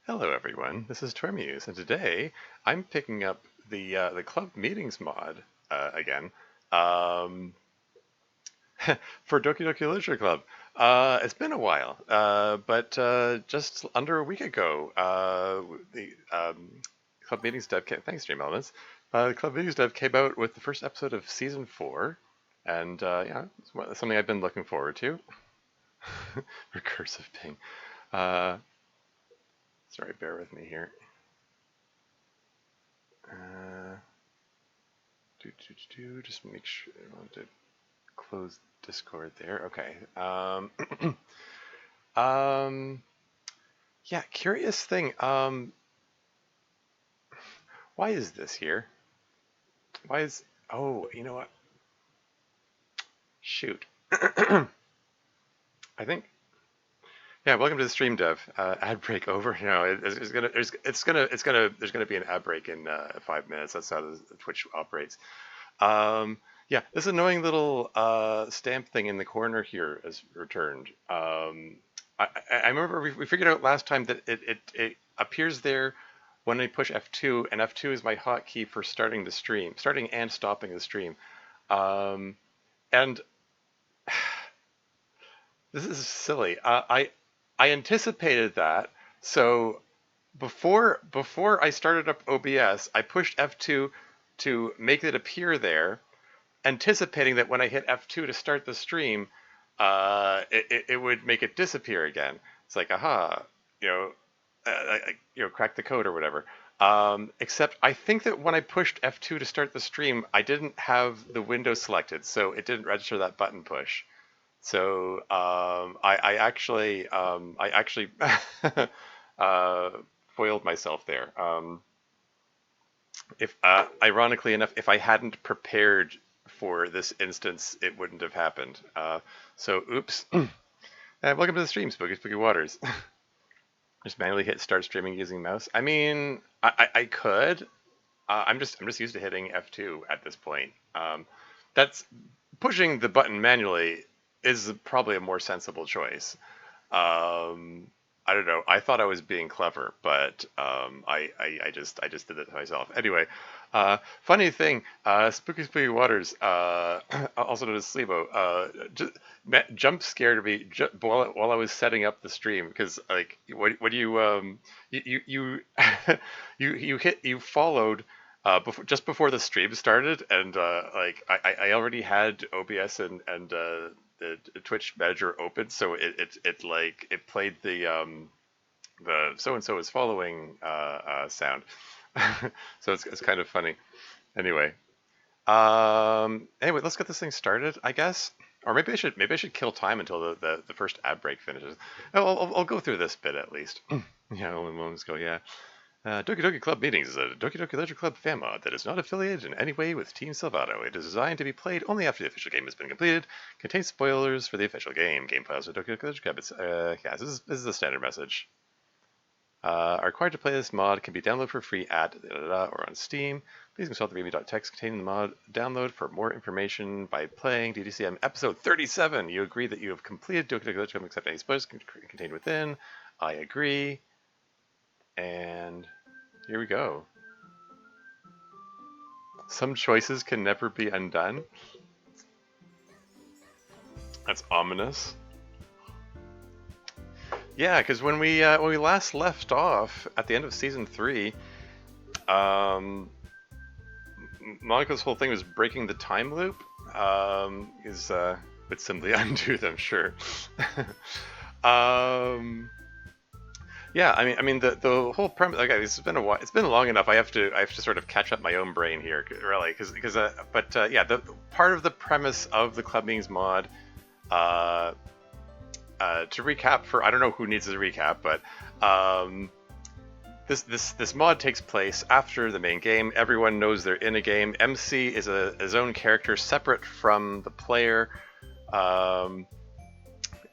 Hello everyone, this is Tormuse, and today I'm picking up the club meetings mod again um, for Doki Doki Literature Club. It's been a while, but just under a week ago, the club meetings dev came, thanks Stream Elements, the club meetings dev came out with the first episode of season 4, and yeah, it's something I've been looking forward to. Recursive ping. Uh, Sorry, bear with me here. Uh, just make sure I want to close Discord there. Okay. Um, yeah, curious thing. Why is this here? Why is, oh, you know what? Shoot. I think, yeah, welcome to the stream dev. Ad break over. No, there's gonna be an ad break in 5 minutes. That's how the Twitch operates. Yeah, this annoying little stamp thing in the corner here has returned. I remember we figured out last time that it appears there when I push F2, and F2 is my hotkey for starting the stream, starting and stopping the stream. Um, and this is silly. I anticipated that, so before I started up OBS, I pushed F2 to make it appear there, anticipating that when I hit F2 to start the stream, it would make it disappear again. It's like, aha, you know, crack the code or whatever. Except I think that when I pushed F2 to start the stream, I didn't have the window selected, so it didn't register that button push. So I actually uh, foiled myself there. If Ironically enough, if I hadn't prepared for this instance, it wouldn't have happened. So oops. Welcome to the stream, Spooky Spooky Waters. Just manually hit start streaming using mouse. I mean, I could. I'm just used to hitting F2 at this point. That's pushing the button manually is probably a more sensible choice. I don't know. I thought I was being clever, but I just did it myself. Anyway, funny thing, Spooky Spooky Waters, also known as Sleebo, just jump scared me while I was setting up the stream because like what do you you followed just before the stream started, and like I already had OBS and the Twitch manager open, so it like it played the so and so is following sound, so it's kind of funny. Anyway, anyway, let's get this thing started, I guess. Or maybe I should kill time until the first ad break finishes. I'll go through this bit at least. Yeah, only moments ago. Yeah. Doki Doki Club Meetings is a Doki Doki Literature Club fan mod that is not affiliated in any way with Team Salvato. It is designed to be played only after the official game has been completed. Contains spoilers for the official game. Game files for Doki Doki Literature Club. Yeah, this is the standard message. Are required to play this mod can be downloaded for free at or on Steam. Please consult the baby.txt containing the mod download for more information by playing DDCM episode 37. You agree that you have completed Doki Doki Literature Club except any spoilers contained within. I agree. And here we go. Some choices can never be undone. That's ominous. Yeah, because when we last left off at the end of season 3, Monica's whole thing was breaking the time loop. Would simply undo them, sure. Yeah, I mean the whole premise. Okay, it's been a while. It's been long enough. I have to sort of catch up my own brain here, really, because yeah, the part of the premise of the Club Meetings mod. To recap, for I don't know who needs a recap, but this mod takes place after the main game. Everyone knows they're in a game. MC is his own character, separate from the player.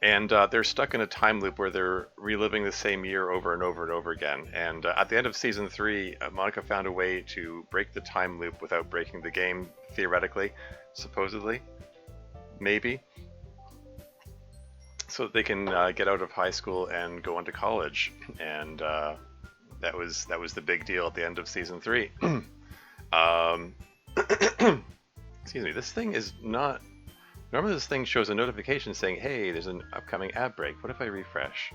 And they're stuck in a time loop where they're reliving the same year over and over and over again. And at the end of season 3, Monica found a way to break the time loop without breaking the game, theoretically, supposedly, maybe, so that they can get out of high school and go on to college. And That was the big deal at the end of season 3. um, excuse me. This thing is not. Normally, this thing shows a notification saying, "Hey, there's an upcoming ad break." What if I refresh?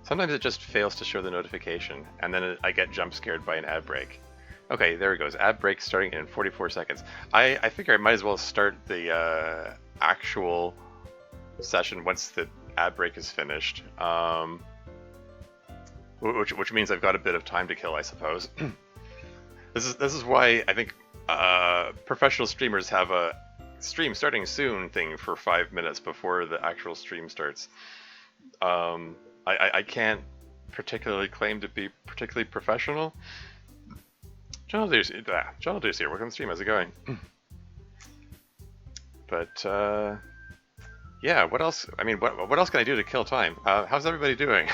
Sometimes it just fails to show the notification, and then I get jump scared by an ad break. Okay, there it goes. Ad break starting in 44 seconds. I figure I might as well start the actual session once the ad break is finished. Which means I've got a bit of time to kill, I suppose. This is why I think professional streamers have a stream starting soon thing for 5 minutes before the actual stream starts. I can't particularly claim to be particularly professional. John Deuce here. Welcome to the stream. How's it going? But yeah, what else? I mean, what else can I do to kill time? How's everybody doing?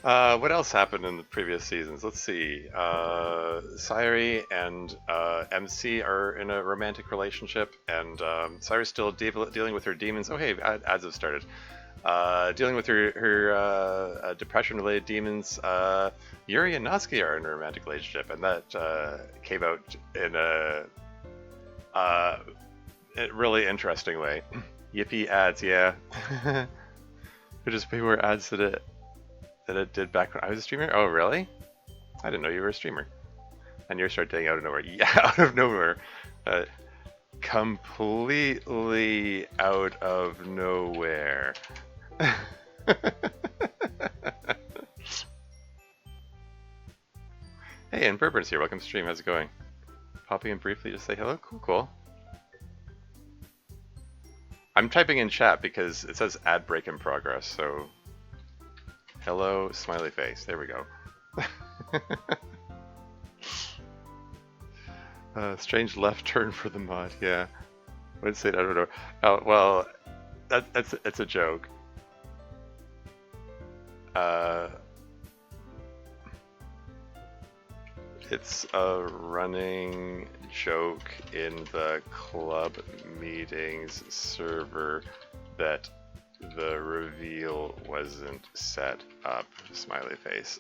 What else happened in the previous seasons? Let's see. Sairi and MC are in a romantic relationship, and Sairi's still dealing with her demons. Oh, hey, ads have started. Dealing with her depression-related demons. Yuri and Natsuki are in a romantic relationship, and that came out in a really interesting way. Yippee ads, yeah. They're just fewer ads that it did back when I was a streamer. Oh, really? I didn't know you were a streamer. And you started dating out of nowhere. Yeah, out of nowhere. Completely out of nowhere. Hey, and Burbur's here. Welcome to stream. How's it going? Popping in briefly to say hello. Cool, cool. I'm typing in chat because it says ad break in progress, so hello, smiley face. There we go. Strange left turn for the mod. Yeah, I would say that. I don't know. Oh, well, it's a joke. It's a running joke in the club meetings server that the reveal wasn't set up. Smiley face.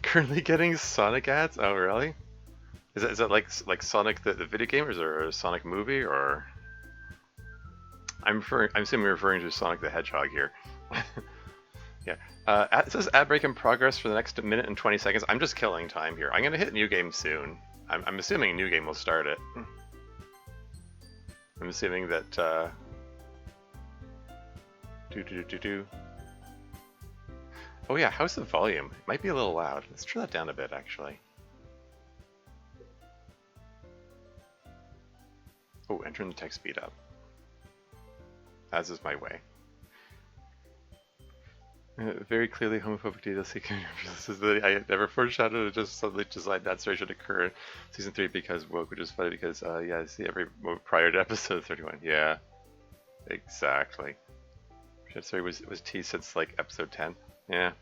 Currently getting Sonic ads? Oh, really? Is that like Sonic the video game, or is there a Sonic movie, or? I'm assuming you're referring to Sonic the Hedgehog here. Yeah. It says ad break in progress for the next minute and 20 seconds. I'm just killing time here. I'm gonna hit new game soon. I'm assuming a new game will start it. I'm assuming that Oh yeah, how's the volume? It might be a little loud. Let's turn that down a bit, actually. Oh, entering the text speed up. As is my way. Very clearly homophobic DLC. This is I never foreshadowed it, just suddenly decided that story should occur in season 3 because woke, which is funny because yeah, I see every moment prior to episode 31. Yeah, exactly. That story was teased since like episode 10. Yeah,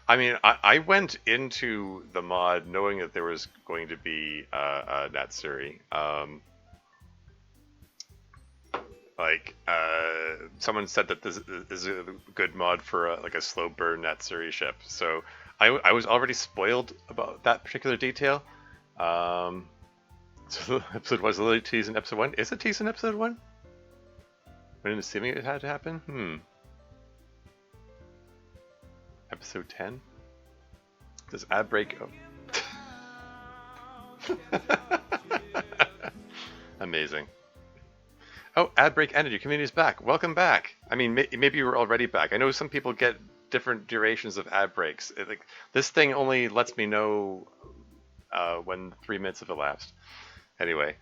I mean, I went into the mod knowing that there was going to be a Natsuri. Someone said that this is a good mod for like a slow burn Natsuri ship, so I was already spoiled about that particular detail. So the episode was literally teased in episode 1. Is it teased in episode 1? When assuming it had to happen? Episode 10? Does ad break? Oh. Amazing. Oh, ad break ended. Your community is back. Welcome back. I mean, maybe you were already back. I know some people get different durations of ad breaks. This thing only lets me know when 3 minutes have elapsed. Anyway,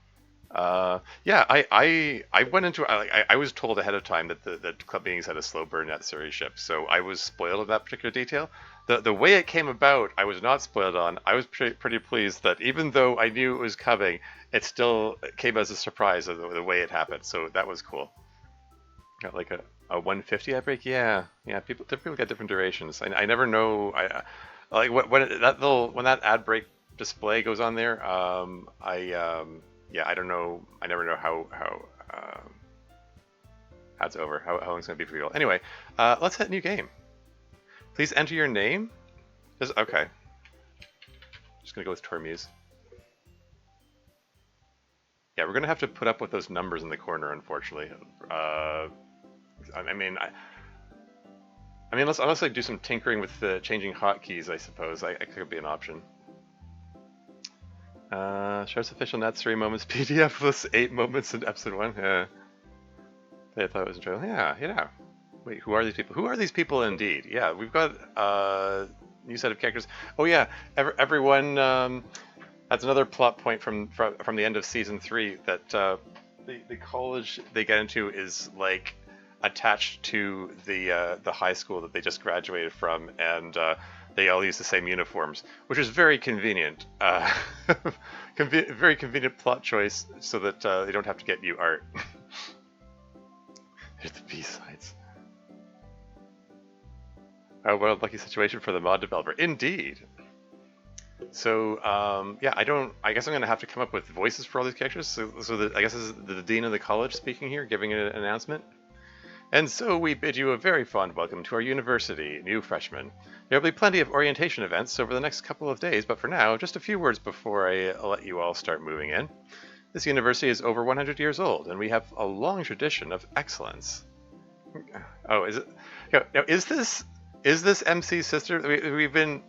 yeah, I went into I was told ahead of time that the club meetings had a slow burn at series ship, so I was spoiled of that particular detail. The way it came about, I was not spoiled on. I was pretty pleased that even though I knew it was coming, it still came as a surprise of the way it happened. So that was cool. Got like a 150 ad break. Yeah. People get different durations. I never know. Like when that ad break display goes on there. Yeah, I don't know. I never know how That's over. How long is it going to be for you all? Anyway, let's hit new game. Please enter your name. Just okay. Just gonna go with Tormuse. Yeah, we're gonna have to put up with those numbers in the corner, unfortunately. I mean, unless I do some tinkering with the changing hotkeys, I suppose I could be an option. Shows official net 3 moments PDF plus 8 moments in episode 1. Yeah. I thought it was enjoyable. Yeah. Wait, who are these people? Who are these people indeed? Yeah, we've got new set of characters. Oh yeah, everyone. That's another plot point from the end of season 3 that the college they get into is like attached to the high school that they just graduated from, and they all use the same uniforms, which is very convenient. Very convenient plot choice, so that they don't have to get new art. Here's the B-sides. Oh, what a lucky situation for the mod developer. Indeed. So, yeah, I guess I'm going to have to come up with voices for all these characters. So I guess this is the dean of the college speaking here, giving an announcement. And so we bid you a very fond welcome to our university, new freshmen. There will be plenty of orientation events over the next couple of days, but for now, just a few words before I let you all start moving in. This university is over 100 years old, and we have a long tradition of excellence. Oh, is it? Now, is this MC's sister? We've been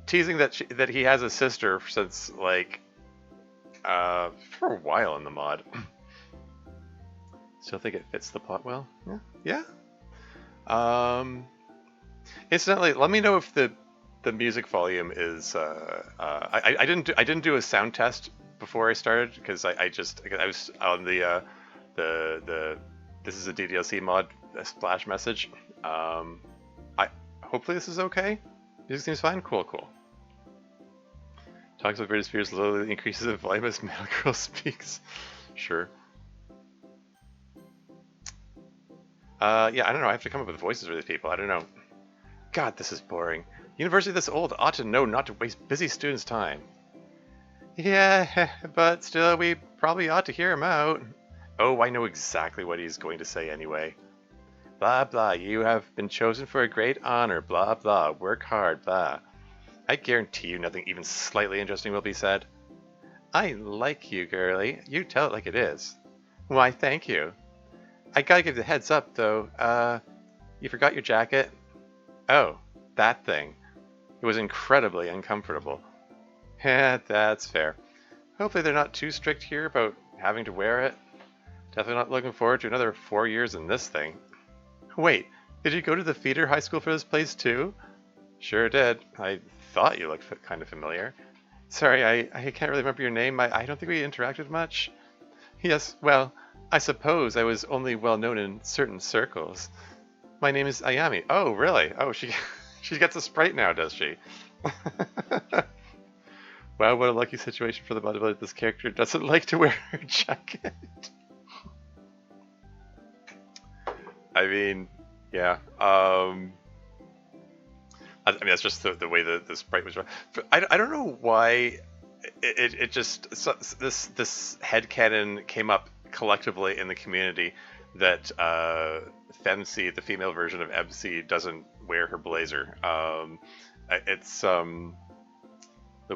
teasing that he has a sister since like for a while in the mod. Still think it fits the plot well. Yeah. Incidentally, let me know if the music volume is. I didn't do a sound test before I started because I was on the this is a DDLC mod splash message. Hopefully this is okay. Music seems fine. Cool. Talks about Britney Spears slowly increases in volume as male girl speaks. Sure. Yeah, I don't know. I have to come up with voices for these people. I don't know. God, this is boring. University this old ought to know not to waste busy students' time. Yeah, but still, we probably ought to hear him out. Oh, I know exactly what he's going to say anyway. Blah, blah, you have been chosen for a great honor, blah, blah, work hard, blah. I guarantee you nothing even slightly interesting will be said. I like you, girlie. You tell it like it is. Why, thank you. I gotta give the heads up, though. You forgot your jacket? Oh, that thing. It was incredibly uncomfortable. Yeah, that's fair. Hopefully they're not too strict here about having to wear it. Definitely not looking forward to another 4 years in this thing. Wait, did you go to the feeder high school for this place too? Sure did. I thought you looked kind of familiar. Sorry, I can't really remember your name. I don't think we interacted much. Yes, well, I suppose I was only well known in certain circles. My name is Ayami. Oh, really? Oh, she gets a sprite now, does she? Wow, what a lucky situation for the bodybuilder. This character doesn't like to wear her jacket. I mean, yeah. I mean, that's just the way the sprite was. I don't know why it just this headcanon came up collectively in the community that Femc, the female version of MC, doesn't wear her blazer. It's low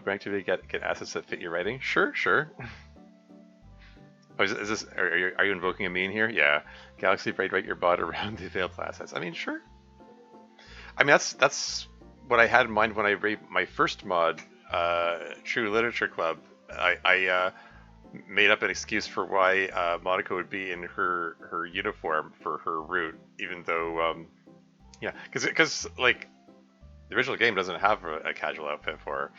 brain activity, get assets that fit your writing. Sure. Oh, is this? Are you invoking a meme here? Yeah. Galaxy Braid, write your bot around the available assets. I mean, sure. I mean, that's what I had in mind when I made my first mod, True Literature Club. I made up an excuse for why Monica would be in her uniform for her route, even though, yeah, because like the original game doesn't have a casual outfit for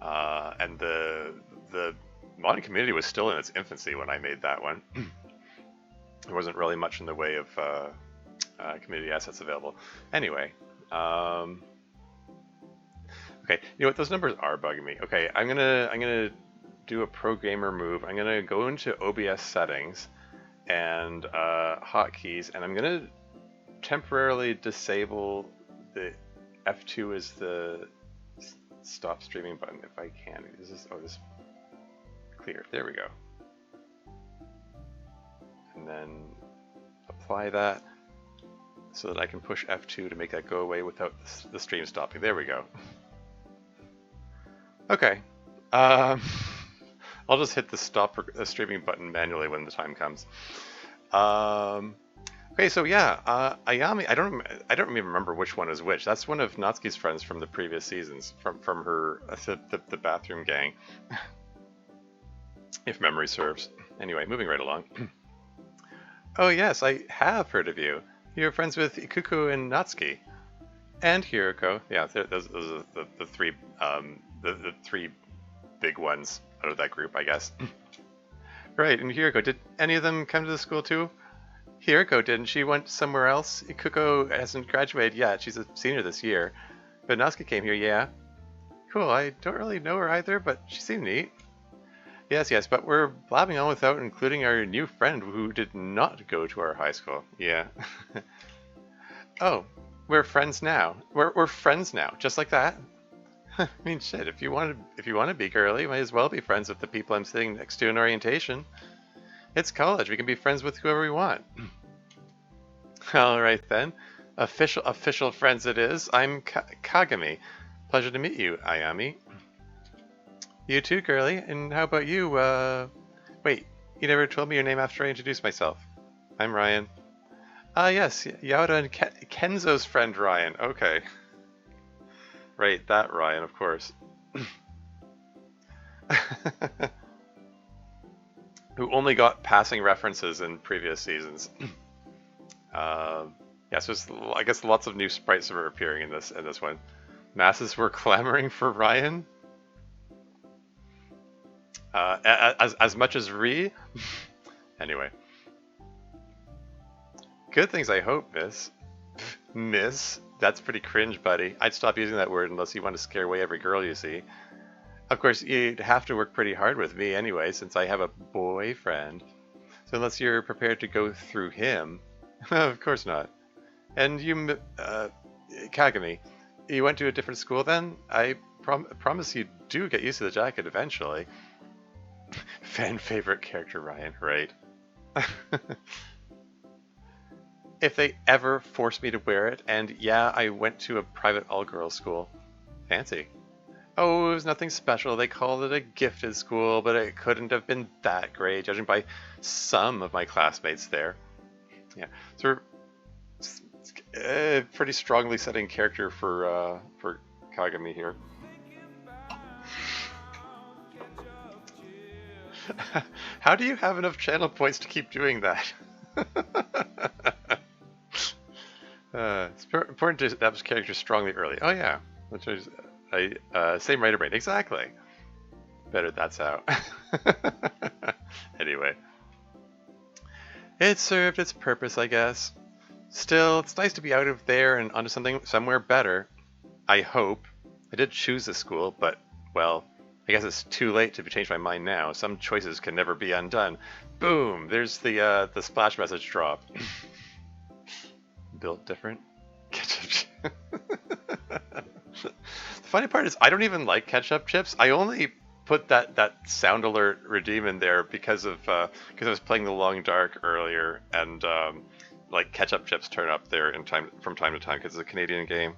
her, and the modding community was still in its infancy when I made that one. There wasn't really much in the way of community assets available. Anyway, okay, you know what? Those numbers are bugging me. Okay, I'm gonna do a pro gamer move. I'm gonna go into OBS settings and hotkeys, and I'm gonna temporarily disable the F2 as the stop streaming button if I can. This clear. There we go. And then apply that so that I can push F2 to make that go away without the stream stopping. There we go. Okay. Um, I'll just hit the stop streaming button manually when the time comes. Okay, so yeah, Ayami. I don't even remember which one is which. That's one of Natsuki's friends from the previous seasons, from her the bathroom gang, if memory serves. Anyway, moving right along. Oh yes, I have heard of you. You're friends with Ikuko and Natsuki, and Hiroko. Yeah, those are the three the three big ones out of that group, I guess. Right, and Hiroko. Did any of them come to the school too? Hiroko didn't. She went somewhere else. Ikuko hasn't graduated yet. She's a senior this year. But Natsuki came here, yeah. Cool, I don't really know her either, but she seemed neat. Yes, but we're blabbing on without including our new friend who did not go to our high school. Yeah. Oh, we're friends now. We're friends now, just like that. I mean, shit. If you want to be girly, you might as well be friends with the people I'm sitting next to in orientation. It's college. We can be friends with whoever we want. All right then. Official friends it is. I'm Kagami. Pleasure to meet you, Ayami. You too, girly. And how about you? Wait, you never told me your name after I introduced myself. I'm Ryan. Yes, Yauda and Kenzo's friend Ryan. Okay. Right, that Ryan, of course. Who only got passing references in previous seasons. Yeah, so I guess lots of new sprites are appearing in this one. Masses were clamoring for Ryan. As much as Ree. Anyway. Good things, I hope, miss. Miss? That's pretty cringe, buddy. I'd stop using that word unless you want to scare away every girl you see. Of course, you'd have to work pretty hard with me anyway, since I have a boyfriend. So unless you're prepared to go through him... Of course not. And you, Kagami, you went to a different school then? I promise you do get used to the jacket eventually. Fan favorite character Ryan, right? If they ever force me to wear it, and yeah, I went to a private all-girls school. Fancy. Oh, it was nothing special. They called it a gifted school, but it couldn't have been that great, judging by some of my classmates there. Yeah, so we're pretty strongly setting character for Kagami here. How do you have enough channel points to keep doing that? It's important to establish characters strongly early. Oh yeah, which is same writer brain. Exactly. Better that's out. Anyway. It served its purpose, I guess. Still, it's nice to be out of there and onto somewhere better. I hope. I did choose this school, but, well, I guess it's too late to change my mind now. Some choices can never be undone. Boom! There's the splash message drop. Built different. Ketchup. The funny part is I don't even like ketchup chips. I only put that sound alert redeem in there because I was playing the Long Dark earlier, and like ketchup chips turn up there from time to time because it's a Canadian game.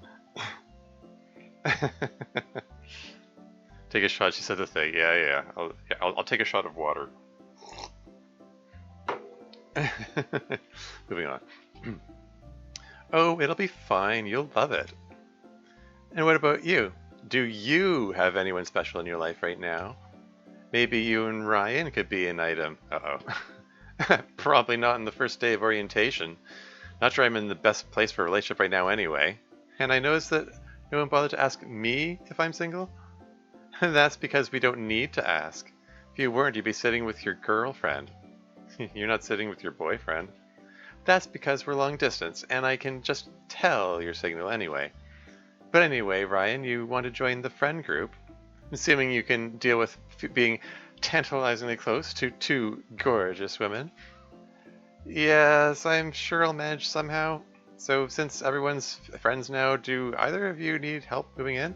Take a shot. She said the thing. Yeah. I'll take a shot of water. Moving on. Oh, it'll be fine. You'll love it. And what about you? Do you have anyone special in your life right now? Maybe you and Ryan could be an item. Uh-oh. Probably not on the first day of orientation. Not sure I'm in the best place for a relationship right now anyway. And I noticed that no one bothered to ask me if I'm single. That's because we don't need to ask. If you weren't, you'd be sitting with your girlfriend. You're not sitting with your boyfriend. That's because we're long distance, and I can just tell you're single anyway. But anyway, Ryan, you want to join the friend group? Assuming you can deal with being tantalizingly close to two gorgeous women. Yes, I'm sure I'll manage somehow. So since everyone's friends now, do either of you need help moving in?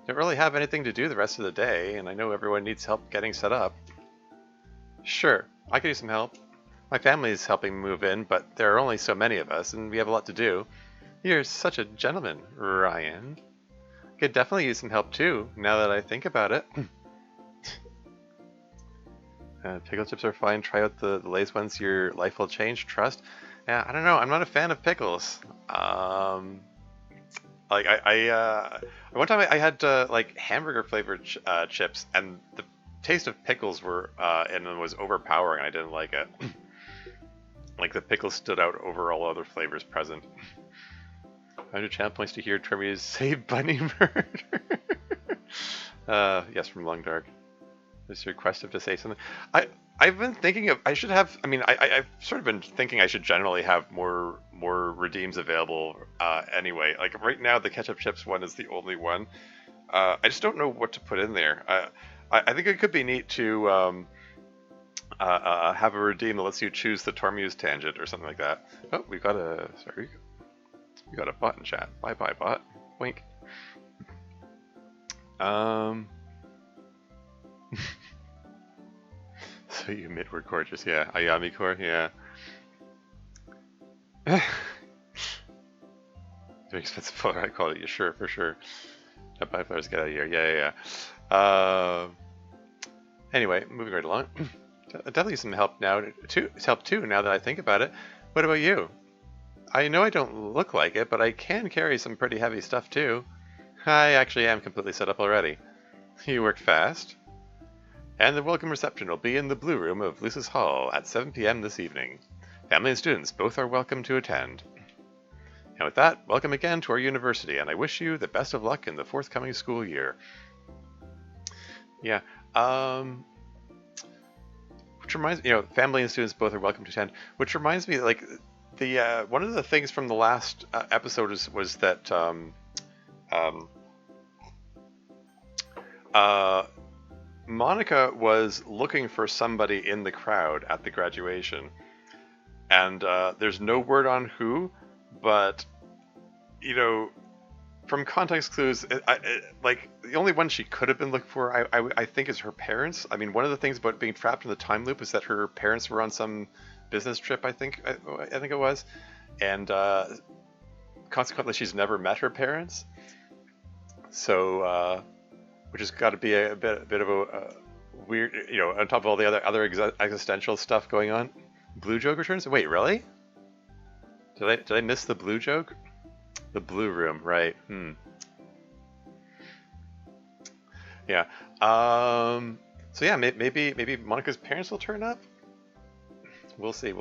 Don't really have anything to do the rest of the day, and I know everyone needs help getting set up. Sure, I could use some help. My family is helping move in, but there are only so many of us, and we have a lot to do. You're such a gentleman, Ryan. Could definitely use some help too, now that I think about it. Pickle chips are fine. Try out the Lay's ones. Your life will change. Trust. Yeah, I don't know. I'm not a fan of pickles. Like one time I had like hamburger flavored chips, and the taste of pickles were and it was overpowering. I didn't like it. Like the pickles stood out over all other flavors present. 100 channel points to hear Tremi's say bunny murder. Yes, from Long Dark. Is your requestive to say something? I've been thinking of I should have. I mean, I've sort of been thinking I should generally have more redeems available anyway. Like right now, the ketchup chips one is the only one. I just don't know what to put in there. I think it could be neat to have a redeem that lets you choose the Tormuse tangent or something like that. Oh, we got a we got a bot in chat. Bye bye bot. Wink. So you midward gorgeous, yeah. Ayami core, yeah. Very expensive photo quality, yeah, sure, for sure. Bye players, get out of here. Yeah. Anyway, moving right along. Definitely some help now too. It's help too now that I think about it. What about you? I know I don't look like it, but I can carry some pretty heavy stuff too. I actually am completely set up already. You worked fast. And the welcome reception will be in the Blue Room of Lucis Hall at 7 p.m. this evening. Family and students both are welcome to attend. And with that, welcome again to our university, and I wish you the best of luck in the forthcoming school year. Yeah, which reminds me, family and students both are welcome to attend, which reminds me, like, the one of the things from the last episode was that Monica was looking for somebody in the crowd at the graduation, and there's no word on who, but from context clues, like the only one she could have been looking for, I think, is her parents. I mean, one of the things about being trapped in the time loop is that her parents were on some business trip. I think it was, and consequently, she's never met her parents. So. Which has got to be a bit of a weird, on top of all the other existential stuff going on. Blue joke returns? Wait, really? Did I miss the blue joke? The Blue Room, right? Yeah. So yeah, maybe Monica's parents will turn up. We'll see.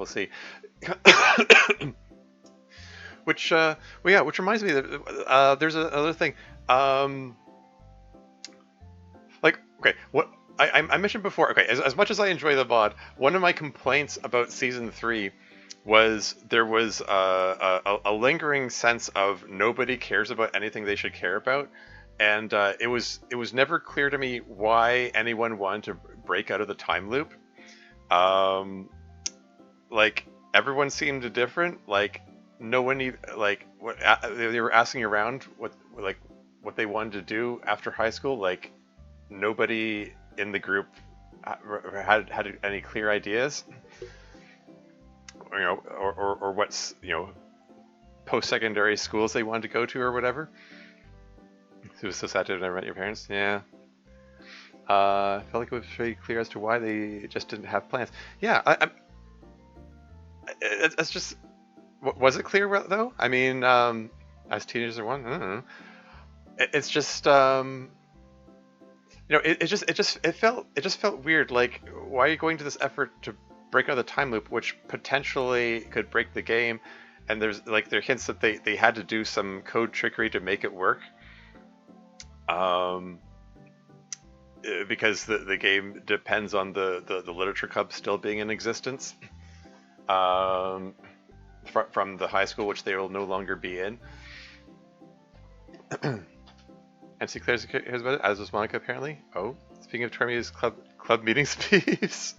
Which which reminds me that there's another thing. Okay, what I mentioned before. Okay, as much as I enjoy the mod, one of my complaints about season 3 was there was a lingering sense of nobody cares about anything they should care about, and it was never clear to me why anyone wanted to break out of the time loop. Like everyone seemed different. Like no one what they were asking around what they wanted to do after high school. Like nobody in the group had any clear ideas, or what's post-secondary schools they wanted to go to or whatever. It was so sad to have never met your parents. Yeah. I felt like it was pretty clear as to why they just didn't have plans. Yeah, it's just, was it clear though? I mean, as teenagers are one, I don't know. It's just it just felt weird. Like, why are you going to this effort to break out of the time loop, which potentially could break the game? And there are hints that they had to do some code trickery to make it work. Because the game depends on the literature club still being in existence. From the high school, which they will no longer be in. MC Claire's here's about it, as was Monica apparently. Oh, speaking of Termi's club meeting speeds.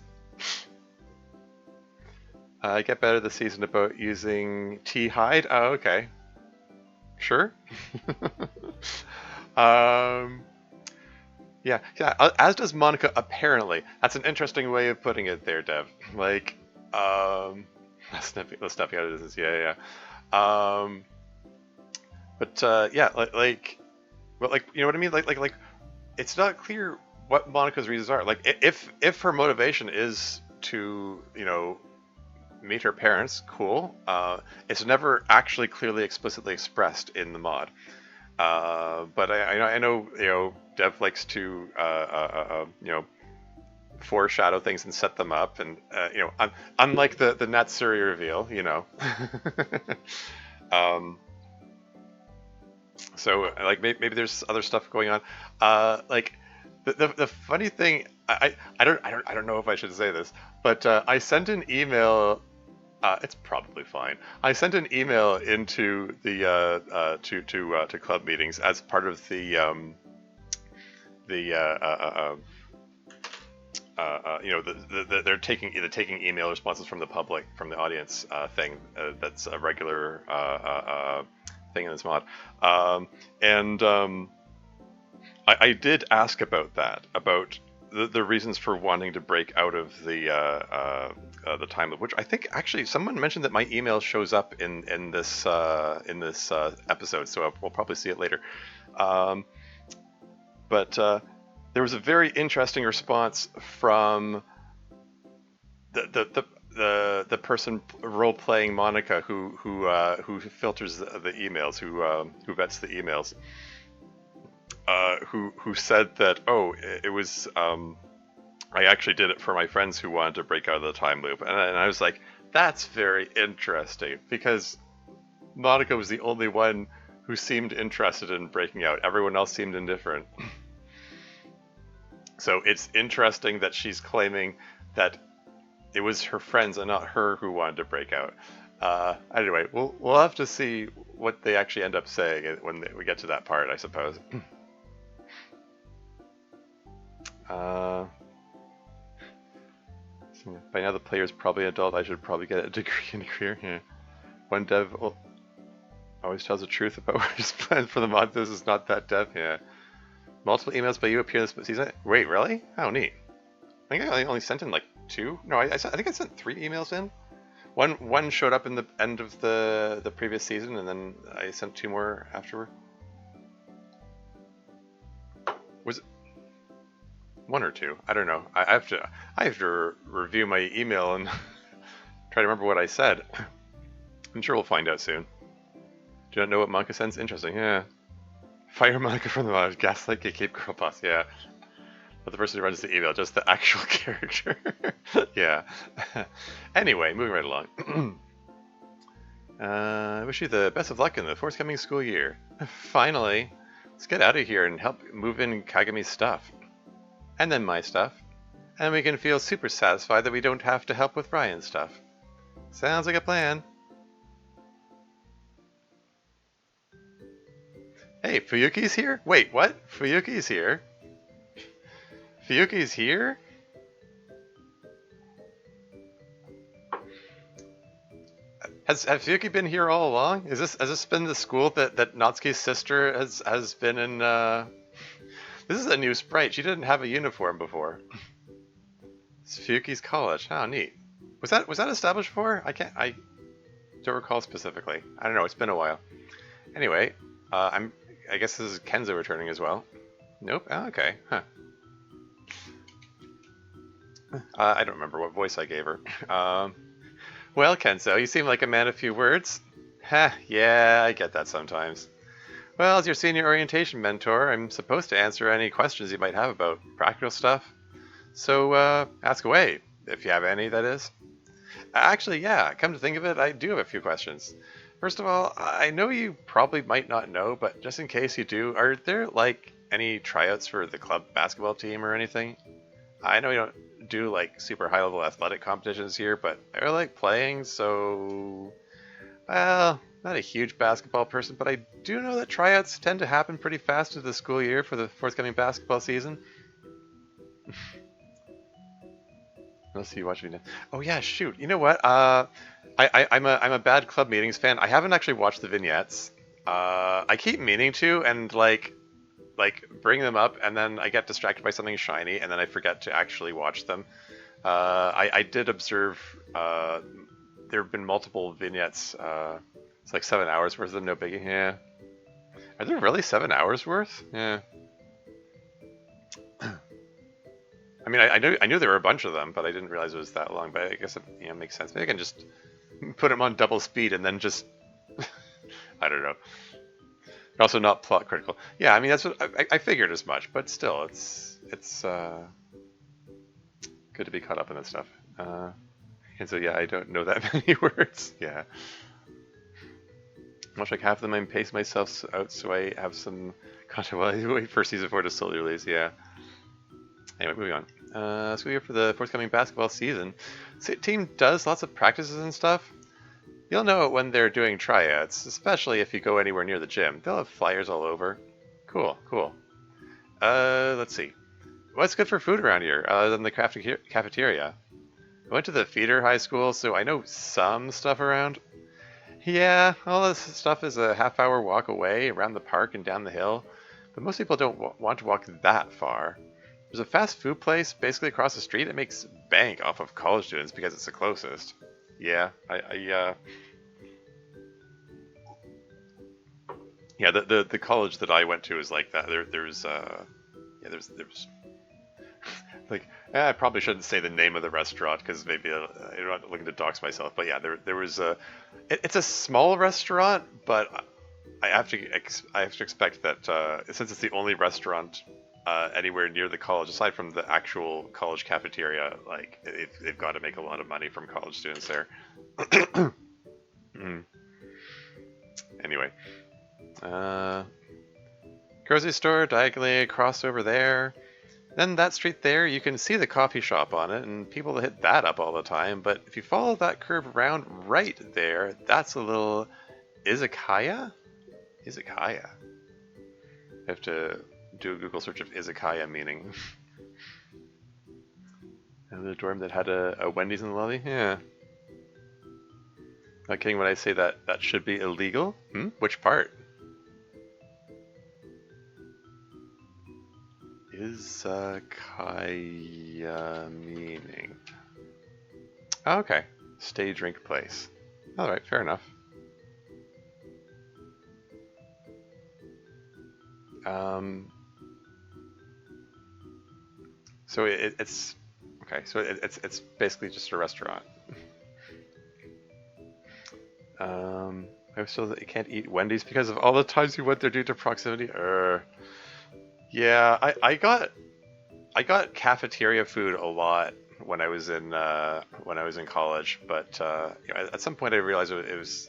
I get better this season about using T-hide. Oh, okay. Sure. Yeah, as does Monica apparently. That's an interesting way of putting it there, Dev. Like, Um, stepping out of this. Yeah, yeah. But yeah, but like, you know what I mean? Like, it's not clear what Monica's reasons are. Like, if her motivation is to, meet her parents, cool. It's never actually clearly explicitly expressed in the mod. But I know, Dev likes to, foreshadow things and set them up, and unlike the Natsuri reveal, um, so like maybe there's other stuff going on. Like the funny thing, I don't know if I should say this, but I sent an email. It's probably fine. I sent an email into the to club meetings as part of the they're taking email responses from the public, from the audience thing. That's a regular thing in this mod. And I did ask about that, about the reasons for wanting to break out of the time loop, which I think actually someone mentioned that my email shows up in this episode, so we'll probably see it later. But there was a very interesting response from the person role playing Monica who filters the emails, who vets the emails. Who said that, it was, I actually did it for my friends who wanted to break out of the time loop. And I was like, that's very interesting, because Monica was the only one who seemed interested in breaking out. Everyone else seemed indifferent. So it's interesting that she's claiming that it was her friends and not her who wanted to break out. Anyway, we'll have to see what they actually end up saying when we get to that part, I suppose. So by now the player's probably an adult. I should probably get a degree in a career. Yeah. One dev always tells the truth about what his plan for the mod. This is not that dev. Yeah. Multiple emails by you appear in this season. Wait, really? How neat. I think I only sent in like 2. No, I think I sent 3 emails in. One showed up in the end of the previous season, and then I sent 2 more afterward. Was it 1 or 2? I don't know. I have to review my email and try to remember what I said. I'm sure we'll find out soon. Do not know what Monica sends? Interesting. Yeah. Fire Monica from the mod. Gaslight, Cape Girl Boss. Yeah. But the person who runs the email, just the actual character. Yeah. Anyway, moving right along. I wish you the best of luck in the forthcoming school year. Finally, let's get out of here and help move in Kagami's stuff. And then my stuff. And we can feel super satisfied that we don't have to help with Ryan's stuff. Sounds like a plan. Hey, Fuyuki's here? Wait, what? Fuyuki's here? Fuyuki's here? Has Fuyuki been here all along? Has this been the school that Natsuki's sister has been in? This is a new sprite. She didn't have a uniform before. It's Fuyuki's college. How neat. Was that established before? I don't recall specifically. I don't know. It's been a while. Anyway, I guess this is Kenzo returning as well. Nope. Oh, okay. Huh. I don't remember what voice I gave her. Well, Kenzo, you seem like a man of few words. Heh, yeah, I get that sometimes. Well, as your senior orientation mentor, I'm supposed to answer any questions you might have about practical stuff. So, ask away, if you have any, that is. Actually, yeah, come to think of it, I do have a few questions. First of all, I know you probably might not know, but just in case you do, are there, like, any tryouts for the club basketball team or anything? I know you don't do, like, super high-level athletic competitions here, but I like playing, so... Well, not a huge basketball person, but I do know that tryouts tend to happen pretty fast into the school year for the forthcoming basketball season. Let's see, watch me now. Oh yeah, shoot. You know what? I'm a bad club meetings fan. I haven't actually watched the vignettes. I keep meaning to, and like bring them up, and then I get distracted by something shiny, and then I forget to actually watch them. I did observe there have been multiple vignettes. It's like 7 hours worth of no biggie. Yeah. Are there really 7 hours worth? Yeah. I mean, I knew there were a bunch of them, but I didn't realize it was that long. But I guess it makes sense. Maybe I can just put them on double speed and then just I don't know. They're also not plot critical. Yeah, I mean that's what I figured as much, but still, it's good to be caught up in this stuff. And so yeah, I don't know that many words. Yeah, much like half of them, I'm pacing myself out so I have some content while I wait for season 4 to slowly release. Yeah. Anyway, moving on. So we're here for the forthcoming basketball season. So the team does lots of practices and stuff. You'll know it when they're doing tryouts, especially if you go anywhere near the gym. They'll have flyers all over. Cool, cool. Let's see. What's good for food around here, other than the cafeteria? I went to the feeder high school, so I know some stuff around. Yeah, all this stuff is a half-hour walk away, around the park and down the hill. But most people don't want to walk that far. There's a fast food place basically across the street that makes bank off of college students because it's the closest. Yeah, yeah, the college that I went to is like that. There's like I probably shouldn't say the name of the restaurant because maybe I'm not looking to dox myself. But yeah, there was it's a small restaurant, but I have to expect that since it's the only restaurant anywhere near the college, aside from the actual college cafeteria, like they've got to make a lot of money from college students there. Mm. Anyway, grocery store diagonally across over there. Then that street there, you can see the coffee shop on it, and people hit that up all the time. But if you follow that curve around right there, that's a little izakaya. Izakaya. I have to do a Google search of izakaya meaning. And the dorm that had a Wendy's in the lobby? Yeah. Not kidding when I say that should be illegal? Which part? Izakaya meaning. Oh, okay. Stay drink place. Alright, fair enough. So it's okay. So it's basically just a restaurant. I was told that you can't eat Wendy's because of all the times you went there due to proximity. Yeah, I got cafeteria food a lot when I was in college, but at some point I realized it was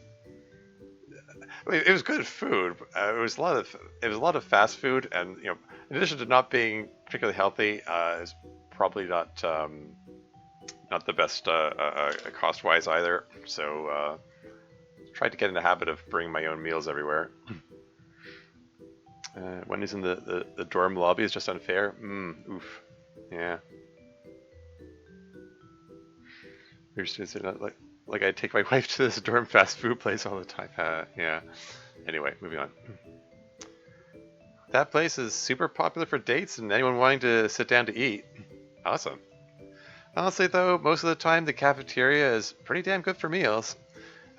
good food. It was a lot of fast food, and in addition to not being particularly healthy, it's probably not the best cost wise either. So tried to get in the habit of bringing my own meals everywhere. Wendy's in the dorm lobby is just unfair. Oof. Yeah. Your students are not like I take my wife to this dorm fast food place all the time. Yeah. Anyway, moving on. That place is super popular for dates and anyone wanting to sit down to eat. Awesome. Honestly though, most of the time the cafeteria is pretty damn good for meals.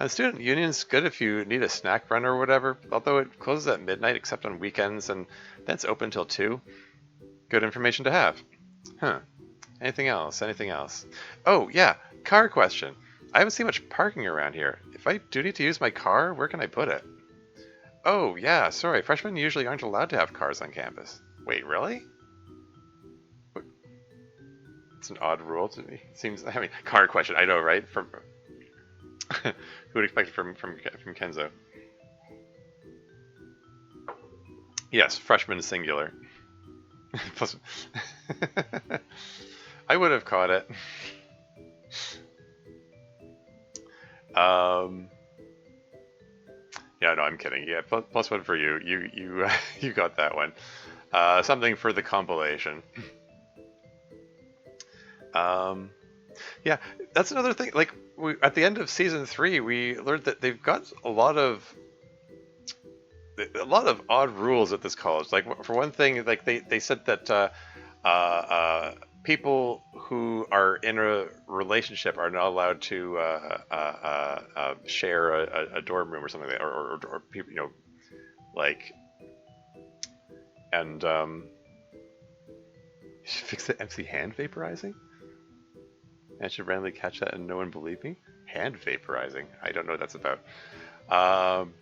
And the student union's good if you need a snack run or whatever, although it closes at midnight except on weekends, and then it's open till 2. Good information to have. Huh. Anything else? Anything else? Oh, yeah, car question. I haven't seen much parking around here. If I do need to use my car, where can I put it? Oh, yeah, sorry, freshmen usually aren't allowed to have cars on campus. Wait, really? It's an odd rule to me. It seems, I mean, car question, I know, right? Who would expect it from Kenzo? Yes, freshman singular. Plus, I would have caught it. Yeah, no, I'm kidding. Yeah, plus one for you. You got that one. Something for the compilation. Yeah, that's another thing. Like at the end of season 3, we learned that they've got a lot of odd rules at this college. Like for one thing, like they said that people who are in a relationship are not allowed to share a dorm room or something like that, or people, like, and fix the MC hand vaporizing. I should randomly catch that and no one believe me. Hand vaporizing. I don't know what that's about. Um,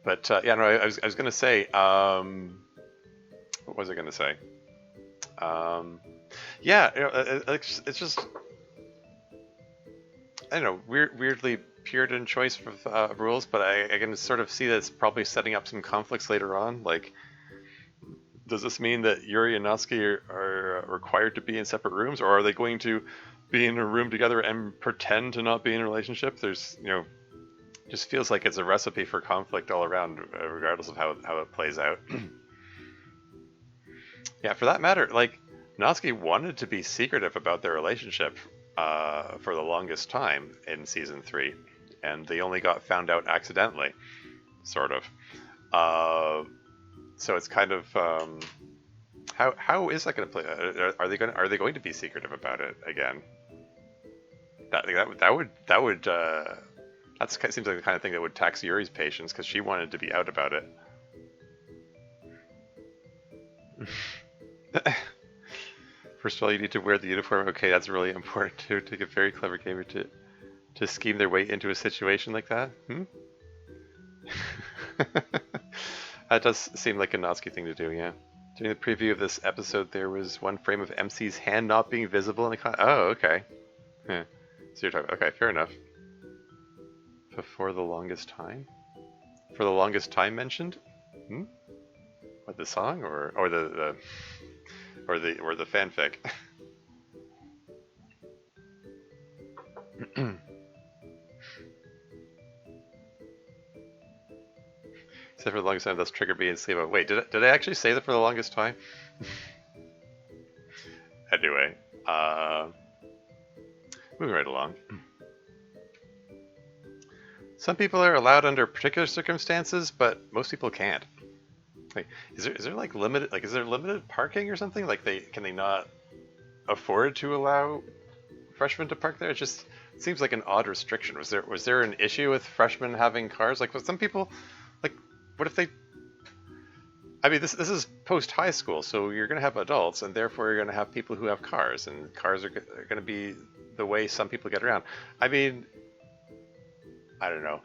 but yeah, no, I was gonna say. What was I gonna say? Yeah, it's just I don't know, weirdly Puritan choice of rules, but I can sort of see that it's probably setting up some conflicts later on. Like, does this mean that Yuri and Natsuki are required to be in separate rooms, or are they going to be in a room together and pretend to not be in a relationship? There's, just feels like it's a recipe for conflict all around, regardless of how it plays out. Yeah, for that matter, like, Natsuki wanted to be secretive about their relationship for the longest time in season 3, and they only got found out accidentally, sort of. So it's kind of how is that going to play? Are they going to be secretive about it again? That seems like the kind of thing that would tax Yuri's patience, because she wanted to be out about it. First of all, you need to wear the uniform. Okay, that's really important too. To get very clever gamer to scheme their way into a situation like that. That does seem like a Natsuki thing to do, yeah. During the preview of this episode, there was one frame of MC's hand not being visible, and oh, okay. Yeah. So you're talking. Okay, fair enough. Before the longest time. For the longest time mentioned. What, the song or the fanfic? Except for the longest time, that's trigger me and sleep. Wait, did I actually say that for the longest time? Anyway, moving right along. Some people are allowed under particular circumstances, but most people can't. Like, is there like limited, like, is there limited parking or something? Like, can they not afford to allow freshmen to park there? It just seems like an odd restriction. Was there an issue with freshmen having cars? Like, with some people, like, what if they? I mean, this is post high school, so you're going to have adults, and therefore you're going to have people who have cars, and cars are going to be the way some people get around. I mean, I don't know.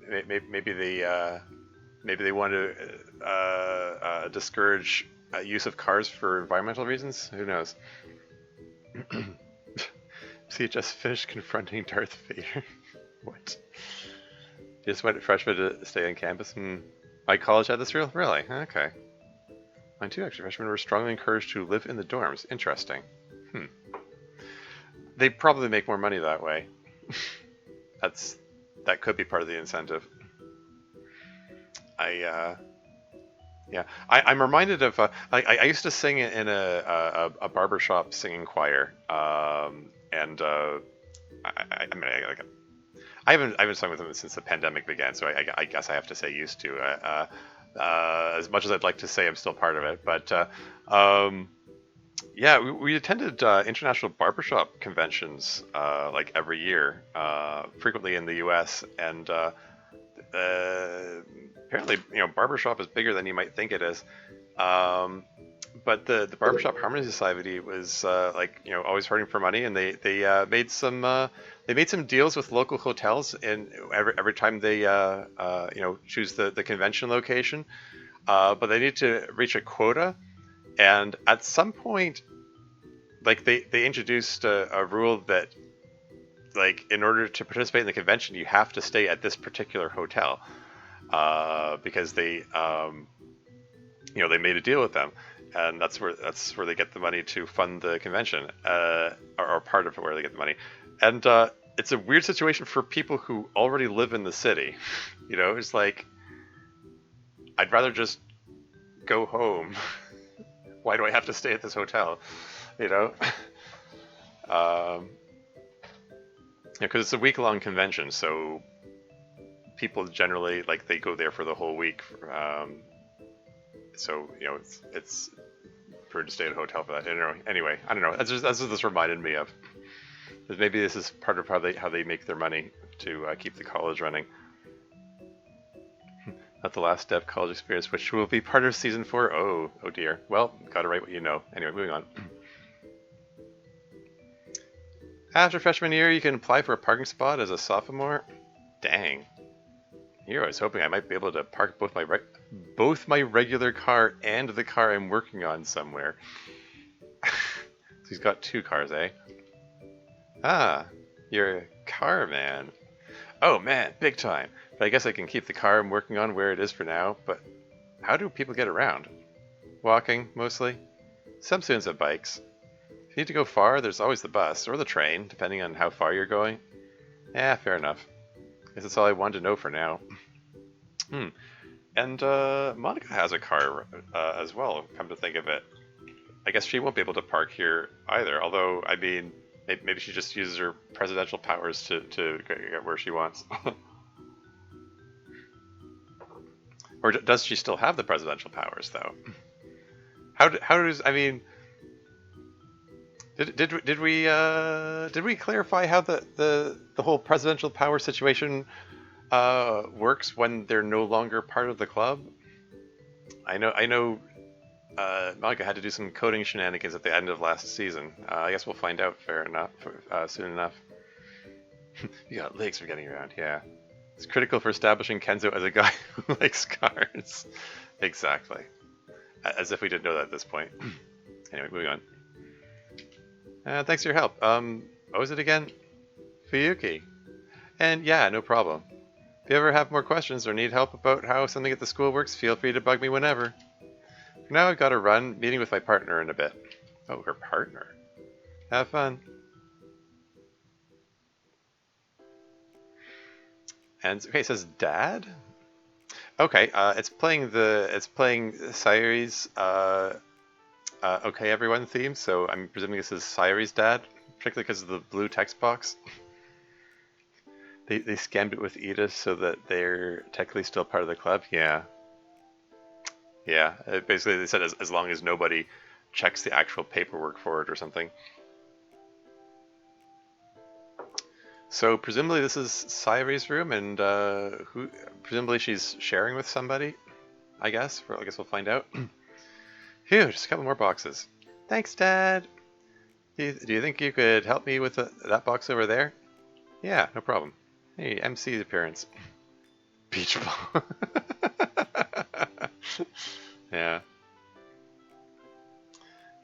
Maybe they want to discourage use of cars for environmental reasons. Who knows? See, it just finished confronting Darth Vader. What? Just went freshman to stay on campus, and my college had this rule? Really? Okay. Mine too, actually. Freshmen were strongly encouraged to live in the dorms. Interesting. They probably make more money that way. That could be part of the incentive. Yeah, I'm reminded of I used to sing in a barbershop singing choir, and I mean I haven't sung with them since the pandemic began, so I guess I have to say used to. As much as I'd like to say I'm still part of it, but yeah, we attended international barbershop conventions like every year, frequently in the U.S. and apparently, barbershop is bigger than you might think it is. But the Barbershop Harmony Society was always hurting for money, and they made some deals with local hotels, and every time they choose the convention location, but they need to reach a quota, and at some point, like they introduced a rule that, like, in order to participate in the convention, you have to stay at this particular hotel, because they they made a deal with them, and that's where they get the money to fund the convention, or part of where they get the money, and it's a weird situation for people who already live in the city. It's like, I'd rather just go home. Why do I have to stay at this hotel? Because it's a week-long convention, so people generally, like, they go there for the whole week. So it's prefer to stay at a hotel for that. I don't know. Anyway, I don't know. That's what this reminded me of. Maybe this is part of how they make their money to keep the college running. Not the last step college experience, which will be part of season 4. Oh dear. Well, gotta write what you know. Anyway, moving on. After freshman year, you can apply for a parking spot as a sophomore. Dang. Here, I was hoping I might be able to park both my regular car and the car I'm working on somewhere. So he's got 2 cars, eh? Ah, you're a car man. Oh man, big time. But I guess I can keep the car I'm working on where it is for now. But how do people get around? Walking, mostly. Some students have bikes. If you need to go far, there's always the bus, or the train, depending on how far you're going. Yeah, fair enough. Guess that's all I wanted to know for now. And Monica has a car as well, come to think of it. I guess she won't be able to park here either, although, I mean, maybe she just uses her presidential powers to get where she wants. Or does she still have the presidential powers, though? How does, I mean... Did we clarify how the whole presidential power situation works when they're no longer part of the club? I know Monica had to do some coding shenanigans at the end of last season. I guess we'll find out soon enough. You got legs for getting around, yeah. It's critical for establishing Kenzo as a guy who likes cars. Exactly. As if we didn't know that at this point. Anyway, moving on. Thanks for your help. What was it again? Fuyuki. And yeah, no problem. If you ever have more questions or need help about how something at the school works, feel free to bug me whenever. For now, I've got to run. Meeting with my partner in a bit. Oh, her partner. Have fun. And okay, it says Dad. Okay, it's playing Sayuri's okay everyone theme, so I'm presuming this is Sayuri's dad, particularly because of the blue text box. They scammed it with Ida so that they're technically still part of the club. Yeah. Basically, they said as long as nobody checks the actual paperwork for it or something. So presumably this is Sayuri's room, and presumably she's sharing with somebody. I guess we'll find out. Phew, just a couple more boxes. Thanks, Dad. Do you think you could help me with that box over there? Yeah, no problem. Hey, MC's appearance. Beach ball. Yeah.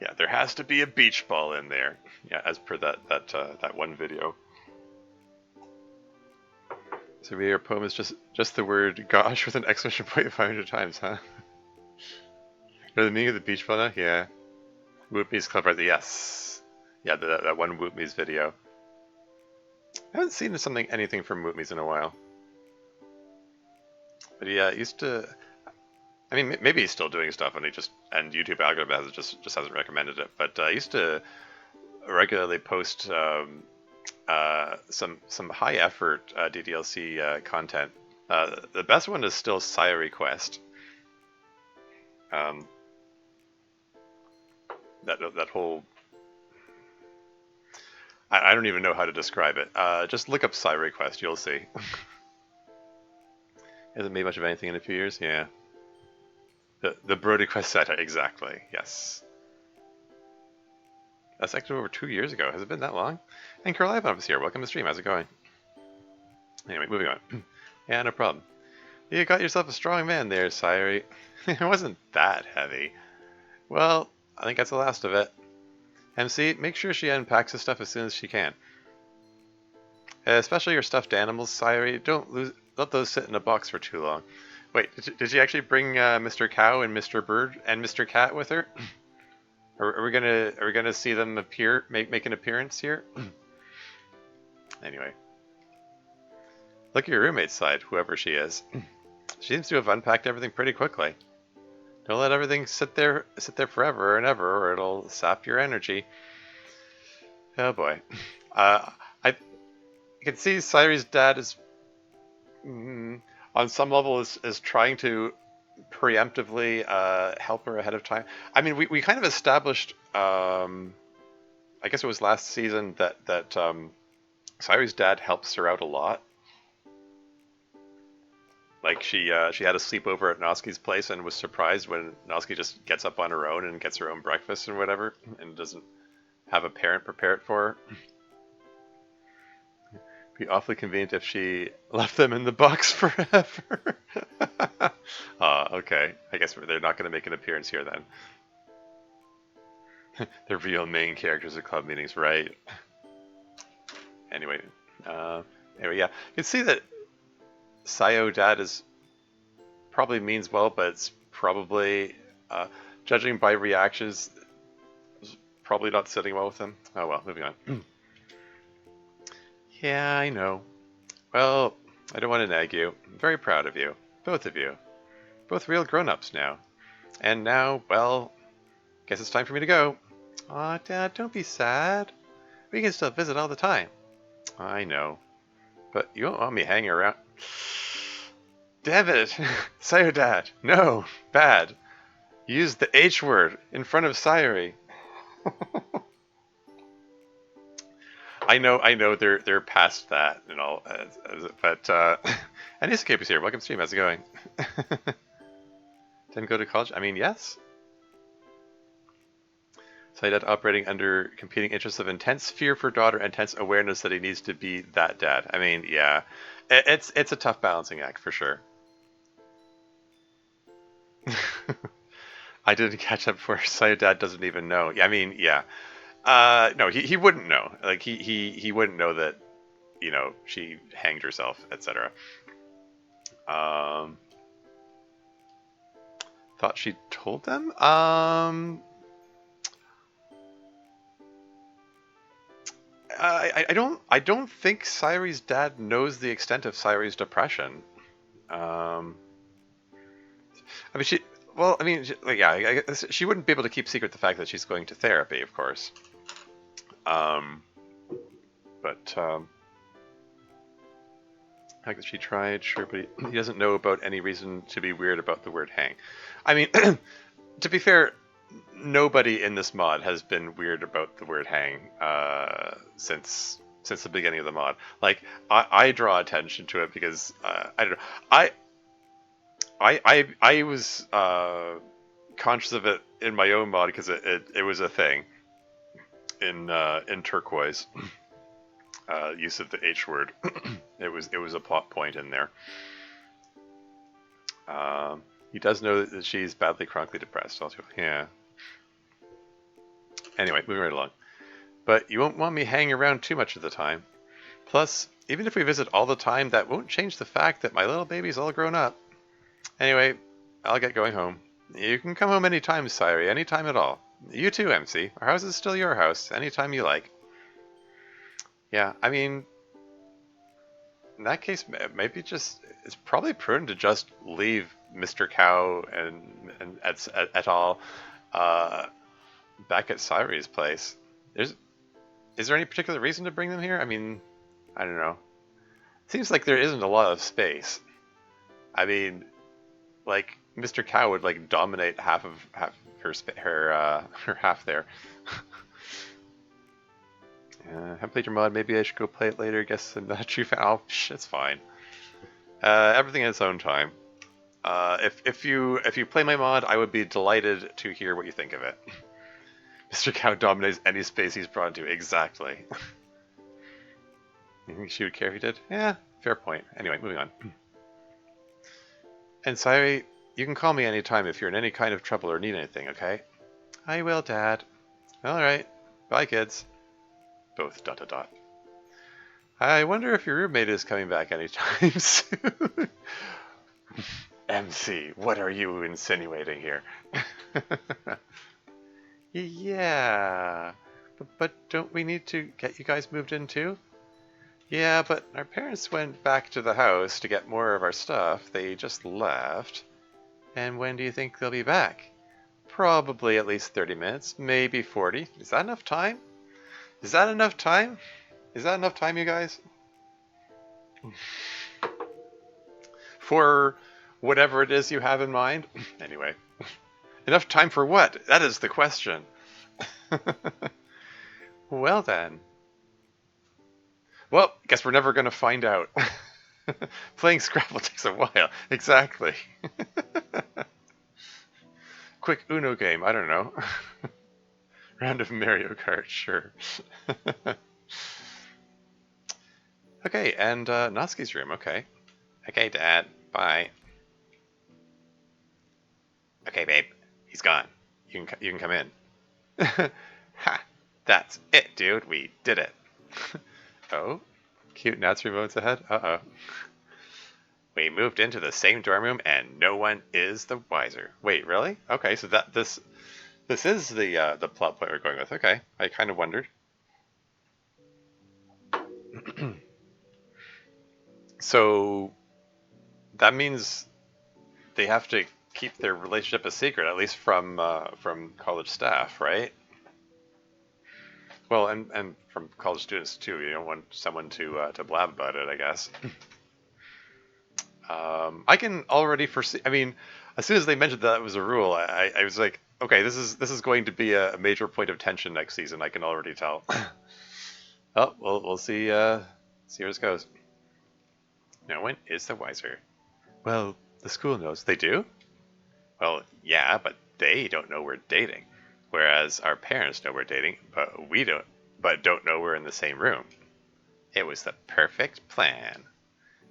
Yeah, there has to be a beach ball in there. Yeah, as per that one video. So your poem is just the word "gosh" with an exclamation point 500 times, huh? Know the meaning of the beach ball now? Yeah. Whoopie's clever. Yes. Yeah, that one Whoopie's video. I haven't seen anything from Whoopie's in a while. But yeah, used to. I mean, maybe he's still doing stuff, and YouTube algorithm just hasn't recommended it. But I used to regularly post some high effort DDLC content. The best one is still Sayuri Quest. That whole... I don't even know how to describe it. Just look up Sayuri Quest, you'll see. Hasn't made much of anything in a few years, yeah. The Brody Quest set, exactly, yes. That's actually over 2 years ago. Has it been that long? And Carl Ivanov is here. Welcome to the stream. How's it going? Anyway, moving on. Yeah, no problem. You got yourself a strong man there, Sayuri. It wasn't that heavy. Well, I think that's the last of it. MC, make sure she unpacks the stuff as soon as she can. Especially your stuffed animals, Sayuri. Don't let those sit in a box for too long. Wait, did she actually bring Mr. Cow and Mr. Bird and Mr. Cat with her? Are we gonna see them make an appearance here? Anyway, look at your roommate's side, whoever she is. She seems to have unpacked everything pretty quickly. Don't let everything sit there forever and ever, or it'll sap your energy. Oh boy, I can see Sayuri's dad is, on some level, is trying to preemptively help her ahead of time. I mean, we kind of established, I guess it was last season, that Sayuri's dad helps her out a lot. Like she had a sleepover at Noski's place and was surprised when Noski just gets up on her own and gets her own breakfast and whatever, and doesn't have a parent prepare it for her. Be awfully convenient if she left them in the box forever. Okay. I guess they're not going to make an appearance here then. They're real main characters at club meetings, right? Anyway, anyway, yeah, you can see that Sayo dad is probably means well, but it's probably, judging by reactions, probably not sitting well with him. Oh well, moving on. Yeah, I know. Well, I don't want to nag you. I'm very proud of you. Both of you. Both real grown-ups now. And now, well, guess it's time for me to go. Aw, Dad, don't be sad. We can still visit all the time. I know. But you won't want me hanging around. Damn it! Sayo Dad. No. Bad. Use the H word in front of Sayuri. I know, they're past that and all, but Anisuke is here. Welcome to stream. How's it going? Didn't go to college? I mean, yes. Saidad operating under competing interests of intense fear for daughter, intense awareness that he needs to be that dad. I mean, yeah, it's a tough balancing act for sure. I didn't catch up before. Saidad doesn't even know. I mean, yeah. No, he wouldn't know. Like he wouldn't know that, you know, she hanged herself, etc. Thought she told them. I don't think Sayuri's dad knows the extent of Sayuri's depression. I mean, yeah, I guess she wouldn't be able to keep secret the fact that she's going to therapy, of course. But the fact that she tried, sure, but he doesn't know about any reason to be weird about the word hang. I mean, to be fair, nobody in this mod has been weird about the word hang since the beginning of the mod. Like, I draw attention to it because I don't know. I was conscious of it in my own mod because it was a thing in turquoise. Use of the H word. it was a plot point in there. He does know that she's badly chronically depressed. Also, yeah. Anyway, moving right along. But you won't want me hanging around too much of the time. Plus, even if we visit all the time, that won't change the fact that my little baby's all grown up. Anyway, I'll get going home. You can come home anytime, Sayuri, anytime at all. You too, MC. Our house is still your house, anytime you like. Yeah, I mean, in that case, maybe it's probably prudent to just leave Mr. Cow and et al. Back at Sayuri's place. Is there any particular reason to bring them here? I mean, I don't know. Seems like there isn't a lot of space. I mean, like Mr. Cow would like dominate half her half there. Haven't played your mod. Maybe I should go play it later. I guess I'm not a true fan. Oh, it's fine. Everything in its own time. If you play my mod, I would be delighted to hear what you think of it. Mr. Cow dominates any space he's brought into. Exactly. You think she would care if he did? Yeah, fair point. Anyway, moving on. And Sayuri, you can call me anytime if you're in any kind of trouble or need anything, okay? I will, Dad. Alright. Bye, kids. Both ... I wonder if your roommate is coming back anytime soon. MC, what are you insinuating here? Yeah, but don't we need to get you guys moved in too? Yeah, but our parents went back to the house to get more of our stuff. They just left. And when do you think they'll be back? Probably at least 30 minutes, maybe 40. Is that enough time? Is that enough time? Is that enough time, you guys? For whatever it is you have in mind. Anyway, enough time for what? That is the question. Well then. Well, guess we're never going to find out. Playing Scrabble takes a while. Exactly. Quick Uno game, I don't know. Round of Mario Kart, sure. Okay, and Natsuki's room, okay. Okay, Dad, bye. Okay, babe, he's gone. You can come in. Ha! That's it, dude. We did it. Oh? Cute Natsu votes ahead? Uh-oh. We moved into the same dorm room and no one is the wiser. Wait, really? Okay, so this is the plot point we're going with. Okay, I kind of wondered. So that means they have to keep their relationship a secret, at least from college staff, right? Well, and from college students too. You don't want someone to blab about it, I guess. I can already foresee. I mean, as soon as they mentioned that was a rule, I was like, okay, this is going to be a major point of tension next season. I can already tell. Oh, we'll see. See where this goes. No one is the wiser. Well, the school knows. They do? Well, yeah, but they don't know we're dating. Whereas our parents know we're dating, but we don't. But don't know we're in the same room. It was the perfect plan.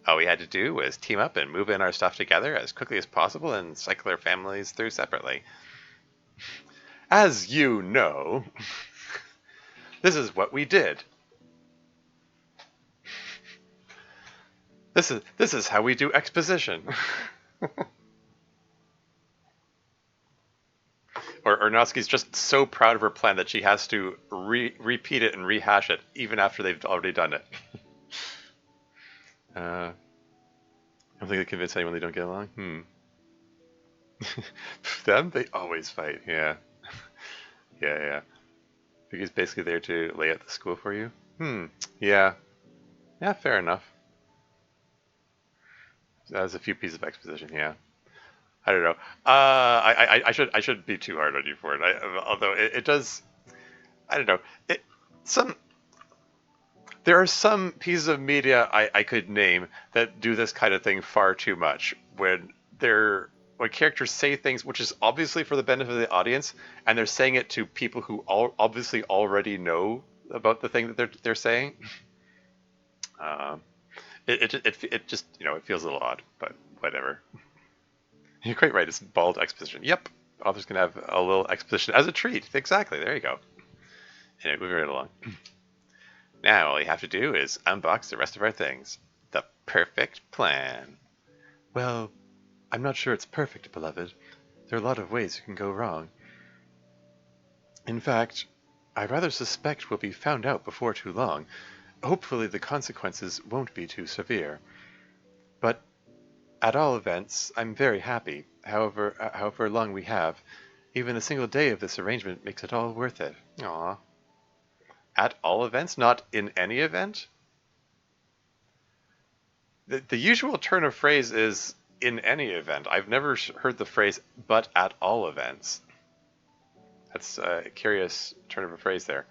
All we had to do was team up and move in our stuff together as quickly as possible and cycle our families through separately. As you know, this is what we did. This is how we do exposition. Or Natsuki's just so proud of her plan that she has to repeat it and rehash it even after they've already done it. I don't think they convince anyone they don't get along. Them? They always fight, yeah. Yeah. Because basically there to lay out the school for you. Yeah. Yeah, fair enough. That was a few pieces of exposition, yeah. I don't know. I shouldn't be too hard on you for it. Although it does, I don't know. There are some pieces of media I could name that do this kind of thing far too much. When characters say things which is obviously for the benefit of the audience, and they're saying it to people who obviously already know about the thing that they're saying. It just it feels a little odd, but whatever. You're quite right. It's bald exposition. Yep. Authors can have a little exposition as a treat. Exactly. There you go. Anyway, moving right along. Now all you have to do is unbox the rest of our things. The perfect plan. Well, I'm not sure it's perfect, beloved. There are a lot of ways it can go wrong. In fact, I rather suspect we'll be found out before too long. Hopefully the consequences won't be too severe. But at all events, I'm very happy. However long we have, even a single day of this arrangement makes it all worth it. Aww. At all events, not in any event? The usual turn of phrase is in any event. I've never heard the phrase, but at all events. That's a curious turn of a phrase there.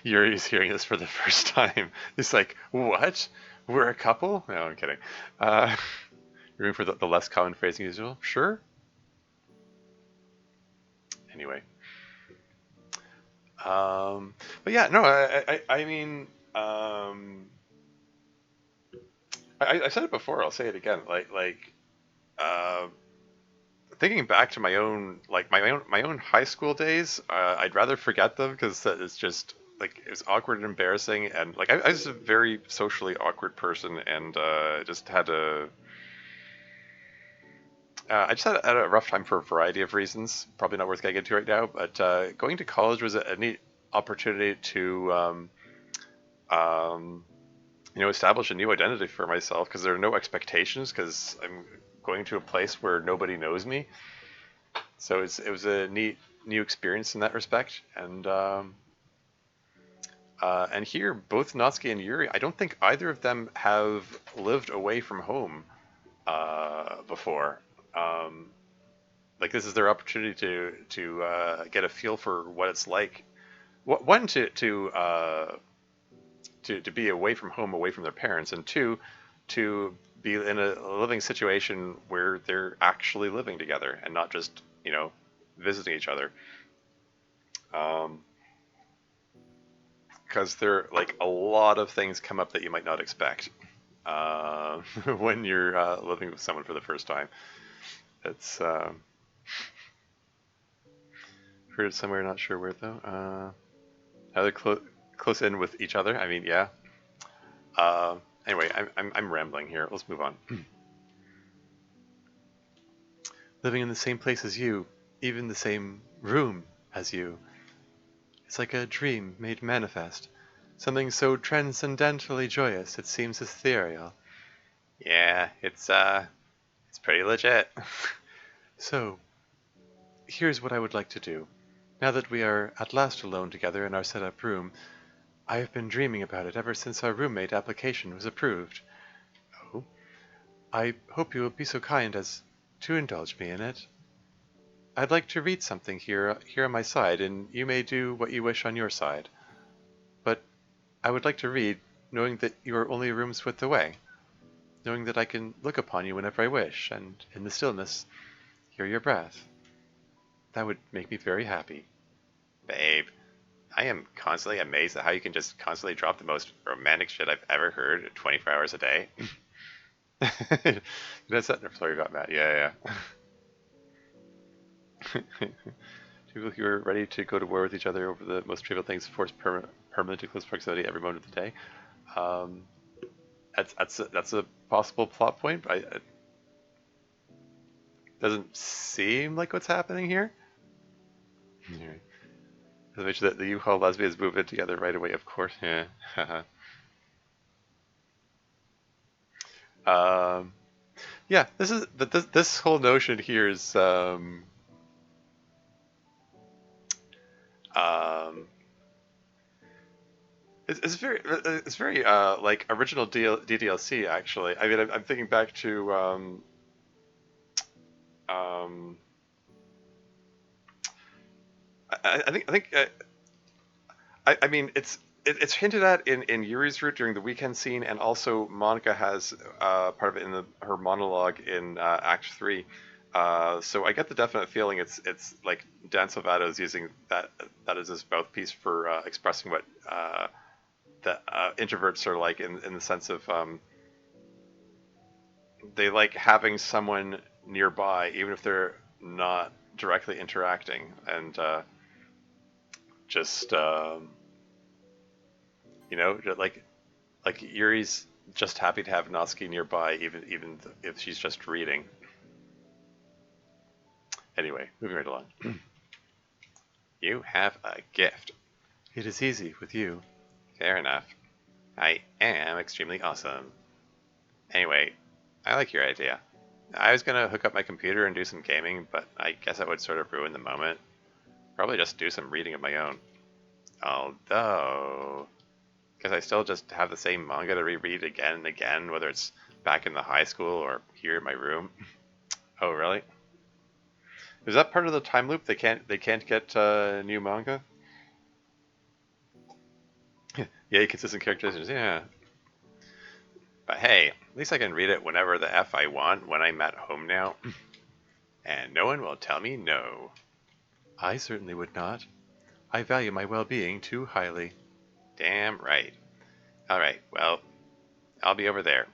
Yuri's hearing this for the first time. He's like, what? We're a couple? No, I'm kidding. You're in for the less common phrasing as usual? Sure? Anyway. But yeah, no, I mean, I said it before, I'll say it again. Thinking back to my own high school days, I'd rather forget them because it's just like it was awkward and embarrassing, and like I was a very socially awkward person, and just had to. I just had a rough time for a variety of reasons. Probably not worth getting into right now, but going to college was a neat opportunity to, establish a new identity for myself because there are no expectations because I'm going to a place where nobody knows me. So it was a neat new experience in that respect, and here both Natsuki and Yuri, I don't think either of them have lived away from home before. Um, like this is their opportunity to get a feel for what it's like. One to be away from home, away from their parents, and two to be in a living situation where they're actually living together and not just visiting each other. Because there like a lot of things come up that you might not expect when you're living with someone for the first time. It's heard it somewhere, not sure where though. How they're close in with each other. I mean, yeah. Uh, anyway, I'm rambling here. Let's move on. Living in the same place as you, even the same room as you. It's like a dream made manifest. Something so transcendentally joyous it seems ethereal. Yeah, it's pretty legit. So, here's what I would like to do. Now that we are at last alone together in our set-up room, I have been dreaming about it ever since our roommate application was approved. Oh, I hope you will be so kind as to indulge me in it. I'd like to read something here on my side, and you may do what you wish on your side. But I would like to read, knowing that you are only a room's width away, knowing that I can look upon you whenever I wish, and in the stillness, hear your breath. That would make me very happy. Babe, I am constantly amazed at how you can just constantly drop the most romantic shit I've ever heard 24 hours a day. That's that. Sorry about that. Yeah, yeah. People who are ready to go to war with each other over the most trivial things force permanent to close proximity every moment of the day. Um, that's a possible plot point, but it doesn't seem like what's happening here. Anyway, as I mentioned that the U-Haul lesbians move in together right away, of course. Yeah. um, yeah, this whole notion here is um, it's very like original DDLC actually. I mean, I'm thinking back to um, I mean it's hinted at in Yuri's route during the weekend scene, and also Monica has part of it in her monologue in Act 3. So I get the definite feeling it's like Dan Salvato is using that as his mouthpiece for expressing what the introverts are like in the sense of they like having someone nearby even if they're not directly interacting, and just like Yuri's just happy to have Natsuki nearby even if she's just reading. Anyway, moving right along. You have a gift. It is easy with you. Fair enough. I am extremely awesome. Anyway, I like your idea. I was gonna hook up my computer and do some gaming, but I guess that would sort of ruin the moment. Probably just do some reading of my own. Although, because I still just have the same manga to reread again and again, whether it's back in the high school or here in my room. Oh, really? Is that part of the time loop? They can't get new manga? Yeah, consistent characters. Yeah. But hey, at least I can read it whenever the F I want when I'm at home now. And no one will tell me no. I certainly would not. I value my well-being too highly. Damn right. Alright, well, I'll be over there.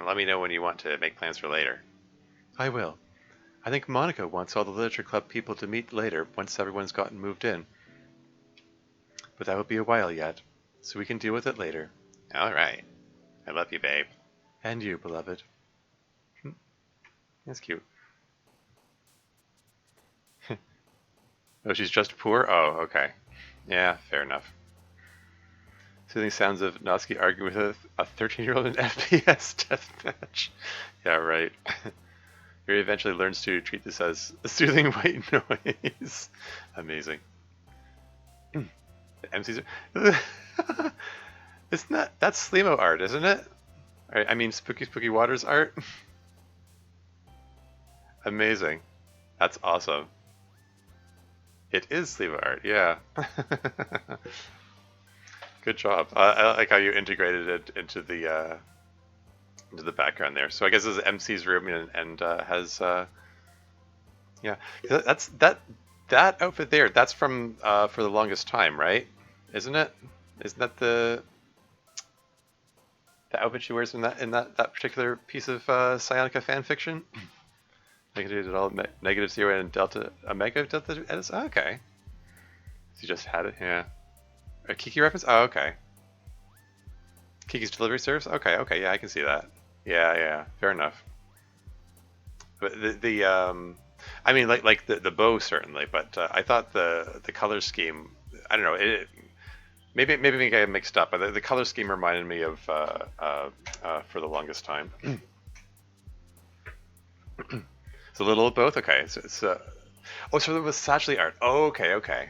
Let me know when you want to make plans for later. I will. I think Monica wants all the Literature Club people to meet later once everyone's gotten moved in. But that will be a while yet, so we can deal with it later. Alright. I love you, babe. And you, beloved. That's cute. Oh, she's just poor? Oh, okay. Yeah, fair enough. Soothing sounds of Natsuki arguing with a 13-year-old in FPS deathmatch. Yeah, right. Yuri eventually learns to treat this as a soothing white noise. Amazing. The MCs are... Isn't that's Slimo art, isn't it? I mean, Spooky Spooky Waters art. Amazing. That's awesome. It is sleeve art, yeah. Good job. I like how you integrated it into the background there. So I guess this is MC's room and has yeah. That outfit there. That's from For the Longest Time, right? Isn't it? Isn't that the outfit she wears in that particular piece of Psionica fan fiction? Negative at all, negative zero and delta omega delta edits. Oh, okay, so you just had it, yeah. A Kiki reference? Oh, okay. Kiki's delivery service? Okay, okay, yeah, I can see that. Yeah, yeah, fair enough. But I mean, like the bow certainly, but I thought the color scheme, I don't know, maybe I got mixed up, but the color scheme reminded me of For the Longest Time. It's a little of both. Okay, so it's oh, so it was Satchley art. Oh, okay, okay.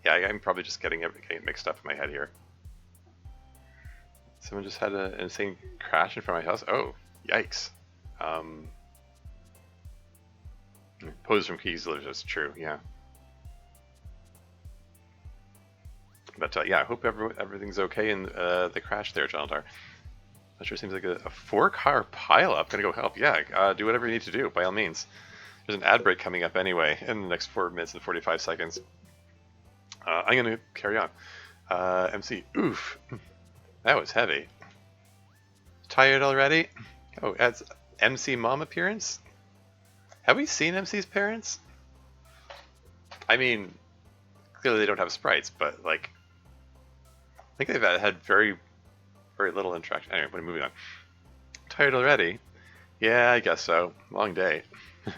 Yeah, I'm probably just getting it mixed up in my head here. Someone just had an insane crash in front of my house. Oh, yikes. Um, Pose from Keys, that's true, yeah. But yeah, I hope everything's okay in the crash there, Jonathan. That sure seems like a 4-car pileup. Gonna go help. Yeah, do whatever you need to do, by all means. There's an ad break coming up anyway in the next 4 minutes and 45 seconds. I'm gonna carry on. MC, oof. That was heavy. Tired already? Oh, that's MC mom appearance? Have we seen MC's parents? I mean, clearly they don't have sprites, but like, I think they've had very little interaction. Anyway, we're moving on. Tired already? Yeah, I guess so. Long day.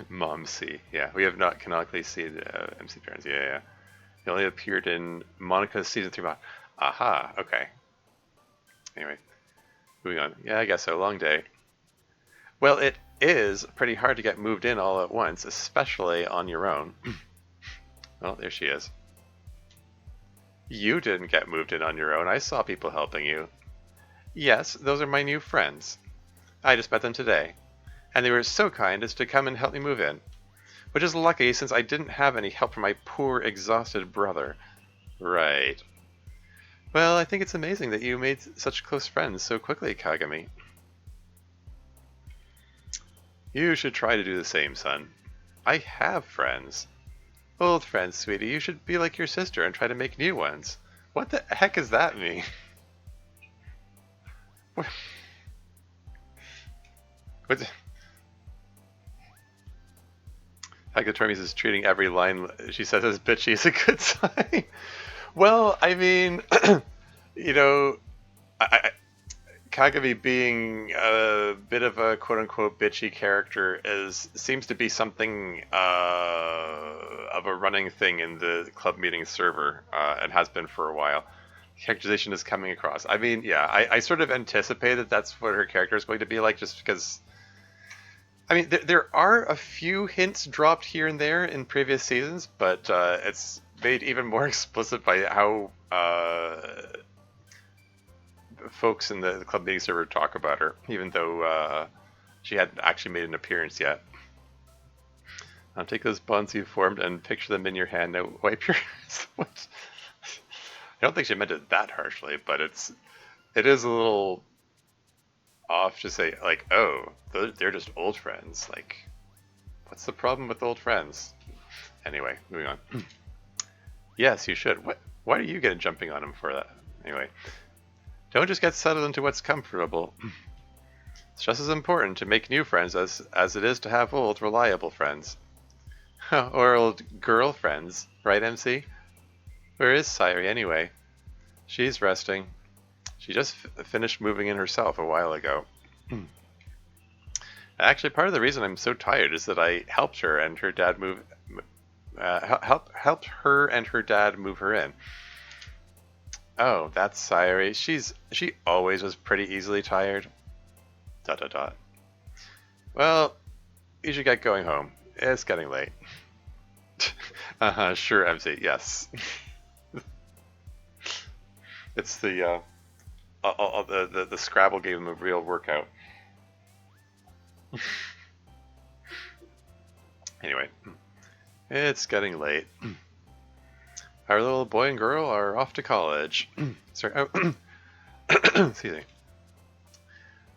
Mom C. Yeah, we have not canonically seen MC parents. Yeah, yeah. He only appeared in Monica's season 3 mod. Aha, okay. Anyway, moving on. Yeah, I guess so. Long day. Well, it is pretty hard to get moved in all at once, especially on your own. Well, there she is. You didn't get moved in on your own. I saw people helping you. Yes, those are my new friends. I just met them today. And they were so kind as to come and help me move in. Which is lucky since I didn't have any help from my poor, exhausted brother. Right. Well, I think it's amazing that you made such close friends so quickly, Kagami. You should try to do the same, son. I have friends. Old friends, sweetie. You should be like your sister and try to make new ones. What the heck does that mean? What? Hagatormes is treating every line she says as bitchy is a good sign. Well, I mean, you know, Kagami being a bit of a quote-unquote bitchy character seems to be something of a running thing in the club meeting server, and has been for a while. Characterization is coming across. I mean, yeah, I sort of anticipated that's what her character is going to be like, just because. I mean, there are a few hints dropped here and there in previous seasons, but it's made even more explicit by how folks in the club meeting server talk about her, even though she hadn't actually made an appearance yet. Take those bonds you formed and picture them in your hand. Now wipe your what? I don't think she meant it that harshly, but it is a little off to say like, oh, they're just old friends. Like, what's the problem with old friends? Anyway, moving on. Yes, you should. What? Why are you getting jumping on him for that? Anyway, don't just get settled into what's comfortable. It's just as important to make new friends as it is to have old, reliable friends. Or old girlfriends, right, MC? Where is Sayuri anyway? She's resting. She just finished moving in herself a while ago. Actually, part of the reason I'm so tired is that I helped her and her dad helped her and her dad move her in. Oh, that's Sayuri. She always was pretty easily tired. ... Well, you should get going home. It's getting late. Sure, MC. Yes. It's the Scrabble gave him a real workout. Anyway, it's getting late. Our little boy and girl are off to college. Sorry. Oh, excuse me.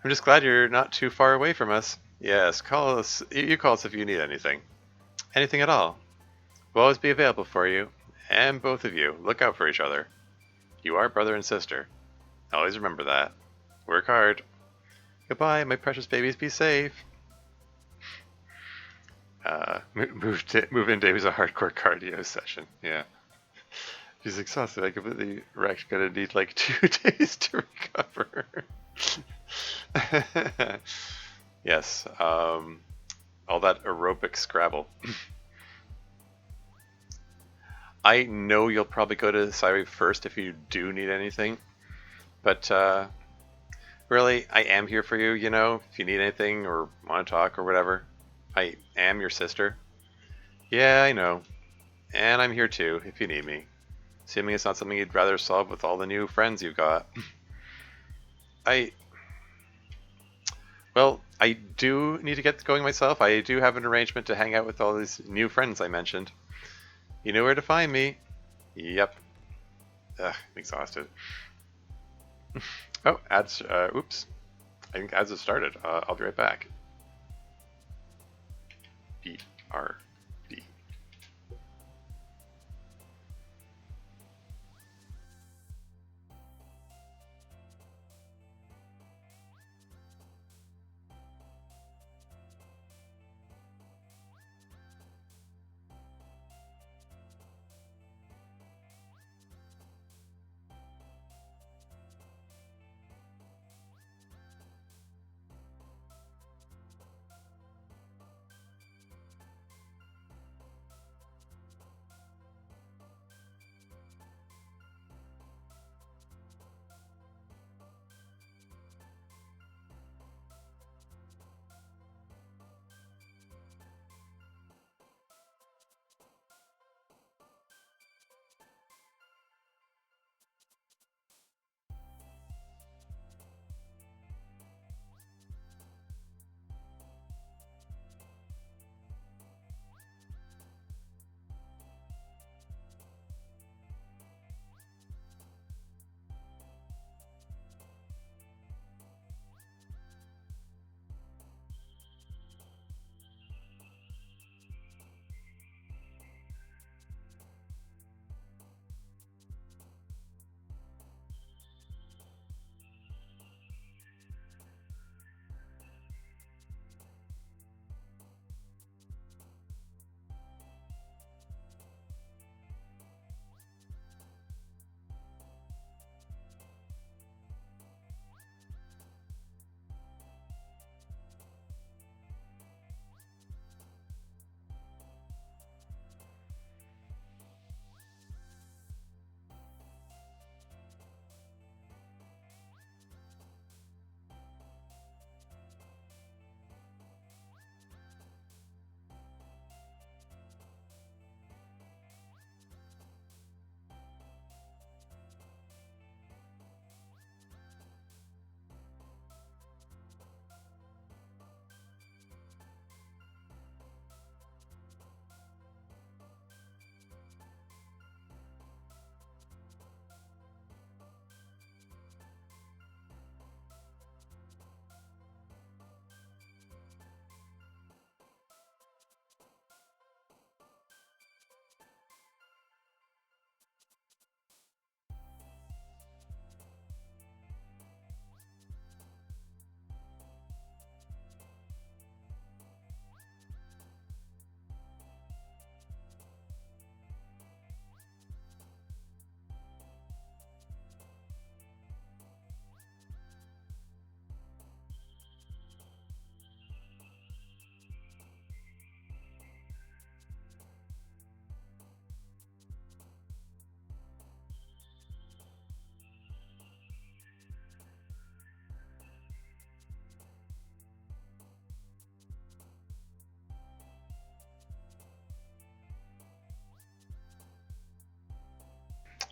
I'm just glad you're not too far away from us. Yes, call us. You call us if you need anything. Anything at all. We'll always be available for you. And both of you, look out for each other. You are brother and sister. Always remember that. Work hard. Goodbye, my precious babies. Be safe. Move in day was a hardcore cardio session. Yeah. She's exhausted. I completely wrecked. Gonna need like 2 days to recover. Yes. All that aerobic Scrabble. I know you'll probably go to Siri first if you do need anything. But really, I am here for you, you know, if you need anything or want to talk or whatever. I am your sister. Yeah, I know. And I'm here too, if you need me. Assuming it's not something you'd rather solve with all the new friends you've got. I... Well, I do need to get going myself. I do have an arrangement to hang out with all these new friends I mentioned. You know where to find me. Yep. Ugh, I'm exhausted. Oh, ads, oops. I think ads have started. I'll be right back. BRB.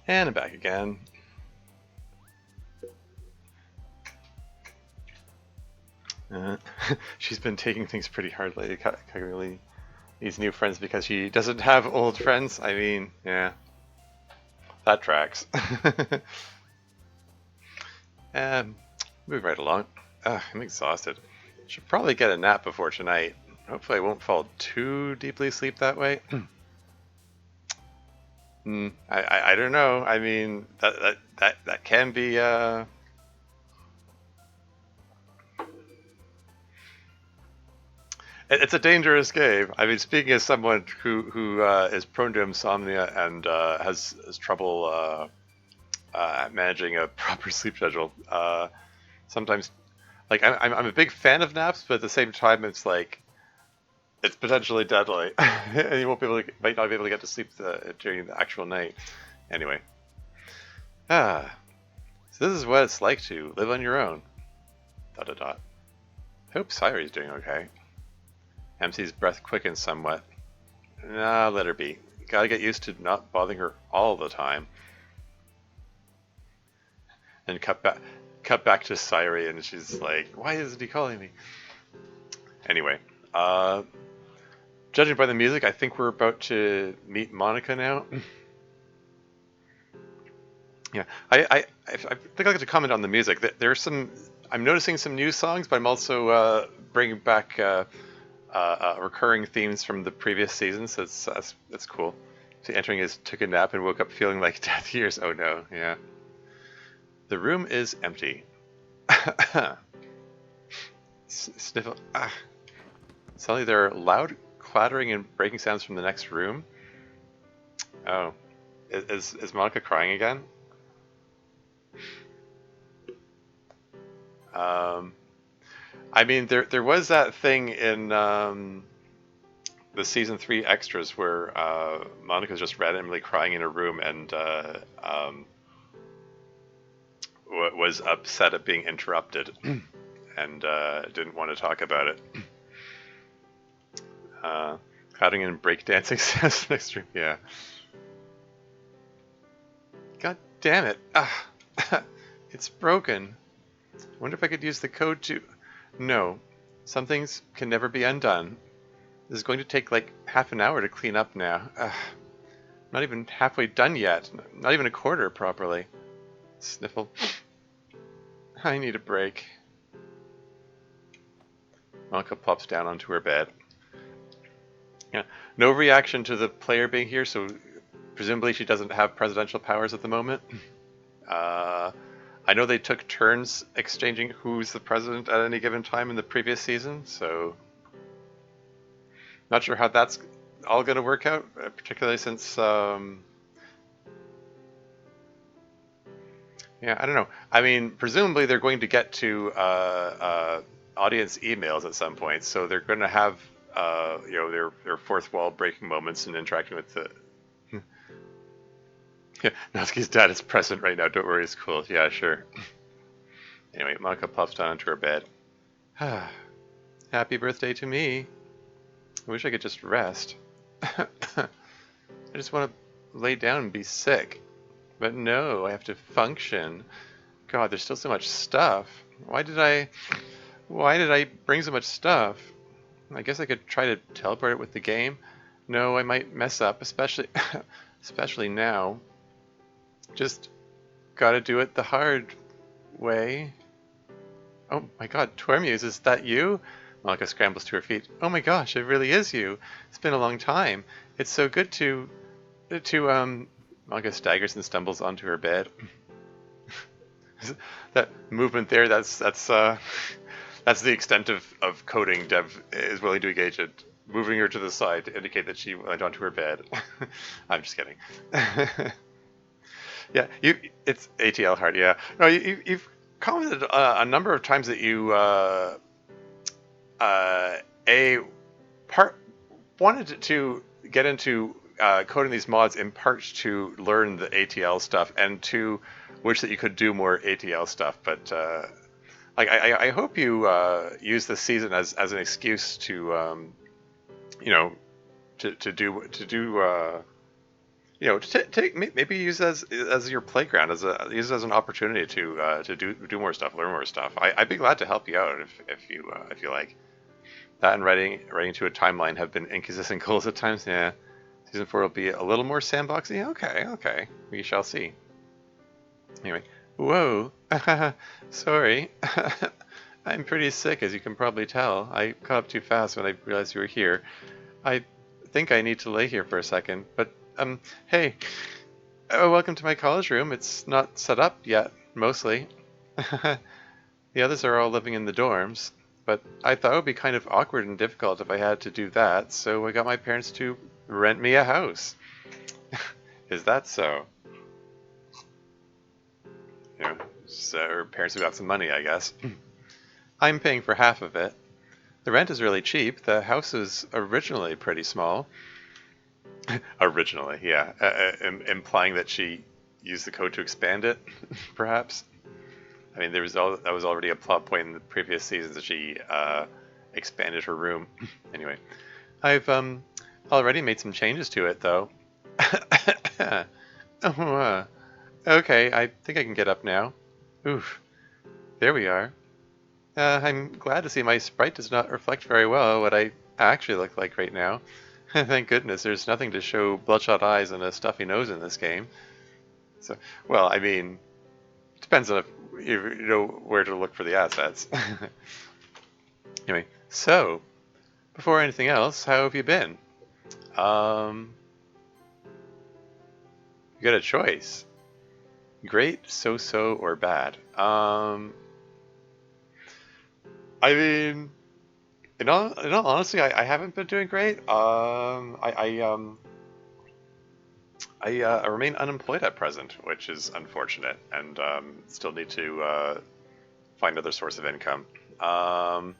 And I'm back again. She's been taking things pretty hard lately. Really these new friends because she doesn't have old friends. I mean, yeah, that tracks. um, Move right along. I'm exhausted. Should probably get a nap before tonight. Hopefully, I won't fall too deeply asleep that way. I don't know. I mean, that can be. It's a dangerous game. I mean, speaking as someone who is prone to insomnia and has trouble managing a proper sleep schedule, sometimes like I'm a big fan of naps, but at the same time, it's like it's potentially deadly, and you won't be able to, might not be able to get to sleep during the actual night. Anyway, so this is what it's like to live on your own. Dot dot dot. Hope Sairi's doing okay. MC's breath quickens somewhat. Nah, let her be. Gotta get used to not bothering her all the time. And cut back to Sairi, and she's like, "Why isn't he calling me?" Anyway, judging by the music, I think we're about to meet Monica now. Yeah, I think I'd like to comment on the music. There's some. I'm noticing some new songs, but I'm also bringing back recurring themes from the previous seasons. So that's cool. So entering his took a nap and woke up feeling like death years. Oh no, yeah. The room is empty. Sniffle. Suddenly there are loud clattering and breaking sounds from the next room. Oh, is Monica crying again? I mean, there was that thing in the season 3 extras where Monica's just randomly crying in a room and was upset at being interrupted and didn't want to talk about it. Clouding and breakdancing sounds next room. Yeah. God damn it! It's broken. Wonder if I could use the code to. No, some things can never be undone. This is going to take like half an hour to clean up now. Not even halfway done yet. Not even a quarter properly. Sniffle. I need a break. Monica plops down onto her bed. Yeah, no reaction to the player being here, so presumably she doesn't have presidential powers at the moment. I know they took turns exchanging who's the president at any given time in the previous season, so not sure how that's all going to work out, particularly since, yeah, I don't know. I mean, presumably they're going to get to audience emails at some point, so they're going to have, you know, their fourth wall breaking moments and interacting with the. Yeah, Natsuki's dad is present right now. Don't worry, it's cool. Yeah, sure. Anyway, Monica plops down into her bed. Happy birthday to me. I wish I could just rest. I just want to lay down and be sick. But no, I have to function. God, there's still so much stuff. Why did I bring so much stuff? I guess I could try to teleport it with the game. No, I might mess up, especially now. Just gotta do it the hard way. Oh my god, Tormuse, is that you? Monica scrambles to her feet. Oh my gosh, it really is you. It's been a long time. It's so good to Monica staggers and stumbles onto her bed. That movement there, that's the extent of coding Dev is willing to engage in. Moving her to the side to indicate that she went onto her bed. I'm just kidding. Yeah, it's ATL hard. Yeah, no, you've commented a number of times that you wanted to get into coding these mods in part to learn the ATL stuff, and to wish that you could do more ATL stuff. But like I hope you use this season as an excuse to you know to do you know, take maybe use as your playground, use it as an opportunity to do more stuff, learn more stuff. I'd be glad to help you out if you like. That and writing to a timeline have been inconsistent goals at times. Yeah. Season 4 will be a little more sandboxy. Okay, okay. We shall see. Anyway. Whoa. Sorry. I'm pretty sick, as you can probably tell. I caught up too fast when I realized you were here. I think I need to lay here for a second. But, hey. Welcome to my college room. It's not set up yet, mostly. The others are all living in the dorms. But I thought it would be kind of awkward and difficult if I had to do that, so I got my parents to rent me a house. Is that so? You know, so her parents have got some money, I guess. I'm paying for half of it. The rent is really cheap. The house is originally pretty small. Originally, yeah. Implying that she used the code to expand it, perhaps. I mean, that was already a plot point in the previous seasons that she expanded her room. Anyway, I've already made some changes to it, though. Okay, I think I can get up now. Oof, there we are. I'm glad to see my sprite does not reflect very well what I actually look like right now. Thank goodness there's nothing to show bloodshot eyes and a stuffy nose in this game. So, well, I mean, depends on if you know where to look for the assets. Anyway, so, before anything else, how have you been? You got a choice. Great, so-so, or bad. I mean, in all honesty, I haven't been doing great. I remain unemployed at present, which is unfortunate, and still need to find another source of income. I'm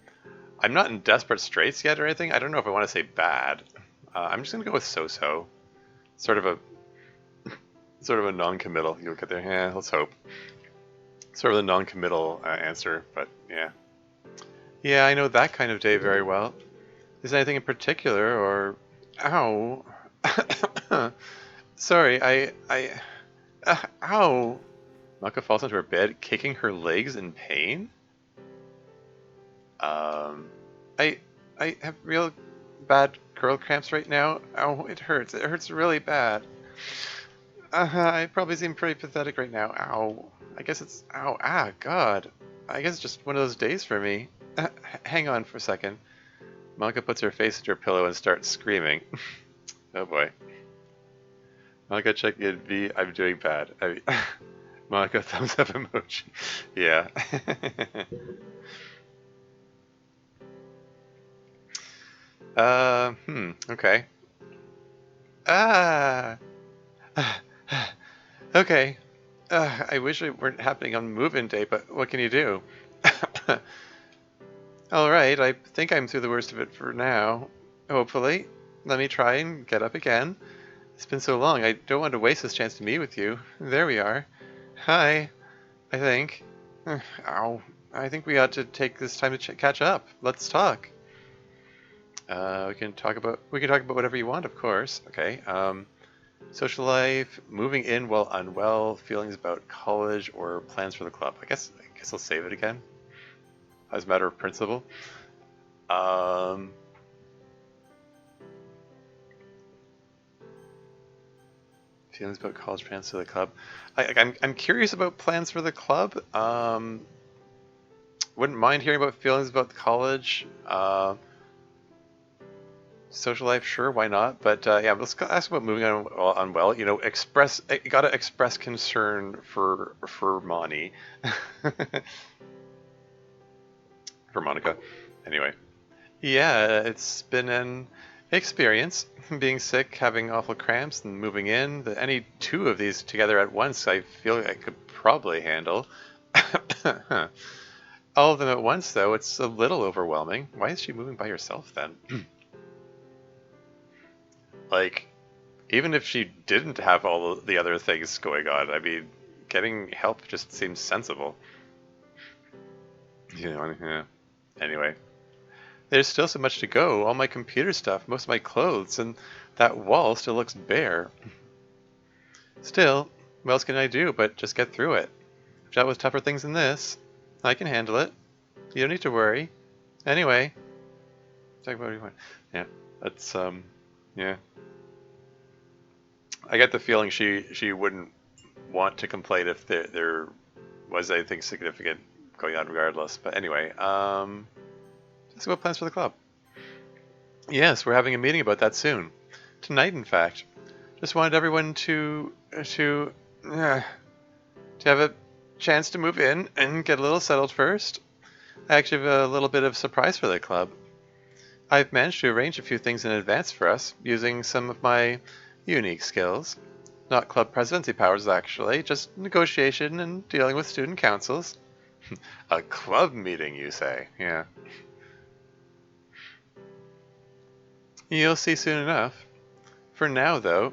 not in desperate straits yet or anything. I don't know if I want to say bad. I'm just gonna go with so-so. Sort of a non-committal. You'll get there. Yeah, let's hope. Sort of a non-committal answer, but yeah. Yeah, I know that kind of day very well. Is there anything in particular, or... Ow. Sorry, ow. Maka falls into her bed, kicking her legs in pain? I have real bad girl cramps right now. Ow, it hurts. It hurts really bad. I probably seem pretty pathetic right now. Ow. I guess it's... Ow. Ah, God. I guess it's just one of those days for me. Hang on for a second. Monica puts her face into her pillow and starts screaming. Oh boy. Monica, check in. V. I'm doing bad. Monica, thumbs up emoji. Yeah. Okay. Ah. Okay. I wish it weren't happening on move-in day, but what can you do? Alright, I think I'm through the worst of it for now. Hopefully. Let me try and get up again. It's been so long, I don't want to waste this chance to meet with you. There we are. Hi. I think. Ow. I think we ought to take this time to catch up. Let's talk. We can talk about whatever you want, of course. Okay. Social life, moving in while unwell, feelings about college, or plans for the club. I guess I'll save it again, as a matter of principle. Feelings about college, plans for the club. I'm curious about plans for the club. Wouldn't mind hearing about feelings about the college. Social life, sure, why not? But yeah, let's ask about moving on unwell. You know, gotta express concern for Moni, for Monica. Anyway, yeah, it's been an experience. Being sick, having awful cramps, and moving in. Any two of these together at once, I feel I could probably handle. All of them at once, though, it's a little overwhelming. Why is she moving by herself then? Like, even if she didn't have all the other things going on, I mean, getting help just seems sensible. You know, yeah. Anyway. There's still so much to go. All my computer stuff, most of my clothes, and that wall still looks bare. Still, what else can I do but just get through it? I've dealt with tougher things than this. I can handle it. You don't need to worry. Anyway. Talk about what you want. Yeah, that's yeah. I get the feeling she wouldn't want to complain if there was anything significant going on, regardless. But anyway, let's go plans for the club. Yes, we're having a meeting about that soon. Tonight, in fact. Just wanted everyone to have a chance to move in and get a little settled first. I actually have a little bit of surprise for the club. I've managed to arrange a few things in advance for us using some of my unique skills. Not club presidency powers, actually, just negotiation and dealing with student councils. A club meeting, you say? Yeah. You'll see soon enough. For now, though,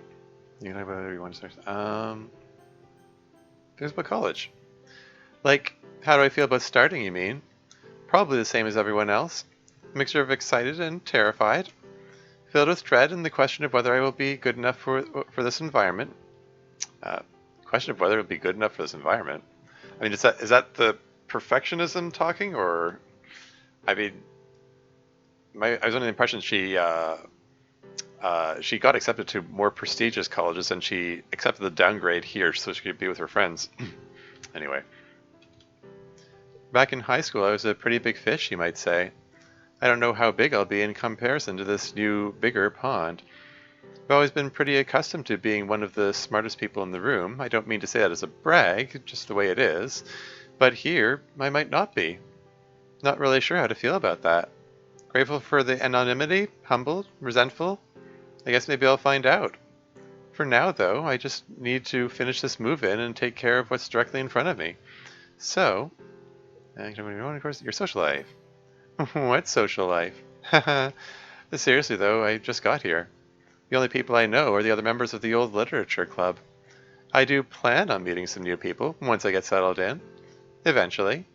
you can talk about whatever you want to start. Things about college. Like, how do I feel about starting, you mean? Probably the same as everyone else. A mixture of excited and terrified. Filled with dread and the question of whether I will be good enough for this environment. Question of whether it will be good enough for this environment. I mean, is that the perfectionism talking, or I mean, I was under the impression she got accepted to more prestigious colleges and she accepted the downgrade here so she could be with her friends. Anyway, back in high school, I was a pretty big fish, you might say. I don't know how big I'll be in comparison to this new, bigger pond. I've always been pretty accustomed to being one of the smartest people in the room. I don't mean to say that as a brag, just the way it is. But here, I might not be. Not really sure how to feel about that. Grateful for the anonymity? Humbled? Resentful? I guess maybe I'll find out. For now, though, I just need to finish this move-in and take care of what's directly in front of me. So, of course, your social life. What social life? Seriously, though, I just got here. The only people I know are the other members of the old literature club. I do plan on meeting some new people once I get settled in. Eventually.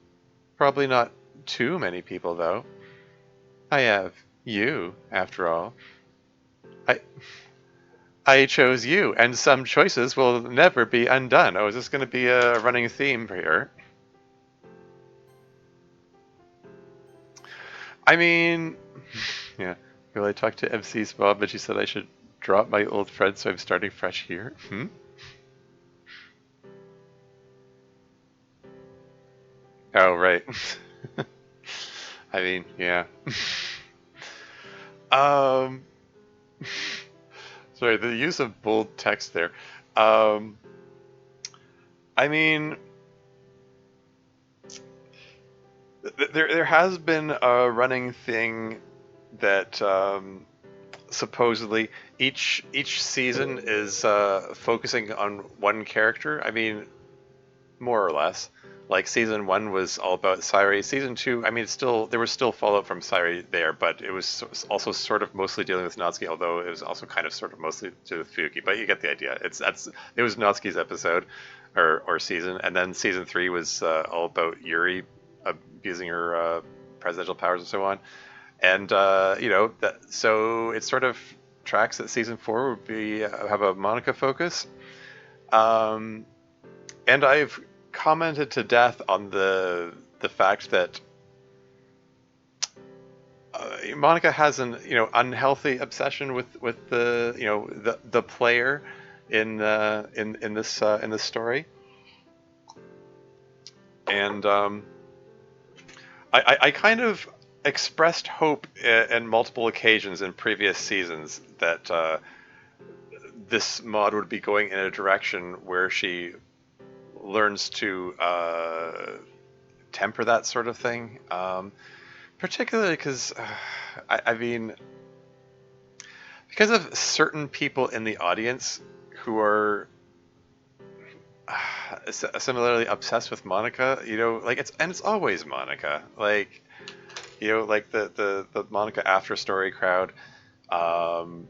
Probably not too many people, though. I have you, after all. I I chose you, and some choices will never be undone. Oh, is this going to be a running theme for here? I mean, yeah. Will I talk to MC's Bob, but she said I should drop my old friend, so I'm starting fresh here. Hmm? Oh, right. I mean, yeah. um, sorry, the use of bold text there. Um, I mean, there has been a running thing that supposedly each season is focusing on one character. I mean, more or less. Like season one was all about Sairi. Season two, I mean, there was still fallout from Sairi there, but it was also sort of mostly dealing with Natsuki, although it was also kind of sort of mostly to do with Fuyuki. But you get the idea. It was Natsuki's episode or season, and then season three was all about Yuri abusing her presidential powers and so on. And so it sort of tracks that season four would be have a Monica focus. Um, and I've commented to death on the fact that Monica has an unhealthy obsession with the player in this story, and I kind of expressed hope in multiple occasions in previous seasons that this mod would be going in a direction where she learns to temper that sort of thing. Particularly because, I mean, because of certain people in the audience who are similarly obsessed with Monica, like it's always Monica, like like the Monica After Story crowd. Um,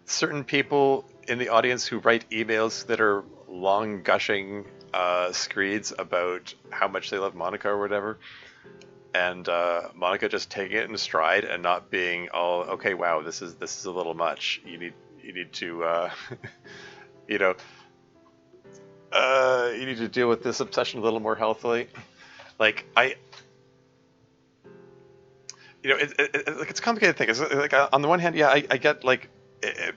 Certain people in the audience who write emails that are long gushing screeds about how much they love Monica or whatever, and Monica just taking it in stride and not being all okay. Wow, this is a little much. You need to you know you need to deal with this obsession a little more healthily. Like like it's a complicated thing. It's like on the one hand, yeah, I get like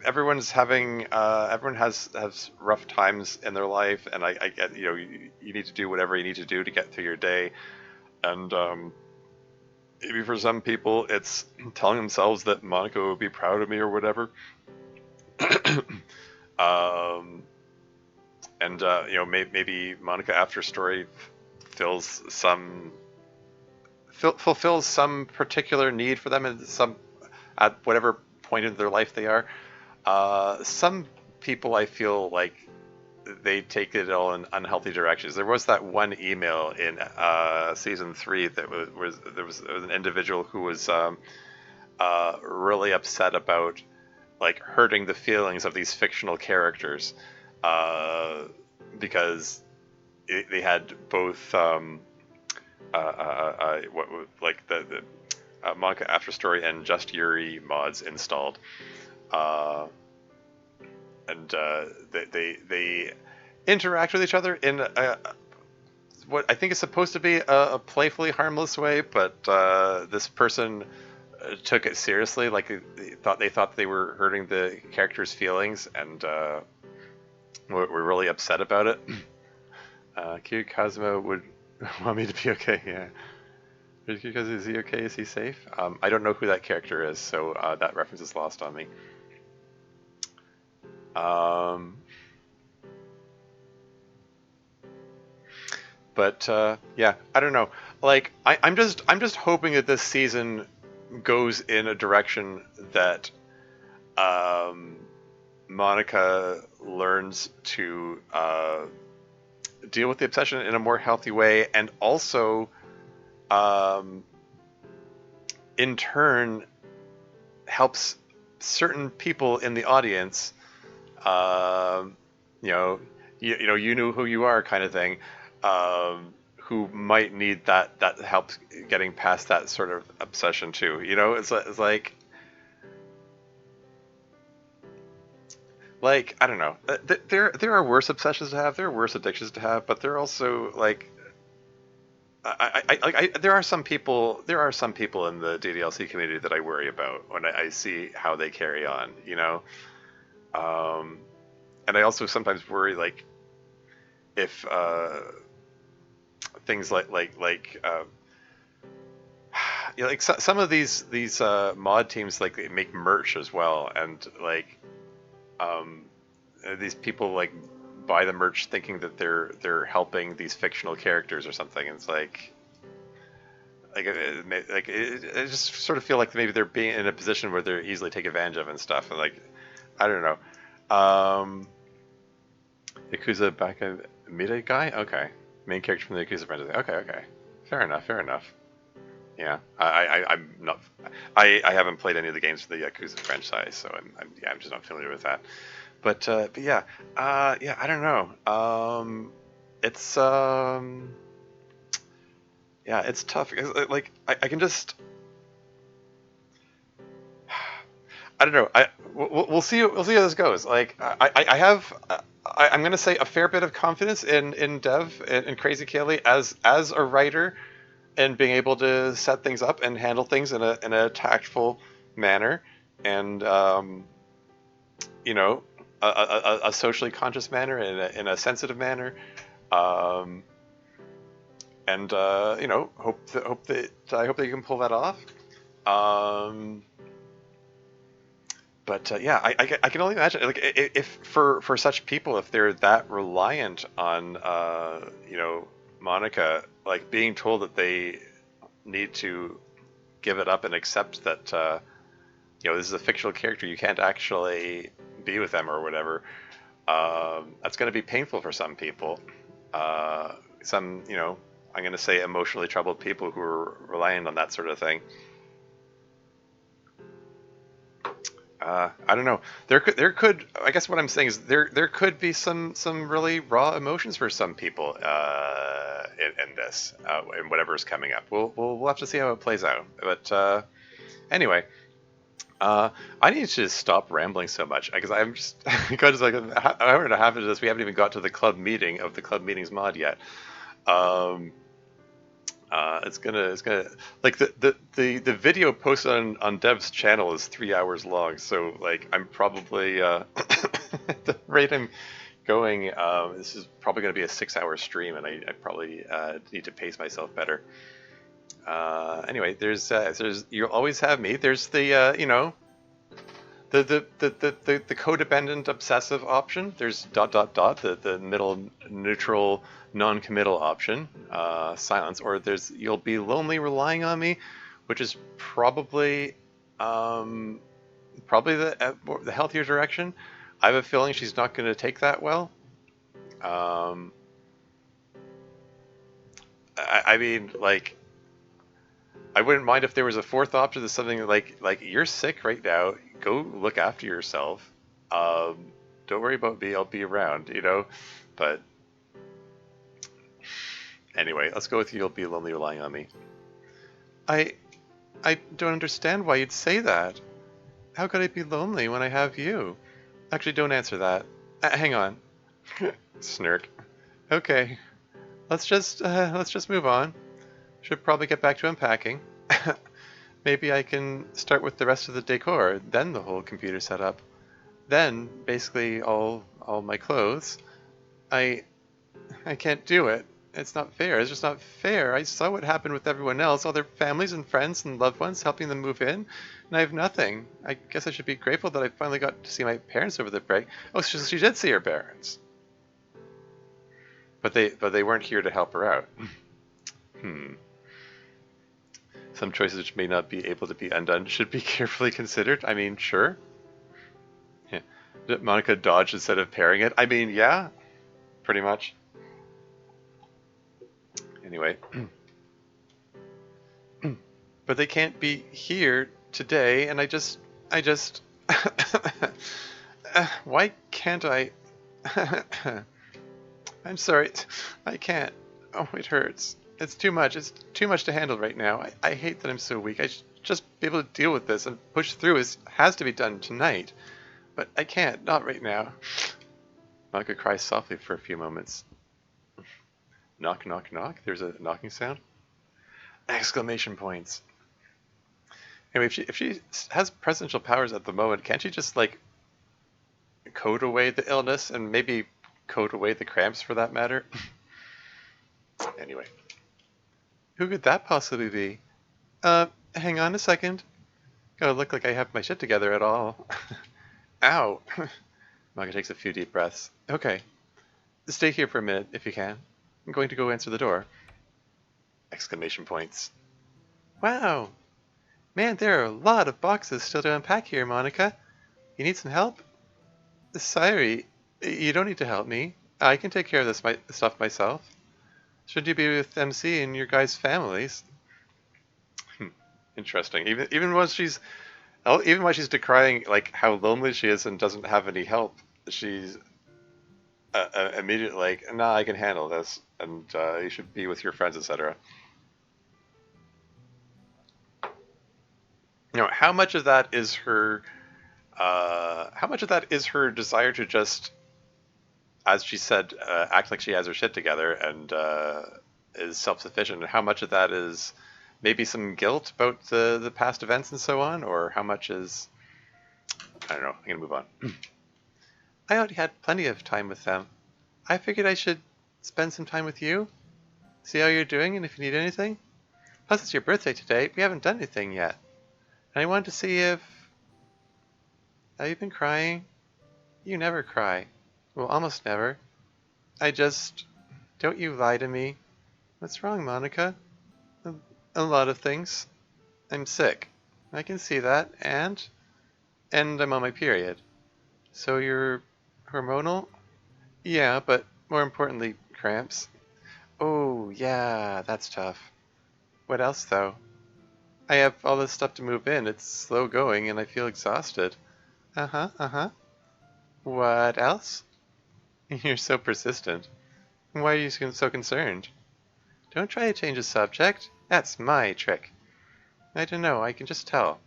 everyone's having everyone has rough times in their life, and I get you need to do whatever you need to do to get through your day, and maybe for some people it's telling themselves that Monica would be proud of me or whatever. um, and maybe Monica after story fills some fulfills some particular need for them in some at whatever point in their life they are. Some people I feel like they take it all in unhealthy directions. There was that one email in season 3 that there was an individual who was really upset about like hurting the feelings of these fictional characters uh, because they had both what like the Manga After Story and Just Yuri mods installed, uh, and they interact with each other in what I think is supposed to be a playfully harmless way, but this person took it seriously. Like they thought they were hurting the characters' feelings, and were really upset about it. Kiryu Kazuma would want me to be okay. Yeah. Because is he okay? Is he safe? I don't know who that character is, so that reference is lost on me. But yeah, I don't know. Like I'm just hoping that this season goes in a direction that um, Monica learns to deal with the obsession in a more healthy way, and also um, in turn helps certain people in the audience, um, you know who you are kind of thing, who might need that help getting past that sort of obsession too. It's like I don't know. There are worse obsessions to have. There are worse addictions to have, but there are also like there are some people. There are some people in the DDLC community that I worry about when I see how they carry on. And I also sometimes worry like if things like some of these mod teams like they make merch as well, and like um, these people like buy the merch thinking that they're helping these fictional characters or something. And it's I just sort of feel like maybe they're being in a position where they're easily take advantage of and stuff. And like I don't know. Yakuza Baka Mita guy? Okay. Main character from the Yakuza franchise. Okay. Fair enough. Yeah. I'm not. I haven't played any of the games for the Yakuza franchise, so I'm just not familiar with that. But yeah. Yeah. I don't know. It's yeah. It's tough because like I can just. I don't know. We'll see. We'll see how this goes. Like I have. I'm gonna say a fair bit of confidence in Dev and Crazy Kaylee as a writer, and being able to set things up and handle things in a tactful manner, and you know, a socially conscious manner, in a sensitive manner, um, and hope that you can pull that off. Um, but yeah, I can only imagine like if for such people, if they're that reliant on Monica, like being told that they need to give it up and accept that this is a fictional character, you can't actually be with them or whatever. That's going to be painful for some people. Some I'm going to say emotionally troubled people who are reliant on that sort of thing. I don't know. There could. I guess what I'm saying is there could be some really raw emotions for some people in this, in whatever's coming up. We'll have to see how it plays out. But anyway, I need to just stop rambling so much because I'm just because like an hour and a half into this, we haven't even got to the club meeting of the club meetings mod yet. It's gonna like the video posted on Dev's channel is 3 hours long. So like I'm probably at the rate I'm going, this is probably gonna be a 6 hour stream, and I probably need to pace myself better. Anyway, there's you'll always have me. There's the the codependent obsessive option. There's dot dot dot the middle neutral non-committal option, silence, or there's you'll be lonely relying on me, which is probably the healthier direction. I have a feeling she's not going to take that well. Um, I mean, like, I wouldn't mind if there was a fourth option. That's something like you're sick right now. Go look after yourself. Don't worry about me. I'll be around. But anyway, let's go with you'll be lonely relying on me. I I don't understand why you'd say that. How could I be lonely when I have you? Actually, don't answer that. Hang on. Snirk. Okay, let's just move on. Should probably get back to unpacking. Maybe I can start with the rest of the decor, then the whole computer setup. Then, basically, all my clothes. I I can't do it. It's not fair. It's just not fair. I saw what happened with everyone else, all their families and friends and loved ones helping them move in, and I have nothing. I guess I should be grateful that I finally got to see my parents over the break. Oh, she did see her parents, but they weren't here to help her out. Hmm. Some choices which may not be able to be undone should be carefully considered. I mean, sure. Yeah. Did Monica dodge instead of parrying it? I mean, yeah, pretty much. Anyway. But they can't be here today, and I just... why can't I... I'm sorry, I can't. Oh, it hurts. It's too much. It's too much to handle right now. I hate that I'm so weak. I should just be able to deal with this and push through. It has to be done tonight. But I can't, not right now. Monica cries softly for a few moments. Knock, knock, knock. There's a knocking sound. Exclamation points. Anyway, if she has presidential powers at the moment, can't she just, like, code away the illness and maybe code away the cramps for that matter? Anyway. Who could that possibly be? Hang on a second. Gotta look like I have my shit together at all. Ow! Monica takes a few deep breaths. Okay. Stay here for a minute, if you can. I'm going to go answer the door. Exclamation points. Wow! Man, there are a lot of boxes still to unpack here, Monica. You need some help? Sorry, you don't need to help me. I can take care of this stuff myself. Should you be with MC and your guys' families? Interesting. Even when she's decrying like how lonely she is and doesn't have any help, she's immediately like, "Nah, I can handle this, and you should be with your friends, etc." How much of that is her? How much of that is her desire to just, as she said, act like she has her shit together and is self-sufficient, and how much of that is maybe some guilt about the past events and so on, or how much is, I don't know, I'm gonna move on. I already had plenty of time with them. I figured I should spend some time with you, see how you're doing, and if you need anything. Plus, it's your birthday today. We haven't done anything yet. And I wanted to see if... Have you been crying? You never cry. Well, almost never. Don't you lie to me. What's wrong, Monica? A lot of things. I'm sick. I can see that, and I'm on my period. So you're hormonal? Yeah, but more importantly, cramps. Oh, yeah, that's tough. What else, though? I have all this stuff to move in. It's slow going, and I feel exhausted. Uh-huh, uh-huh. What else? You're so persistent. Why are you so concerned? Don't try to change the subject. That's my trick. I don't know, I can just tell.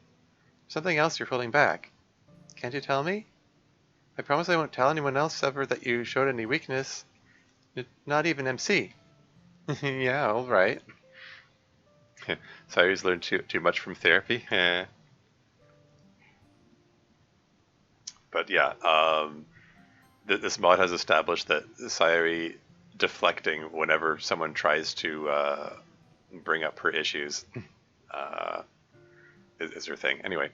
Something else you're holding back. Can't you tell me? I promise I won't tell anyone else ever that you showed any weakness. Not even MC. Yeah, alright. Sayuri's learned too much from therapy. But yeah, this mod has established that Sayuri deflecting whenever someone tries to bring up her issues uh, is her thing. Anyway,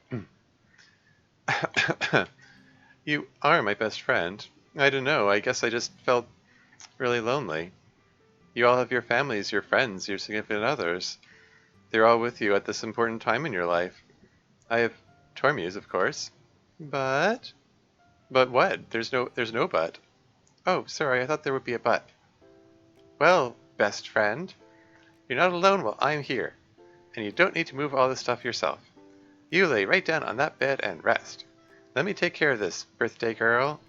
you are my best friend. I don't know. I guess I just felt really lonely. You all have your families, your friends, your significant others. They're all with you at this important time in your life. I have Tormuse, of course. But what? There's no but. Oh, sorry, I thought there would be a but. Well, best friend, you're not alone while I'm here, and you don't need to move all this stuff yourself. You lay right down on that bed and rest. Let me take care of this, birthday girl.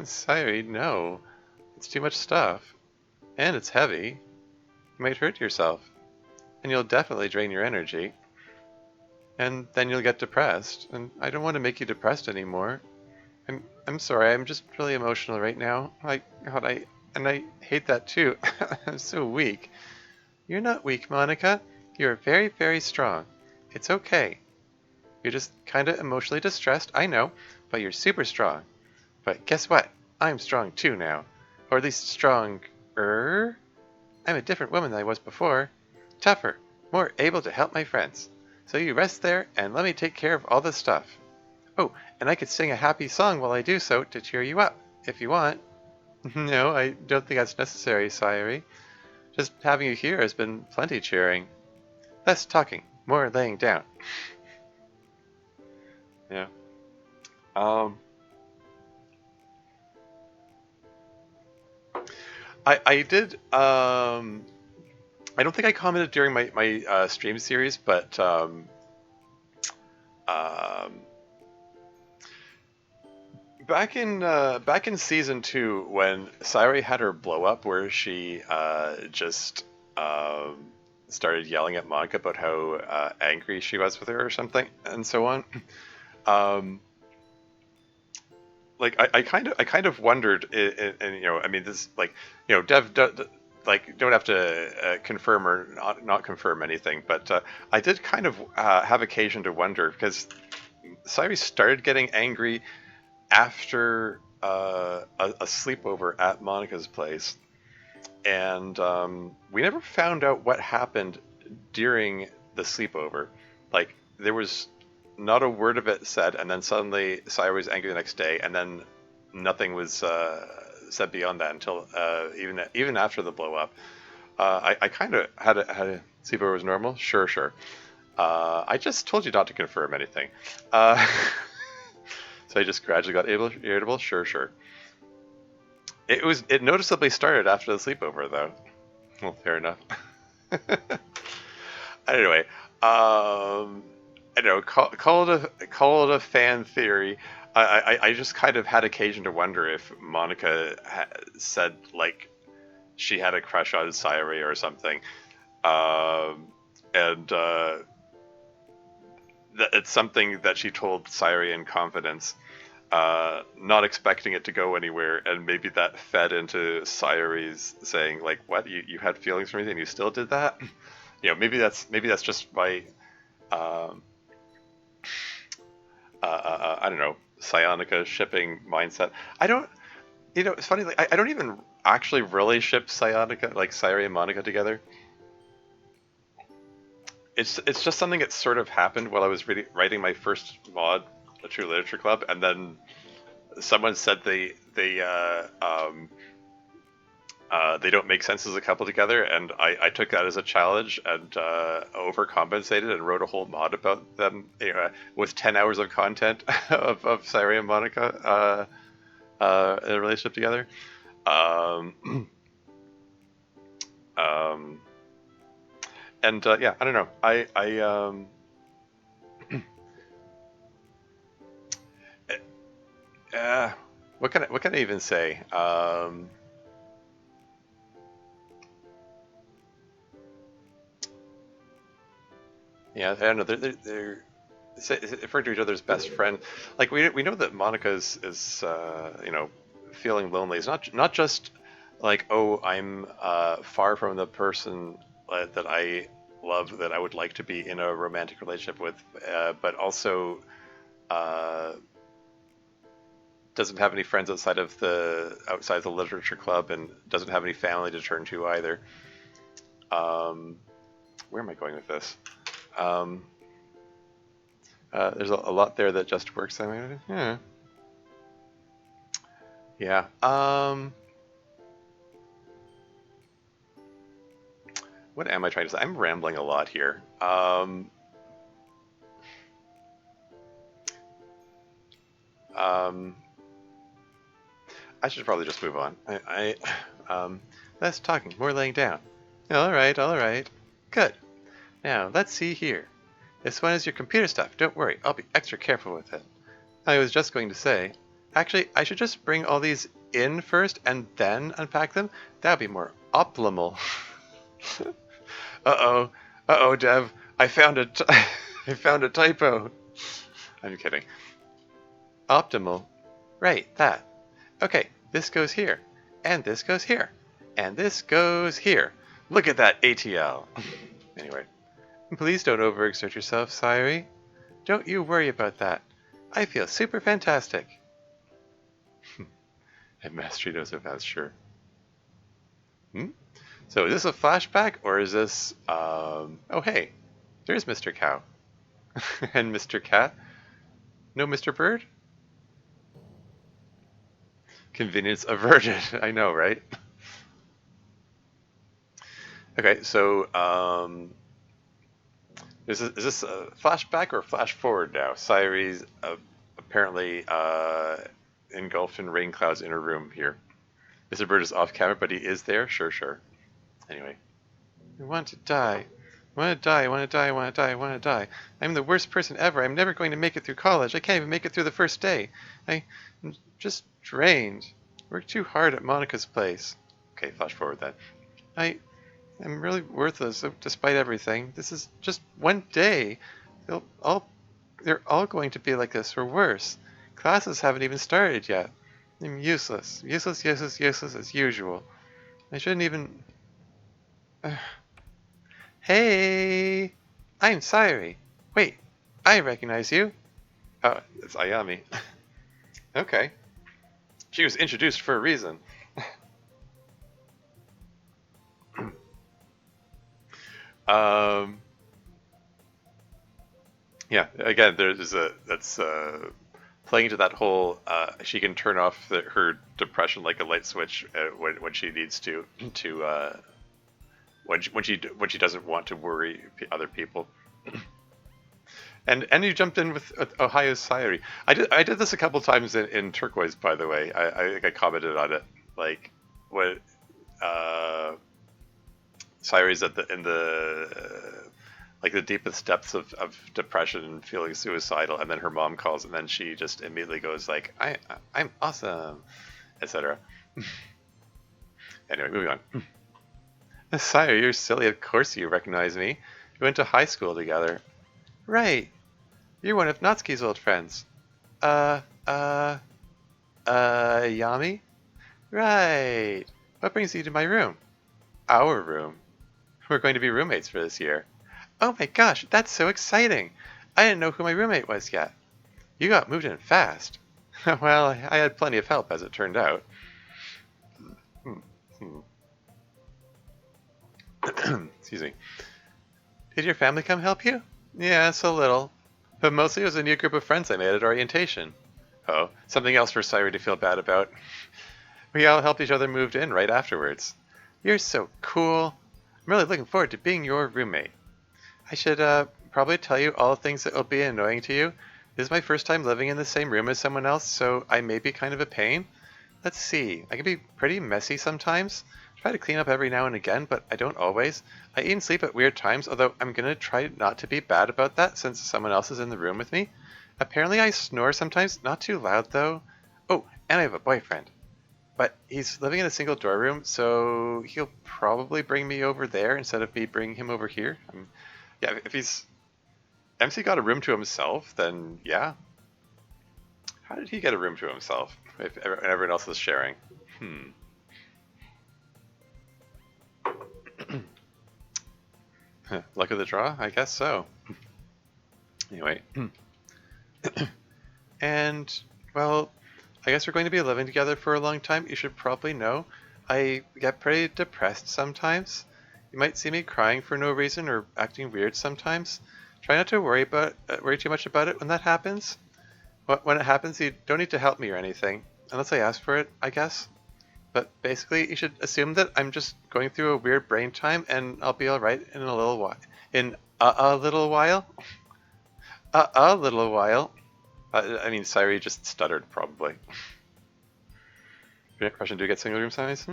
Sorry, no. It's too much stuff. And it's heavy. You might hurt yourself. And you'll definitely drain your energy. And then you'll get depressed. And I don't want to make you depressed anymore. I'm sorry, I'm just really emotional right now. And I hate that too. I'm so weak. You're not weak, Monica. You're very, very strong. It's okay. You're just kind of emotionally distressed, I know, but you're super strong. But guess what? I'm strong too now. Or at least stronger. I'm a different woman than I was before. Tougher, more able to help my friends. So you rest there and let me take care of all this stuff. Oh, and I could sing a happy song while I do so to cheer you up, if you want. No, I don't think that's necessary, Sayuri. Just having you here has been plenty cheering. Less talking, more laying down. Yeah. Um, I did. I don't think I commented during my stream series, but um, back in season 2 when Sayuri had her blow up where she just started yelling at Monica about how angry she was with her or something and so on. Um, like I kind of wondered, and you know, I mean, this like, you know, like don't have to confirm or not confirm anything, but I did kind of have occasion to wonder because Cyrus started getting angry after a sleepover at Monica's place, and we never found out what happened during the sleepover. Like there was not a word of it said, and then suddenly Cyrus was angry the next day, and then nothing was said beyond that until even after the blow up. I kind of had a see if it was normal. Sure, sure. I just told you not to confirm anything. Uh, so I just gradually got irritable. Sure, sure. It noticeably started after the sleepover though. Well, fair enough. Anyway, I don't know. Call it a fan theory. I just kind of had occasion to wonder if Monica said like she had a crush on Sayuri or something, and that it's something that she told Sayuri in confidence, not expecting it to go anywhere, and maybe that fed into Sayuri's saying like, "What? You had feelings for me, and you still did that?" You know, maybe that's just my um, I don't know, Psionica shipping mindset. I don't, you know, it's funny. Like, I don't even actually really ship Psionica, like Sayuri and Monica together. It's just something that sort of happened while I was writing my first mod, a True Literature Club, and then someone said they don't make sense as a couple together, and I took that as a challenge and overcompensated and wrote a whole mod about them, you know, with 10 hours of content of Sayuri and Monica in a relationship together. Um, um, and yeah, I don't know. Uh, what can I even say? Yeah, I don't know. They're referring to each other's best friend. Like we know that Monica is you know, feeling lonely. It's not just like, oh, I'm far from the person that I love that I would like to be in a romantic relationship with, but also doesn't have any friends outside of the literature club, and doesn't have any family to turn to either. Where am I going with this? There's a lot there that just works. I mean, yeah. What am I trying to say? I'm rambling a lot here. I should probably just move on. Less talking, more laying down. All right. Good. Now, let's see here. This one is your computer stuff. Don't worry, I'll be extra careful with it. I was just going to say, actually, I should just bring all these in first and then unpack them. That would be more optimal. Uh-oh, Dev. I found I found a typo. I'm kidding. Optimal. Right, that. Okay, this goes here, and this goes here, and this goes here. Look at that ATL. Anyway, please don't overexert yourself, Sayuri. Don't you worry about that. I feel super fantastic. And Mastery knows if that's sure. So is this a flashback, or is this, oh hey, there's Mr. Cow. And Mr. Cat. No Mr. Bird? Convenience averted. I know, right? Okay, so is this a flashback or flash forward now? Sayuri's apparently engulfed in rain clouds in her room here. Mr. Bird is off camera, but he is there. Sure. Anyway, I want to die. I want to die. I'm the worst person ever. I'm never going to make it through college. I can't even make it through the first day. I'm just drained. Worked too hard at Monica's place. Okay, flash forward then. I'm really worthless despite everything. This is just one day. They're all going to be like this or worse. Classes haven't even started yet. I'm useless as usual. I shouldn't even... Hey! I'm Sayuri. Wait, I recognize you. Oh, it's Ayami. Okay. She was introduced for a reason. Yeah, again, that's playing to that whole, she can turn off her depression like a light switch when she needs to when she doesn't want to worry other people. And you jumped in with Ohio Sayuri. I did this a couple times in Turquoise, by the way. I think I commented on it, like what Sayuri's in the like the deepest depths of depression and feeling suicidal, and then her mom calls, and then she just immediately goes like, I'm awesome, etc. Anyway, moving on. Sayuri, you're silly. Of course you recognize me. We went to high school together. Right. You're one of Natsuki's old friends. Yami? Right. What brings you to my room? Our room. We're going to be roommates for this year. Oh my gosh, that's so exciting. I didn't know who my roommate was yet. You got moved in fast. Well, I had plenty of help, as it turned out. Excuse me. Did your family come help you? Yes, a little. But mostly it was a new group of friends I made at orientation. Oh, something else for Sayuri to feel bad about. We all helped each other move in right afterwards. You're so cool. I'm really looking forward to being your roommate. I should probably tell you all the things that will be annoying to you. This is my first time living in the same room as someone else, so I may be kind of a pain. Let's see. I can be pretty messy sometimes. Try to clean up every now and again, but I don't always. I eat and sleep at weird times, although I'm going to try not to be bad about that since someone else is in the room with me. Apparently I snore sometimes, not too loud though. Oh, and I have a boyfriend. But he's living in a single door room, so he'll probably bring me over there instead of me bringing him over here. Yeah, if he's... MC got a room to himself, then yeah. How did he get a room to himself if everyone else is sharing? Luck of the draw? I guess so. Anyway. And, well, I guess we're going to be living together for a long time. You should probably know. I get pretty depressed sometimes. You might see me crying for no reason or acting weird sometimes. Try not to worry too much about it when that happens. When it happens, you don't need to help me or anything, unless I ask for it, I guess. But basically, you should assume that I'm just going through a weird brain time, and I'll be all right in a little while. In a little while. A little while. I mean, Sairi just stuttered, probably. Freshman do get single room size?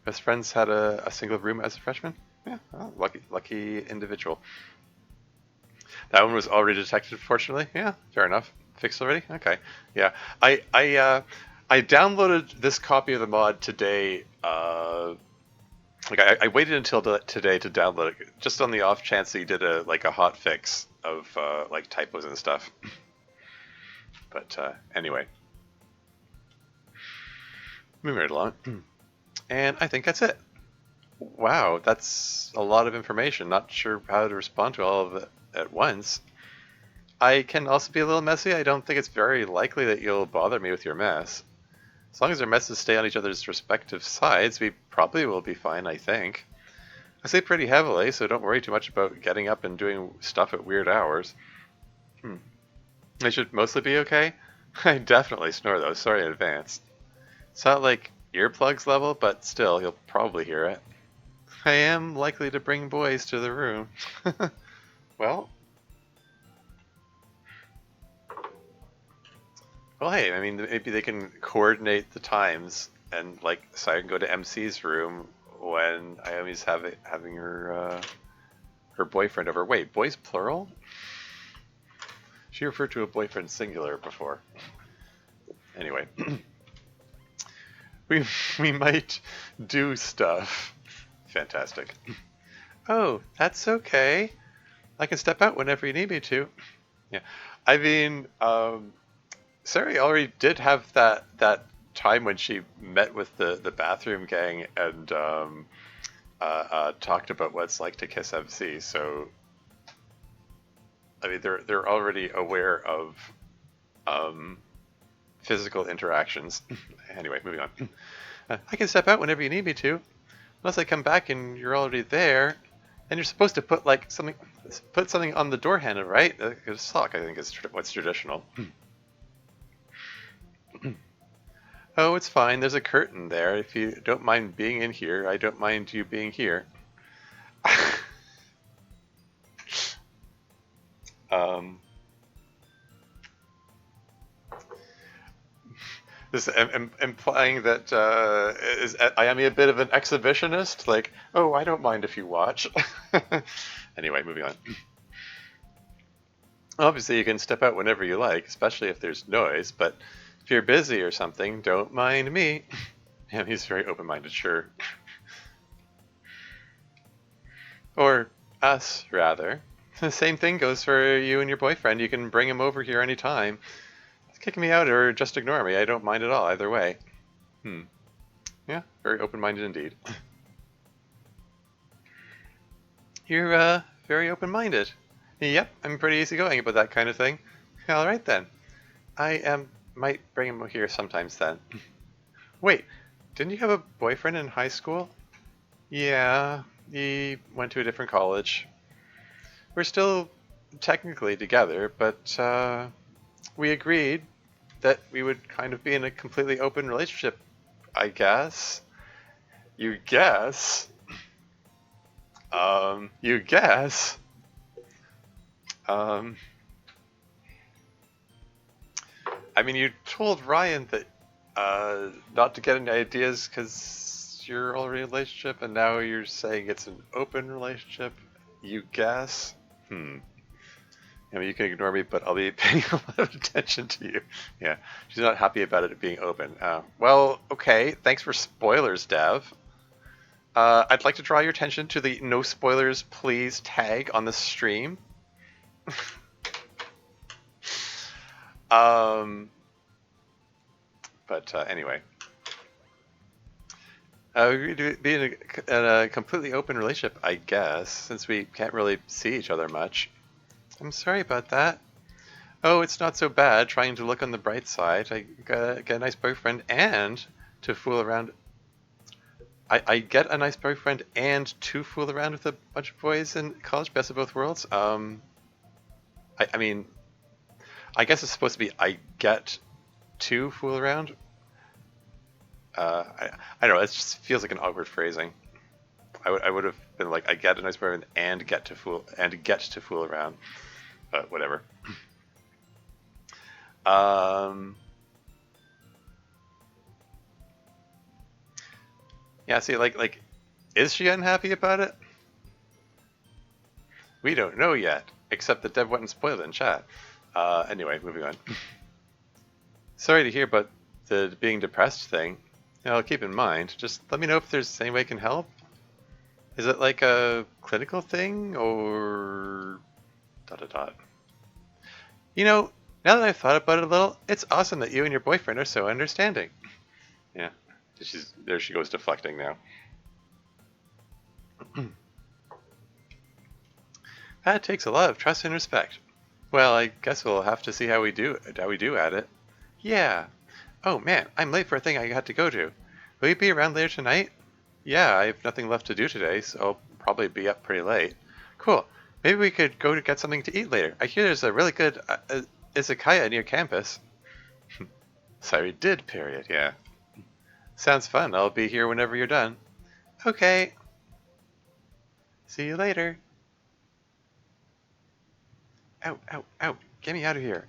Best friends had a single room as a freshman? Yeah, well, lucky individual. That one was already detected, fortunately. Yeah, fair enough. Fixed already? Okay. Yeah. I downloaded this copy of the mod today. I waited until today to download it, just on the off chance that you did a hot fix of like typos and stuff. But anyway, moving right along. And I think that's it. Wow, that's a lot of information. Not sure how to respond to all of it at once. I can also be a little messy. I don't think it's very likely that you'll bother me with your mess. As long as our messes stay on each other's respective sides, we probably will be fine, I think. I sleep pretty heavily, so don't worry too much about getting up and doing stuff at weird hours. I should mostly be okay. I definitely snore though, sorry in advance. It's not like earplugs level, but still, you'll probably hear it. I am likely to bring boys to the room. Well, hey, I mean, maybe they can coordinate the times, and like, so I can go to MC's room when Iomi's having her boyfriend over. Wait, boys plural? She referred to a boyfriend singular before. Anyway, we we might do stuff. Fantastic. Oh, that's okay. I can step out whenever you need me to. Yeah, I mean, Sari already did have that time when she met with the bathroom gang and talked about what it's like to kiss MC. So, I mean, they're already aware of physical interactions. Anyway, moving on. I can step out whenever you need me to, unless I come back and you're already there. And you're supposed to put like something on the door handle, right? A sock, I think, is what's traditional. Oh, it's fine. There's a curtain there. If you don't mind being in here, I don't mind you being here. This implying that is I am a bit of an exhibitionist. Like, oh, I don't mind if you watch. Anyway, moving on. Obviously, you can step out whenever you like, especially if there's noise. But if you're busy or something, don't mind me. And he's very open-minded, sure. Or us, rather. The same thing goes for you and your boyfriend. You can bring him over here anytime. Kick me out or just ignore me. I don't mind at all, either way. Yeah, very open-minded indeed. You're, very open-minded. Yep, I'm pretty easygoing about that kind of thing. Alright then. I might bring him here sometimes then. Wait, didn't you have a boyfriend in high school? Yeah, he went to a different college. We're still technically together, but we agreed that we would kind of be in a completely open relationship, I guess. You guess? You guess? I mean, you told Ryan that not to get any ideas because you're already in a relationship, and now you're saying it's an open relationship. You guess? I mean, you can ignore me, but I'll be paying a lot of attention to you. Yeah, she's not happy about it being open. Well, okay, thanks for spoilers, Dev. I'd like to draw your attention to the no spoilers please tag on the stream. But anyway. We could be in a completely open relationship, I guess, since we can't really see each other much. I'm sorry about that. Oh, it's not so bad. Trying to look on the bright side. I get a nice boyfriend and to fool around. I get a nice boyfriend and to fool around with a bunch of boys in college. Best of both worlds. I mean, I guess it's supposed to be I get to fool around. I don't know. It just feels like an awkward phrasing. I would have been like I get a nice boyfriend and get to fool around. But whatever. Um, yeah. See, is she unhappy about it? We don't know yet, except that Deb went and spoiled it in chat. Anyway, moving on. Sorry to hear about the being depressed thing. I'll keep in mind. Just let me know if there's any way I can help. Is it like a clinical thing or dot dot dot? Now that I've thought about it a little, it's awesome that you and your boyfriend are so understanding. Yeah, there. She goes deflecting now. That takes a lot of trust and respect. Well, I guess we'll have to see how we do at it. Yeah. Oh man, I'm late for a thing I had to go to. Will you be around later tonight? Yeah, I have nothing left to do today, so I'll probably be up pretty late. Cool. Maybe we could go to get something to eat later. I hear there's a really good izakaya near campus. Sorry, did, period, yeah. Sounds fun. I'll be here whenever you're done. Okay. See you later. Ow, ow, ow. Get me out of here.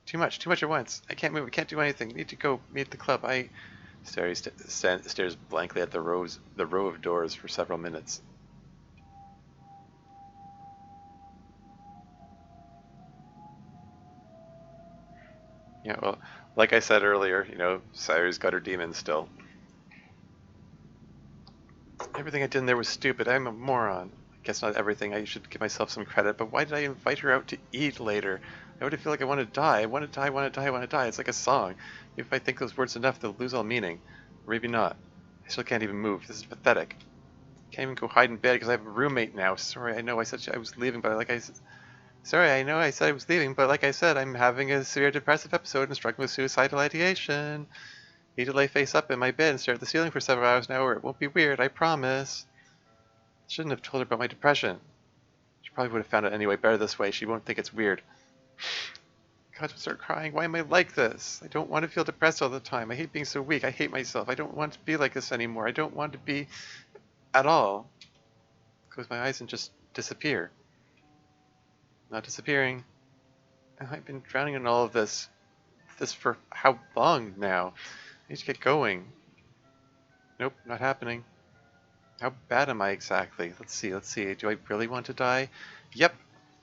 Too much at once. I can't move. I can't do anything. Need to go meet the club. Stares blankly at the row of doors for several minutes. Yeah, well, like I said earlier, Sayuri's got her demons still. Everything I did in there was stupid. I'm a moron. I guess not everything. I should give myself some credit, but why did I invite her out to eat later? I would feel like I want to die. I want to die, I want to die, I want to die. It's like a song. If I think those words enough, they'll lose all meaning. Or maybe not. I still can't even move. This is pathetic. Can't even go hide in bed because I have a roommate now. Sorry, I know I said I was leaving, but sorry, I know I said I was leaving, but like I said, I'm having a severe depressive episode and struggling with suicidal ideation. Need to lay face up in my bed and stare at the ceiling for several hours now, or it won't be weird, I promise. Shouldn't have told her about my depression. She probably would have found it anyway. Better this way. She won't think it's weird. God, don't start crying. Why am I like this? I don't want to feel depressed all the time. I hate being so weak. I hate myself. I don't want to be like this anymore. I don't want to be at all. Close my eyes and just disappear. Not disappearing. I've been drowning in all of this. This for how long now? I need to get going. Nope, not happening. How bad am I exactly? Let's see. Do I really want to die? Yep.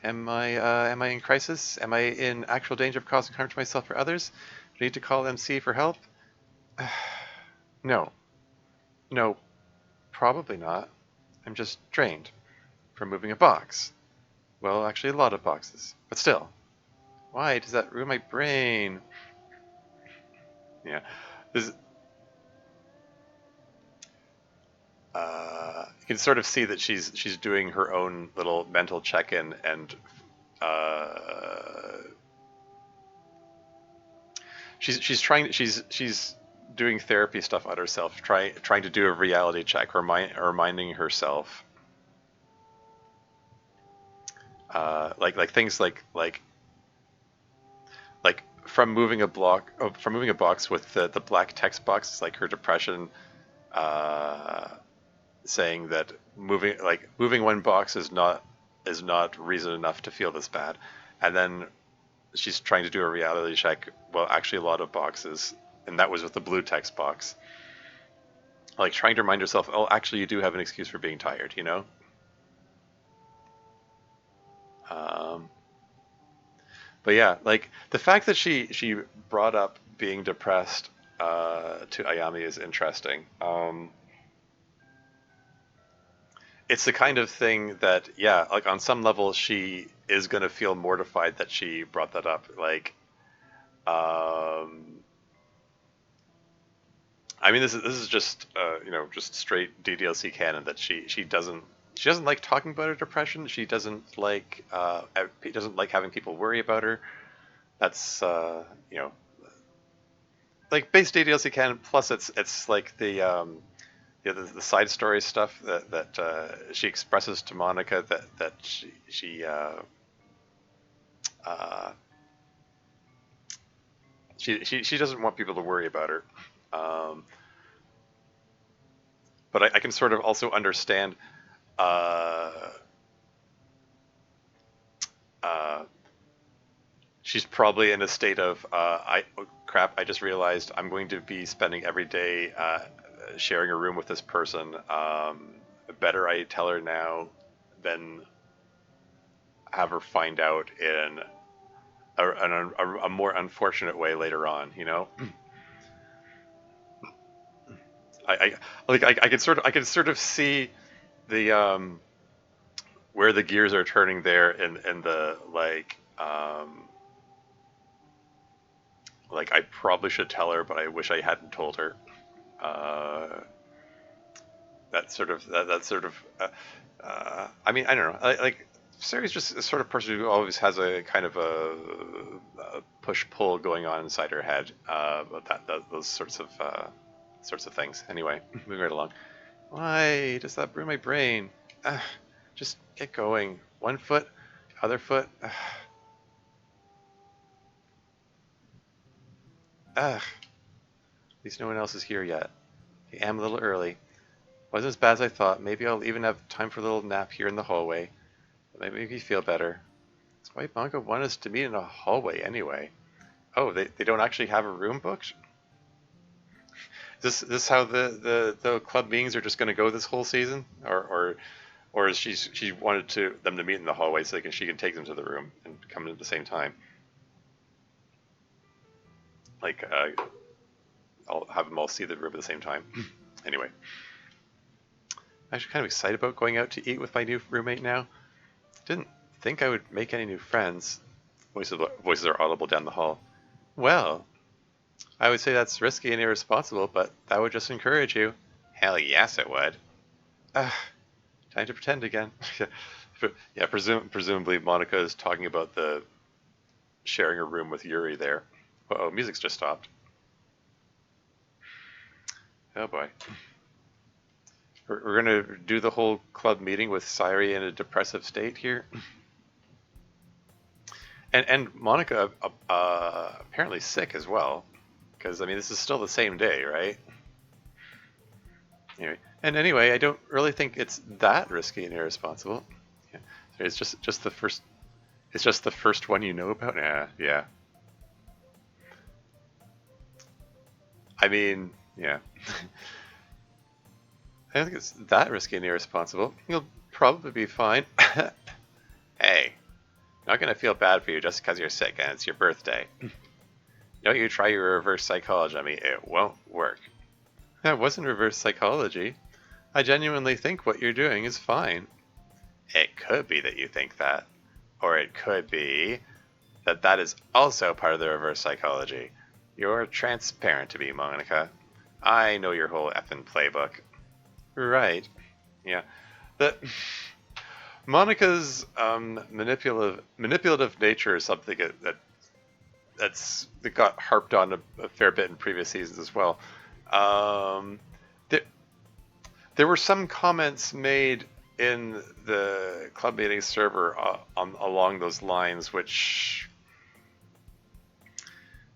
Am I in crisis? Am I in actual danger of causing harm to myself or others? Do I need to call MC for help? No. No, probably not. I'm just drained from moving a box. Well, actually a lot of boxes. But still. Why does that ruin my brain? Yeah. This, you can sort of see that she's doing her own little mental check-in and uh, she's doing therapy stuff on herself, trying to do a reality check, reminding herself, like things like from moving a box with the black text box, like her depression, uh, saying that moving one box is not reason enough to feel this bad, and then she's trying to do a reality check. Well, actually, a lot of boxes, and that was with the blue text box. Like trying to remind herself, oh, actually, you do have an excuse for being tired. Um, but yeah, like the fact that she brought up being depressed to Ayami is interesting. It's the kind of thing that, yeah, like on some level, she is going to feel mortified that she brought that up. Um, I mean, this is just just straight DDLC canon that she doesn't like talking about her depression. She doesn't like having people worry about her. That's like base DDLC canon. Plus, it's like the side story stuff that she expresses to Monica that uh, she doesn't want people to worry about her. Um, but I can sort of also understand. Uh, uh, she's probably in a state of oh, crap. I just realized I'm going to be spending every day sharing a room with this person. Better I tell her now than have her find out in a more unfortunate way later on. I I can sort of see the where the gears are turning there, and the like I probably should tell her, but I wish I hadn't told her. Uh, that sort of. I mean, I don't know. Like Sari's just a sort of person who always has a kind of a push pull going on inside her head. But those sorts of things. Anyway, moving right along. Why does that ruin my brain? Just get going. One foot, other foot. Ugh. At least no one else is here yet. I am a little early. Wasn't as bad as I thought. Maybe I'll even have time for a little nap here in the hallway. That might make me feel better. That's why Bongo wanted us to meet in a hallway anyway. Oh, they don't actually have a room booked? Is this how the club meetings are just going to go this whole season? Or is she wanted them to meet in the hallway so she can take them to the room and come in at the same time? Like, I'll have them all see the room at the same time. Anyway. I'm actually kind of excited about going out to eat with my new roommate now. Didn't think I would make any new friends. Voices are audible down the hall. Well, I would say that's risky and irresponsible, but that would just encourage you. Hell yes, it would. Time to pretend again. Yeah, presumably Monica is talking about the sharing a room with Yuri there. Uh-oh, music's just stopped. Oh boy. We're going to do the whole club meeting with Sayuri in a depressive state here. And Monica apparently sick as well. Because, I mean, this is still the same day, right? Anyway, I don't really think it's that risky and irresponsible. Yeah. It's just the first. It's just the first one you know about. Yeah. I mean, yeah. I don't think it's that risky and irresponsible. You'll probably be fine. Hey, not gonna feel bad for you just because you're sick and it's your birthday. Don't you try your reverse psychology on me. It won't work. That wasn't reverse psychology. I genuinely think what you're doing is fine. It could be that you think that. Or it could be that is also part of the reverse psychology. You're transparent to me, Monica. I know your whole effing playbook. Right. Yeah. Monica's manipulative nature is something that got harped on a fair bit in previous seasons as well. There were some comments made in the club meeting server along those lines, which,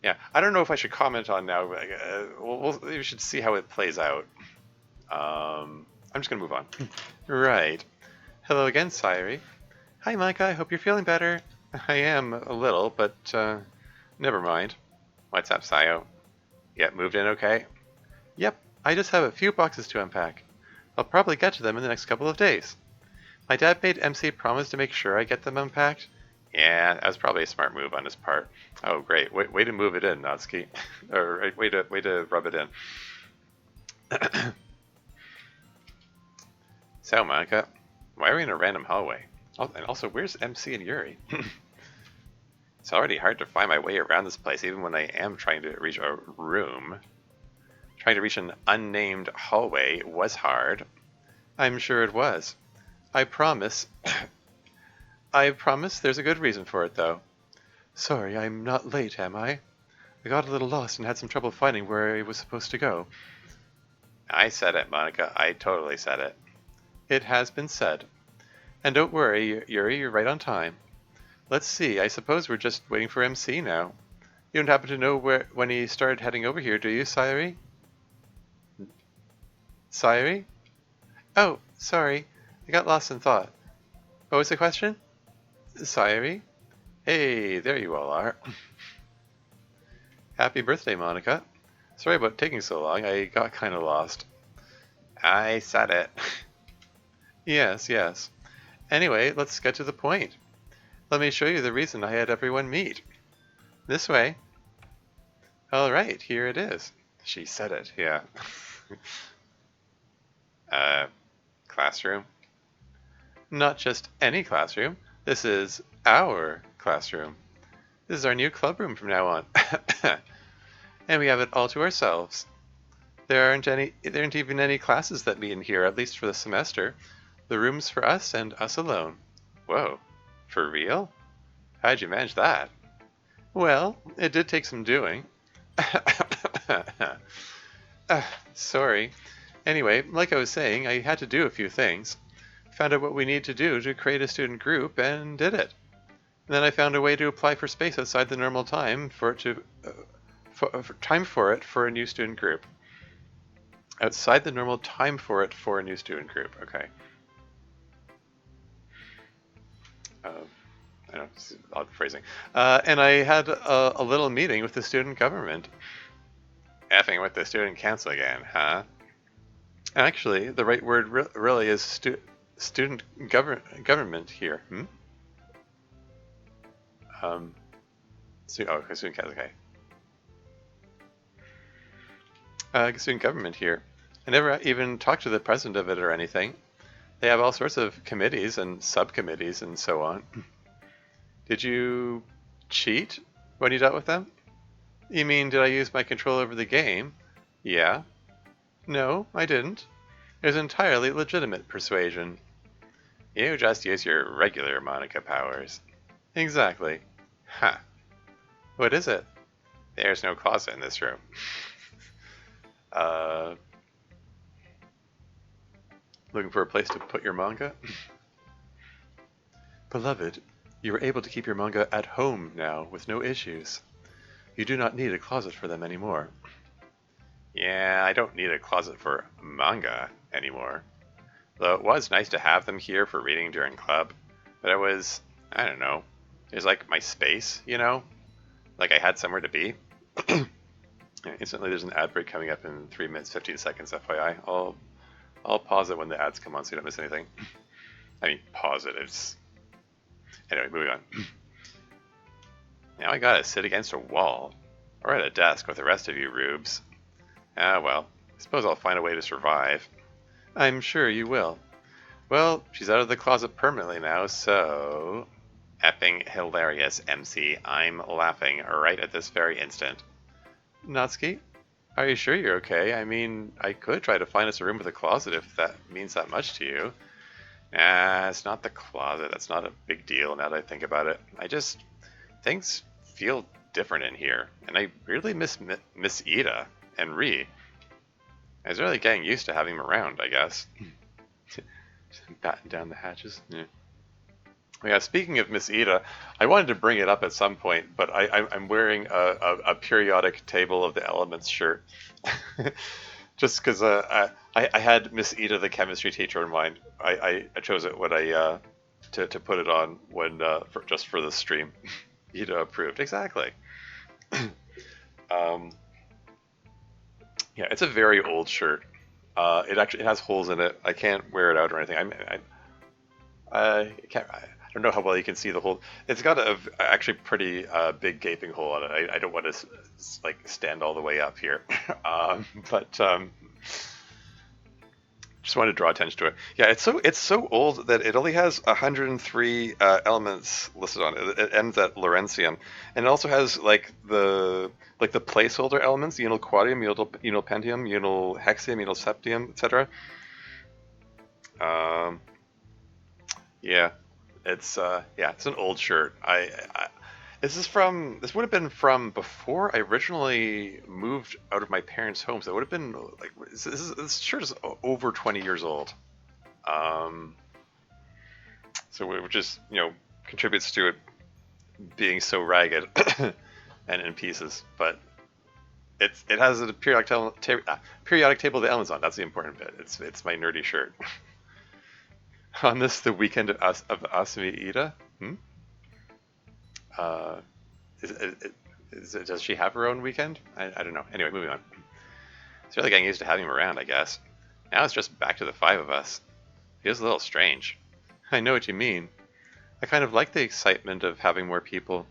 yeah, I don't know if I should comment on now. We should see how it plays out. I'm just gonna move on. Right. Hello again, Sayuri. Hi, Micah. I hope you're feeling better. I am a little, but never mind. What's up, Sayo? Get moved in okay? Yep. I just have a few boxes to unpack. I'll probably get to them in the next couple of days. My dad made MC promise to make sure I get them unpacked. Yeah, that was probably a smart move on his part. Oh, great. Way to move it in, Natsuki. Or way to rub it in. So, Monica, why are we in a random hallway? Oh, and also, where's MC and Yuri? It's already hard to find my way around this place, even when I am trying to reach a room. Trying to reach an unnamed hallway was hard. I'm sure it was. I promise. I promise there's a good reason for it, though. Sorry, I'm not late, am I? I got a little lost and had some trouble finding where I was supposed to go. I said it, Monica. I totally said it. It has been said. And don't worry, Yuri, you're right on time. Let's see, I suppose we're just waiting for MC now. You don't happen to know when he started heading over here, do you, Sayuri? Sayuri? Oh, sorry. I got lost in thought. What was the question? Sayuri? Hey, there you all are. Happy birthday, Monica. Sorry about taking so long. I got kind of lost. I said it. Yes, yes. Anyway, let's get to the point. Let me show you the reason I had everyone meet. This way. All right, here it is. She said it, yeah. Classroom. Not just any classroom. This is our classroom. This is our new club room from now on. And we have it all to ourselves. There aren't even any classes that meet in here, at least for the semester. The room's for us and us alone. Whoa, for real? How'd you manage that? Well, it did take some doing. Sorry. Anyway, like I was saying, I had to do a few things. Found out what we need to do to create a student group and did it. And then I found a way to apply for space outside the normal time for a new student group. Outside the normal time for a new student group. Okay. I know, it's odd phrasing. And I had a little meeting with the student government. Effing with the student council again, huh? Actually, the right word really is student government here. Student council, okay. Student government here. I never even talked to the president of it or anything. They have all sorts of committees and subcommittees and so on. Did you cheat when you dealt with them? You mean, did I use my control over the game? Yeah. No, I didn't. It was entirely legitimate persuasion. You just use your regular Monica powers. Exactly. Huh. What is it? There's no closet in this room. Looking for a place to put your manga? Beloved, you are able to keep your manga at home now with no issues. You do not need a closet for them anymore. Yeah, I don't need a closet for manga anymore. Though it was nice to have them here for reading during club. But it was, I don't know, it was like my space, you know? Like I had somewhere to be. Instantly there's an ad break coming up in 3 minutes, 15 seconds, FYI. I'll pause it when the ads come on so you don't miss anything. I mean, pause it. Anyway, moving on. Now I gotta sit against a wall. Or at a desk with the rest of you rubes. Ah, well. I suppose I'll find a way to survive. I'm sure you will. Well, she's out of the closet permanently now, so... Epping hilarious, MC. I'm laughing right at this very instant. Natsuki? Are you sure you're okay? I mean, I could try to find us a room with a closet if that means that much to you. Nah, it's not the closet. That's not a big deal now that I think about it. Things feel different in here. And I really miss Miss Ida and Ri. I was really getting used to having them around, I guess. Just batten down the hatches. Yeah, speaking of Miss Ida, I wanted to bring it up at some point, but I'm wearing a periodic table of the elements shirt. Just because I had Miss Ida, the chemistry teacher, in mind. I chose it when to put it on when just for the stream. Ida approved, exactly. Yeah, it's a very old shirt. It has holes in it. I can't wear it out or anything. I don't know how well you can see the hole. It's got a actually pretty big gaping hole on it. I don't want to like stand all the way up here, but Just wanted to draw attention to it. Yeah, it's so old that it only has 103 elements listed on it. It ends at Lawrencian, and it also has like the placeholder elements: unal quadrium, unal pentium, unal hexium, unal septium, etc. Um, yeah, it's an old shirt. This would have been from before I originally moved out of my parents' home. So it would have been like this shirt is over 20 years old. Um, so it just contributes to it being so ragged and in pieces. But it has a periodic table of the elements on. That's the important bit. It's my nerdy shirt. On this, the weekend of Asumi Ida. Hmm? Uh, does she have her own weekend? I don't know. Anyway, moving on. It's really getting used to having him around, I guess. Now it's just back to the five of us. Feels a little strange. I know what you mean. I kind of like the excitement of having more people.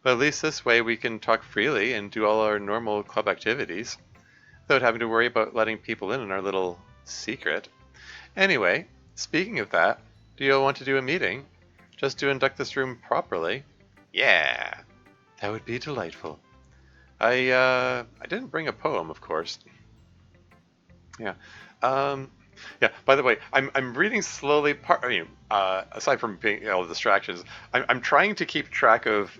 But at least this way we can talk freely and do all our normal club activities without having to worry about letting people in our little secret. Anyway, speaking of that, do you all want to do a meeting? Just to induct this room properly? Yeah, that would be delightful. I didn't bring a poem, of course. Yeah. Um, yeah. By the way, I'm reading slowly. Aside from being all the distractions, I'm trying to keep track of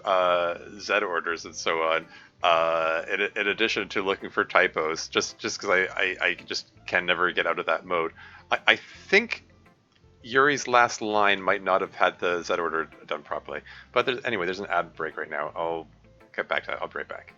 Z orders and so on. In addition to looking for typos, just because I just can never get out of that mode. I think Yuri's last line might not have had the Z order done properly. But anyway, there's an ad break right now. I'll get back to that. I'll be right back.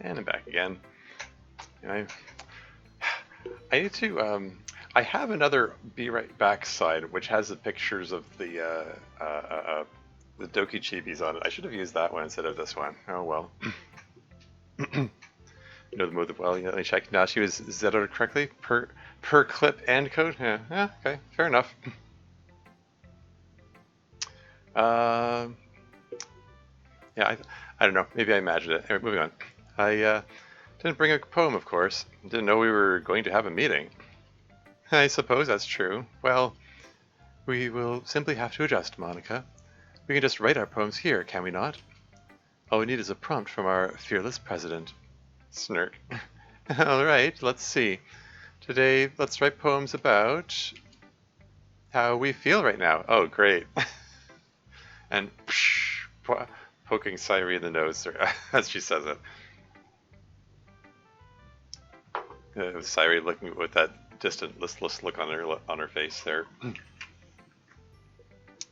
And I'm back again. And I need to, I have another Be Right Back side, which has the pictures of the Doki Chibis on it. I should have used that one instead of this one. Oh well. You know the move well. Let me check. Now she was zetted correctly per clip and code. Yeah, okay, fair enough. Yeah, I don't know. Maybe I imagined it. Anyway, moving on. I didn't bring a poem, of course. Didn't know we were going to have a meeting. I suppose that's true. Well, we will simply have to adjust, Monica. We can just write our poems here, can we not? All we need is a prompt from our fearless president. Snirk. All right, let's see. Today, let's write poems about how we feel right now. Oh, great. And poking Sairi in the nose as she says it. Sairi looking with that distant, listless look on her face there.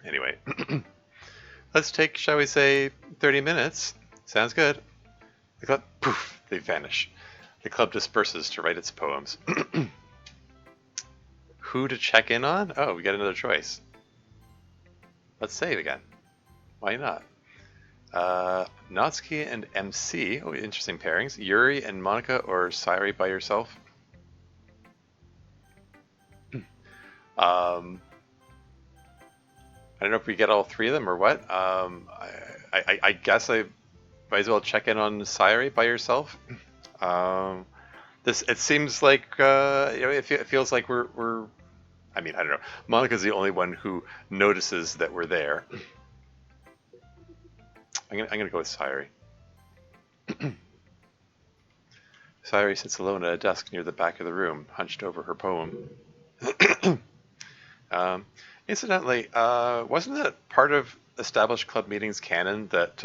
Anyway, let's take, shall we say, 30 minutes. Sounds good. The club, poof, they vanish. The club disperses to write its poems. Who to check in on? Oh, we got another choice. Let's save again. Why not? Natsuki and MC. Oh, interesting pairings. Yuri and Monica or Sairi by yourself. I don't know if we get all three of them or what. I guess I might as well check in on Sairi by yourself. It seems like it feels like we're. I mean, I don't know. Monica's the only one who notices that we're there. I'm gonna go with Sairi. Sairi sits alone at a desk near the back of the room, hunched over her poem. Incidentally, wasn't it part of established club meetings canon that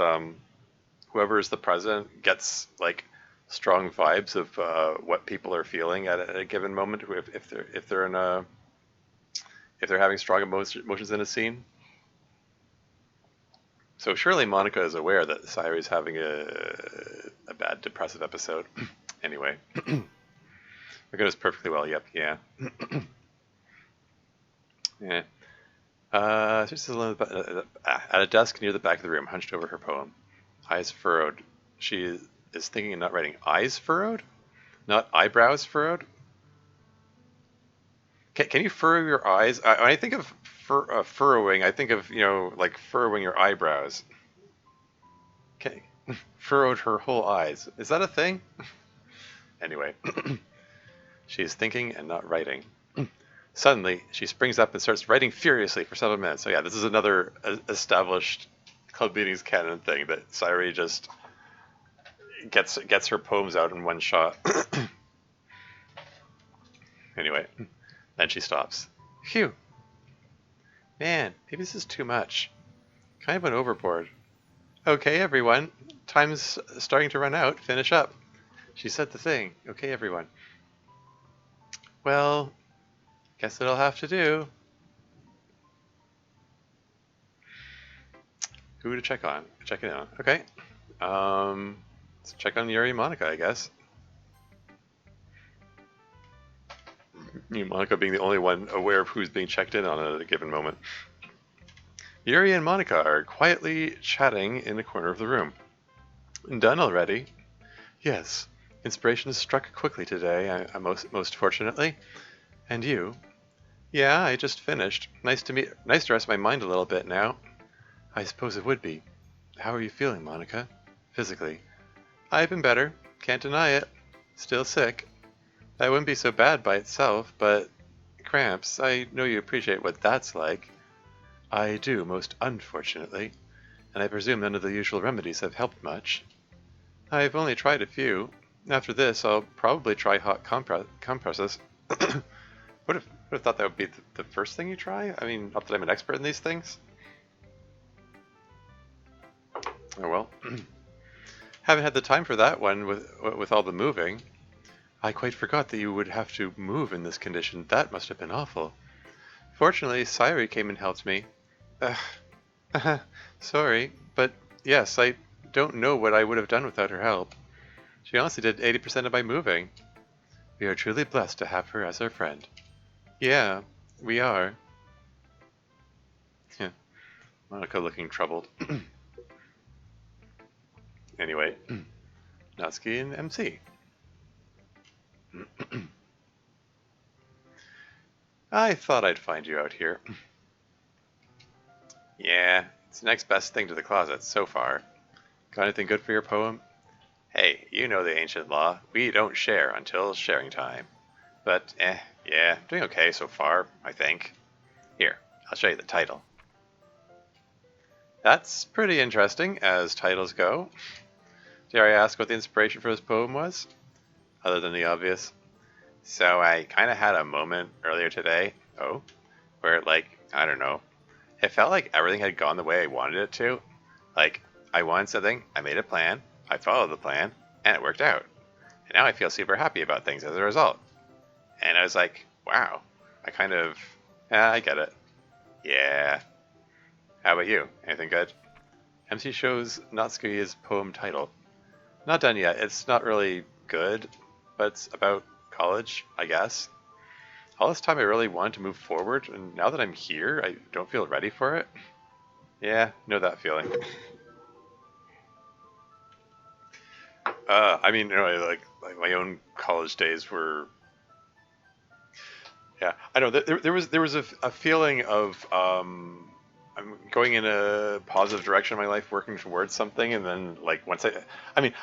whoever is the president gets like strong vibes of what people are feeling at a given moment if they're having strong emotions in a scene? So surely Monica is aware that Sairi is having a bad depressive episode. Anyway, it goes perfectly well. Yep, yeah. Yeah. She's alone at a desk near the back of the room, hunched over her poem, eyes furrowed. She is thinking and not writing. Eyes furrowed, not eyebrows furrowed. Can you furrow your eyes? When I think of furrowing, I think of like furrowing your eyebrows. Okay, furrowed her whole eyes. Is that a thing? Anyway, she is thinking and not writing. Suddenly, she springs up and starts writing furiously for several minutes. So yeah, this is another established club meetings canon thing that Sairi just gets her poems out in one shot. Anyway, then she stops. Phew. Man, maybe this is too much. Kind of went overboard. Okay, everyone. Time's starting to run out. Finish up. She said the thing. Okay, everyone. Well, guess it'll have to do. Who to check on? Check it out. Okay. Let's check on Yuri and Monica, I guess. Monica being the only one aware of who's being checked in on at a given moment. Yuri and Monica are quietly chatting in the corner of the room. Done already? Yes. Inspiration has struck quickly today, most fortunately. And you? Yeah, I just finished. Nice to rest my mind a little bit now. I suppose it would be. How are you feeling, Monica? Physically? I've been better. Can't deny it. Still sick. That wouldn't be so bad by itself, but cramps, I know you appreciate what that's like. I do, most unfortunately, and I presume none of the usual remedies have helped much. I've only tried a few. After this, I'll probably try hot compresses. Would have thought that would be the first thing you try? I mean, not that I'm an expert in these things. Oh well. Haven't had the time for that one with all the moving. I quite forgot that you would have to move in this condition. That must have been awful. Fortunately, Sairi came and helped me. Sorry, but yes, I don't know what I would have done without her help. She honestly did 80% of my moving. We are truly blessed to have her as our friend. Yeah, we are. Yeah, Monica looking troubled. Anyway, Natsuki and MC. I thought I'd find you out here. Yeah, it's the next best thing to the closet so far. Got anything good for your poem? Hey, you know the ancient law. We don't share until sharing time. But, yeah, doing okay so far, I think. Here, I'll show you the title. That's pretty interesting, as titles go. Dare I ask what the inspiration for this poem was? Other than the obvious. So I kind of had a moment earlier today, where, like, I don't know, it felt like everything had gone the way I wanted it to. Like, I wanted something, I made a plan, I followed the plan, and it worked out. And now I feel super happy about things as a result. And I was like, wow, I get it. Yeah. How about you? Anything good? MC shows Natsuki's poem title. Not done yet. It's not really good, but it's about college, I guess. All this time I really wanted to move forward, and now that I'm here, I don't feel ready for it. Yeah, know that feeling. I mean, like my own college days were. Yeah, I know there was a feeling of I'm going in a positive direction in my life, working towards something, and then like I mean,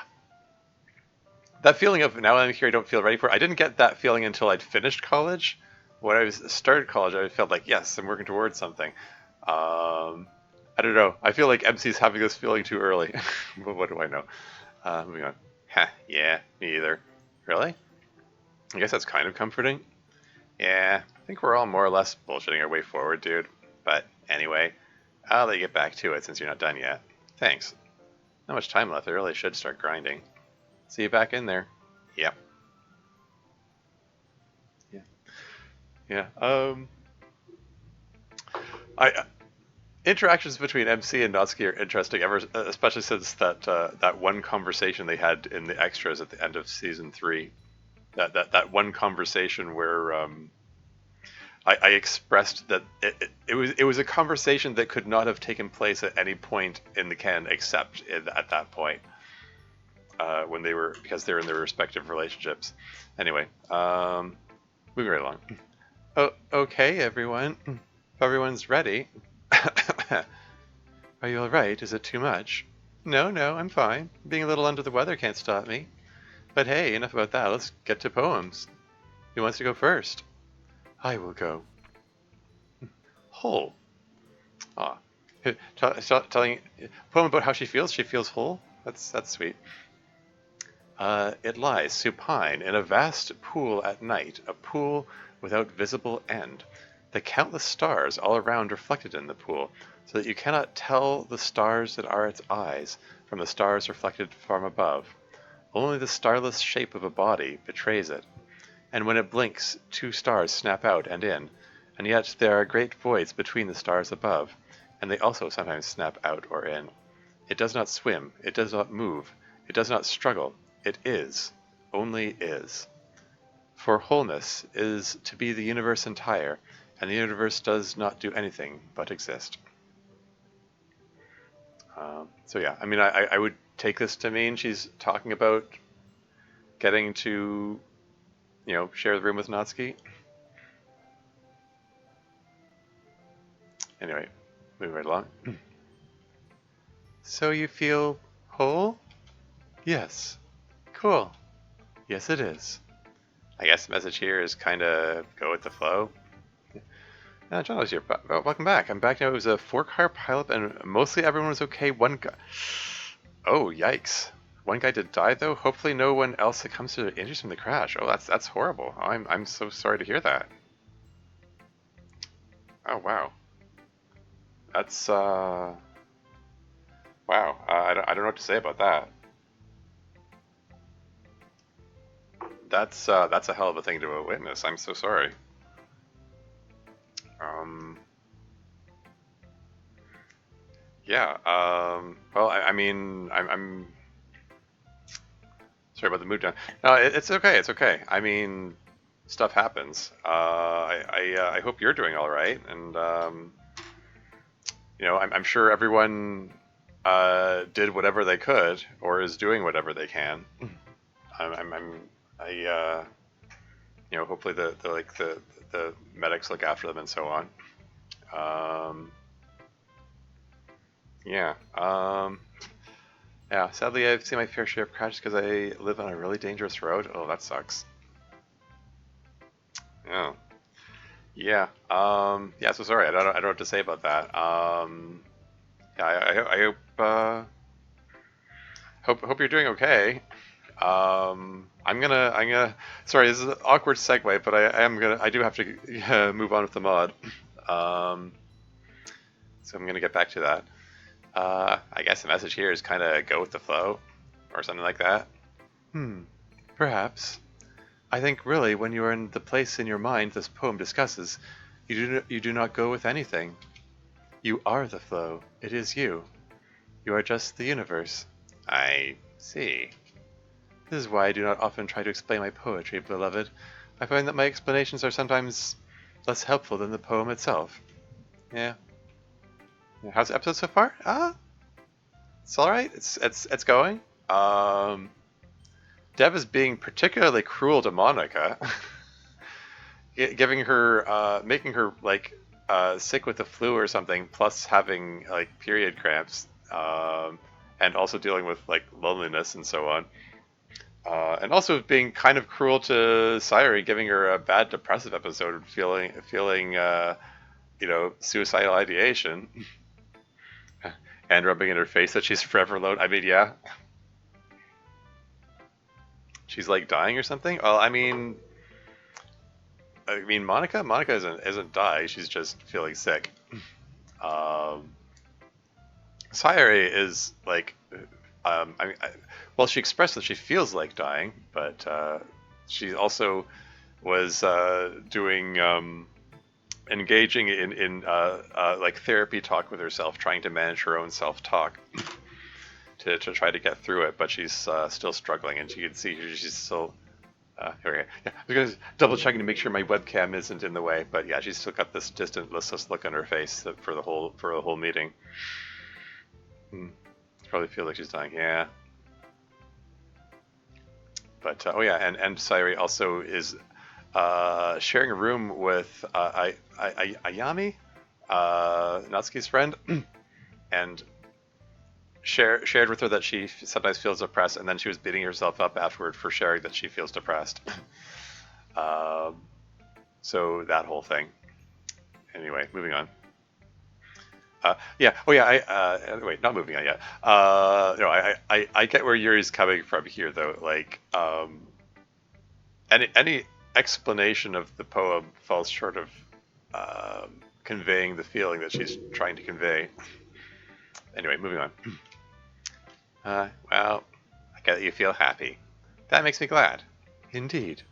that feeling of now I'm here, I don't feel ready for it. I didn't get that feeling until I'd finished college. When I started college, I felt like yes, I'm working towards something. I don't know. I feel like MC's having this feeling too early. But what do I know? Moving on. Yeah, me either. Really? I guess that's kind of comforting. Yeah, I think we're all more or less bullshitting our way forward, dude. But anyway, I'll let you get back to it since you're not done yet. Thanks. Not much time left. I really should start grinding. See you back in there. Yep. Yeah. Yeah. I interactions between MC and Natsuki are interesting, especially since that one conversation they had in the extras at the end of season 3. That one conversation where I expressed that it was a conversation that could not have taken place at any point in the canon except at that point when because they were in their respective relationships. Anyway, moving right along. Oh, okay, everyone. If everyone's ready. Are you all right? Is it too much? No, no, I'm fine. Being a little under the weather can't stop me. But hey, enough about that. Let's get to poems. Who wants to go first? I will go. Whole. Ah. Telling poem about how she feels. She feels whole. That's sweet. It lies supine in a vast pool at night, a pool without visible end. The countless stars all around reflected in the pool, so that you cannot tell the stars that are its eyes from the stars reflected from above. Only the starless shape of a body betrays it. And when it blinks, 2 stars snap out and in, and yet there are great voids between the stars above, and they also sometimes snap out or in. It does not swim, it does not move, it does not struggle, it is, only is. For wholeness is to be the universe entire, and the universe does not do anything but exist. So yeah, I mean, I would take this to mean she's talking about getting to, share the room with Natsuki. Anyway, moving right along. So you feel whole? Yes. Cool. Yes, it is. I guess the message here is kind of go with the flow. John was here. Welcome back. I'm back now. It was a 4-car pileup, and mostly everyone was okay. One guy. Oh, yikes. One guy did die, though. Hopefully, no one else succumbs to injuries from the crash. Oh, that's horrible. I'm so sorry to hear that. Oh, wow. That's wow. I don't know what to say about that. That's a hell of a thing to witness. I'm so sorry. Yeah. Well, I mean, I'm Sorry about the mood down. No, it's okay. It's okay. I mean, stuff happens. I hope you're doing all right, and I'm sure everyone did whatever they could or is doing whatever they can. I hopefully the medics look after them and so on. Yeah. Yeah. Sadly, I've seen my fair share of crashes because I live on a really dangerous road. Oh, that sucks. Yeah. Yeah. Yeah. So sorry. I don't know what to say about that. Yeah. I hope you're doing okay. I'm gonna. Sorry, this is an awkward segue, but I do have to move on with the mod. Um, so I'm gonna get back to that. I guess the message here is kind of go with the flow, or something like that. Perhaps. I think really, when you are in the place in your mind this poem discusses, you do not go with anything. You are the flow. It is you. You are just the universe. I see. This is why I do not often try to explain my poetry, beloved. I find that my explanations are sometimes less helpful than the poem itself. Yeah. How's the episode so far? It's all right. It's going. Dev is being particularly cruel to Monica, giving her, making her like sick with the flu or something, plus having like period cramps, and also dealing with like loneliness and so on. And also being kind of cruel to Sayuri, giving her a bad depressive episode, feeling suicidal ideation, and rubbing in her face that she's forever alone. I mean, yeah, she's like dying or something. Well, Monica isn't dying. She's just feeling sick. Um, Sayuri is like, well, she expressed that she feels like dying, but she also was doing engaging in like therapy talk with herself, trying to manage her own self-talk to try to get through it. But she's still struggling, and you can see she's still. Here we go. Yeah, I was gonna double checking to make sure my webcam isn't in the way, but yeah, she's still got this distant, listless look on her face for the whole meeting. Probably feel like she's dying. Yeah. But oh yeah, and Sayuri also is sharing a room with Ayami, Natsuki's friend, and shared with her that she sometimes feels depressed, and then she was beating herself up afterward for sharing that she feels depressed. So that whole thing. Anyway, moving on. Yeah. Oh, yeah. Wait, not moving on yet. No, I get where Yuri's coming from here, though. Like, any explanation of the poem falls short of conveying the feeling that she's trying to convey. Anyway, moving on. Well, I get that you feel happy. That makes me glad. Indeed.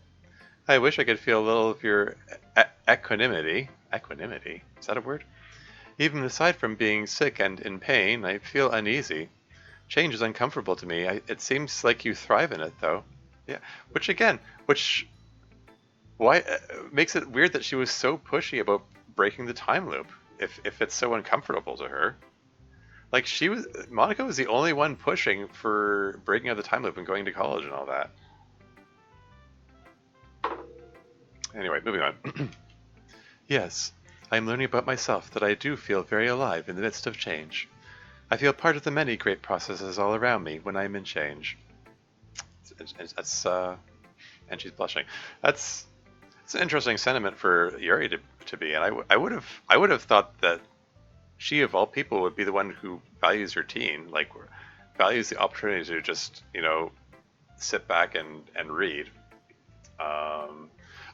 I wish I could feel a little of your equanimity. Equanimity? Is that a word? Even aside from being sick and in pain, I feel uneasy. Change is uncomfortable to me. It seems like you thrive in it, though. Yeah. Which why makes it weird that she was so pushy about breaking the time loop if it's so uncomfortable to her. Like Monica was the only one pushing for breaking out the time loop and going to college and all that. Anyway, moving on. Yes, I am learning about myself that I do feel very alive in the midst of change. I feel part of the many great processes all around me when I am in change. That's and she's blushing. It's an interesting sentiment for Yuri to be, and I would have thought that she of all people would be the one who values her teen, like values the opportunity to just sit back and read.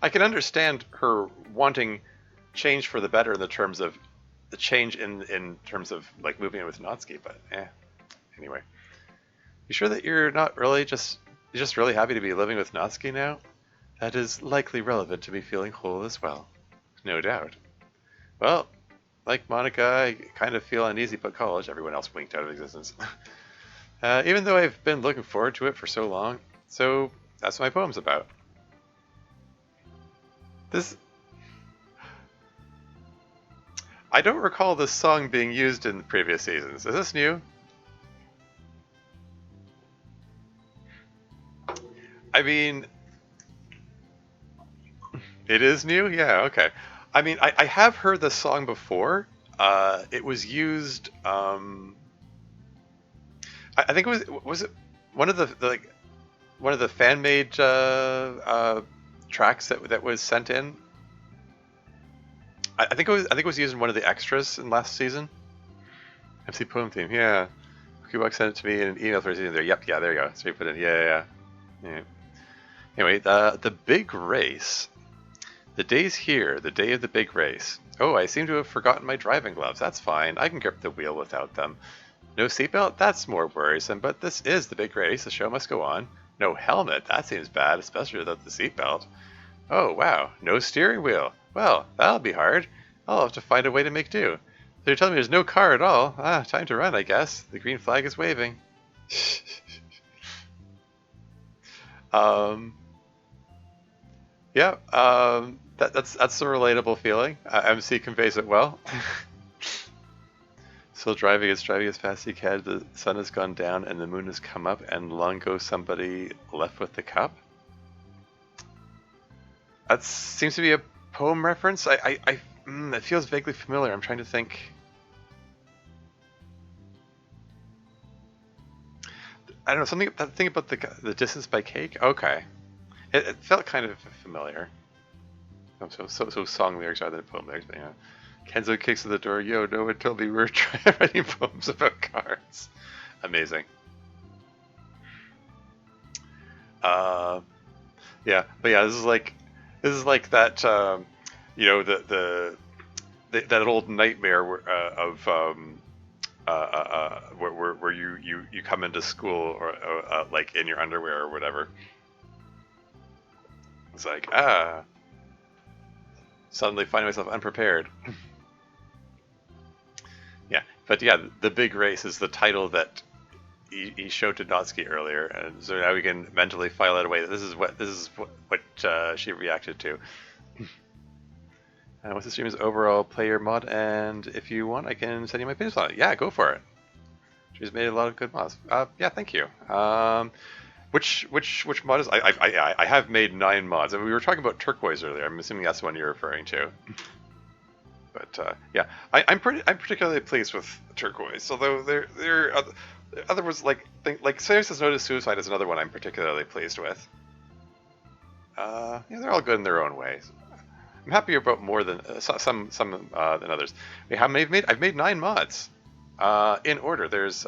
I can understand her wanting change for the better in the terms of the change in terms of like moving in with Natsuki, but anyway. You sure that you're just really happy to be living with Natsuki now? That is likely relevant to me feeling whole as well. No doubt. Well, like Monica, I kind of feel uneasy about college. Everyone else winked out of existence. Even though I've been looking forward to it for so long, So that's what my poem's about. This I don't recall this song being used in previous seasons. Is this new? I mean, it is new? Yeah, okay. I mean, I have heard this song before. It was used. I think was it one of the like one of the fan made tracks that was sent in. I think it was used in one of the extras in last season. MC poem theme. Yeah. Kubok sent it to me in an email for season there. Yep. Yeah. There you go. So you put in. Yeah. Anyway, the big race. The day's here, the day of the big race. Oh, I seem to have forgotten my driving gloves. That's fine. I can grip the wheel without them. No seatbelt? That's more worrisome, but this is the big race. The show must go on. No helmet? That seems bad, especially without the seatbelt. Oh, wow. No steering wheel. Well, that'll be hard. I'll have to find a way to make do. So you're telling me there's no car at all? Ah, time to run, I guess. The green flag is waving. um... Yeah, that's a relatable feeling. MC conveys it well. Still driving as fast as he can. The sun has gone down and the moon has come up, and long ago somebody left with the cup. That seems to be a poem reference. It feels vaguely familiar. I'm trying to think. I don't know, something about the distance by cake. Okay, it felt kind of familiar. So song lyrics rather than poem lyrics, but yeah. Kenzo kicks at the door. Yo, no one told me we were writing poems about cars. Amazing. Yeah, but yeah, this is like that. That old nightmare where you come into school or like in your underwear or whatever. It's like suddenly find myself unprepared. Yeah, but yeah, the big race is the title that he showed to Natsuki earlier, and so now we can mentally file it away. This is what she reacted to. Once the stream is over, I'll play your mod, and if you want, I can send you my opinions on it. Yeah, go for it. She's made a lot of good mods. Yeah, thank you. Which mod is? I have made 9 mods. I mean, we were talking about turquoise earlier. I'm assuming that's the one you're referring to. But yeah, I'm particularly pleased with turquoise. Although there are other ones like Serious Notice Suicide is another one I'm particularly pleased with. Yeah, they're all good in their own ways. I'm happier about more than some than others. I've made 9 mods in order. There's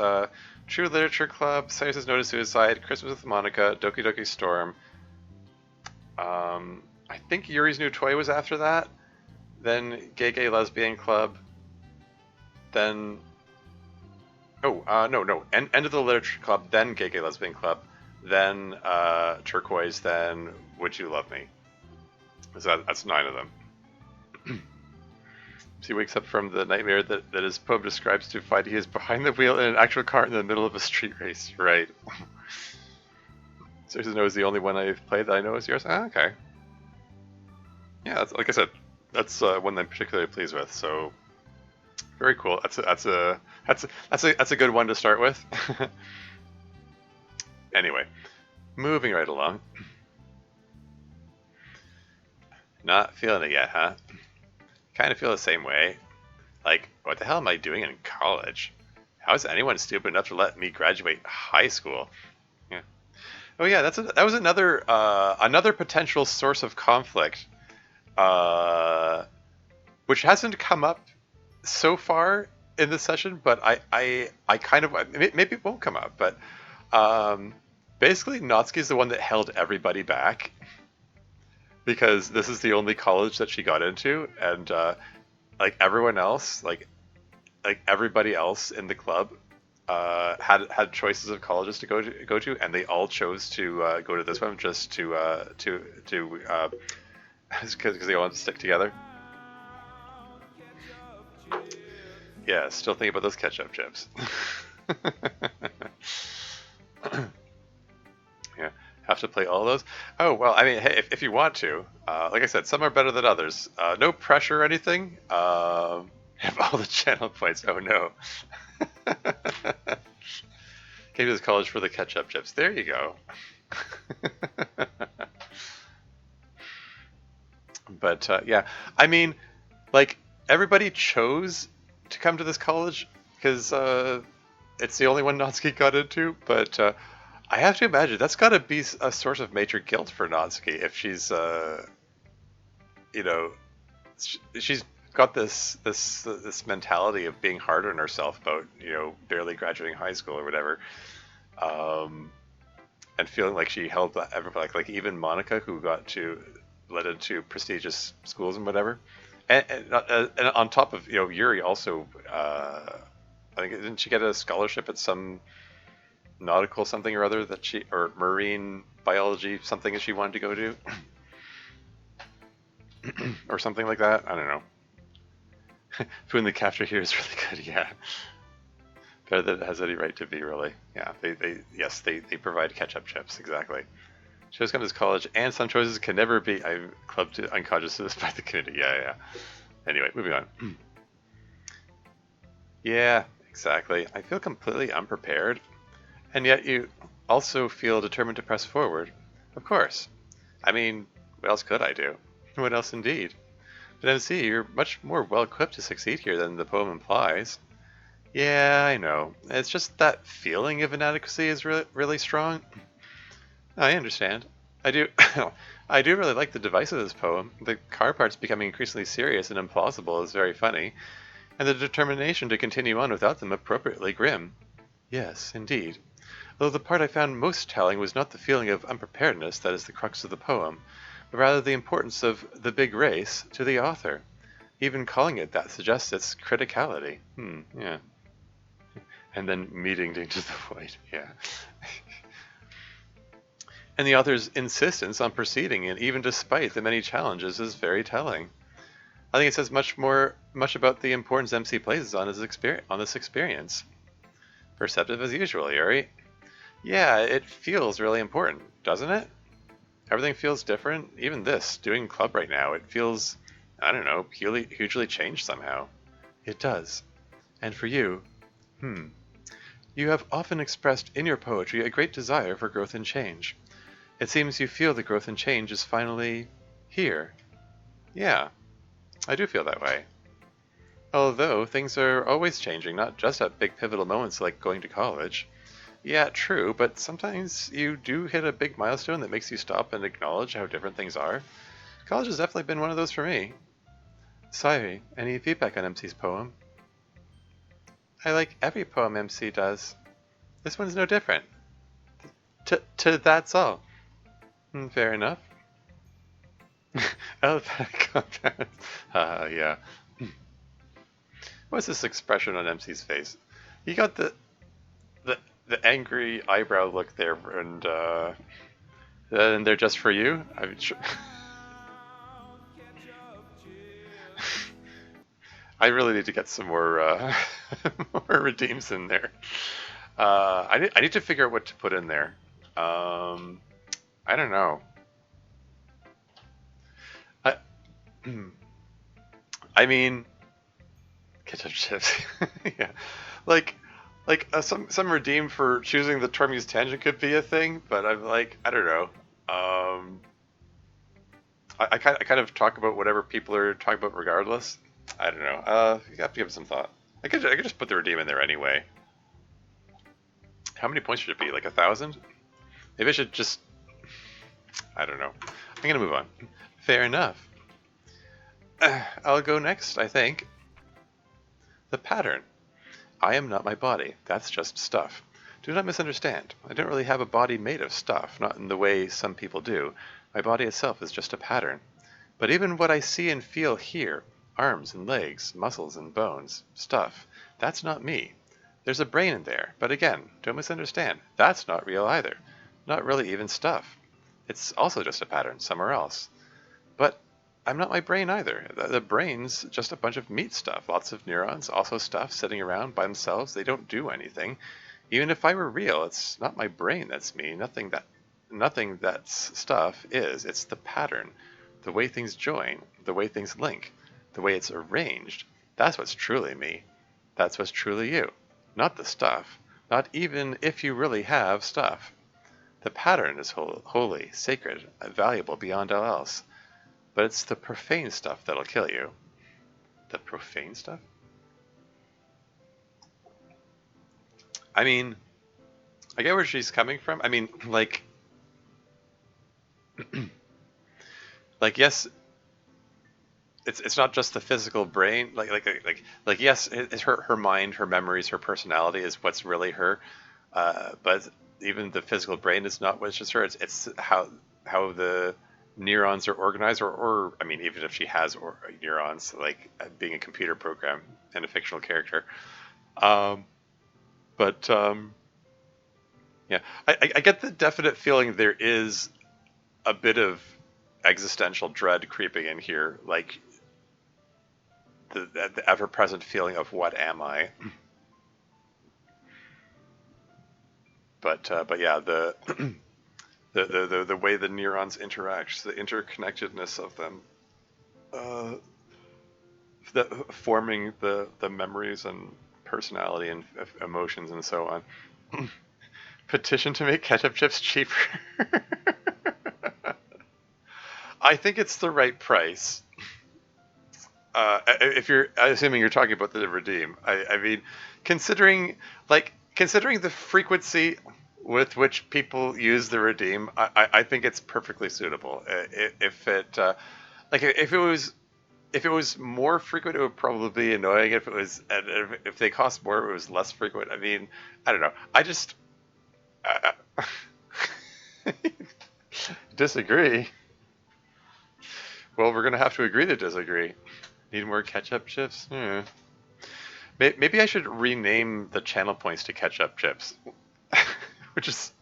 True Literature Club, Serious Notice Suicide, Christmas with Monica, Doki Doki Storm. I think Yuri's New Toy was after that. Then Gay Lesbian Club. Then no, End of the Literature Club. Then Gay Lesbian Club. Then Turquoise. Then Would You Love Me? So that's 9 of them. He wakes up from the nightmare that his poem describes to find he is behind the wheel in an actual car in the middle of a street race. Right. So knows the only one I've played that I know is yours. Okay. Yeah, that's, like I said, that's one I'm particularly pleased with. So very cool. That's a good one to start with. Anyway, moving right along. Not feeling it yet, huh? Kind of feel the same way. Like, what the hell am I doing in college? How is anyone stupid enough to let me graduate high school? Yeah. Oh yeah, that was another potential source of conflict, which hasn't come up so far in this session, but I kind of maybe it won't come up, but basically Natsuki's the one that held everybody back. Because this is the only college that she got into, and like everyone else, like everybody else in the club, had choices of colleges to go to, and they all chose to go to this one just because they want to stick together. Yeah, still thinking about those ketchup chips. Yeah, have to play all of those? Oh, well, I mean, hey, if you want to, like I said, some are better than others. No pressure or anything. Have all the channel points. Oh, no. Came to this college for the ketchup chips. There you go. But yeah, I mean, like everybody chose to come to this college because it's the only one Natsuki got into. But I have to imagine that's got to be a source of major guilt for Natsuki if she's, you know, she's got this mentality of being hard on herself about barely graduating high school or whatever. And feeling like she held everybody, like even Monica, who got to led into prestigious schools and whatever, and on top of Yuri also, I think didn't she get a scholarship at some nautical something or other that she or marine biology something that she wanted to go to, or something like that. I don't know. Food in the capture here is really good. Yeah. Better than it has any right to be, really. Yeah, they provide ketchup chips, exactly. Shows come to this college, and some choices can never be. I'm clubbed to unconsciousness by the community. Yeah. Anyway, moving on. Yeah, exactly. I feel completely unprepared, and yet you also feel determined to press forward. Of course. I mean, what else could I do? What else indeed? But MC, you're much more well equipped to succeed here than the poem implies. Yeah, I know. It's just that feeling of inadequacy is really strong. I understand. I do. I do really like the device of this poem. The car parts becoming increasingly serious and implausible is very funny, and the determination to continue on without them appropriately grim. Yes, indeed. Though the part I found most telling was not the feeling of unpreparedness that is the crux of the poem, but rather the importance of the big race to the author. Even calling it that suggests its criticality. Yeah. And then meeting into the void, yeah. And the author's insistence on proceeding, and even despite the many challenges, is very telling. I think it says much about the importance MC places on this experience. Perceptive as usual, Yuri. Yeah, it feels really important, doesn't it? Everything feels different. Even this, doing club right now, it feels, I don't know, hugely changed somehow. It does. And for you, you have often expressed in your poetry a great desire for growth and change. It seems you feel the growth and change is finally here. Yeah, I do feel that way. Although things are always changing, not just at big pivotal moments like going to college. Yeah, true, but sometimes you do hit a big milestone that makes you stop and acknowledge how different things are. College has definitely been one of those for me. Sairi, any feedback on MC's poem? I like every poem MC does. This one's no different. That's all. Fair enough. Aliphatic compounds. Yeah. What's this expression on MC's face? You got the angry eyebrow look there, and they're just for you? I'm sure. I really need to get some more more redeems in there. I need to figure out what to put in there. I don't know. I mean, ketchup chips. Yeah, like some redeem for choosing the term used tangent could be a thing, but I'm like, I don't know. I kind of talk about whatever people are talking about regardless. I don't know. You have to give it some thought. I could just put the redeem in there anyway. How many points should it be? Like 1,000? Maybe I should just... I don't know. I'm gonna move on. Fair enough. I'll go next, I think. The pattern. I am not my body. That's just stuff. Do not misunderstand. I don't really have a body made of stuff, not in the way some people do. My body itself is just a pattern. But even what I see and feel here, arms and legs, muscles and bones, stuff, that's not me. There's a brain in there, but again, don't misunderstand. That's not real either. Not really even stuff. It's also just a pattern somewhere else. But I'm not my brain either. The brain's just a bunch of meat stuff. Lots of neurons, also stuff sitting around by themselves. They don't do anything. Even if I were real, it's not my brain that's me. Nothing that nothing that's stuff is. It's the pattern, the way things join, the way things link, the way it's arranged. That's what's truly me. That's what's truly you. Not the stuff. Not even if you really have stuff. The pattern is holy, sacred, valuable beyond all else. But it's the profane stuff that'll kill you. The profane stuff? I mean, I get where she's coming from. I mean, yes, it's not just the physical brain. Yes, it's her mind, her memories, her personality is what's really her. But even the physical brain is not what's just her. It's how the neurons are organized, or I mean, even if she has neurons, like being a computer program and a fictional character. Um, but Yeah, I get the definite feeling there is a bit of existential dread creeping in here, like the ever-present feeling of what am I? But yeah, the way the neurons interact, the interconnectedness of them, uh, forming the memories and personality and emotions and so on. Petition to make ketchup chips cheaper. I think it's the right price. If you're assuming you're talking about the redeem, I mean, considering the frequency with which people use the redeem, I think it's perfectly suitable. If it was more frequent, it would probably be annoying. If they cost more, it was less frequent. I mean, I don't know. Uh, disagree. Well, we're gonna have to agree to disagree. Need more ketchup chips? Maybe I should rename the channel points to ketchup chips. Which is,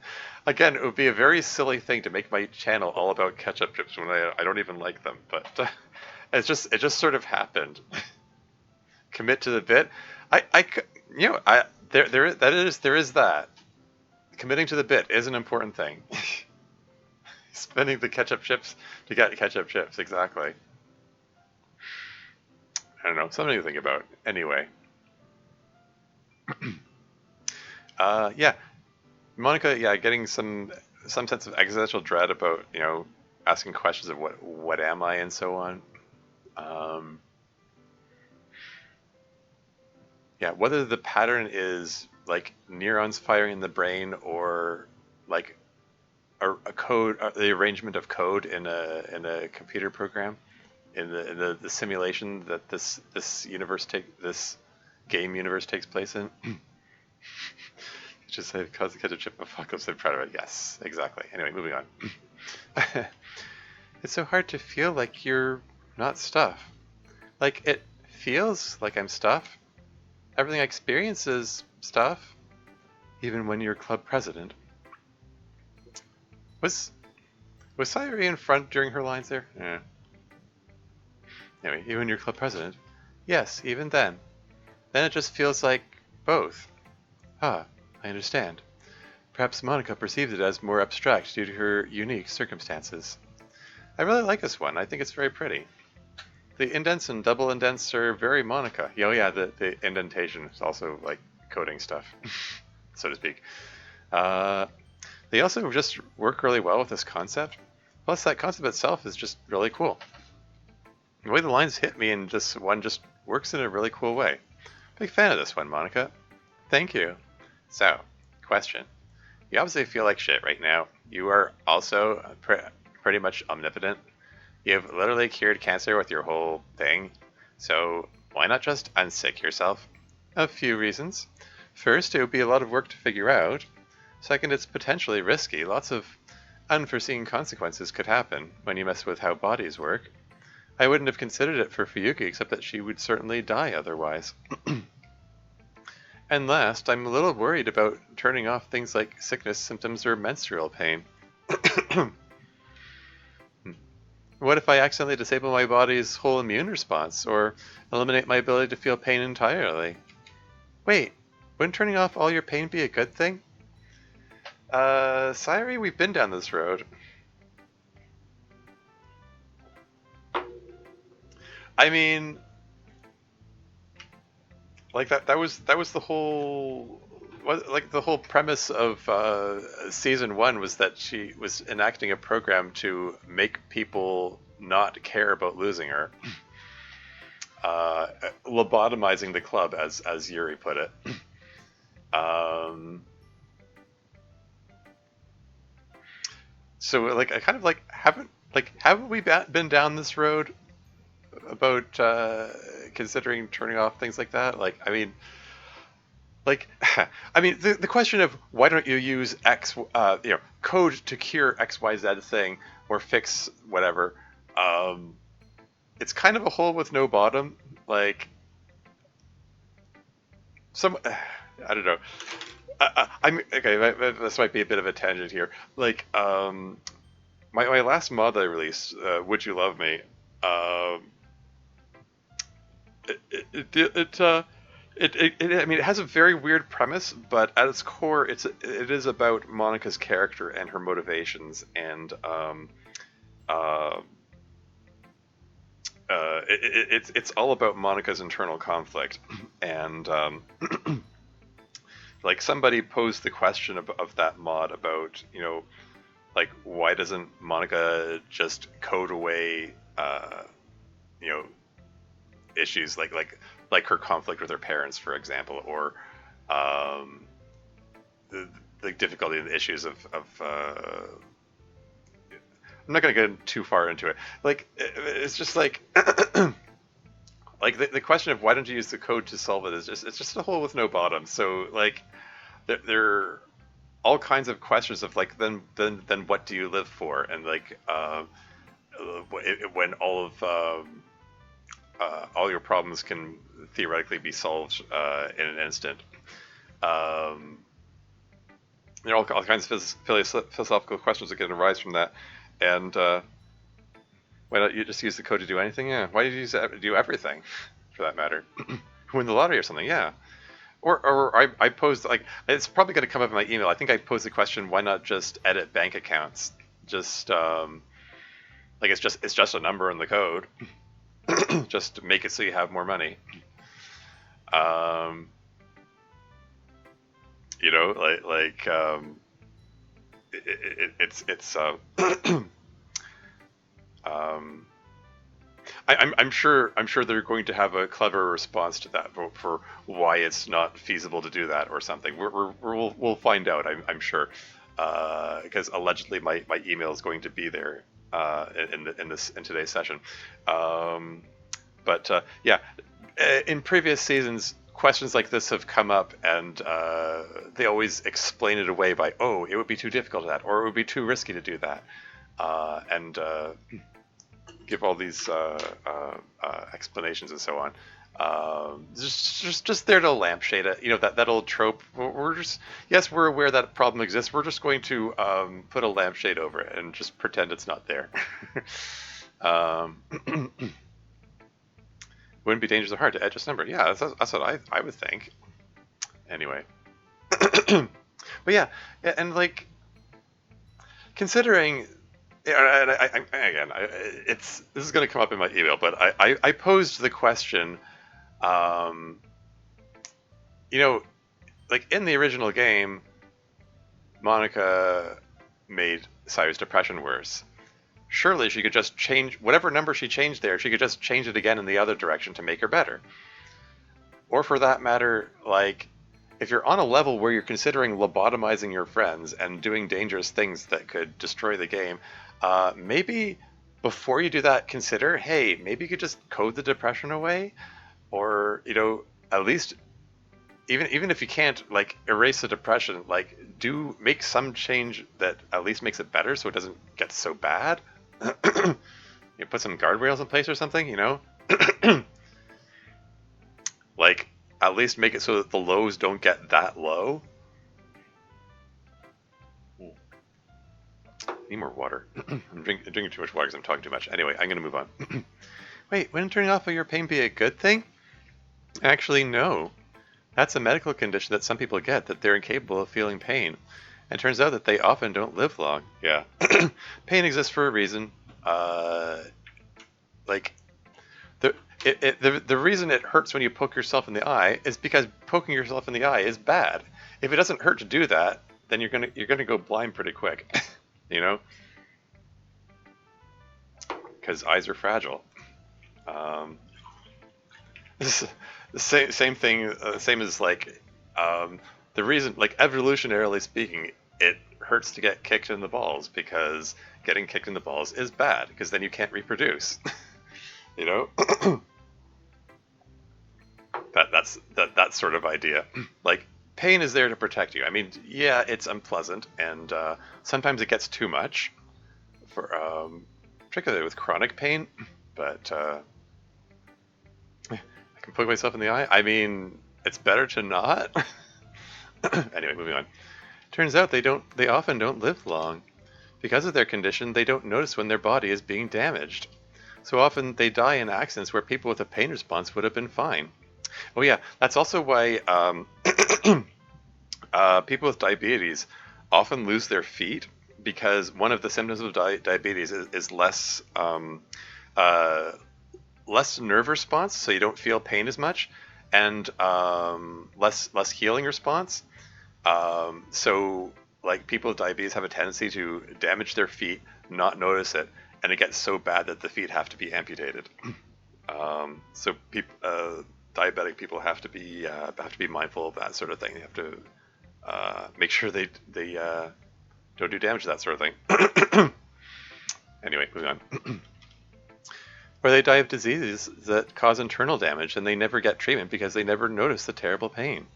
again, it would be a very silly thing to make my channel all about ketchup chips when I don't even like them. But it just sort of happened. Commit to the bit. There is that. Committing to the bit is an important thing. Spending the ketchup chips to get ketchup chips, exactly. I don't know, something to think about. Anyway. Yeah, Monica, yeah, getting some sense of existential dread about, asking questions of what am I and so on. Um, yeah, whether the pattern is like neurons firing in the brain or like a code, the arrangement of code in a computer program, in the simulation that this game universe takes place in. Just say cause the ketchup chip apocalypse. I'm proud of it. Yes, exactly. Anyway, moving on. It's so hard to feel like you're not stuff. Like it feels like I'm stuff. Everything I experience is stuff. Even when you're club president. Was Sayuri in front during her lines there? Yeah. Anyway, even your club president. Yes, even then. Then it just feels like both. Ah, I understand. Perhaps Monica perceived it as more abstract due to her unique circumstances. I really like this one. I think it's very pretty. The indents and double indents are very Monica. Oh yeah, the indentation is also like coding stuff, so to speak. They also just work really well with this concept. Plus, that concept itself is just really cool. The way the lines hit me and just works in a really cool way. Big fan of this one, Monica. Thank you. So, question. You obviously feel like shit right now. You are also pretty much omnipotent. You've literally cured cancer with your whole thing. So, why not just unsick yourself? A few reasons. First, it would be a lot of work to figure out. Second, it's potentially risky. Lots of unforeseen consequences could happen when you mess with how bodies work. I wouldn't have considered it for Fuyuki, except that she would certainly die otherwise. And last, I'm a little worried about turning off things like sickness, symptoms, or menstrual pain. What if I accidentally disable my body's whole immune response, or eliminate my ability to feel pain entirely? Wait, wouldn't turning off all your pain be a good thing? Sayuri, we've been down this road. I mean, like that was the whole like the whole premise of season one was that she was enacting a program to make people not care about losing her, uh, lobotomizing the club, as Yuri put it. Um, so like I kind of haven't we been down this road about considering turning off things like that? Like I mean, like I mean the question of why don't you use code to cure XYZ thing or fix whatever, um, it's kind of a hole with no bottom. Like some I don't know. I'm okay. This might be a bit of a tangent here. Like my last mod that I released, Would You Love Me? Um, it, it, it, it, uh, I mean, it has a very weird premise, but at its core, it is about Monica's character and her motivations, and uh, it's all about Monica's internal conflict, and like somebody posed the question of that mod about like why doesn't Monica just code away you know issues like her conflict with her parents, for example, or um, the difficulty and the issues of I'm not going to get too far into it. Like it's just like like the question of why don't you use the code to solve it is just it's just a hole with no bottom. So like there are all kinds of questions of like then what do you live for, and like when all your problems can theoretically be solved in an instant. Um, there are all kinds of philosophical questions that can arise from that, and why don't you just use the code to do anything? Yeah, why did you do everything, for that matter? Win the lottery or something? Yeah. Or I posed like it's probably going to come up in my email. I think I posed the question: why not just edit bank accounts? Just like it's just a number in the code. Just make it so you have more money. Um, it's um, I'm sure they're going to have a clever response to that for why it's not feasible to do that or something. We'll find out. I'm sure because allegedly my email is going to be there in today's session. But yeah, in previous seasons, questions like this have come up, and they always explain it away by, oh, it would be too difficult to that, or it would be too risky to do that, and give all these explanations and so on. Just there to lampshade it. That old trope. We're just yes, we're aware that problem exists. We're just going to put a lampshade over it and just pretend it's not there. um, Wouldn't be dangerous or hard to edge a number. Yeah, that's what I would think. Anyway, but yeah, and like considering, and this is going to come up in my email, but I posed the question, um, you know, like in the original game, Monica made Sayu's depression worse. Surely she could just change whatever number she changed there. She could just change it again in the other direction to make her better. Or for that matter, like if you're on a level where you're considering lobotomizing your friends and doing dangerous things that could destroy the game, maybe before you do that, consider, hey, maybe you could just code the depression away, or at least even if you can't like erase the depression, like do make some change that at least makes it better, so it doesn't get so bad. You put some guardrails in place or something, like at least make it so that the lows don't get that low. Need more water. I'm drinking too much water because I'm talking too much. Anyway, I'm going to move on. Wait, wouldn't turning off of your pain be a good thing? Actually, no. That's a medical condition that some people get, that they're incapable of feeling pain. And it turns out that they often don't live long. Yeah. Pain exists for a reason. Like, the reason it hurts when you poke yourself in the eye is because poking yourself in the eye is bad. If it doesn't hurt to do that, then you're gonna go blind pretty quick, you know, because eyes are fragile. Um, this is the same thing, same as like the reason, like evolutionarily speaking, it hurts to get kicked in the balls because getting kicked in the balls is bad because then you can't reproduce. You know, that sort of idea. Like pain is there to protect you. I mean, yeah, it's unpleasant, and sometimes it gets too much for particularly with chronic pain. But I can poke myself in the eye. I mean, it's better to not. Anyway, moving on. Turns out they often don't live long. Because of their condition, they don't notice when their body is being damaged. So often they die in accidents where people with a pain response would have been fine. Oh yeah, that's also why people with diabetes often lose their feet because one of the symptoms of diabetes is uh, less nerve response, so you don't feel pain as much, and less healing response. So like people with diabetes have a tendency to damage their feet, not notice it, and it gets so bad that the feet have to be amputated. So diabetic people have to be mindful of that sort of thing. They have to make sure they don't do damage to that sort of thing. Anyway, moving on. Or they die of diseases that cause internal damage and they never get treatment because they never notice the terrible pain.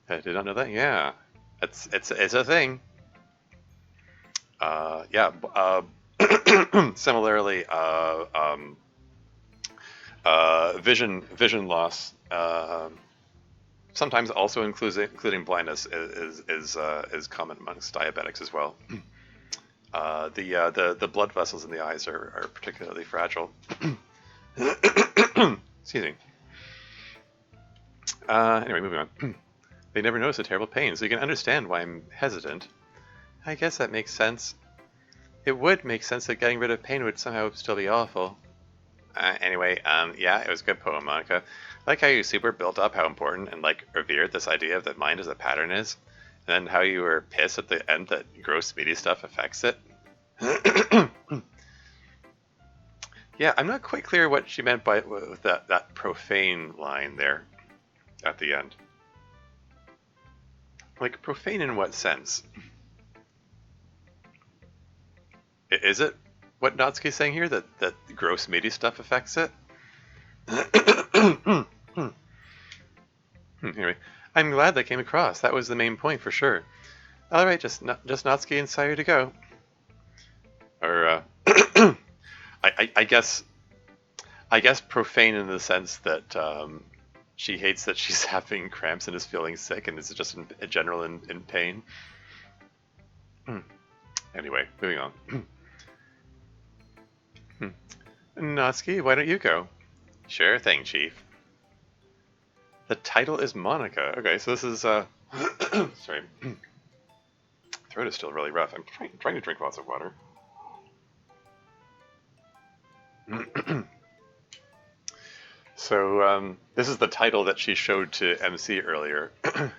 I did not know that. Yeah, it's a thing. Yeah. Similarly, vision loss sometimes also including blindness is common amongst diabetics as well. The blood vessels in the eyes are particularly fragile. Excuse me. Anyway, moving on. They never notice a terrible pain, so you can understand why I'm hesitant. I guess that makes sense. It would make sense that getting rid of pain would somehow still be awful. Anyway, yeah, it was a good poem, Monica. I like how you super built up how important and like revered this idea of that mind as a pattern is, and then how you were pissed at the end that gross meaty stuff affects it. Yeah, I'm not quite clear what she meant by with that profane line there at the end. Like profane in what sense? Is it what Natsuki's saying here that gross meaty stuff affects it? Anyway, I'm glad that came across. That was the main point for sure. All right, just Natsuki and Sayu to go. Or I guess profane in the sense that she hates that she's having cramps and is feeling sick and is just in general in pain. Anyway, moving on. Natsuki, why don't you go? Sure thing, Chief. The title is Monica. Okay, so this is sorry. Throat is still really rough. I'm trying to drink lots of water. So this is the title that she showed to MC earlier,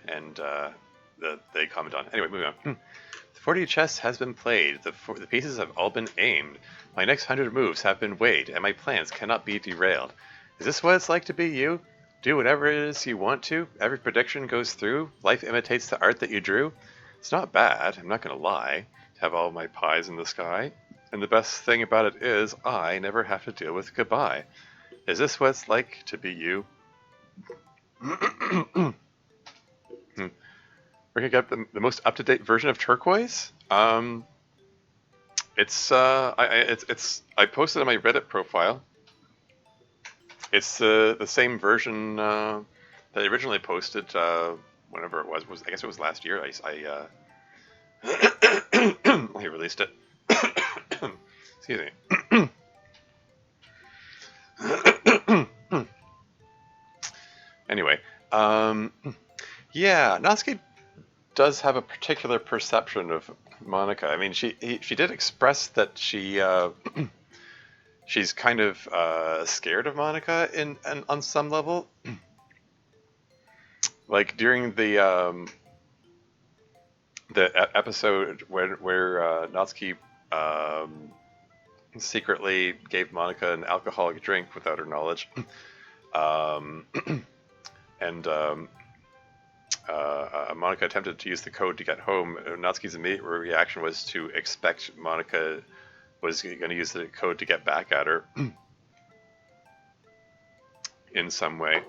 and they comment on. Anyway, moving on. The 40 chess has been played. The pieces have all been aimed. My next 100 moves have been weighed, and my plans cannot be derailed. Is this what it's like to be you? Do whatever it is you want to. Every prediction goes through. Life imitates the art that you drew. It's not bad, I'm not going to lie, to have all my pies in the sky. And the best thing about it is I never have to deal with goodbye. Is this what it's like to be you? We're gonna get the most up-to-date version of Turquoise. I posted on my Reddit profile. It's the same version that I originally posted whenever it was. I guess it was last year. I released it. Excuse me. Anyway, yeah, Natsuki does have a particular perception of Monica. I mean, she did express that she's kind of scared of Monica on some level. Like during the episode where Natsuki um, secretly gave Monica an alcoholic drink without her knowledge, um, and Monica attempted to use the code to get home. Natsuki's immediate reaction was to expect Monica was going to use the code to get back at her in some way,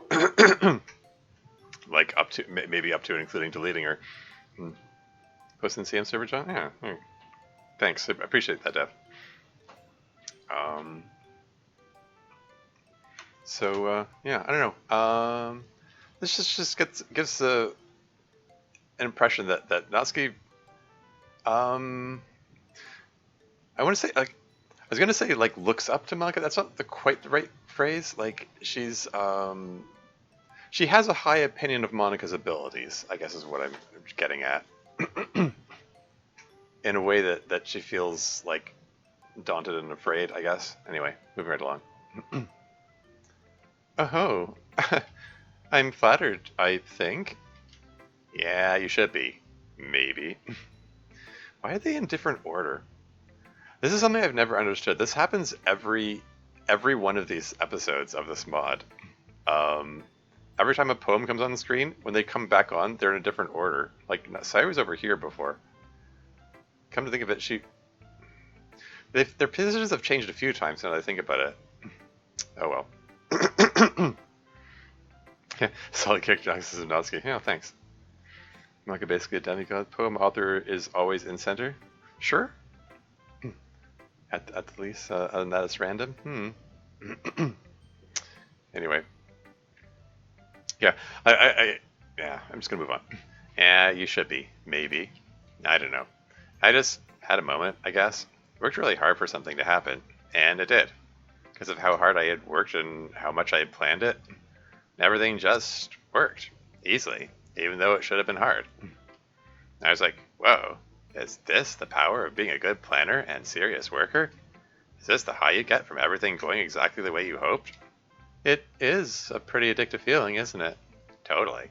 like maybe up to and including deleting her. Post in CM server, John? Yeah. Thanks. I appreciate that, Dev. Yeah, I don't know. This just gives an impression that Natsuki, I want to say, like, I was gonna say, like, looks up to Monica. That's not quite the right phrase. Like, she has a high opinion of Monica's abilities, I guess is what I'm getting at. In a way that she feels, like, daunted and afraid, I guess. Anyway, moving right along. Oh, I'm flattered, I think. Yeah, you should be. Maybe. Why are they in different order? This is something I've never understood. This happens every one of these episodes of this mod. Every time a poem comes on the screen, when they come back on, they're in a different order. Like, Sayuri was over here before. Come to think of it, their positions have changed a few times now that I think about it. Oh well. Solid character access of Natsuki. Yeah, thanks. Manga basically a demigod. Poem author is always in center. Sure. At the least, other than that, it's random. Anyway. Yeah, yeah, I'm just gonna move on. Yeah, you should be. Maybe. I don't know. I just had a moment, I guess. Worked really hard for something to happen, and it did. Because of how hard I had worked and how much I had planned it, everything just worked easily, even though it should have been hard. I was like, whoa, is this the power of being a good planner and serious worker? Is this the high you get from everything going exactly the way you hoped? It is a pretty addictive feeling, isn't it? Totally.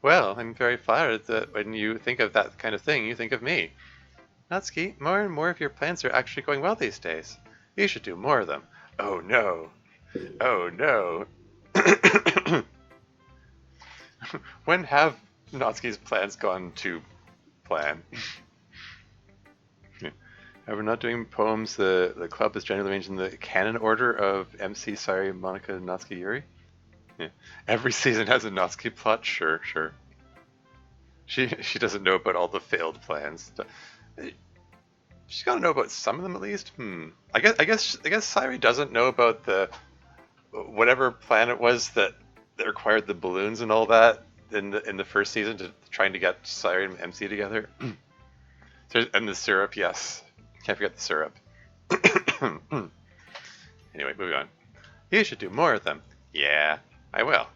Well, I'm very flattered that when you think of that kind of thing, you think of me. Natsuki, more and more of your plans are actually going well these days. You should do more of them. Oh no. Oh no. When have Natsuki's plans gone to plan? We're not doing poems. The club is generally arranged in the canon order of MC, Sayuri, Monica, Natsuki, Yuri. Yeah. Every season has a Natsuki plot. Sure. She doesn't know about all the failed plans. She's got to know about some of them at least. I guess Sayuri doesn't know about the whatever plan it was that required the balloons and all that in the first season to trying to get Sayuri and MC together. And the syrup, yes. Can't forget the syrup. Anyway, moving on. You should do more of them. Yeah, I will.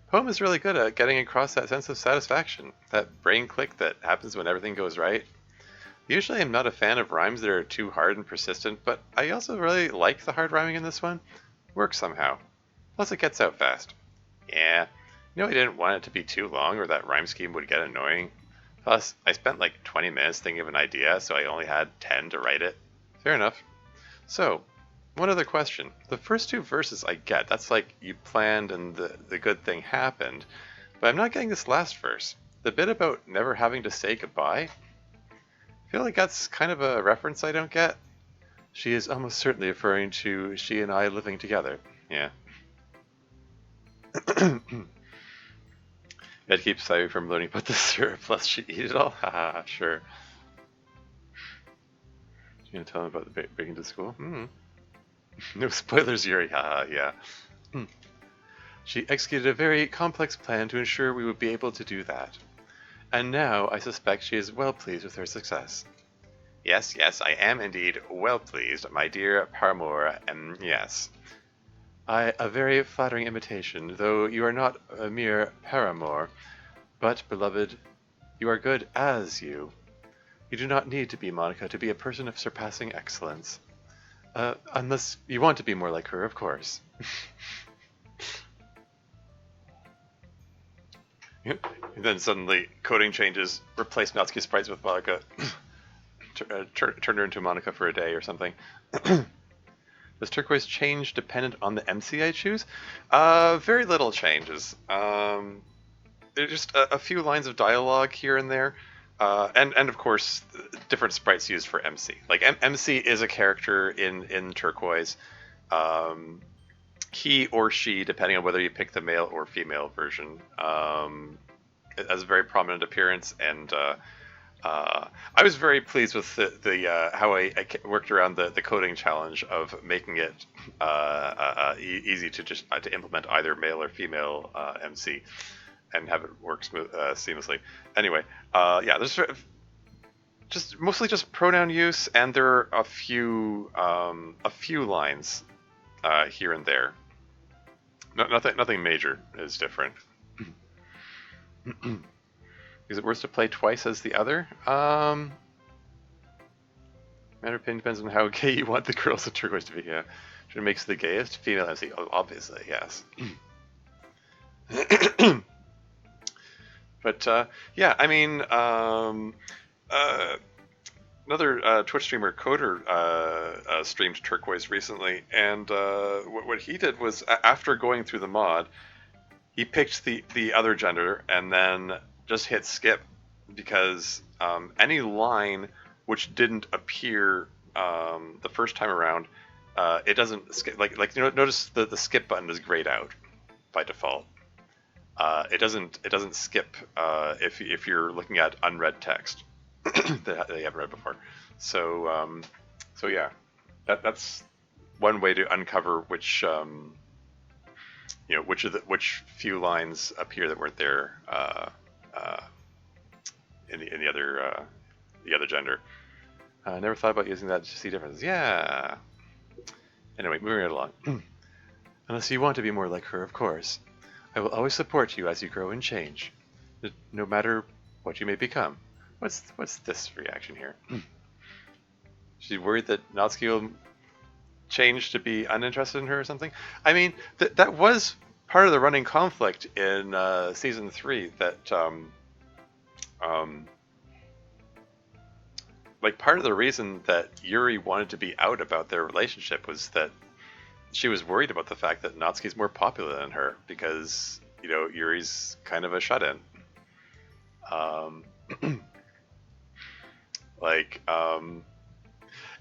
Poem is really good at getting across that sense of satisfaction, that brain click that happens when everything goes right. Usually I'm not a fan of rhymes that are too hard and persistent, but I also really like the hard rhyming in this one. Works somehow. Plus it gets out fast. Yeah, I didn't want it to be too long or that rhyme scheme would get annoying. Plus, I spent like 20 minutes thinking of an idea, so I only had 10 to write it. Fair enough. So, one other question. The first two verses I get, that's like you planned and the good thing happened, but I'm not getting this last verse. The bit about never having to say goodbye? I feel like that's kind of a reference I don't get. She is almost certainly referring to she and I living together. Yeah. It keeps Sayuri from learning about the syrup, lest she eat it all. Haha, sure. You gonna tell him about the breaking to school? No spoilers, Yuri. Haha, yeah. She executed a very complex plan to ensure we would be able to do that. And now I suspect she is well pleased with her success. Yes, I am indeed well pleased, my dear paramour, yes. A very flattering imitation, though you are not a mere paramour, but, beloved, You are good as you. You do not need to be Monica to be a person of surpassing excellence. Unless you want to be more like her, of course. And then suddenly, coding changes, replace Natsuki's sprites with Monica, turn her into Monica for a day or something. Does turquoise change dependent on the MC I choose? Very little changes. There's just a few lines of dialogue here and there. And of course, different sprites used for MC. Like MC is a character in turquoise. He or she, depending on whether you pick the male or female version, has a very prominent appearance. And I was very pleased with the how I worked around the coding challenge of making it easy to just to implement either male or female MC and have it work seamlessly. Anyway, yeah, there's just mostly just pronoun use, and there are a few lines here and there. Nothing major is different. Is it worse to play twice as the other? Matter of opinion depends on how gay you want the girls of turquoise to be. Yeah, should it makes the gayest female MC? Oh, obviously, yes. But yeah, I mean, another Twitch streamer, Coder, streamed turquoise recently, and what he did was after going through the mod, he picked the other gender and then just hit skip because any line which didn't appear the first time around, it doesn't skip. Like notice the skip button is grayed out by default. It doesn't skip if you're looking at unread text that you haven't read before. So so yeah, that's one way to uncover which which few lines appear that weren't there in the other gender. I never thought about using that to see differences. Yeah. Anyway, moving right along. Unless you want to be more like her, of course. I will always support you as you grow and change, no matter what you may become. What's this reaction here? She's worried that Natsuki will change to be uninterested in her or something. I mean, that was part of the running conflict in season 3. That like part of the reason that Yuri wanted to be out about their relationship was that she was worried about the fact that Natsuki's more popular than her because, Yuri's kind of a shut-in.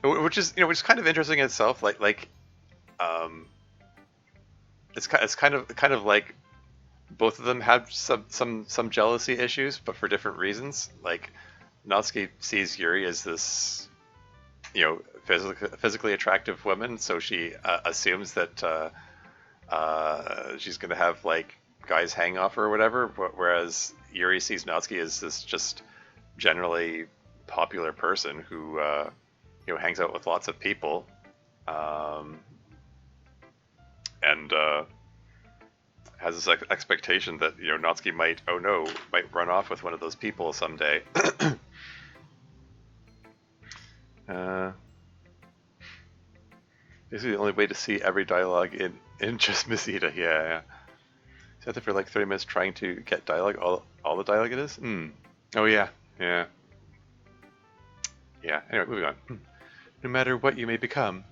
Which is kind of interesting in itself. It's kind of like both of them have some jealousy issues, but for different reasons. Like Natsuki sees Yuri as this, physically attractive woman, so she assumes that she's going to have like guys hang off her or whatever. Whereas Yuri sees Natsuki as this just generally popular person who hangs out with lots of people, and has this expectation that Natsuki might run off with one of those people someday. Basically, the only way to see every dialogue in just Miss Ida. Yeah. Is that for like 30 minutes trying to get dialogue? All the dialogue it is? Oh yeah. Yeah. Anyway, moving on. No matter what you may become,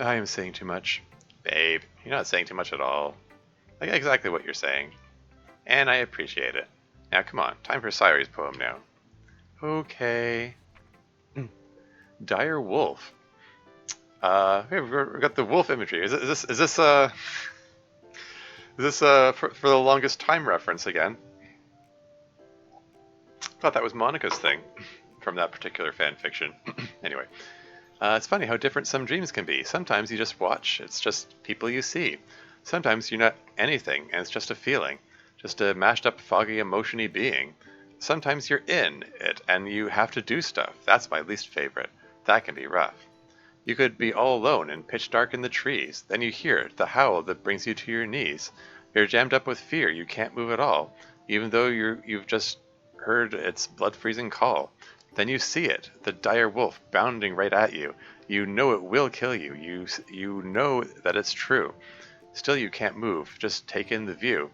I am saying too much. Babe, you're not saying too much at all. Like exactly what you're saying. And I appreciate it. Now come on, time for Sayori's poem now. Okay. Dire Wolf. We've got the wolf imagery. Is this for the longest time reference again? Thought that was Monica's thing from that particular fan fiction. Anyway, it's funny how different some dreams can be. Sometimes you just watch. It's just people you see. Sometimes you're not anything, and it's just a feeling. Just a mashed up, foggy, emotion-y being. Sometimes you're in it, and you have to do stuff. That's my least favorite. That can be rough. You could be all alone and pitch dark in the trees. Then you hear it, the howl that brings you to your knees. You're jammed up with fear. You can't move at all, even though you've just heard its blood-freezing call. Then you see it, the dire wolf bounding right at you. You know it will kill you. You know that it's true. Still you can't move, just take in the view.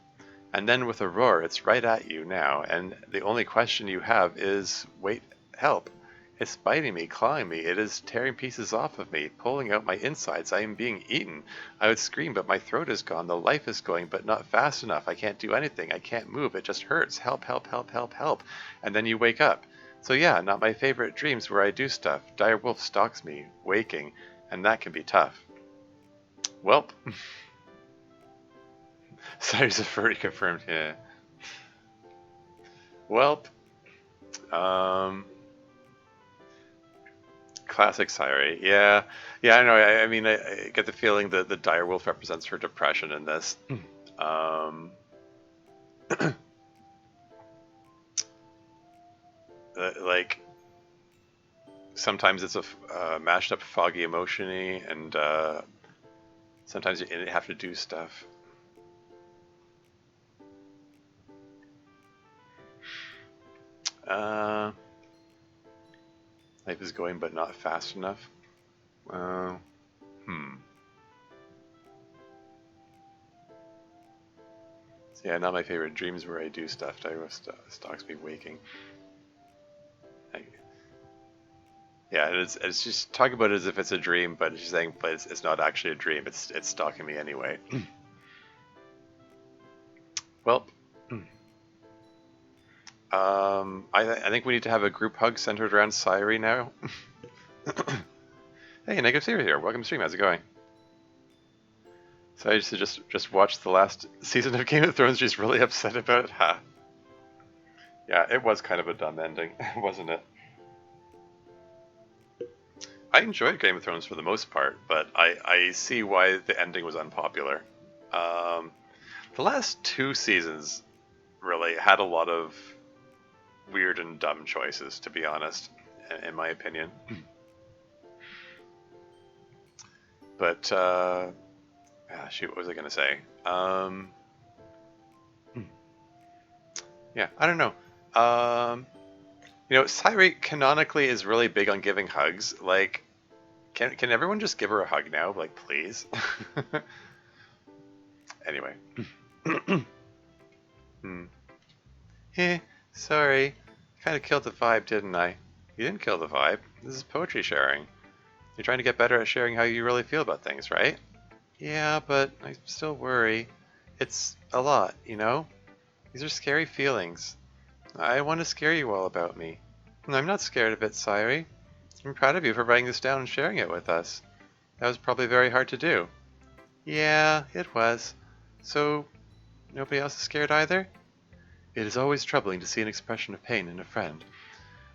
And then with a roar, it's right at you now, and the only question you have is, wait, help. It's biting me, clawing me, it is tearing pieces off of me, pulling out my insides, I am being eaten. I would scream, but my throat is gone, the life is going, but not fast enough, I can't do anything, I can't move, it just hurts, help, help, help, help, help. And then you wake up. So yeah, not my favorite dreams where I do stuff. Dire wolf stalks me, waking, and that can be tough. Welp. Size of furry confirmed, yeah. Welp. Classic Sairi. Yeah. Yeah, I know. I mean, I get the feeling that the direwolf represents her depression in this. Um, like, sometimes it's a mashed up foggy emotion-y, and sometimes you have to do stuff. Life is going, but not fast enough. So yeah, not my favorite dreams where I do stuff. Direwolf stalks me waking. Yeah, it's just talking about it as if it's a dream, but she's saying, but it's not actually a dream. It's stalking me anyway. Well, I think we need to have a group hug centered around Sairi now. Hey, Negative Zero here. Welcome to stream. How's it going? So I used to just watch the last season of Game of Thrones. She's really upset about it. Ha. Yeah, it was kind of a dumb ending, wasn't it? I enjoyed Game of Thrones for the most part, but I see why the ending was unpopular. The last 2 seasons really had a lot of weird and dumb choices, to be honest, in my opinion. But, shoot, what was I going to say? Yeah, I don't know. You know, Sairi canonically is really big on giving hugs. Like, can everyone just give her a hug now? Like, please? Anyway. Sorry. Kind of killed the vibe, didn't I? You didn't kill the vibe. This is poetry sharing. You're trying to get better at sharing how you really feel about things, right? Yeah, but I still worry. It's a lot, you know? These are scary feelings. I want to scare you all about me. I'm not scared of it, Sairi. I'm proud of you for writing this down and sharing it with us. That was probably very hard to do. Yeah, it was. So, nobody else is scared either? It is always troubling to see an expression of pain in a friend.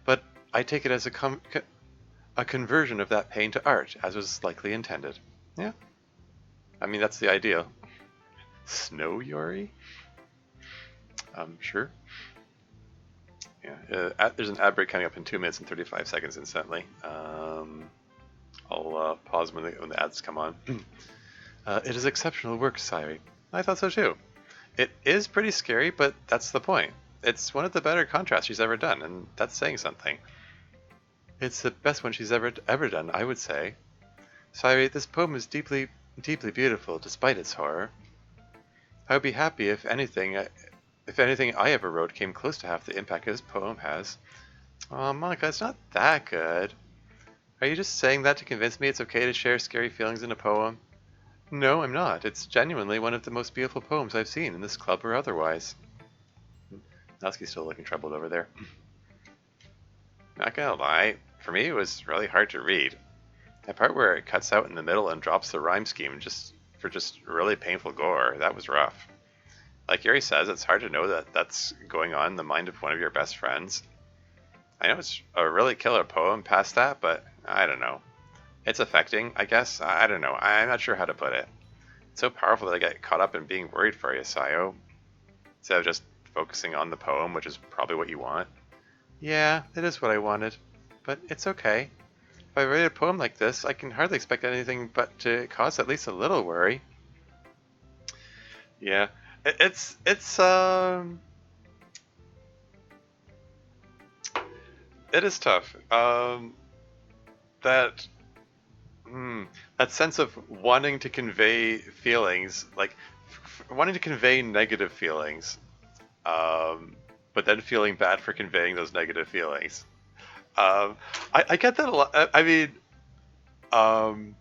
But I take it as a conversion of that pain to art, as was likely intended. Yeah. I mean, that's the ideal. Snow Yori? Sure. Yeah, there's an ad break coming up in 2 minutes and 35 seconds instantly. I'll pause when the ads come on. It is exceptional work, Sairi. I thought so too. It is pretty scary, but that's the point. It's one of the better contrasts she's ever done, and that's saying something. It's the best one she's ever done, I would say. Sairi, this poem is deeply, deeply beautiful, despite its horror. I would be happy if anything I ever wrote came close to half the impact this poem has. Oh, Monica, it's not that good. Are you just saying that to convince me it's okay to share scary feelings in a poem? No, I'm not. It's genuinely one of the most beautiful poems I've seen in this club or otherwise. Natsuki's still looking troubled over there. Not gonna lie, for me it was really hard to read. That part where it cuts out in the middle and drops the rhyme scheme just really painful gore, that was rough. Like Yuri says, it's hard to know that that's going on in the mind of one of your best friends. I know it's a really killer poem past that, but I don't know. It's affecting, I guess. I don't know. I'm not sure how to put it. It's so powerful that I get caught up in being worried for you, Sayo. Instead of just focusing on the poem, which is probably what you want. Yeah, it is what I wanted. But it's okay. If I write a poem like this, I can hardly expect anything but to cause at least a little worry. Yeah. It's it is tough. That hmm, that sense of wanting to convey feelings, like wanting to convey negative feelings, um, but then feeling bad for conveying those negative feelings. Um, I get that a lot. I mean, um,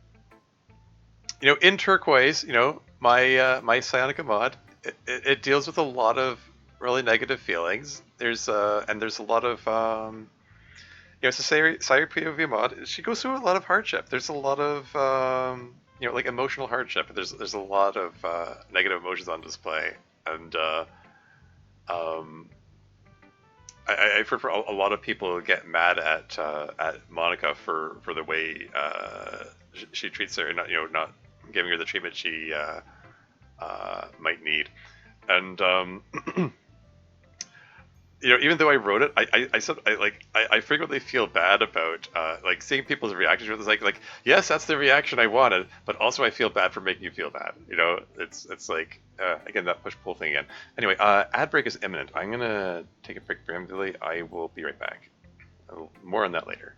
in turquoise, my psionica mod, it deals with a lot of really negative feelings. There's a lot of it's a Sayuri POV mod. She goes through a lot of hardship. There's a lot of like emotional hardship. There's a lot of negative emotions on display, and um, I've heard for a lot of people get mad at Monica for the way she treats her, not giving her the treatment she might need, and even though I wrote it, I frequently feel bad about like seeing people's reactions. It's like yes, that's the reaction I wanted, but also I feel bad for making you feel bad. It's like again that push pull thing again. Anyway, ad break is imminent. I'm gonna take a break preemptively. I will be right back. More on that later.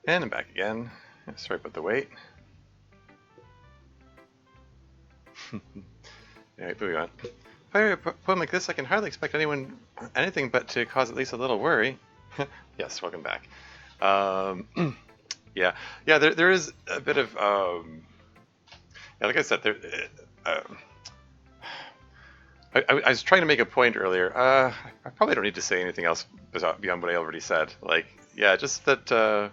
And I'm back again. Sorry about the wait. Alright, moving on. If I read a poem like this, I can hardly expect anything but to cause at least a little worry. Yes, welcome back. Yeah, there is a bit of, yeah, like I said, I was trying to make a point earlier. I probably don't need to say anything else beyond what I already said. Like, yeah, just that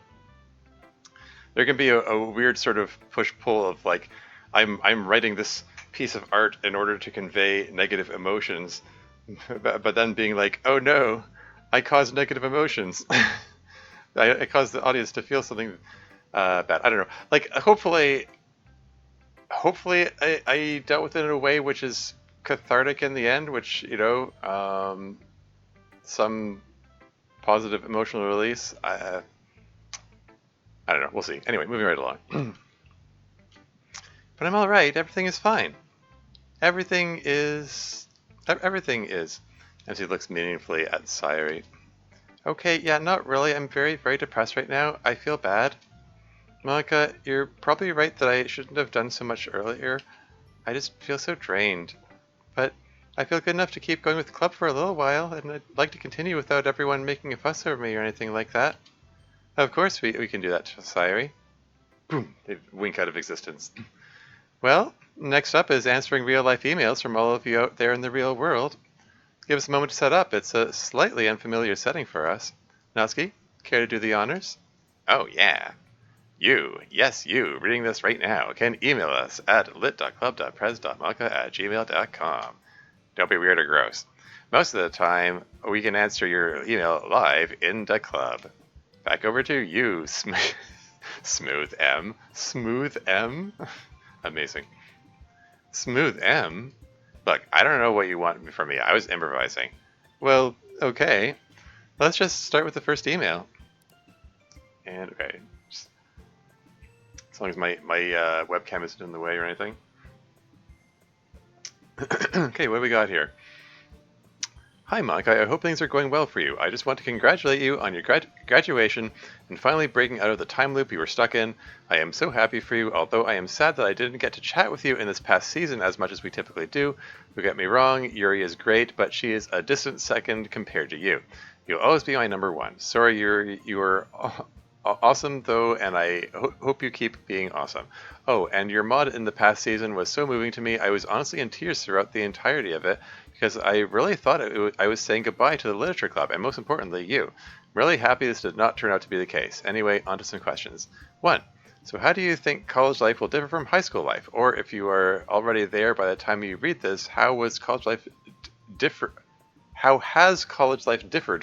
there can be a weird sort of push-pull of like, I'm writing this piece of art in order to convey negative emotions, but then being like, oh no, I caused negative emotions. I caused the audience to feel something bad. I don't know. Like, hopefully I dealt with it in a way which is cathartic in the end, which, you know, some positive emotional release. I don't know. We'll see. Anyway, moving right along. But I'm all right. Everything is fine. Everything is. As he looks meaningfully at Sayuri. Okay, yeah, not really. I'm very, very depressed right now. I feel bad. Monica, you're probably right that I shouldn't have done so much earlier. I just feel so drained. But I feel good enough to keep going with the club for a little while, and I'd like to continue without everyone making a fuss over me or anything like that. Of course we can do that, Sayuri. Boom, they wink out of existence. Well, next up is answering real-life emails from all of you out there in the real world. Give us a moment to set up. It's a slightly unfamiliar setting for us. Natsuki, care to do the honors? Oh, yeah. You, yes, you, reading this right now, can email us at lit.club.pres.maka@gmail.com. Don't be weird or gross. Most of the time, we can answer your email live in the club. Back over to you, Smooth M. Smooth M? Amazing. Smooth M? Look, I don't know what you want from me. I was improvising. Well, okay. Let's just start with the first email. And, okay. As long as my webcam isn't in the way or anything. Okay, what do we got here? Hi, Monica. I hope things are going well for you. I just want to congratulate you on your graduation and finally breaking out of the time loop you were stuck in. I am so happy for you, although I am sad that I didn't get to chat with you in this past season as much as we typically do. Don't get me wrong, Yuri is great, but she is a distant second compared to you. You'll always be my number one. Sorry, you are awesome, though, and I hope you keep being awesome. Oh, and your mod in the past season was so moving to me. I was honestly in tears throughout the entirety of it, because I really thought I was saying goodbye to the literature club, and most importantly, you. I'm really happy this did not turn out to be the case. Anyway, on to some questions. 1. So how do you think college life will differ from high school life? Or if you are already there by the time you read this, how has college life differed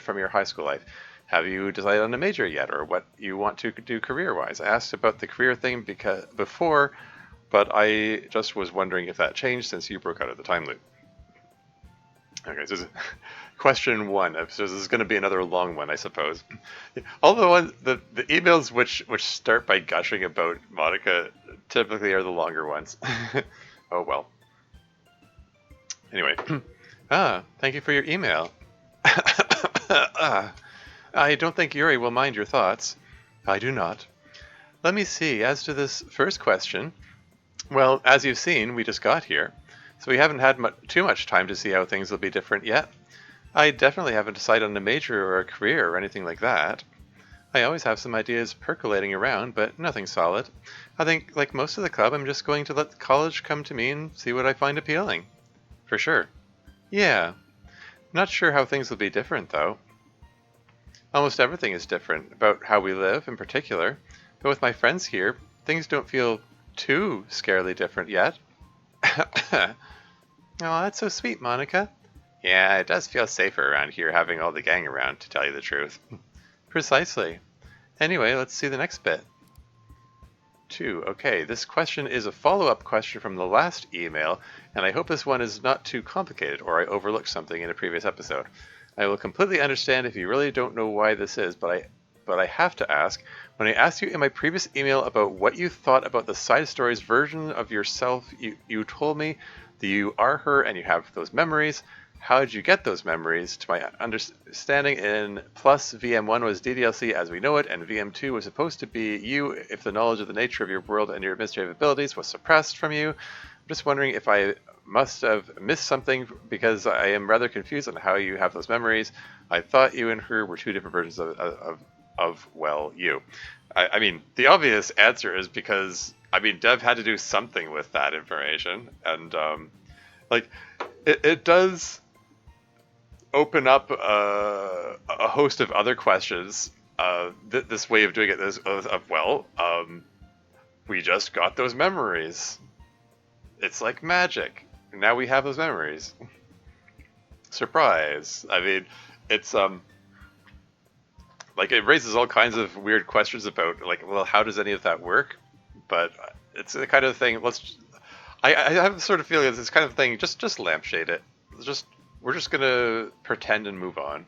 from your high school life? Have you decided on a major yet, or what you want to do career-wise? I asked about the career thing before, but I just was wondering if that changed since you broke out of the time loop. Okay, so this is question 1. So this is going to be another long one, I suppose. All the emails which start by gushing about Monica typically are the longer ones. Oh well. Anyway, thank you for your email. I don't think Yuri will mind your thoughts. I do not. Let me see. As to this first question, well, as you've seen, we just got here, so we haven't had too much time to see how things will be different yet. I definitely haven't decided on a major or a career or anything like that. I always have some ideas percolating around, but nothing solid. I think, like most of the club, I'm just going to let college come to me and see what I find appealing. For sure. Yeah. Not sure how things will be different, though. Almost everything is different, about how we live in particular, but with my friends here, things don't feel too scarily different yet. Oh, that's so sweet, Monica. Yeah, it does feel safer around here having all the gang around, to tell you the truth. Precisely. Anyway, let's see the next bit. 2. Okay, this question is a follow-up question from the last email, and I hope this one is not too complicated or I overlooked something in a previous episode. I will completely understand if you really don't know why this is, but I have to ask. When I asked you in my previous email about what you thought about the side stories version of yourself, you told me that you are her and you have those memories. How did you get those memories? To my understanding, in Plus, VM1 was DDLC as we know it, and VM2 was supposed to be you if the knowledge of the nature of your world and your administrative abilities was suppressed from you. I'm just wondering if I must have missed something because I am rather confused on how you have those memories. I thought you and her were two different versions of well, you. I mean, the obvious answer is because, I mean, Dev had to do something with that information, and, like, it does open up a host of other questions. This way of doing it is we just got those memories. It's like magic. Now we have those memories. Surprise. I mean, it's like it raises all kinds of weird questions about like, well, how does any of that work? But it's the kind of thing. I have the sort of feeling it's this kind of thing. Just lampshade it. We're just gonna pretend and move on,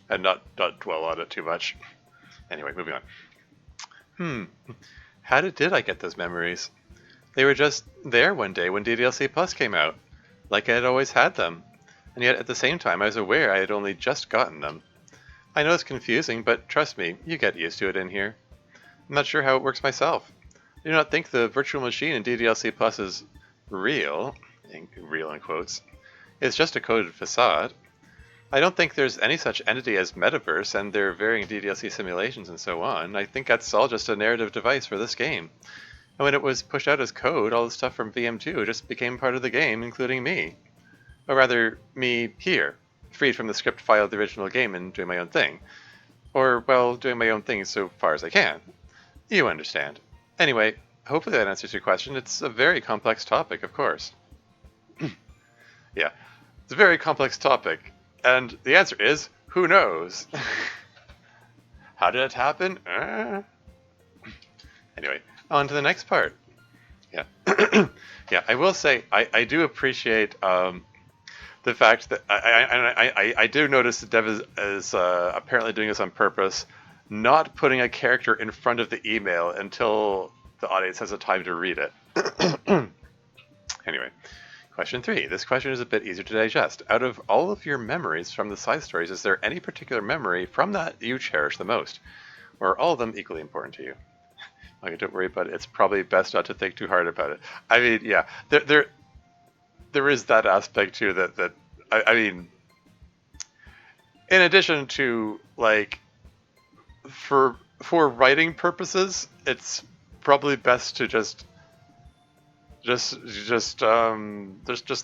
and not dwell on it too much. Anyway, moving on. How did I get those memories? They were just there one day when DDLC Plus came out, like I had always had them, and yet at the same time I was aware I had only just gotten them. I know it's confusing, but trust me, you get used to it in here. I'm not sure how it works myself. I do not think the virtual machine in DDLC Plus is real in quotes. It's just a coded facade. I don't think there's any such entity as metaverse and their varying DDLC simulations and so on. I think that's all just a narrative device for this game. And when it was pushed out as code, all the stuff from VM2 just became part of the game, including me. Or rather, me here, freed from the script file of the original game and doing my own thing. Or, well, doing my own thing so far as I can. You understand. Anyway, hopefully that answers your question. It's a very complex topic, of course. Yeah, it's a very complex topic. And the answer is, who knows? How did it happen? Anyway, on to the next part. Yeah. Yeah, I will say, I do appreciate the fact that I do notice that Dev is apparently doing this on purpose, not putting a character in front of the email until the audience has the time to read it. Anyway, question 3. This question is a bit easier to digest. Out of all of your memories from the side stories, is there any particular memory from that you cherish the most? Or are all of them equally important to you? Okay, don't worry about it. It's probably best not to think too hard about it. I mean, yeah, there is that aspect too that I mean, in addition to like for writing purposes, it's probably best to just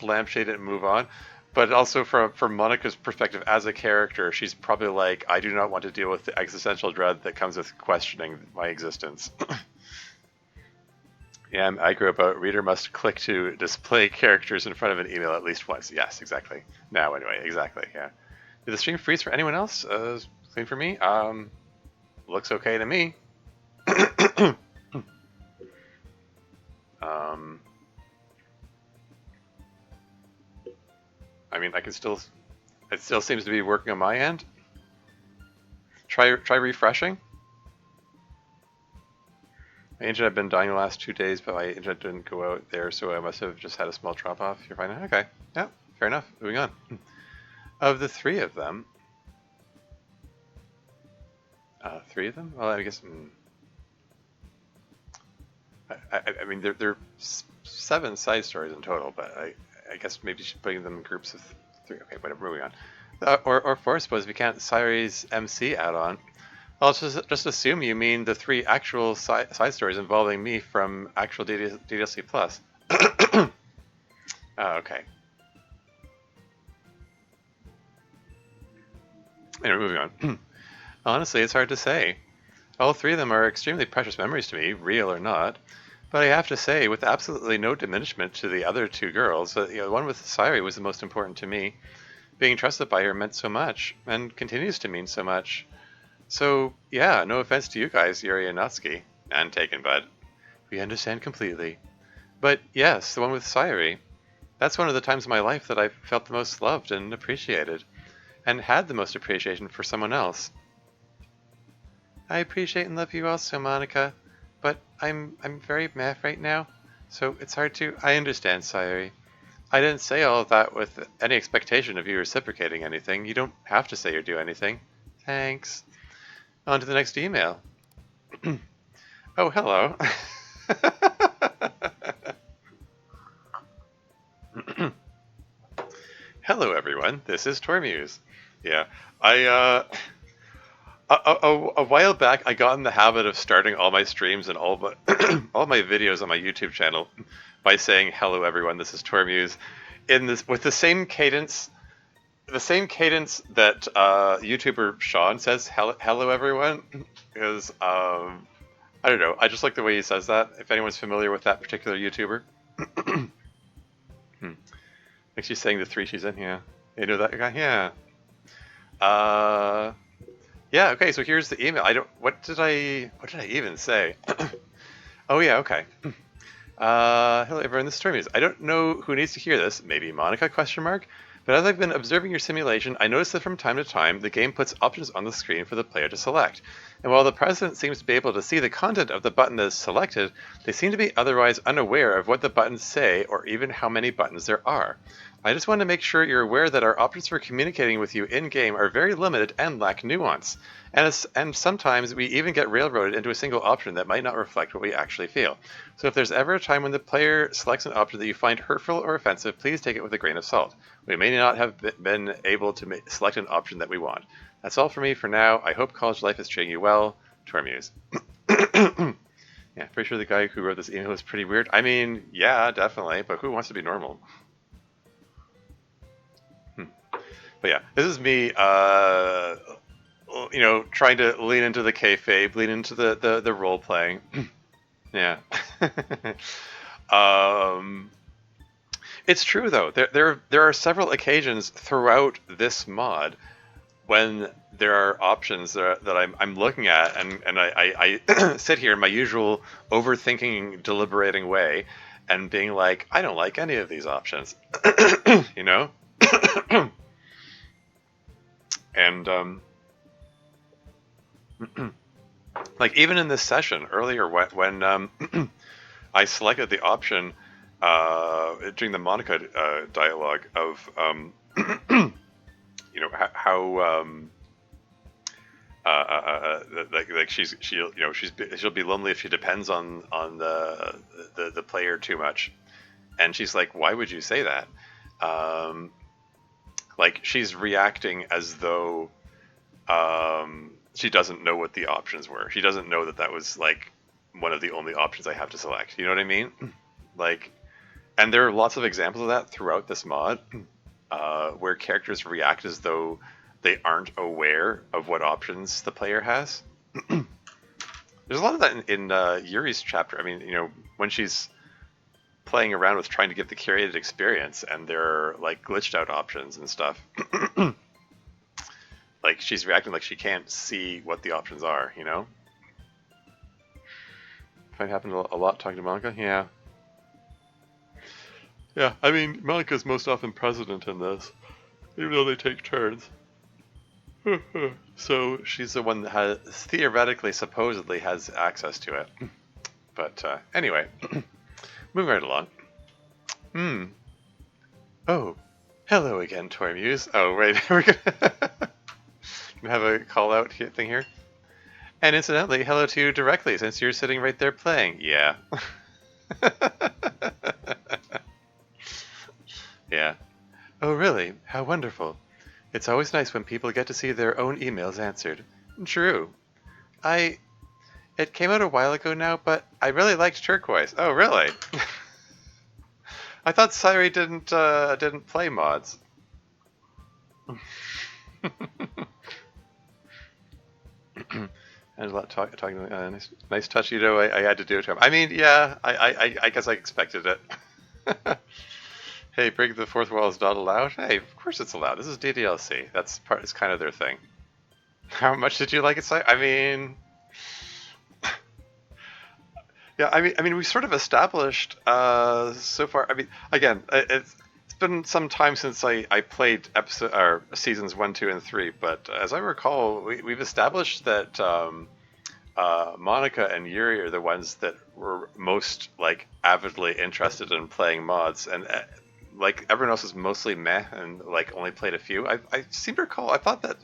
lampshade it and move on. But also from Monica's perspective as a character, she's probably like, I do not want to deal with the existential dread that comes with questioning my existence. Yeah, I grew up a reader must click to display characters in front of an email at least once. Yes, exactly. Now, anyway, exactly, yeah. Did the stream freeze for anyone else? Clean for me? Looks okay to me. I mean, it still seems to be working on my end. Try refreshing. My internet had been dying the last 2 days, but my internet didn't go out there, so I must have just had a small drop off. You're fine. Okay. Yeah, fair enough. Moving on. Of the 3 of them, 3 of them? Well, I guess. I mean, there are 7 side stories in total, but I guess maybe putting them in groups of 3. Okay, whatever. Moving on. Or 4, I suppose, if you can't Cyrie's MC add-on. I'll just assume you mean the 3 actual side stories involving me from actual DDLC Plus. Oh, okay. Anyway, moving on. Honestly, it's hard to say. All 3 of them are extremely precious memories to me, real or not. But I have to say, with absolutely no diminishment to the other 2 girls, the one with Syrie was the most important to me. Being trusted by her meant so much, and continues to mean so much. So, yeah, no offense to you guys, Yuri and Natsuki. And taken, bud. We understand completely. But yes, the one with Syrie. That's one of the times in my life that I felt the most loved and appreciated. And had the most appreciation for someone else. I appreciate and love you also, Monica. But I'm very meh right now. So it's hard to... I understand, Syrie. I didn't say all of that with any expectation of you reciprocating anything. You don't have to say or do anything. Thanks. On to the next email. Oh, hello. Hello, everyone. This is Tormuse. Yeah, I a while back I got in the habit of starting all my streams and all my all my videos on my YouTube channel by saying "Hello, everyone. This is Tormuse," in this with the same cadence that YouTuber Sean says "Hello, everyone," because I don't know. I just like the way he says that. If anyone's familiar with that particular YouTuber. Like she's saying the three she's in, yeah. You know that guy? Yeah. Uh, yeah, okay, so here's the email. What did I even say? Oh yeah, okay. Hello everyone, this is Termies. I don't know who needs to hear this, maybe Monica, question mark? But as I've been observing your simulation, I noticed that from time to time, the game puts options on the screen for the player to select. And while the president seems to be able to see the content of the button that is selected, they seem to be otherwise unaware of what the buttons say or even how many buttons there are. I just want to make sure you're aware that our options for communicating with you in-game are very limited and lack nuance. And sometimes we even get railroaded into a single option that might not reflect what we actually feel. So if there's ever a time when the player selects an option that you find hurtful or offensive, please take it with a grain of salt. We may not have been able to select an option that we want. That's all for me for now. I hope college life is treating you well. Tormuse. Yeah, pretty sure the guy who wrote this email was pretty weird. I mean, yeah, definitely, but who wants to be normal? But yeah, this is me, trying to lean into the kayfabe, lean into the role playing. Yeah. It's true though. There are several occasions throughout this mod when there are options that I'm looking at, and I sit here in my usual overthinking, deliberating way, and being like, I don't like any of these options, you know. And like even in this session earlier when I selected the option during the Monica dialogue of how like she'll be lonely if she depends on the player too much, and she's like, why would you say that? Like she's reacting as though she doesn't know what the options were. She doesn't know that was like one of the only options I have to select. You know what I mean? Like, and there are lots of examples of that throughout this mod, where characters react as though they aren't aware of what options the player has. There's a lot of that in Yuri's chapter. I mean, when she's playing around with trying to get the curated experience, and there are like glitched out options and stuff. Like she's reacting like she can't see what the options are, you know? Find it happened a lot talking to Monica? Yeah. Yeah, I mean, Monica's most often president in this, even though they take turns. So she's the one that has, theoretically, supposedly has access to it. But anyway, moving right along. Oh, hello again, Tormuse. Oh, wait, we're gonna have a call-out thing here. And incidentally, hello to you directly, since you're sitting right there playing. Yeah. Yeah. Oh, really? How wonderful. It's always nice when people get to see their own emails answered. True. It came out a while ago now, but I really liked Turquoise. Oh, really? I thought Siri didn't play mods. And a lot talking. Nice touch, I had to do it to him. I mean, yeah, I guess I expected it. Hey, break the fourth wall is not allowed. Hey, of course it's allowed. This is DDLC. It's kind of their thing. How much did you like it? I mean, yeah, I mean, we sort of established so far. I mean, again, it's been some time since I played seasons 1, 2, and 3. But as I recall, we've established that Monica and Yuri are the ones that were most like avidly interested in playing mods, and like everyone else was mostly meh and like only played a few. I seem to recall I thought that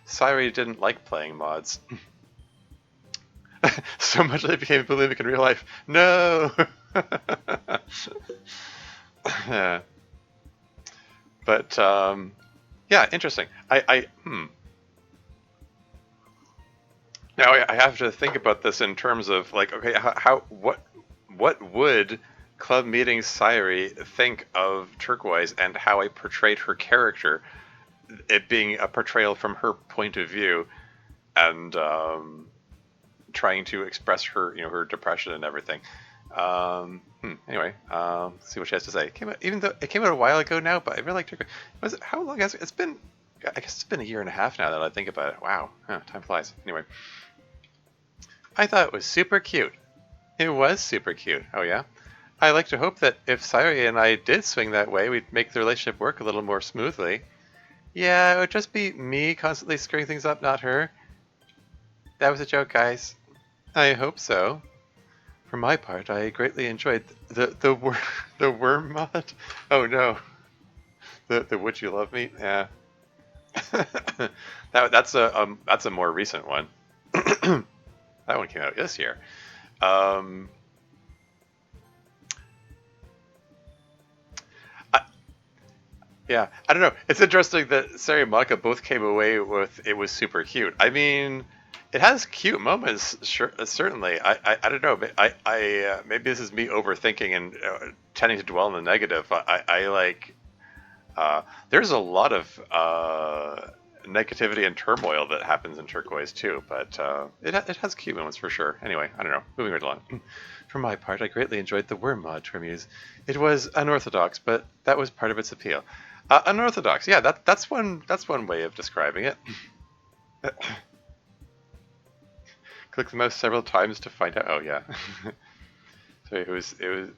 Sairi didn't like playing mods so much that it became bulimic in real life. No. Yeah. But yeah, interesting. Now I have to think about this in terms of like, okay, what would Club Meeting Sairi think of Turquoise and how I portrayed her character, it being a portrayal from her point of view, and trying to express her, her depression and everything. Anyway, let's see what she has to say. Even though it came out a while ago now, but I really liked her. How long has it's been? I guess it's been a year and a half now that I think about it. Wow, time flies. Anyway, I thought it was super cute. It was super cute. Oh yeah. I like to hope that if Sairi and I did swing that way, we'd make the relationship work a little more smoothly. Yeah, it would just be me constantly screwing things up, not her. That was a joke, guys. I hope so. For my part, I greatly enjoyed the worm mod. Oh no, the Would You Love Me? Yeah, that's a more recent one. That one came out this year. Um, I, yeah, I don't know. It's interesting that Sari and Maka both came away with it was super cute. I mean, it has cute moments, sure, certainly. I don't know. Maybe this is me overthinking and tending to dwell on the negative. I like. There's a lot of negativity and turmoil that happens in Turquoise too, but it has cute moments for sure. Anyway, I don't know. Moving right along. For my part, I greatly enjoyed the worm mod Termuse. It was unorthodox, but that was part of its appeal. Unorthodox, yeah, that's one way of describing it. Click the mouse several times to find out. Oh yeah. So it was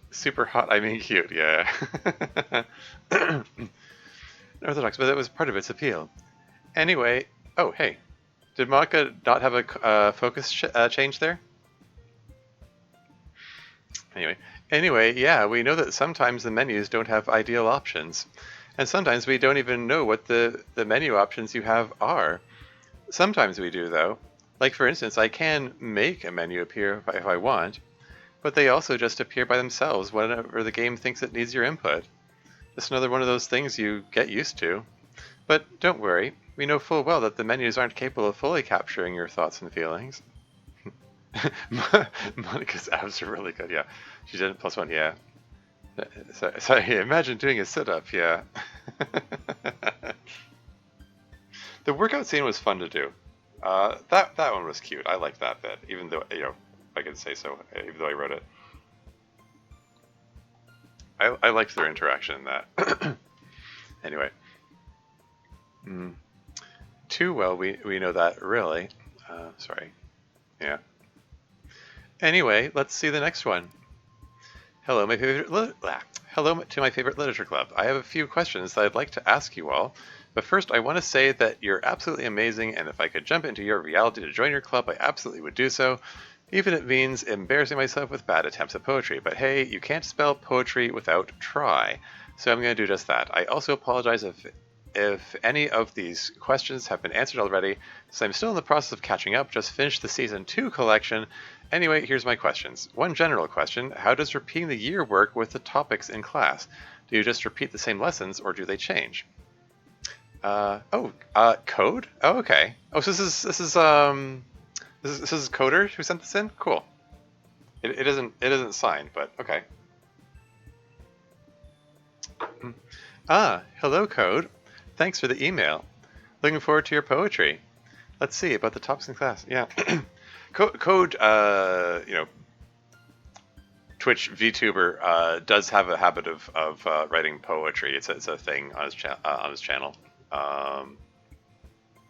super hot. I mean cute. Yeah. Unorthodox, but that was part of its appeal. Anyway, oh hey, did Maka not have a focus change there? Anyway, yeah, we know that sometimes the menus don't have ideal options, and sometimes we don't even know what the menu options you have are. Sometimes we do though. Like for instance, I can make a menu appear if I want, but they also just appear by themselves whenever the game thinks it needs your input. Just another one of those things you get used to. But don't worry, we know full well that the menus aren't capable of fully capturing your thoughts and feelings. Monica's abs are really good, yeah. She did it +1, yeah. Sorry, imagine doing a sit-up, yeah. The workout scene was fun to do. That one was cute. I liked that bit, even though, I could say so, even though I wrote it. I liked their interaction in that. Anyway. Too well, we know that, really. Sorry. Yeah. Anyway, let's see the next one. Hello, hello to my favorite literature club. I have a few questions that I'd like to ask you all. But first, I want to say that you're absolutely amazing, and if I could jump into your reality to join your club, I absolutely would do so. Even if it means embarrassing myself with bad attempts at poetry. But hey, you can't spell poetry without try. So I'm going to do just that. I also apologize if any of these questions have been answered already, since I'm still in the process of catching up, just finished the Season 2 collection. Anyway, here's my questions. One general question, how does repeating the year work with the topics in class? Do you just repeat the same lessons, or do they change? Code? Oh, okay. Oh, so this is Coder who sent this in? Cool. It isn't signed, but okay. Hello Code. Thanks for the email. Looking forward to your poetry. Let's see about the topics in class. Yeah. Code, Twitch VTuber does have a habit of writing poetry. It's a thing on his channel, and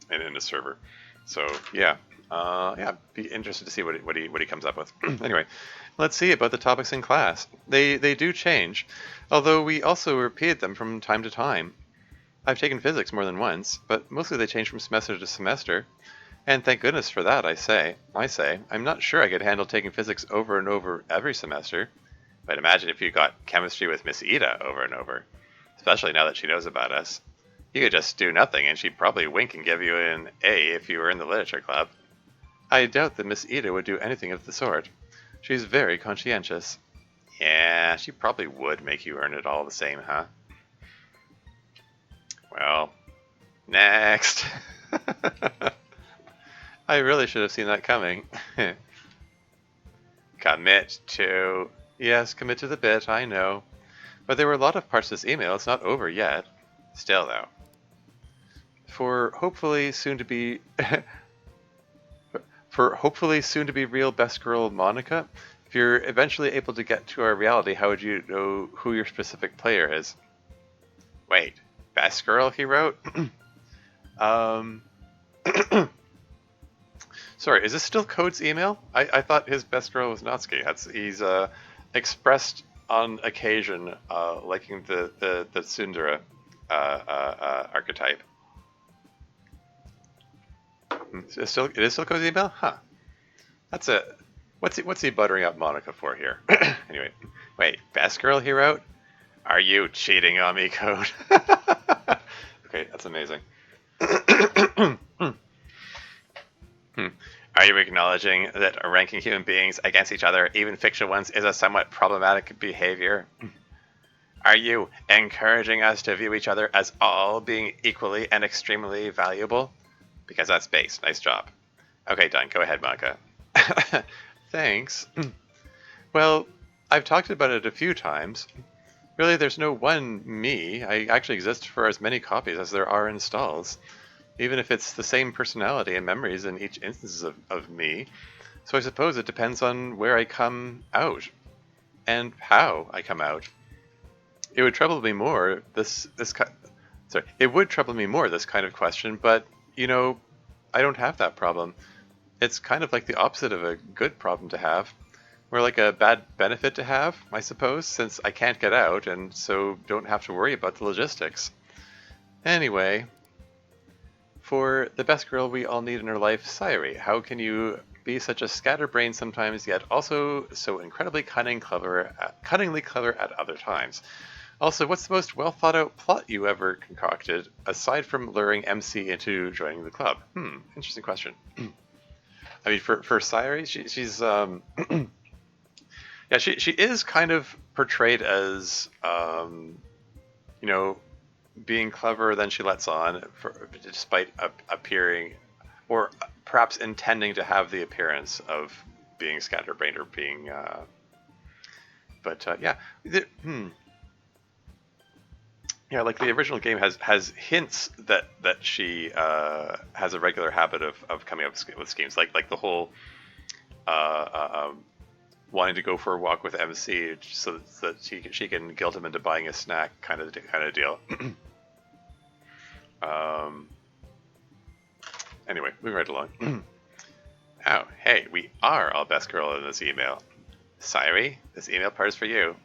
in his server. So yeah, be interested to see what he comes up with. Anyway, let's see about the topics in class. They do change, although we also repeat them from time to time. I've taken physics more than once, but mostly they change from semester to semester. And thank goodness for that, I say. I'm not sure I could handle taking physics over and over every semester. But imagine if you got chemistry with Miss Ida over and over. especially now that she knows about us. You could just do nothing and she'd probably wink and give you an A if you were in the literature club. I doubt that Miss Ida would do anything of the sort. She's very conscientious. Yeah, she probably would make you earn it all the same, huh? Well, next. I really should have seen that coming. Commit to... Yes, commit to the bit, I know. But there were a lot of parts of this email, it's not over yet. Still, though. For hopefully soon to be... For hopefully soon to be real best girl Monica, if you're eventually able to get to our reality, how would you know who your specific player is? Wait, best girl he wrote? Sorry, is this still Code's email? I thought his best girl was Natsuki. He's expressed on occasion liking the tsundere archetype. It is still Code's email? Huh. That's a... What's he buttering up Monica for here? Anyway, wait, best girl he wrote? Are you cheating on me, Code? Okay, that's amazing. Are you acknowledging that ranking human beings against each other, even fictional ones, is a somewhat problematic behavior? Are you encouraging us to view each other as all being equally and extremely valuable? Because that's base. Nice job. Okay, done. Go ahead, Monica. Thanks. Well, I've talked about it a few times. Really, there's no one me. I actually exist for as many copies as there are installs, even if it's the same personality and memories in each instance of me. So I suppose it depends on where I come out and how I come out. It would trouble me more this kind of question, but you know, I don't have that problem. It's kind of like the opposite of a good problem to have. More like a bad benefit to have, I suppose, since I can't get out and so don't have to worry about the logistics. Anyway, for the best girl we all need in our life, Sayuri, how can you be such a scatterbrain sometimes, yet also so incredibly cunningly clever at other times? Also, what's the most well thought out plot you ever concocted, aside from luring MC into joining the club? Interesting question. I mean, for Sayuri, she's yeah, she is kind of portrayed as you know, being cleverer than she lets on, despite appearing, or perhaps intending to have the appearance of being scatterbrained or being. Yeah, yeah, like the original game has hints that she has a regular habit of coming up with schemes, like the whole wanting to go for a walk with MC so that she can guilt him into buying a snack kind of deal. Anyway, moving right along. Oh, hey, we are all best girl in this email. Sayuri, this email part is for you.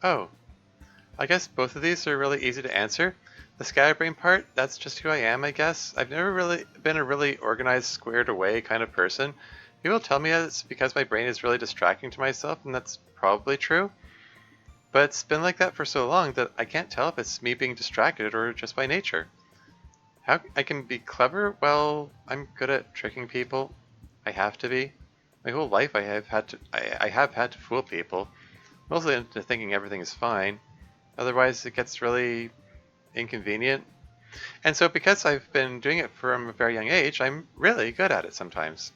Oh, I guess both of these are really easy to answer. The scatterbrain part, that's just who I am, I guess. I've never really been a really organized, squared away kind of person. People tell me it's because my brain is really distracting to myself, and that's probably true. But it's been like that for so long that I can't tell if it's me being distracted or just by nature. How I can be clever? Well, I'm good at tricking people. I have to be. My whole life I have had to fool people, mostly into thinking everything is fine. Otherwise, it gets really inconvenient. And so because I've been doing it from a very young age, I'm really good at it sometimes.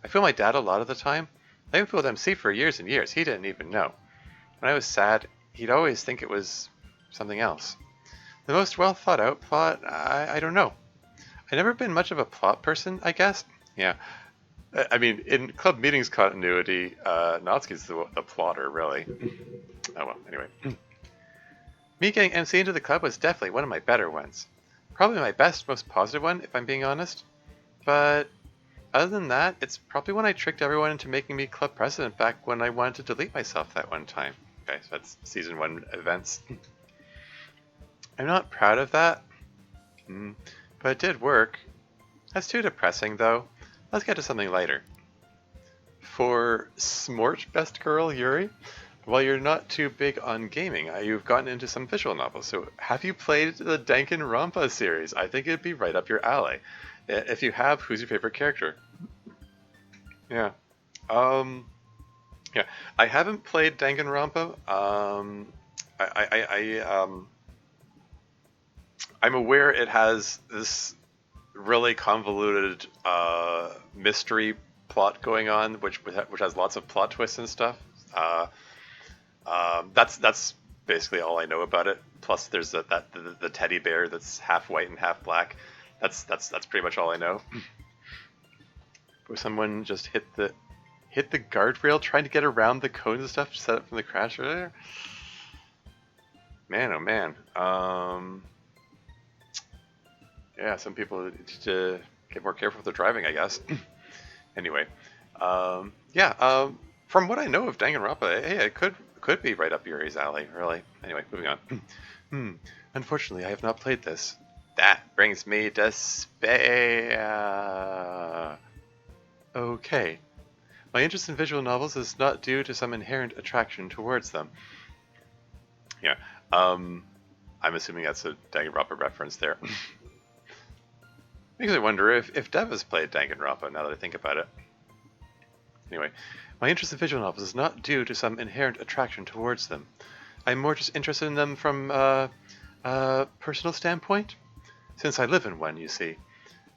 I fool my dad a lot of the time. I even fooled MC for years and years. He didn't even know. When I was sad, he'd always think it was something else. The most well thought out plot, I don't know. I've never been much of a plot person, I guess. Yeah. I mean, in club meetings continuity, Natsuki's the plotter, really. Oh well, anyway. Me getting MC into the club was definitely one of my better ones. Probably my best, most positive one, if I'm being honest. But other than that, it's probably when I tricked everyone into making me club president back when I wanted to delete myself that one time. Okay, so that's season 1 events. I'm not proud of that, but it did work. That's too depressing, though. Let's get to something lighter. For Smort Best Girl Yuri, Well, you're not too big on gaming. You've gotten into some visual novels. So, have you played the Danganronpa series? I think it'd be right up your alley. If you have, who's your favorite character? Yeah. Um, yeah. I haven't played Danganronpa. I'm aware it has this really convoluted mystery plot going on, which has lots of plot twists and stuff. Uh, that's basically all I know about it. Plus, there's the teddy bear that's half white and half black. That's pretty much all I know. But someone just hit the guardrail trying to get around the cones and stuff set up from the crash earlier. Man, oh man. Yeah, some people need to get more careful with their driving, I guess. Anyway, yeah. From what I know of Danganronpa, hey, it could be right up Yuri's alley, really. Anyway, moving on. Unfortunately, I have not played this. That brings me to despair. Okay. My interest in visual novels is not due to some inherent attraction towards them. Yeah. I'm assuming that's a Danganronpa reference there. Makes me wonder if Dev has played Danganronpa, now that I think about it. Anyway, my interest in visual novels is not due to some inherent attraction towards them. I'm more just interested in them from a personal standpoint, since I live in one, you see.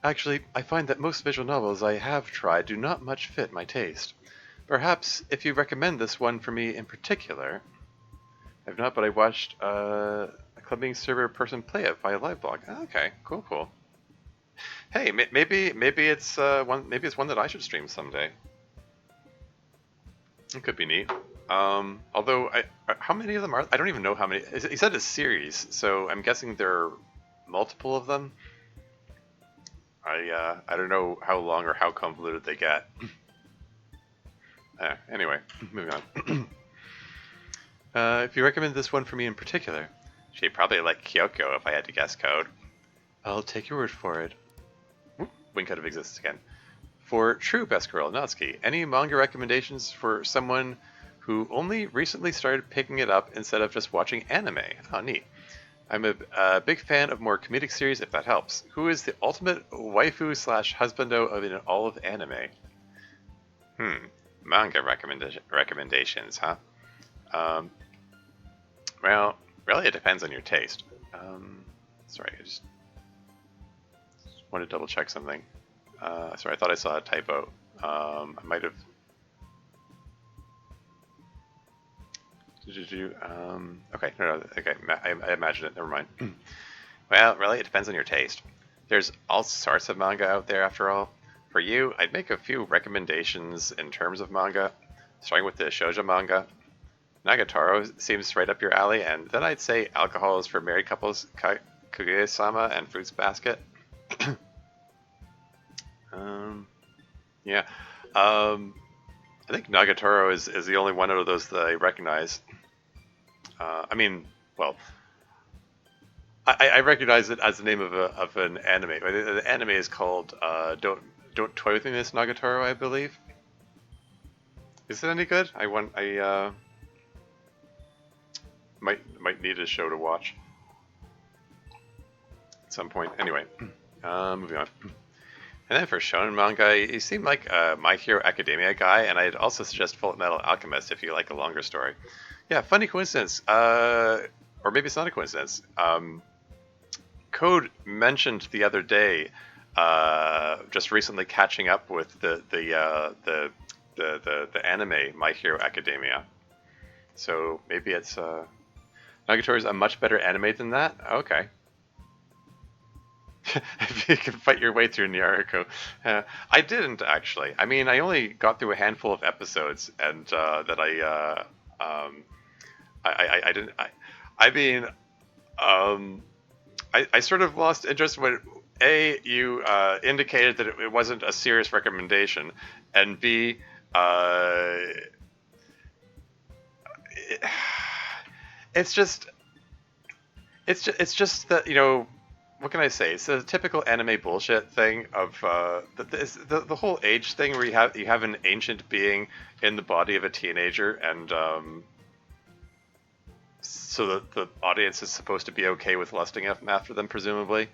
Actually, I find that most visual novels I have tried do not much fit my taste. Perhaps if you recommend this one for me in particular. I've not, but I watched a clubbing server person play it via live blog. Okay, cool. Hey, maybe it's one that I should stream someday. It could be neat. Although, how many of them are? I don't even know how many. He said a series, so I'm guessing there are multiple of them. I don't know how long or how convoluted they get. Anyway, moving on. If you recommend this one for me in particular, she'd probably like Kyoko if I had to guess code. I'll take your word for it. Wink out of existence again. For true best girl Natsuki, any manga recommendations for someone who only recently started picking it up instead of just watching anime? Oh, neat. I'm a big fan of more comedic series, if that helps. Who is the ultimate waifu/husbando of all of anime? Manga recommendations, huh? Well, really, it depends on your taste. Sorry, I just want to double check something. Sorry, I thought I saw a typo. I might have. Okay, no, okay, I imagine it. Never mind. Well, really, it depends on your taste. There's all sorts of manga out there, after all. For you, I'd make a few recommendations in terms of manga, starting with the shoujo manga. Nagatoro seems right up your alley, and then I'd say Alcohol is for Married Couples, Kaguya-sama, and Fruits Basket. Yeah. I think Nagatoro is the only one out of those that I recognize. I mean, well, I recognize it as the name of an anime. The anime is called Don't Toy With Me, Miss Nagatoro, I believe. Is it any good? I might need a show to watch at some point. Anyway, moving on. And then for shonen manga, you seem like a My Hero Academia guy, and I'd also suggest Full Metal Alchemist if you like a longer story. Yeah, funny coincidence. Or maybe it's not a coincidence. Code mentioned the other day, just recently catching up with the anime My Hero Academia. So maybe it's Nagatoro is a much better anime than that. Okay. If you can fight your way through Naruto. I didn't actually. I mean, I only got through a handful of episodes, and that I didn't. I mean, I sort of lost interest when you indicated that it wasn't a serious recommendation, and B, it's just that, you know, what can I say? It's a typical anime bullshit thing of the whole age thing where you have an ancient being in the body of a teenager, and so the audience is supposed to be okay with lusting after them, presumably,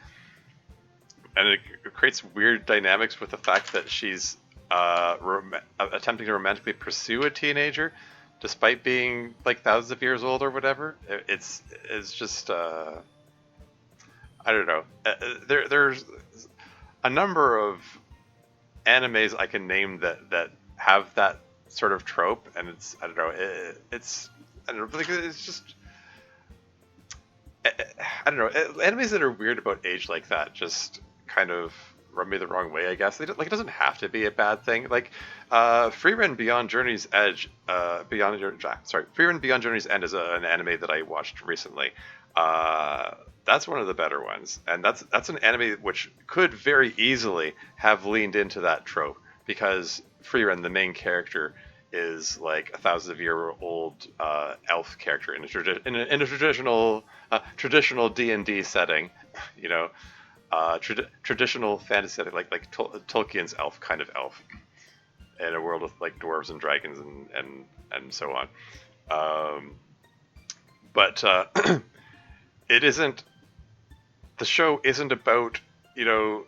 and it creates weird dynamics with the fact that she's attempting to romantically pursue a teenager, despite being like thousands of years old or whatever. It's just I don't know. There's a number of animes I can name that have that sort of trope, and it's I don't know. It's I don't know. Like, it's just I don't know. Animes that are weird about age like that just kind of rub me the wrong way, I guess. Like it doesn't have to be a bad thing. Like Frieren Beyond Journey's Edge, Frieren Beyond Journey's End is an anime that I watched recently. That's one of the better ones, and that's an anime which could very easily have leaned into that trope because Frieren, the main character, is like a thousand of year old elf character in a traditional D&D setting, you know, traditional fantasy setting, like Tolkien's elf kind of elf, in a world with like dwarves and dragons and so on. But it isn't. The show isn't about, you know,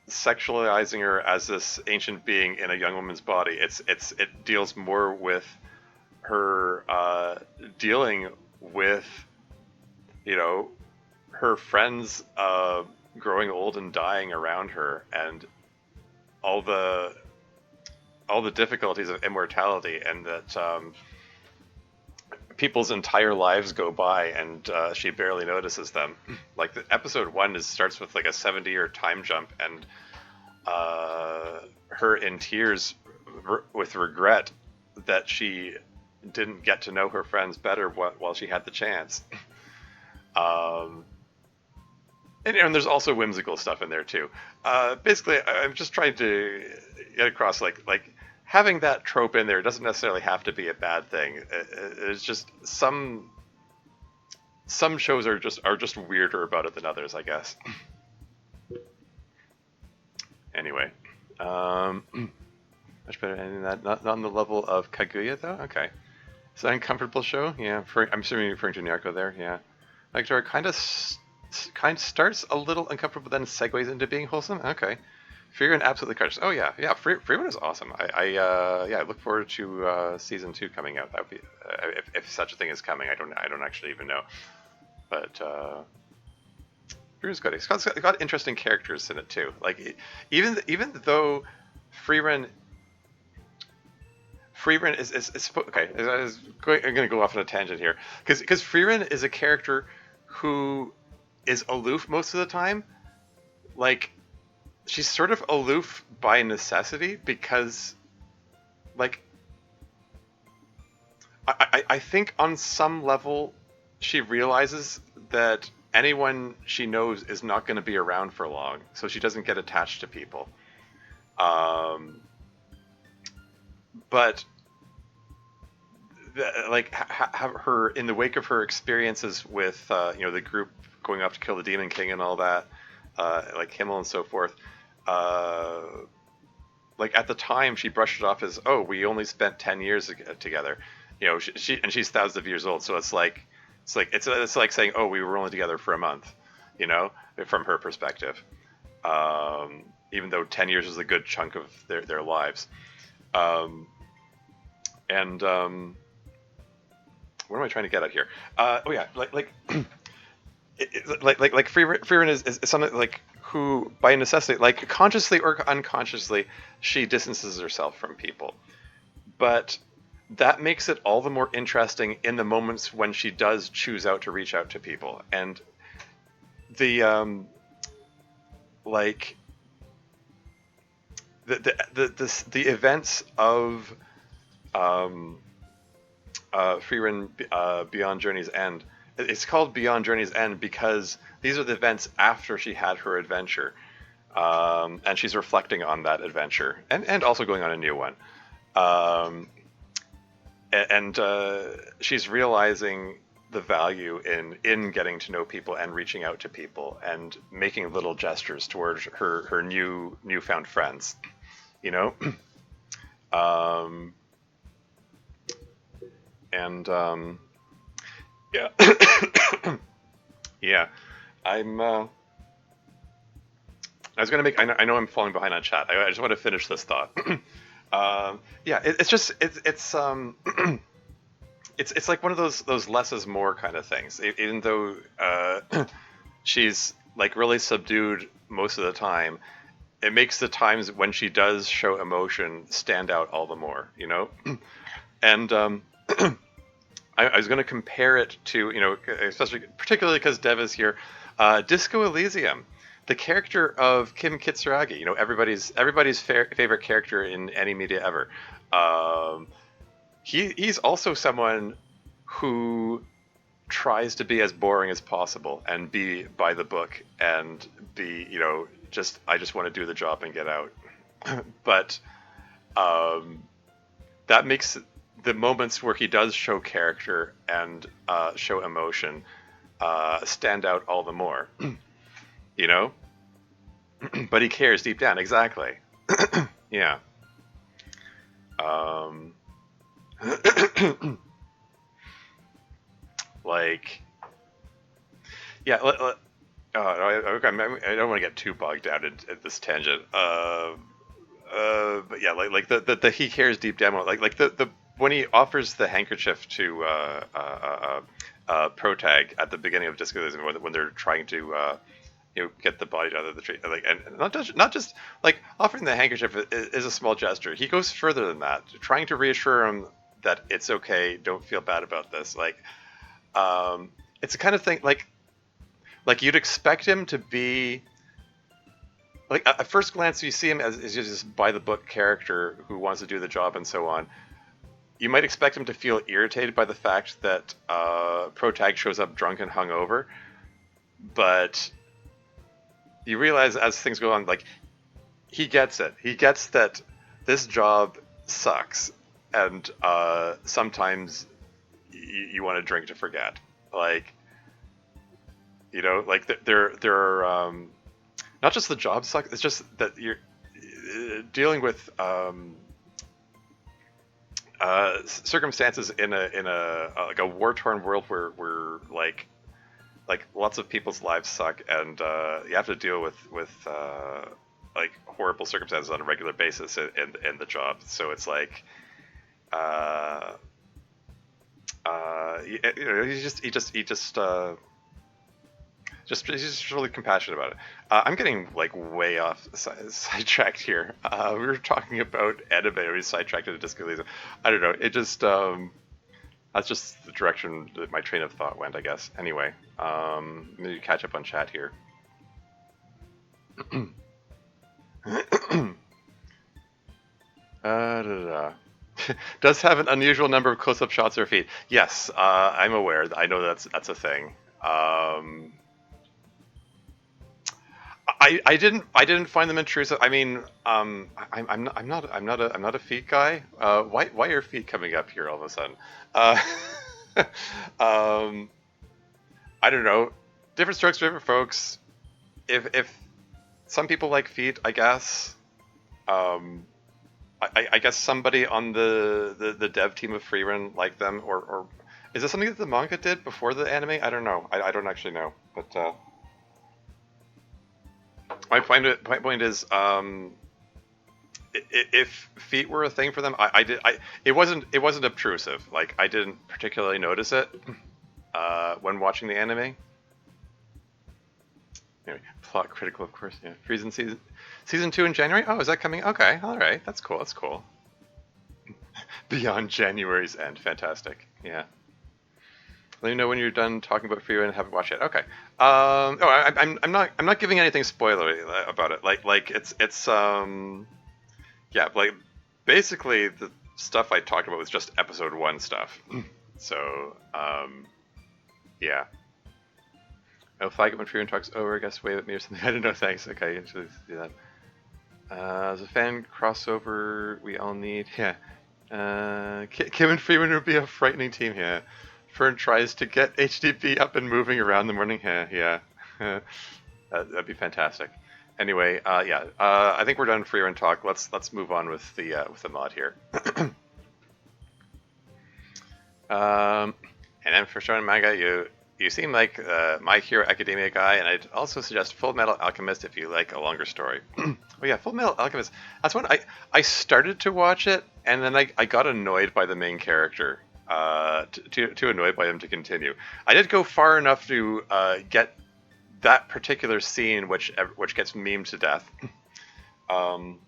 sexualizing her as this ancient being in a young woman's body. It deals more with her dealing with, you know, her friends growing old and dying around her, and all the difficulties of immortality, and that people's entire lives go by and she barely notices them. Like episode 1 starts with like a 70-year time jump, and her in tears with regret that she didn't get to know her friends better while she had the chance. And there's also whimsical stuff in there too. Basically, I'm just trying to get across like having that trope in there doesn't necessarily have to be a bad thing. It's just some shows are just weirder about it than others, I guess. Anyway, much better than that. Not on the level of Kaguya though. Okay, is that an uncomfortable show? Yeah, I'm assuming you're referring to Nyako there. Yeah, like kind of starts a little uncomfortable, then segues into being wholesome. Okay. Frieren absolutely crushes. Oh yeah. Frieren is awesome. I look forward to season 2 coming out. That would be if such a thing is coming. I don't actually even know, but Frieren's good. It's got interesting characters in it too. Like even though Frieren is okay. I'm going to go off on a tangent here because Frieren is a character who is aloof most of the time. Like, she's sort of aloof by necessity because, like, I think on some level she realizes that anyone she knows is not going to be around for long, so she doesn't get attached to people. But have her in the wake of her experiences with the group going off to kill the Demon King and all that, like Himmel and so forth. Like at the time, she brushed it off as, "Oh, we only spent 10 years together," you know. She's thousands of years old, so it's like saying, "Oh, we were only together for a month," you know, from her perspective. Even though 10 years is a good chunk of their lives. And what am I trying to get at here? Like Frieren is something like who, by necessity, like consciously or unconsciously, she distances herself from people. But that makes it all the more interesting in the moments when she does choose to reach out to people. And the the events of Frieren Beyond Journey's End. It's called Beyond Journey's End because these are the events after she had her adventure, and she's reflecting on that adventure and also going on a new one. And she's realizing the value in getting to know people and reaching out to people and making little gestures towards her newfound friends, you know. Yeah. Yeah. I'm. I was gonna make. I know I'm falling behind on chat. I just want to finish this thought. Yeah. It's just. It's like one of those less is more kind of things. Even though she's like really subdued most of the time, it makes the times when she does show emotion stand out all the more. You know. And I was going to compare it to, especially particularly because Dev is here, Disco Elysium, the character of Kim Kitsuragi. Everybody's favorite character in any media ever. Um, he's also someone who tries to be as boring as possible and be by the book and be, just I just want to do the job and get out. But um, that makes the moments where he does show character and show emotion stand out all the more, you know. But he cares deep down, exactly. Yeah. Um, like, yeah. Okay, I don't want to get too bogged down in this tangent. But yeah, like the he cares deep down, like the when he offers the handkerchief to Protag at the beginning of Disco Elysium when they're trying to get the body out of the tree, like, and not just like offering the handkerchief is a small gesture. He goes further than that, trying to reassure him that it's okay, don't feel bad about this. Like, it's the kind of thing like you'd expect him to be like at first glance you see him as just this by the book character who wants to do the job and so on. You might expect him to feel irritated by the fact that Protag shows up drunk and hungover, but you realize as things go on, like he gets it. He gets that this job sucks, and sometimes you want to drink to forget. Like, like there are not just the job sucks. It's just that you're dealing with circumstances in a like a war torn world where like lots of people's lives suck, and you have to deal with like horrible circumstances on a regular basis in the job. So it's like he's just really compassionate about it. I'm getting like way off sidetracked here. We were talking about anime. We sidetracked into Disco Elysium. I don't know. It just that's just the direction that my train of thought went, I guess. Anyway, maybe catch up on chat here. Does have an unusual number of close-up shots of her feet. Yes, I'm aware. I know that's a thing. I didn't find them intrusive. I mean, I'm not a feet guy. Why are feet coming up here all of a sudden? Uh, um, I don't know. Different strokes for different folks. If some people like feet, I guess. Um, I guess somebody on the dev team of Freerun liked them, or is this something that the manga did before the anime? I don't know. I don't actually know, but. My point is, if feet were a thing for them, it wasn't obtrusive. Like I didn't particularly notice it when watching the anime. Anyway, plot critical, of course. Yeah, Friesen season 2 in January. Oh, is that coming? Okay, all right, that's cool. That's cool. Beyond January's end, fantastic. Yeah. Let me know when you're done talking about Freerun and haven't watched it. Okay. I'm not giving anything spoilery about it. Like it's yeah, like basically the stuff I talked about was just episode 1 stuff. So yeah. Oh, flag it when Freerun talks over. I guess wave at me or something. I don't know. Thanks. Okay, you should do that. As a fan crossover, we all need. Yeah. Kim and Freeman would be a frightening team here. Fern tries to get HDB up and moving around the morning. Yeah. That'd be fantastic. Anyway, yeah. I think we're done Freerun talk. Let's move on with the mod here. And then for shonen manga, you seem like My Hero Academia guy, and I'd also suggest Full Metal Alchemist if you like a longer story. Oh yeah, Full Metal Alchemist. That's one I started to watch it, and then I got annoyed by the main character. Too annoyed by him to continue. I did go far enough to get that particular scene, which gets memed to death. Um,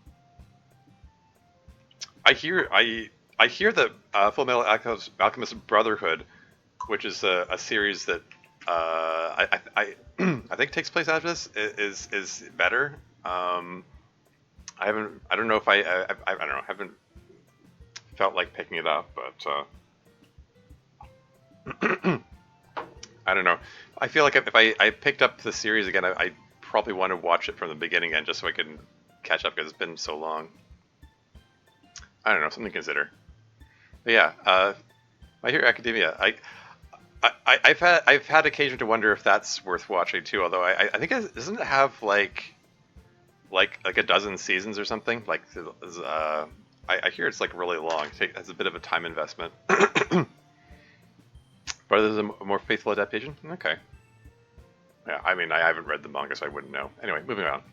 I hear that Full Metal Alchemist Brotherhood, which is a series that I think takes place after this, is better. I don't know if I don't know, haven't felt like picking it up, but I don't know. I feel like if I picked up the series again, I probably want to watch it from the beginning again just so I can catch up because it's been so long. I don't know, something to consider. But yeah, My Hero Academia. I've had occasion to wonder if that's worth watching too. Although I think doesn't it have like a dozen seasons or something? Like I hear it's like really long. It has a bit of a time investment. But there's a more faithful adaptation. Okay. Yeah, I mean I haven't read the manga, so I wouldn't know. Anyway, moving on.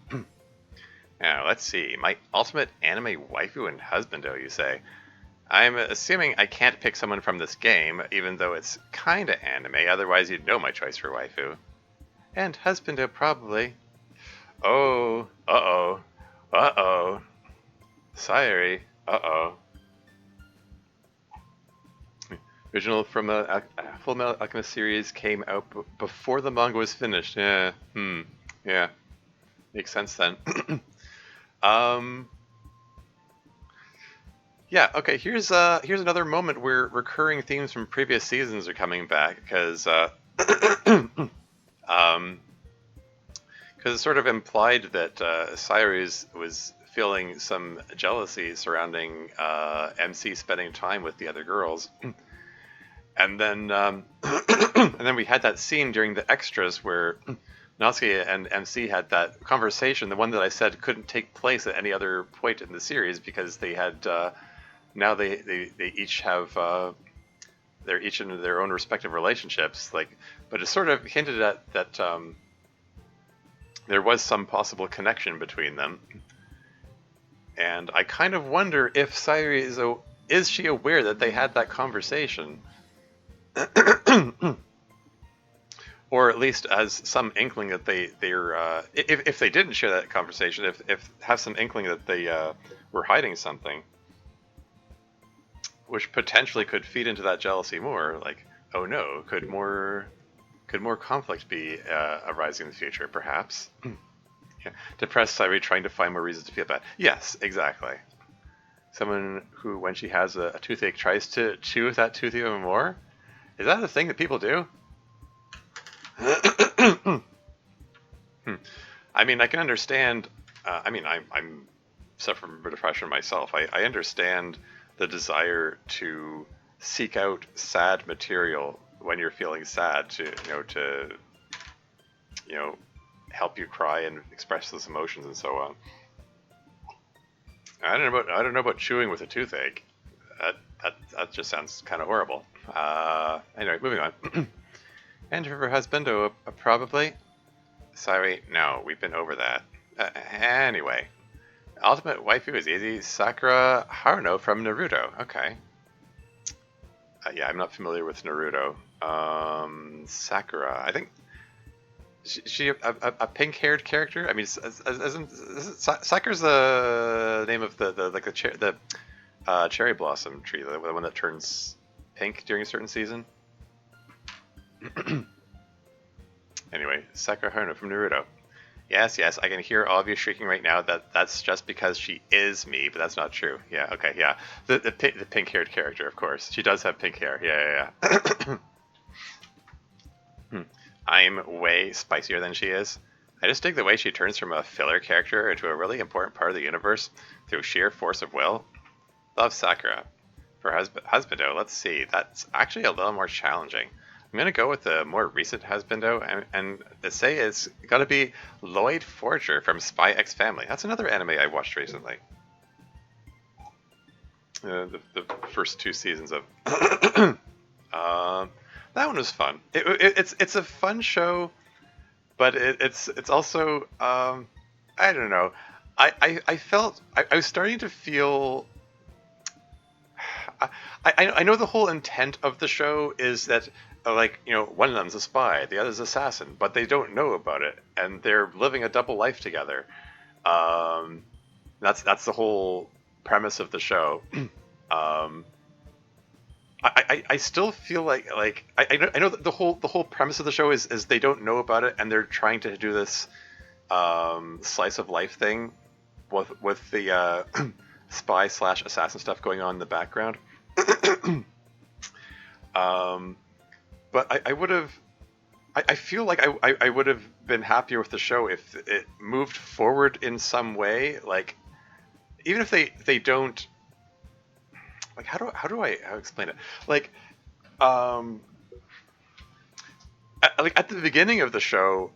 Now let's see. My ultimate anime waifu and husbando, you say? I'm assuming I can't pick someone from this game, even though it's kinda anime, otherwise you'd know my choice for waifu. And husbando, probably. Oh, uh-oh, uh-oh. Sayuri, uh-oh. Original from a Full Metal Alchemist series came out before the manga was finished. Yeah, yeah. Makes sense then. um... Yeah, okay, here's another moment where recurring themes from previous seasons are coming back, because it's sort of implied that Sayuri was feeling some jealousy surrounding MC spending time with the other girls. And then and then we had that scene during the extras where Natsuki and MC had that conversation, the one that I said couldn't take place at any other point in the series because they had now they each have they're each in their own respective relationships, like, but it sort of hinted at that there was some possible connection between them, and I kind of wonder if Sayuri is she aware that they had that conversation, or at least has some inkling that they're if they didn't share that conversation, if have some inkling that they were hiding something, which potentially could feed into that jealousy more. Like, oh no, could more conflict be arising in the future? Perhaps. Yeah. Depressed Sayuri trying to find more reasons to feel bad. Yes, exactly. Someone who, when she has a toothache, tries to chew that tooth even more. Is that a thing that people do? I mean, I can understand. I mean, I'm suffering from depression myself. I understand the desire to seek out sad material when you're feeling sad to help you cry and express those emotions and so on. I don't know about chewing with a toothache. That just sounds kind of horrible. Anyway, moving on. And for her husband, probably. Sorry, no, we've been over that. Anyway. Ultimate waifu is easy. Sakura Haruno from Naruto. Okay. Yeah, I'm not familiar with Naruto. Sakura. I think she a pink-haired character. I mean, Sakura's the name of the cherry blossom tree, the one that turns pink during a certain season. Anyway, Sakura Haruno from Naruto. Yes, I can hear all of you shrieking right now that that's just because she is me, but that's not true. Yeah, okay, yeah. The pink-haired character, of course. She does have pink hair. Yeah. I'm way spicier than she is. I just dig the way she turns from a filler character into a really important part of the universe through sheer force of will. Love Sakura. For husbando, let's see. That's actually a little more challenging. I'm going to go with the more recent husbando, and say it's got to be Lloyd Forger from Spy X Family. That's another anime I watched recently. The first two seasons of... That one was fun. It's a fun show, but it's also I don't know. I felt I was starting to feel. I know the whole intent of the show is that like one of them's a spy, the other's an assassin, but they don't know about it, and they're living a double life together. Um, that's the whole premise of the show. Um, I still feel like I know that the whole premise of the show is they don't know about it, and they're trying to do this slice of life thing with the spy slash assassin stuff going on in the background. um, but I would have. I feel like I would have been happier with the show if it moved forward in some way. Like even if they don't like how explain it? Like um at the beginning of the show,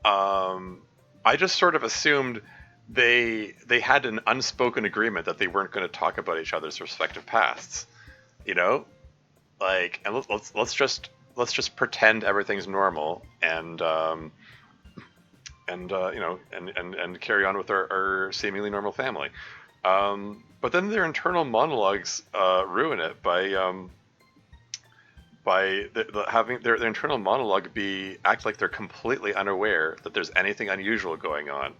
I just sort of assumed they had an unspoken agreement that they weren't going to talk about each other's respective pasts. You know, like and let's just pretend everything's normal and carry on with our seemingly normal family. But then their internal monologues ruin it by having their internal monologue be act like they're completely unaware that there's anything unusual going on.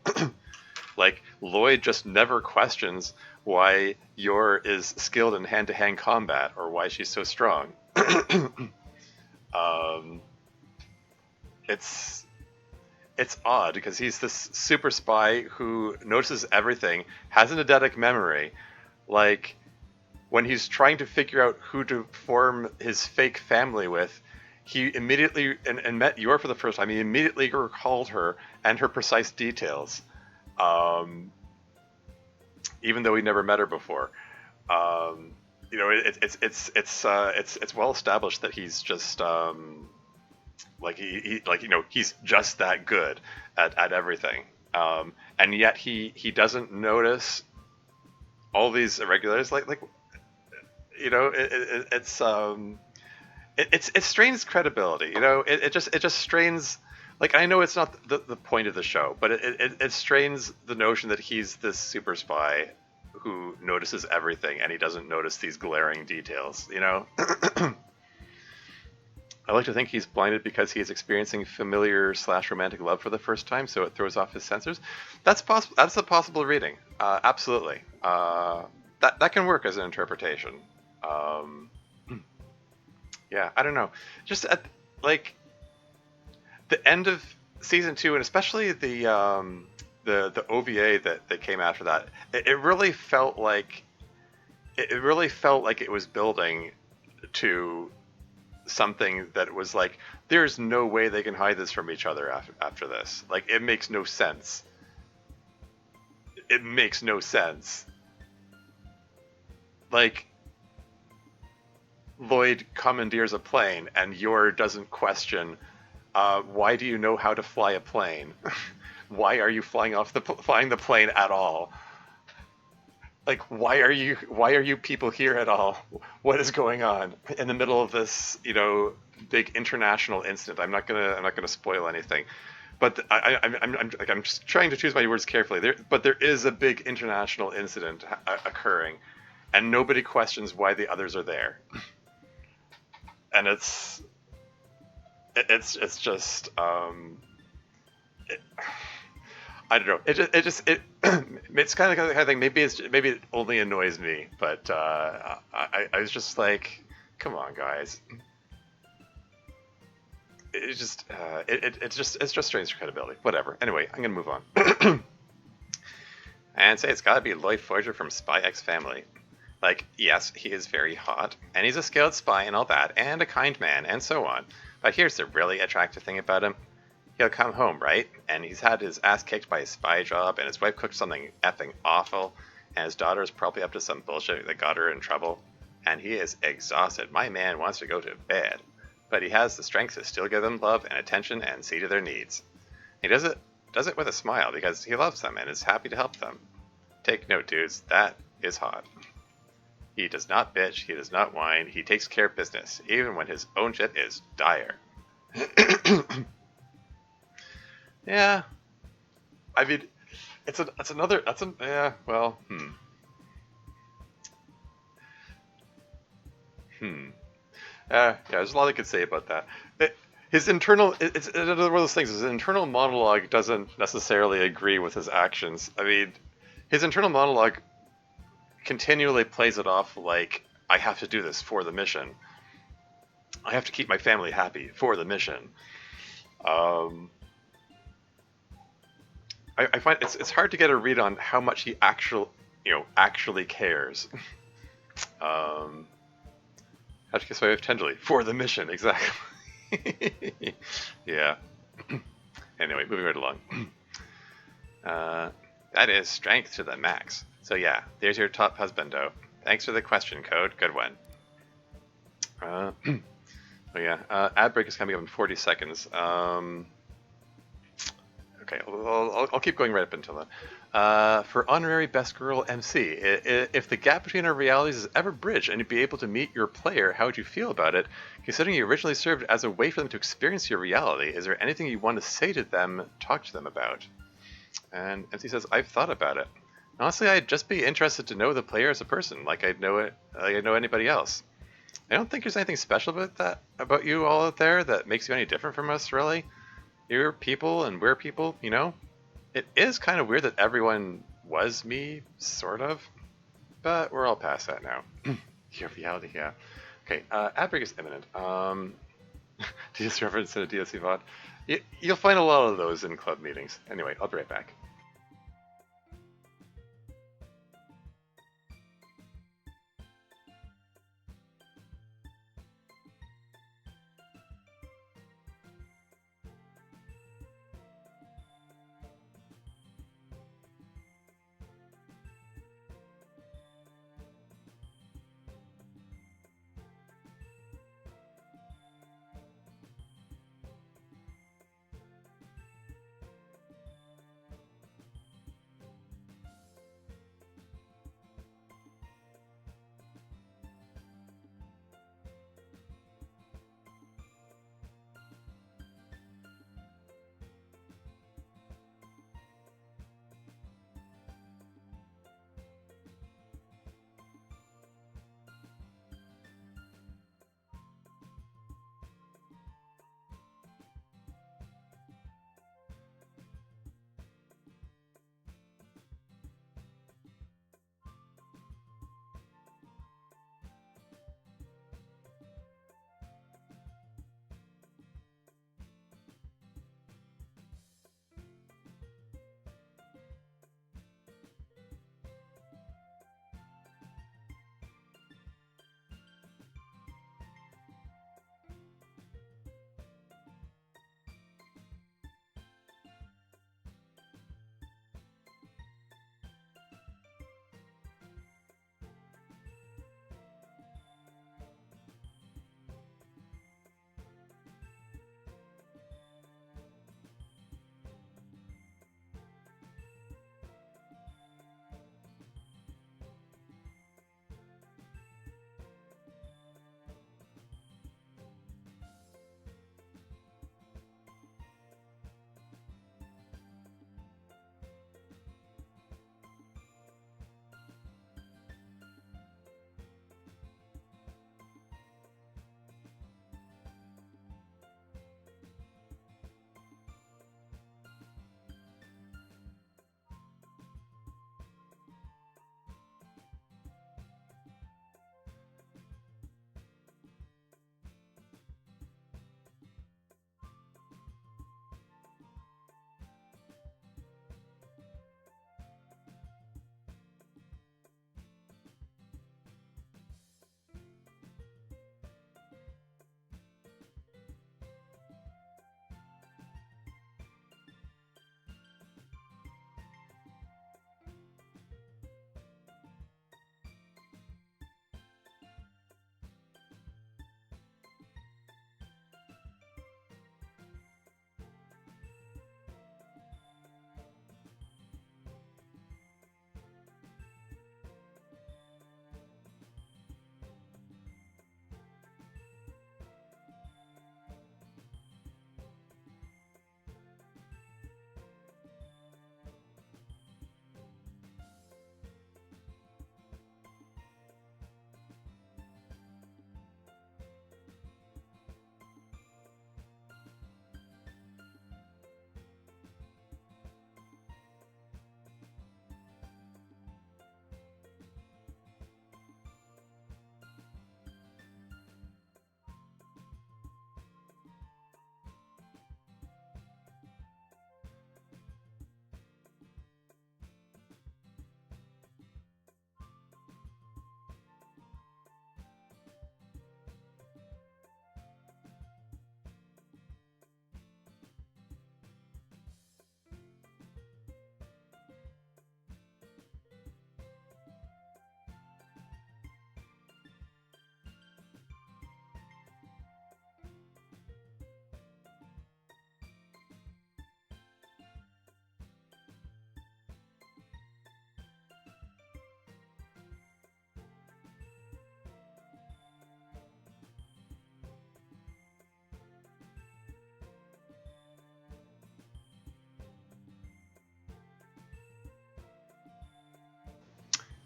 Like Lloyd just never questions why Yor is skilled in hand-to-hand combat or why she's so strong. um, it's it's odd because he's this super spy who notices everything, has an eidetic memory. Like when he's trying to figure out who to form his fake family with, he immediately and met Yor for the first time. He immediately recalled her and her precise details, um, even though he never met her before. Um, it's well established that he's just like he's just that good at everything, and yet he doesn't notice all these irregularities. Like it strains credibility. It just strains. Like I know it's not the point of the show, but it strains the notion that he's this super spy who notices everything and he doesn't notice these glaring details. I like to think he's blinded because he is experiencing familiar slash romantic love for the first time, so it throws off his sensors. That's possible. That's a possible reading. Absolutely. That can work as an interpretation. Um, yeah, I don't know. Just at like the end of season 2, and especially the OVA that came after that, it really felt like it was building to something that was like, there's no way they can hide this from each other after this. Like it makes no sense. It makes no sense. Like Lloyd commandeers a plane and Yor doesn't question, why do you know how to fly a plane? Why are you flying the plane at all? Like why are you people here at all? What is going on in the middle of this big international incident? I'm not gonna spoil anything, but I'm just trying to choose my words carefully. There is a big international incident occurring, and nobody questions why the others are there. And it's just it, I don't know. It's kind of the kind of thing. Maybe it only annoys me, but I was just like, come on, guys. It just strains your credibility. Whatever. Anyway, I'm gonna move on and say it's got to be Lloyd Forger from Spy X Family. Like, yes, he is very hot, and he's a skilled spy and all that, and a kind man, and so on. But here's the really attractive thing about him. He'll come home, right? And he's had his ass kicked by his spy job, and his wife cooked something effing awful, and his daughter is probably up to some bullshit that got her in trouble. And he is exhausted. My man wants to go to bed. But he has the strength to still give them love and attention and see to their needs. He does it with a smile because he loves them and is happy to help them. Take note, dudes. That is hot. He does not bitch, he does not whine, he takes care of business, even when his own shit is dire. Yeah, I mean, it's another, yeah, well, hmm. Yeah, there's a lot I could say about that. His internal, it's one of those things, his internal monologue doesn't necessarily agree with his actions. I mean, his internal monologue continually plays it off like, I have to do this for the mission. I have to keep my family happy for the mission. Um, I find it's hard to get a read on how much he actually cares. Um, how to kiss my wife tenderly for the mission, exactly. Yeah. Anyway, moving right along. Uh, that is strength to the max. So yeah, there's your top husbando. Thanks for the question code. Good one. Oh yeah, ad break is coming up in 40 seconds. Okay, I'll keep going right up until then. For honorary best girl MC, if the gap between our realities is ever bridged and you'd be able to meet your player, how would you feel about it? Considering you originally served as a way for them to experience your reality, is there anything you want to say to them, talk to them about? And MC says, I've thought about it. Honestly, I'd just be interested to know the player as a person, like I'd know it, like I know anybody else. I don't think there's anything special about you all out there that makes you any different from us, really. You're people and we're people, you know? It is kind of weird that everyone was me, sort of, but we're all past that now. Your reality, yeah. Okay, ad break is imminent. DS reference in a DLC VOD. You'll find a lot of those in club meetings. Anyway, I'll be right back.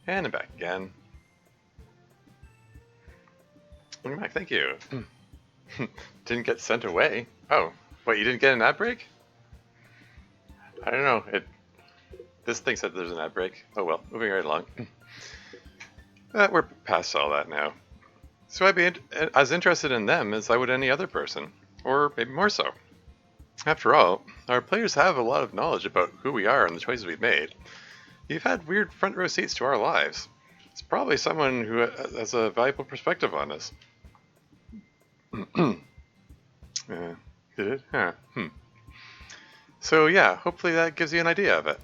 And I'm back again. Welcome back, thank you. Didn't get sent away. Oh, what, you didn't get an ad break? I don't know. This thing said there's an ad break. Oh well, moving right along. We're past all that now. So I'd be as interested in them as I would any other person. Or maybe more so. After all, our players have a lot of knowledge about who we are and the choices we've made. You've had weird front row seats to our lives. It's probably someone who has a valuable perspective on us. Did it? Huh. So yeah, hopefully that gives you an idea of it.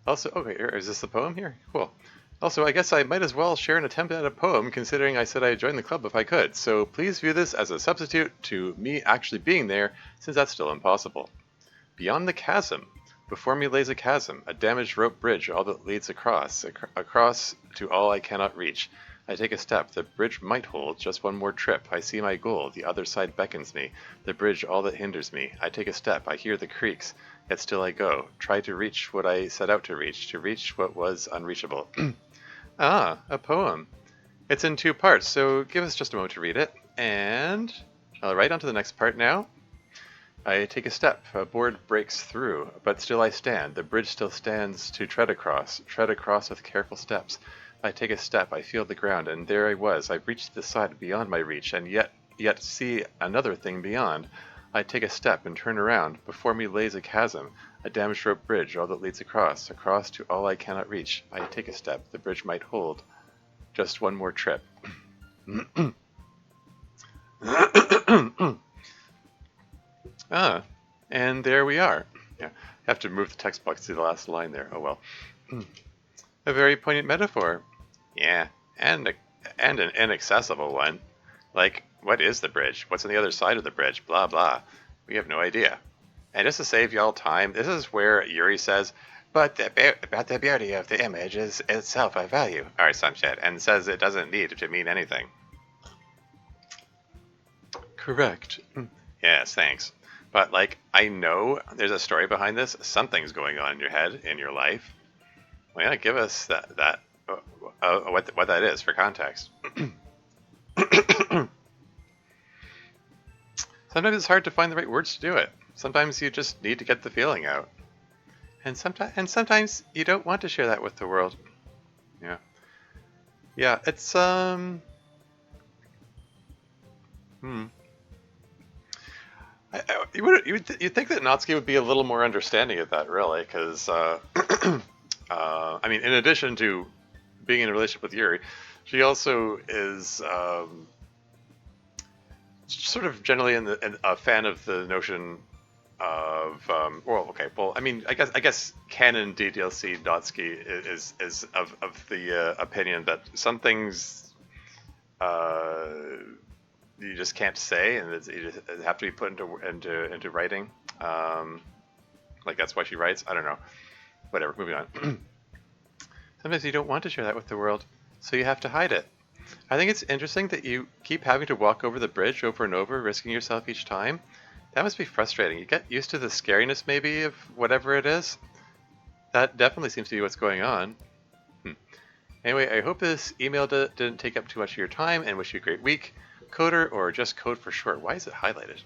Also, okay, is this the poem here? Cool. Also, I guess I might as well share an attempt at a poem, considering I said I'd join the club if I could. So please view this as a substitute to me actually being there, since that's still impossible. Beyond the chasm. Before me lays a chasm, a damaged rope bridge, all that leads across to all I cannot reach. I take a step, the bridge might hold, just one more trip. I see my goal, the other side beckons me. The bridge, all that hinders me. I take a step, I hear the creaks, yet still I go. Try to reach what I set out to reach what was unreachable. Ah, a poem. It's in 2 parts, so give us just a moment to read it. And I'll write on to the next part now. I take a step, a board breaks through, but still I stand. The bridge still stands to tread across with careful steps. I take a step, I feel the ground, and there I was. I reached the side beyond my reach, and yet see another thing beyond. I take a step and turn around. Before me lays a chasm, a damaged rope bridge, all that leads across to all I cannot reach. I take a step, the bridge might hold. Just one more trip. Ah, and there we are. Yeah, I have to move the text box to the last line there. Oh well. A very poignant metaphor. Yeah, and an inaccessible one. Like, what is the bridge? What's on the other side of the bridge? Blah blah. We have no idea. And just to save y'all time, this is where Yuri says, but the beauty of the image is itself a value, or some shit, and says it doesn't need to mean anything. Correct. Yes, thanks. But, like, I know there's a story behind this. Something's going on in your head, in your life. Well, yeah, give us what that is for context. Sometimes it's hard to find the right words to do it. Sometimes you just need to get the feeling out. And sometimes you don't want to share that with the world. Yeah. Yeah, it's you'd think that Natsuki would be a little more understanding of that, really, because I mean, in addition to being in a relationship with Yuri, she also is sort of generally a fan of the notion of I mean, I guess canon DDLC Natsuki is of the opinion that some things you just can't say, and you just have to be put into writing. Like that's why she writes. I don't know. Whatever. Moving on. Sometimes you don't want to share that with the world, so you have to hide it. I think it's interesting that you keep having to walk over the bridge over and over, risking yourself each time. That must be frustrating. You get used to the scariness, maybe, of whatever it is. That definitely seems to be what's going on. Anyway, I hope this email didn't take up too much of your time, and wish you a great week. Coder, or just code for short. Why is it highlighted?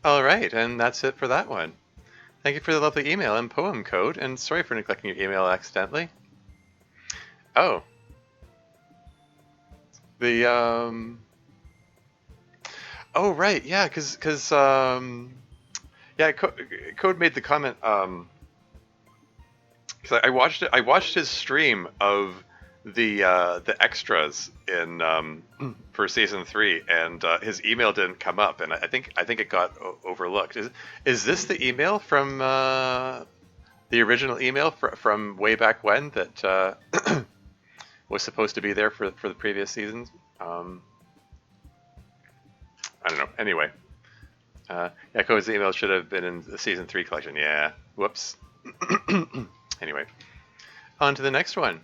All right, and that's it for that one. Thank you for the lovely email and poem code, and sorry for neglecting your email accidentally. Oh. The, Oh, right, yeah, because yeah, Code made the comment, because I watched his stream of the extras in for season 3, and his email didn't come up, and I think it got overlooked. Is this the email from the original email from way back when that was supposed to be there for the previous seasons? I don't know. Anyway, yeah, Code's email should have been in the season 3 collection. Yeah. Whoops. Anyway, on to the next one.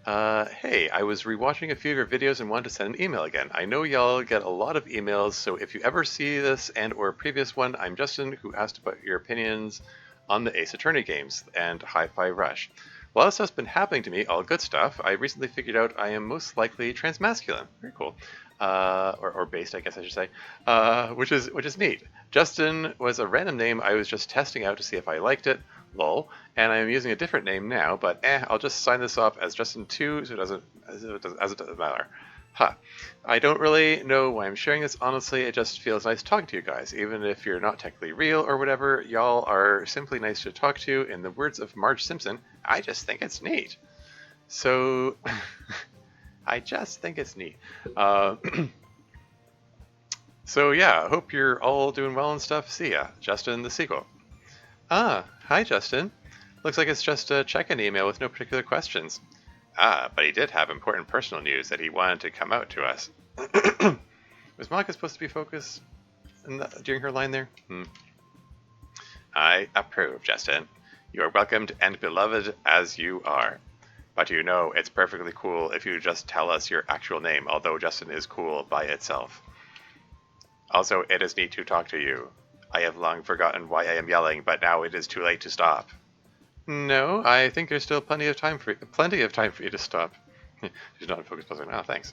Hey, I was rewatching a few of your videos and wanted to send an email again. I know y'all get a lot of emails, so if you ever see this and or a previous one, I'm Justin, who asked about your opinions on the Ace Attorney games and Hi-Fi Rush. While this stuff's been happening to me, all good stuff, I recently figured out I am most likely transmasculine. Very cool. Or based, I guess I should say, which is neat. Justin was a random name I was just testing out to see if I liked it. Lol. And I'm using a different name now, but I'll just sign this off as Justin2 so it doesn't matter. Huh. I don't really know why I'm sharing this, honestly. It just feels nice talking to you guys. Even if you're not technically real or whatever, y'all are simply nice to talk to. In the words of Marge Simpson, I just think it's neat. So, I just think it's neat. So yeah, I hope you're all doing well and stuff. See ya. Justin, the sequel. Ah, hi Justin. Looks like it's just a check-in email with no particular questions. Ah, but he did have important personal news that he wanted to come out to us. Was Monica supposed to be focused during her line there? I approve, Justin. You are welcomed and beloved as you are. But you know it's perfectly cool if you just tell us your actual name, although Justin is cool by itself. Also, it is neat to talk to you. I have long forgotten why I am yelling, but now it is too late to stop. No, I think there's still plenty of time for you to stop. She's not a focus puzzle now, thanks.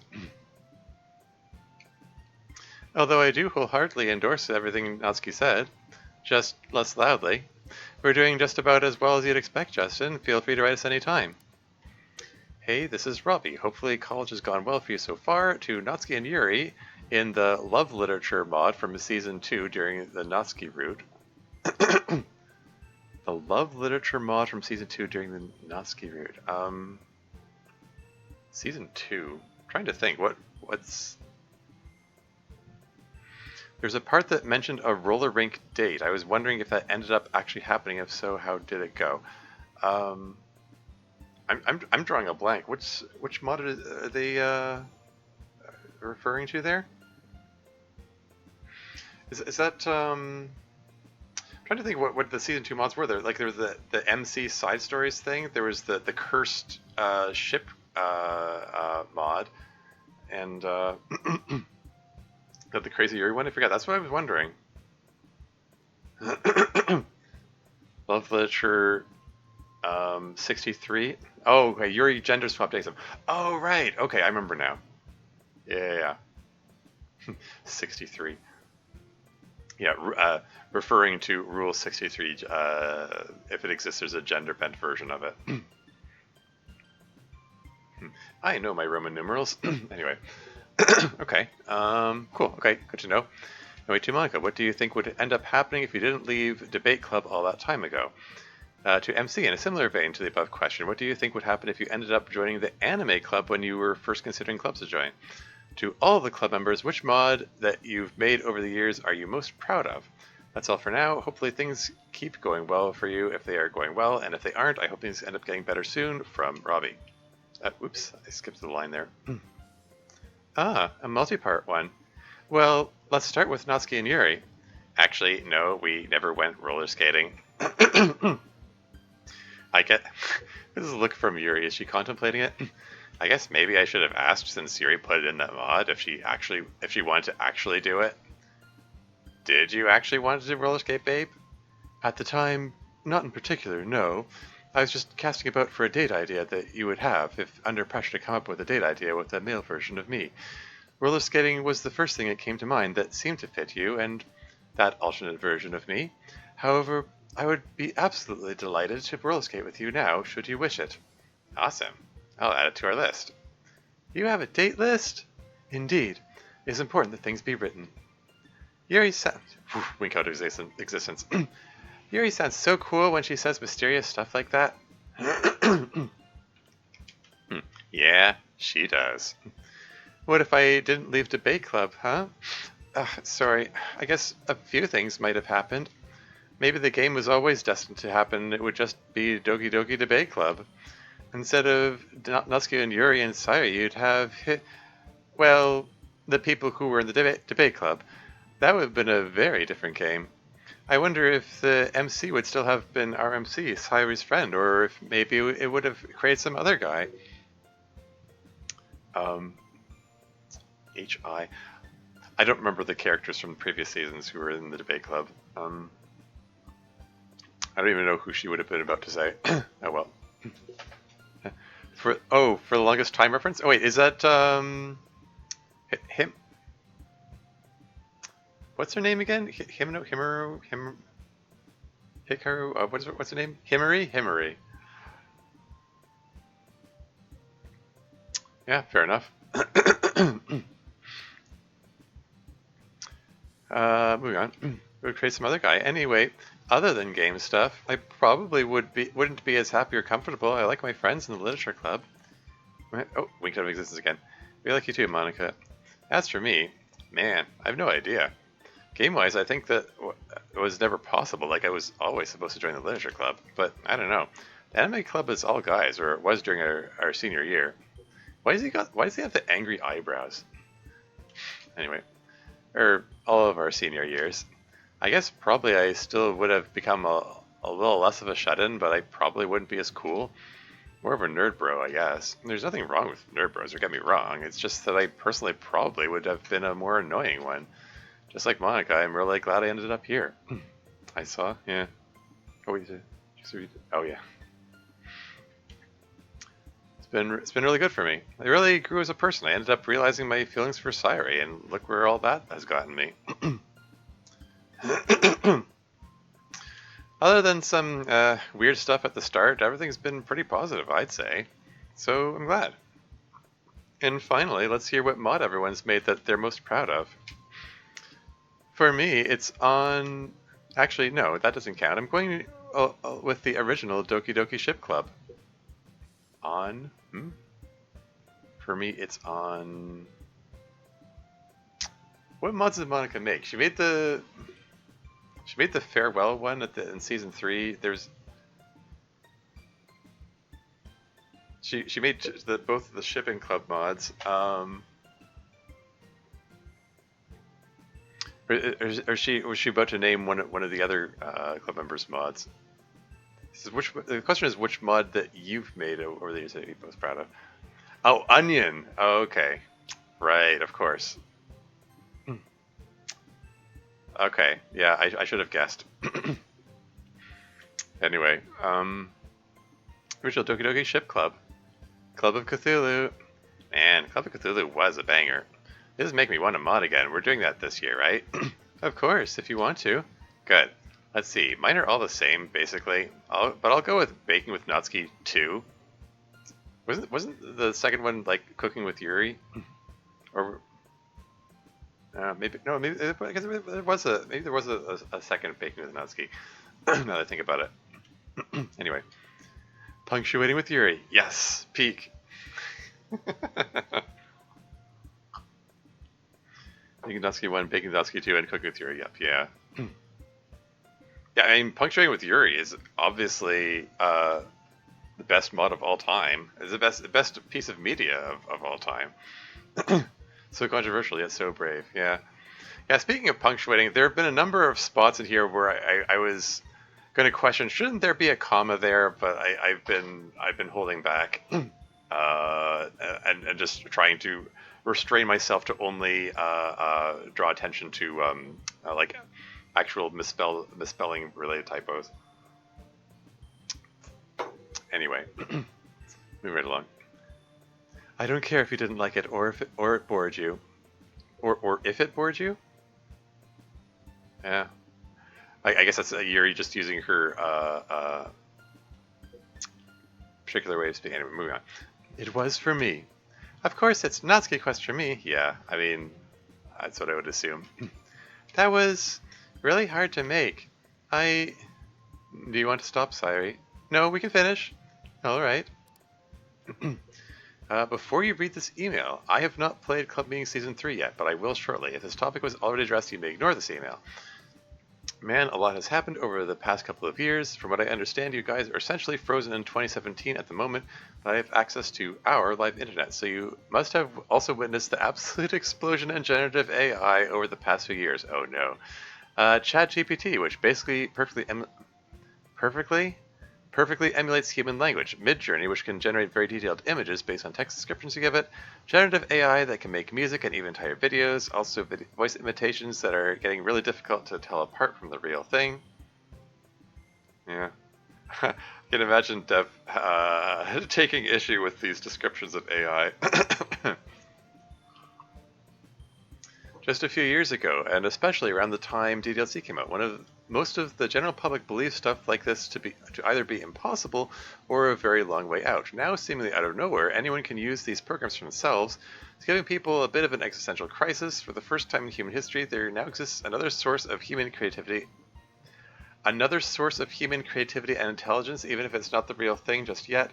Although I do wholeheartedly endorse everything Natsuki said, just less loudly. We're doing just about as well as you'd expect, Justin. Feel free to write us any time. Hey, this is Robbie. Hopefully college has gone well for you so far. To Natsuki and Yuri in the Love Literature mod from Season 2 during the Natsuki route. The Love Literature mod from Season 2 during the Natsuki route. Season 2? I'm trying to think. What's... There's a part that mentioned a roller rink date. I was wondering if that ended up actually happening. If so, how did it go? I'm drawing a blank. Which mod are they referring to there? Is that I'm trying to think what the season 2 mods were there. Like there was the MC side stories thing. There was the cursed ship mod, and the crazy Yuri one. I forgot. That's what I was wondering. Love Literature 63. Oh, okay, Yuri gender swapped Ace. Oh, right. Okay, I remember now. Yeah. 63. Yeah, referring to Rule 63. If it exists, there's a gender-bent version of it. I know my Roman numerals. Anyway. Okay. Cool. Okay, good to know. Anyway, to Monica, what do you think would end up happening if you didn't leave Debate Club all that time ago? To MC, in a similar vein to the above question, what do you think would happen if you ended up joining the Anime Club when you were first considering clubs to join? To all of the club members, which mod that you've made over the years are you most proud of? That's all for now. Hopefully things keep going well for you if they are going well, and if they aren't, I hope things end up getting better soon. From Robbie. Oops, I skipped the line there. A multi-part one. Well, let's start with Natsuki and Yuri. Actually, no, we never went roller skating. I get this is a look from Yuri. Is she contemplating it? I guess maybe I should have asked since Yuri put it in that mod if she wanted to actually do it. Did you actually want to do roller skate, babe? At the time, not in particular, no. I was just casting about for a date idea that you would have if under pressure to come up with a date idea with a male version of me. Roller skating was the first thing that came to mind that seemed to fit you and that alternate version of me. However, I would be absolutely delighted to roller skate with you now, should you wish it. Awesome. I'll add it to our list. You have a date list? Indeed. It is important that things be written. Yuri sounds... Wink out of existence. Yuri sounds so cool when she says mysterious stuff like that. Yeah, she does. What if I didn't leave Debate Club, huh? Sorry, I guess a few things might have happened. Maybe the game was always destined to happen. It would just be Doki Doki Debate Club. Instead of Natsuki and Yuri and Sayuri, you'd have the people who were in the debate club. That would have been a very different game. I wonder if the MC would still have been our MC, Sayuri's friend, or if maybe it would have created some other guy. Um, H.I. I don't remember the characters from previous seasons who were in the debate club. I don't even know who she would have been about to say. Oh well. For the longest time reference? Oh wait, is that him? What's her name again? Hikaru? What's her name? Himari. Yeah, fair enough. Moving on. We would create some other guy. Anyway, other than game stuff, I probably wouldn't be as happy or comfortable. I like my friends in the literature club. Oh, winked out of existence again. We like you too, Monica. As for me, man, I have no idea. Game-wise, I think that it was never possible. Like, I was always supposed to join the literature club, but I don't know. The anime club is all guys, or it was during our senior year. Why does he have the angry eyebrows? Anyway, or all of our senior years. I guess probably I still would have become a little less of a shut-in, but I probably wouldn't be as cool. More of a nerd bro, I guess. There's nothing wrong with nerd bros, don't get me wrong. It's just that I personally probably would have been a more annoying one. Just like Monica, I'm really glad I ended up here. I saw, yeah. Oh, wait, oh yeah. It's been really good for me. I really grew as a person. I ended up realizing my feelings for Sairi, and look where all that has gotten me. Other than some weird stuff at the start, everything's been pretty positive, I'd say. So I'm glad. And finally, let's hear what mod everyone's made that they're most proud of. For me, it's on... Actually, no, that doesn't count. I'm going with the original Doki Doki Ship Club. On... For me, it's on... What mods did Monica make? She made the farewell one in season 3. There's... She made both the shipping club mods. Or was she about to name one of the other club members' mods? The question is which mod that you've made over the years that you're most proud of. Oh, Onion. Oh, okay, right, of course. Okay, yeah, I should have guessed. Anyway, original Doki Doki Ship Club, Club of Cthulhu. Man, Club of Cthulhu was a banger. This is making me want to mod again. We're doing that this year, right? Of course, if you want to. Good. Let's see. Mine are all the same, basically. But I'll go with Baking with Natsuki 2. Wasn't the second one like Cooking with Yuri? Or maybe no, maybe because there was a second Baking with Natsuki. Now that I think about it. Anyway, punctuating with Yuri. Yes, peak. Baking Natsuki 1, Baking Natsuki 2, and Cooking with Yuri. Yep, yeah. Yeah, I mean, punctuating with Yuri is obviously the best mod of all time. It's the best piece of media of all time. So controversial, yet so brave. Yeah. Yeah, speaking of punctuating, there have been a number of spots in here where I was going to question, shouldn't there be a comma there? But I've been holding back. And just trying to restrain myself to only draw attention to like actual misspelling related typos. Anyway, moving right along. I don't care if you didn't like it or if it bored you, or if it bored you. Yeah, I guess that's Yuri just using her particular way of speaking. Anyway, moving on. It was for me. Of course, it's Natsuki Quest for me. Yeah, I mean, that's what I would assume. That was really hard to make. Do you want to stop, Sairi? No, we can finish. All right. Before you read this email, I have not played Club Meeting Season 3 yet, but I will shortly. If this topic was already addressed, you may ignore this email. Man, a lot has happened over the past couple of years. From what I understand, you guys are essentially frozen in 2017 at the moment, but I have access to our live internet, so you must have also witnessed the absolute explosion in generative AI over the past few years. Oh no. ChatGPT, which basically perfectly perfectly emulates human language. Midjourney, which can generate very detailed images based on text descriptions you give it. Generative AI that can make music and even entire videos. Also voice imitations that are getting really difficult to tell apart from the real thing. Yeah. I can imagine Dev taking issue with these descriptions of AI. Just a few years ago, and especially around the time DDLC came out, most of the general public believes stuff like this to either be impossible or a very long way out. Now, seemingly out of nowhere, anyone can use these programs for themselves. It's giving people a bit of an existential crisis. For the first time in human history, there now exists another source of human creativity and intelligence, even if it's not the real thing just yet.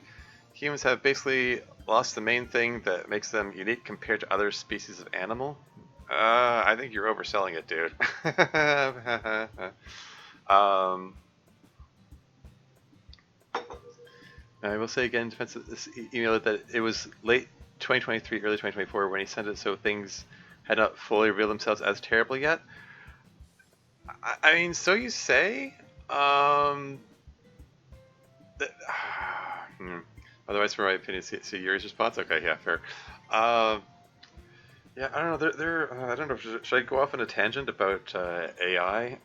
Humans have basically lost the main thing that makes them unique compared to other species of animal. I think you're overselling it, dude. I will say again, in defense of this email, that it was late 2023, early 2024 when he sent it, so things had not fully revealed themselves as terrible yet. I mean, so you say. Otherwise, for my opinion, see Yuri's response. Okay, yeah, fair. Yeah, I don't know. I don't know. Should I go off on a tangent about AI,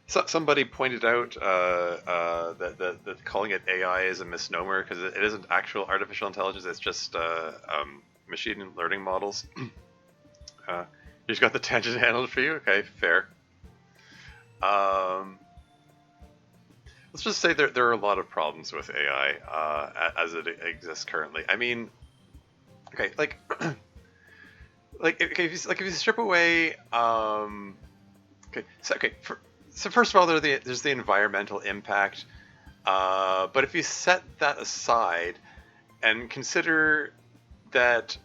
somebody pointed out that calling it AI is a misnomer because it isn't actual artificial intelligence. It's just machine learning models. You just got the tangent handled for you. Okay, fair. Let's just say there are a lot of problems with AI as it exists currently. I mean, okay, like, if you strip away, so first of all, there's the environmental impact, but if you set that aside and consider that,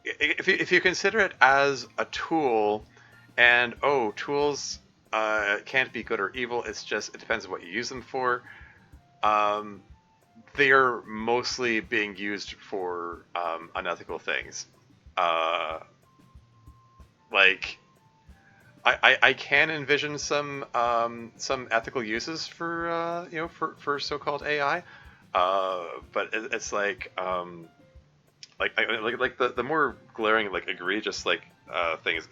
if you consider it as a tool, and tools can't be good or evil. It depends on what you use them for. They are mostly being used for unethical things. Like, I can envision some ethical uses for for so-called AI, but it's like the more glaring, like, egregious, like thing is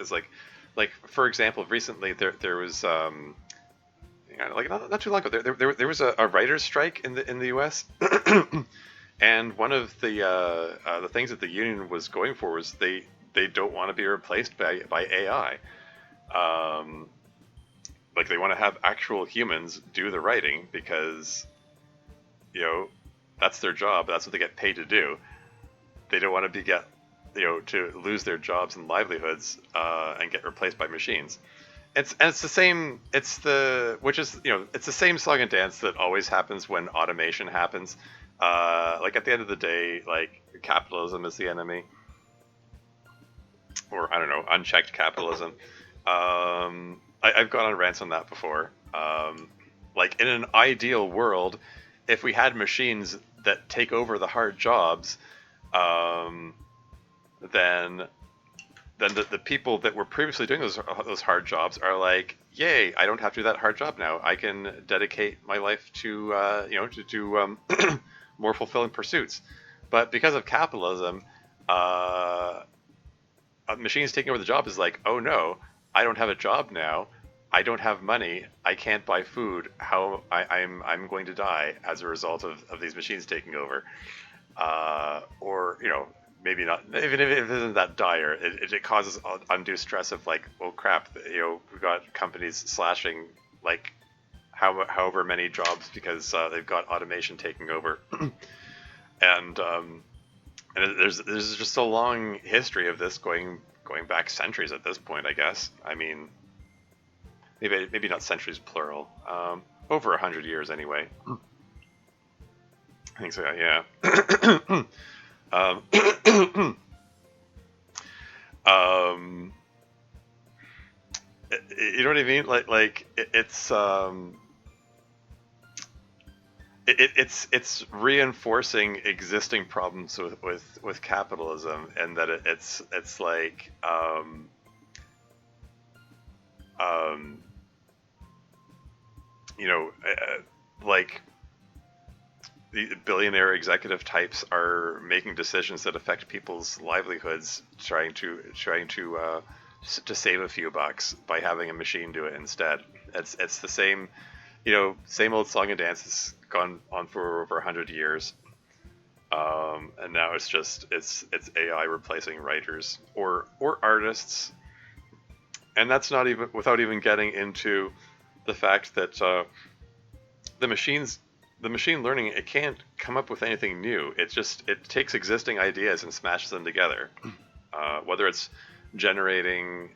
like, for example, recently there was like not too long ago there was a writers' strike in the U.S. And one of the things that the union was going for was they don't want to be replaced by AI. Like, they want to have actual humans do the writing because that's their job. That's what they get paid to do. They don't want to to lose their jobs and livelihoods and get replaced by machines. It's the same. It's the same song and dance that always happens when automation happens. Like, at the end of the day, like, capitalism is the enemy, or, I don't know, unchecked capitalism. I've gone on rants on that before. Like, in an ideal world, if we had machines that take over the hard jobs, then the people that were previously doing those hard jobs are like, yay! I don't have to do that hard job now. I can dedicate my life to to do more fulfilling pursuits. But because of capitalism, machines taking over the job is like, oh no, I don't have a job now. I don't have money. I can't buy food. I'm going to die as a result of these machines taking over. Or maybe not. Even if it isn't that dire, it causes undue stress of, like, oh crap, we've got companies slashing, like, however many jobs because they've got automation taking over. And there's just a long history of this going back centuries at this point, I guess. I mean, maybe not centuries plural. Over 100 years anyway. I think so. Yeah. You know what I mean? It's reinforcing existing problems with capitalism, and that it's like you know, like the billionaire executive types are making decisions that affect people's livelihoods, trying to save a few bucks by having a machine do it instead. It's the same, same old song and dance has gone on for over 100 years, and now it's AI replacing writers or artists, and that's not even without even getting into the fact that the machines the machine learning, it can't come up with anything new. It takes existing ideas and smashes them together. Whether it's generating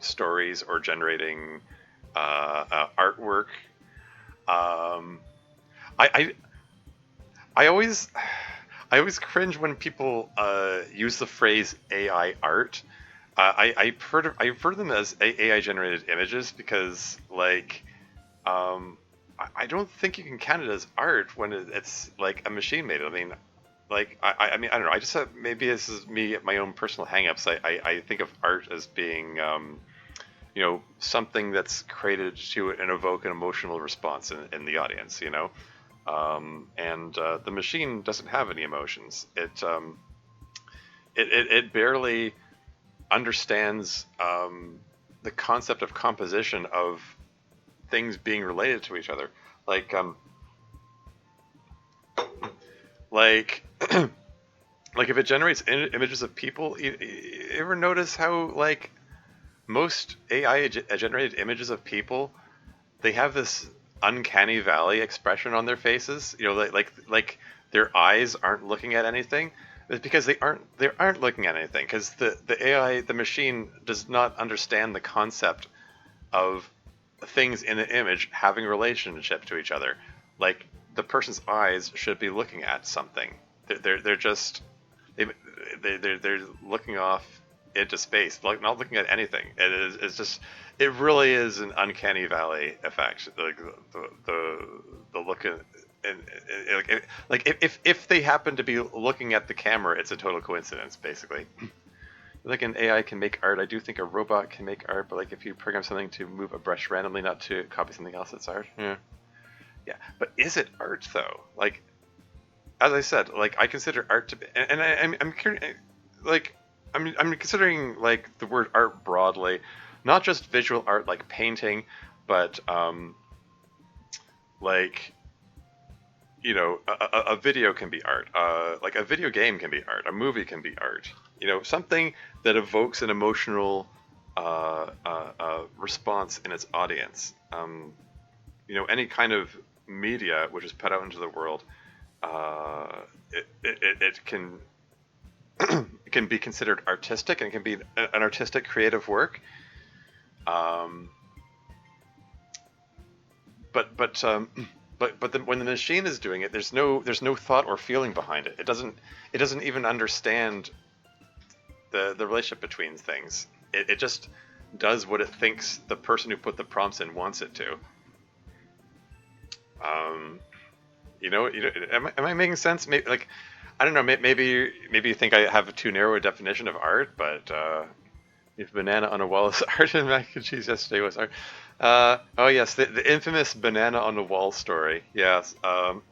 stories or generating artwork. Um, I, I I always cringe when people use the phrase AI art. I've heard them as AI generated images because I don't think you can count it as art when it's like a machine made it. I mean, I don't know. I just have, maybe this is me, my own personal hangups. I think of art as being, something that's created to and evoke an emotional response in the audience, and the machine doesn't have any emotions. It barely understands the concept of composition of things being related to each other. Like, like, like if it generates images of people, you ever notice how most AI generated images of people, they have this uncanny valley expression on their faces. Like their eyes aren't looking at anything. It's because they aren't looking at anything because the machine does not understand the concept of things in the image having a relationship to each other. Like the person's eyes should be looking at something. They're just they're looking off into space, like not looking at anything. It really is an uncanny valley effect. The look at if they happen to be looking at the camera, it's a total coincidence, basically. Like an AI can make art. I do think a robot can make art, but like if you program something to move a brush randomly, not to copy something else, it's art. Yeah, yeah. But is it art though? Like, as I said, like I consider art to be, and I'm curious, like I'm considering like the word art broadly, not just visual art like painting, but like a video can be art. Like a video game can be art. A movie can be art. Something that evokes an emotional response in its audience. Any kind of media which is put out into the world, it can it can be considered artistic and can be an artistic creative work. Um, but when the machine is doing it, there's no thought or feeling behind it. It doesn't even understand the relationship between things. It just does what it thinks the person who put the prompts in wants it to. Um, am I making sense? Maybe, like, I don't know. Maybe you think I have too narrow a definition of art, but if banana on a wall is art and mac and cheese yesterday was art. Oh yes, the infamous banana on the wall story. Yes. Um,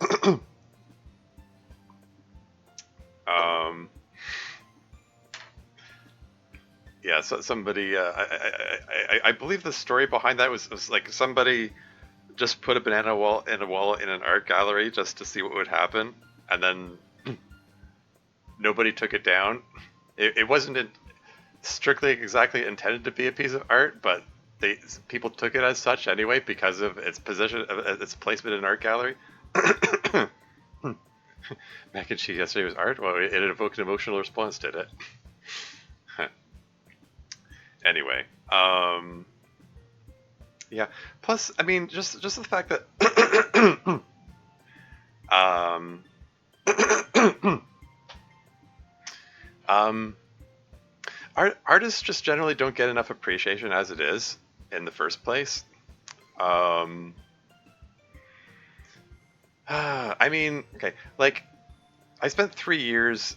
yeah. So somebody, I believe the story behind that was like somebody just put a banana wall in an art gallery just to see what would happen, and then nobody took it down. It wasn't strictly exactly intended to be a piece of art, but people took it as such anyway because of its position, its placement in an art gallery. Mac and cheese yesterday was art. Well, it evoked an emotional response, did it? Anyway, yeah. Plus, I mean, just the fact that um, um, artists just generally don't get enough appreciation as it is in the first place. Um, I mean, okay, like I spent 3 years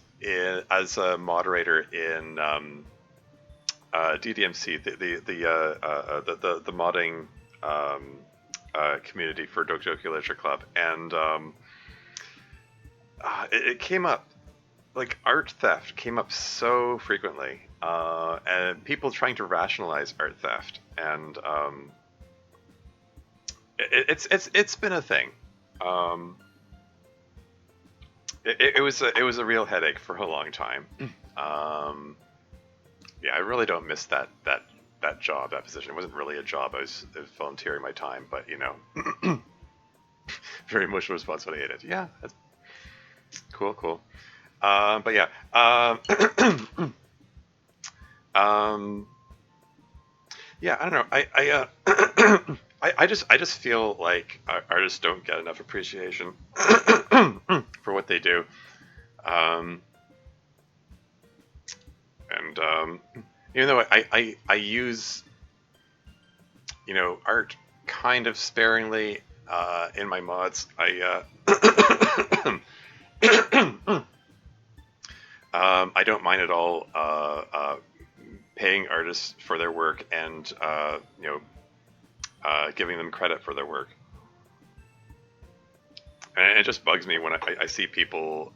as a moderator in DDMC, the modding community for Doki Doki Literature Club, and it came up, like art theft came up so frequently, and people trying to rationalize art theft, and it's been a thing. Um, it was a real headache for a long time. Um, yeah, I really don't miss that job, that position. It wasn't really a job. I was volunteering my time, but very emotional responsibility. Yeah, that's cool. But yeah, um, yeah. I don't know. I just feel like artists don't get enough appreciation for what they do. Um, and even though I use art kind of sparingly in my mods, I don't mind at all paying artists for their work and giving them credit for their work. And it just bugs me when I see people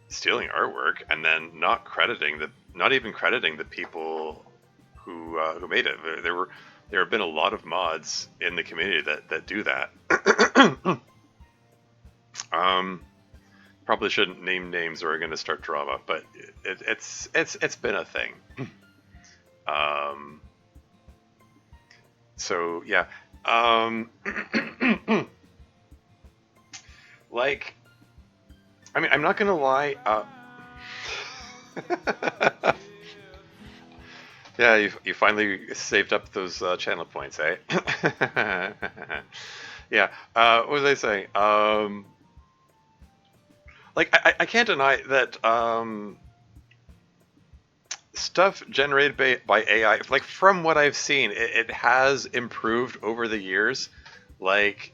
stealing artwork and then not even crediting the people who made it. There have been a lot of mods in the community that do that. Probably shouldn't name names or we're going to start drama, but it's been a thing. So yeah, like, I mean, I'm not gonna lie. Yeah, you finally saved up those channel points, eh? Yeah. What was I saying? Like, I can't deny that stuff generated by AI, like from what I've seen, it has improved over the years. Like,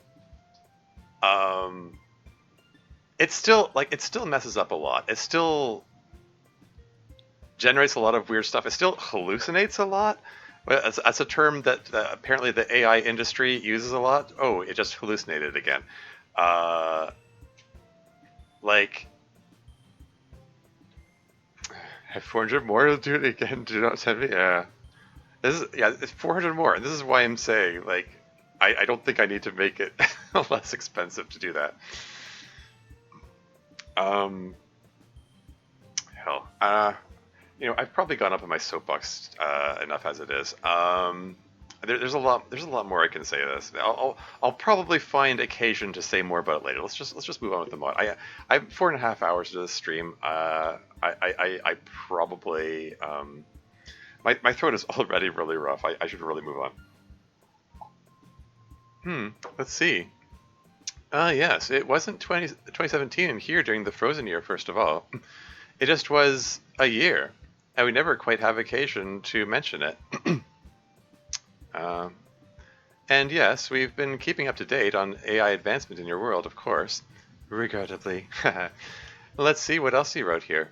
it's still messes up a lot. It still generates a lot of weird stuff. It still hallucinates a lot. Well, that's a term that apparently the AI industry uses a lot. Oh, it just hallucinated again. Like, I have 400 more to do it again. Do not send me. Yeah, it's 400 more, and this is why I'm saying, like, I don't think I need to make it less expensive to do that. Hell, I've probably gone up in my soapbox enough as it is. There's a lot more I can say to this. I'll probably find occasion to say more about it later. Let's just move on with the mod. I have 4.5 hours to do this stream. I probably my throat is already really rough. I should really move on. Let's see. Yes, it wasn't 2017 here during the Frozen year. First of all, it just was a year, and we never quite have occasion to mention it. And yes, we've been keeping up to date on AI advancement in your world, of course. Regrettably. Let's see what else he wrote here.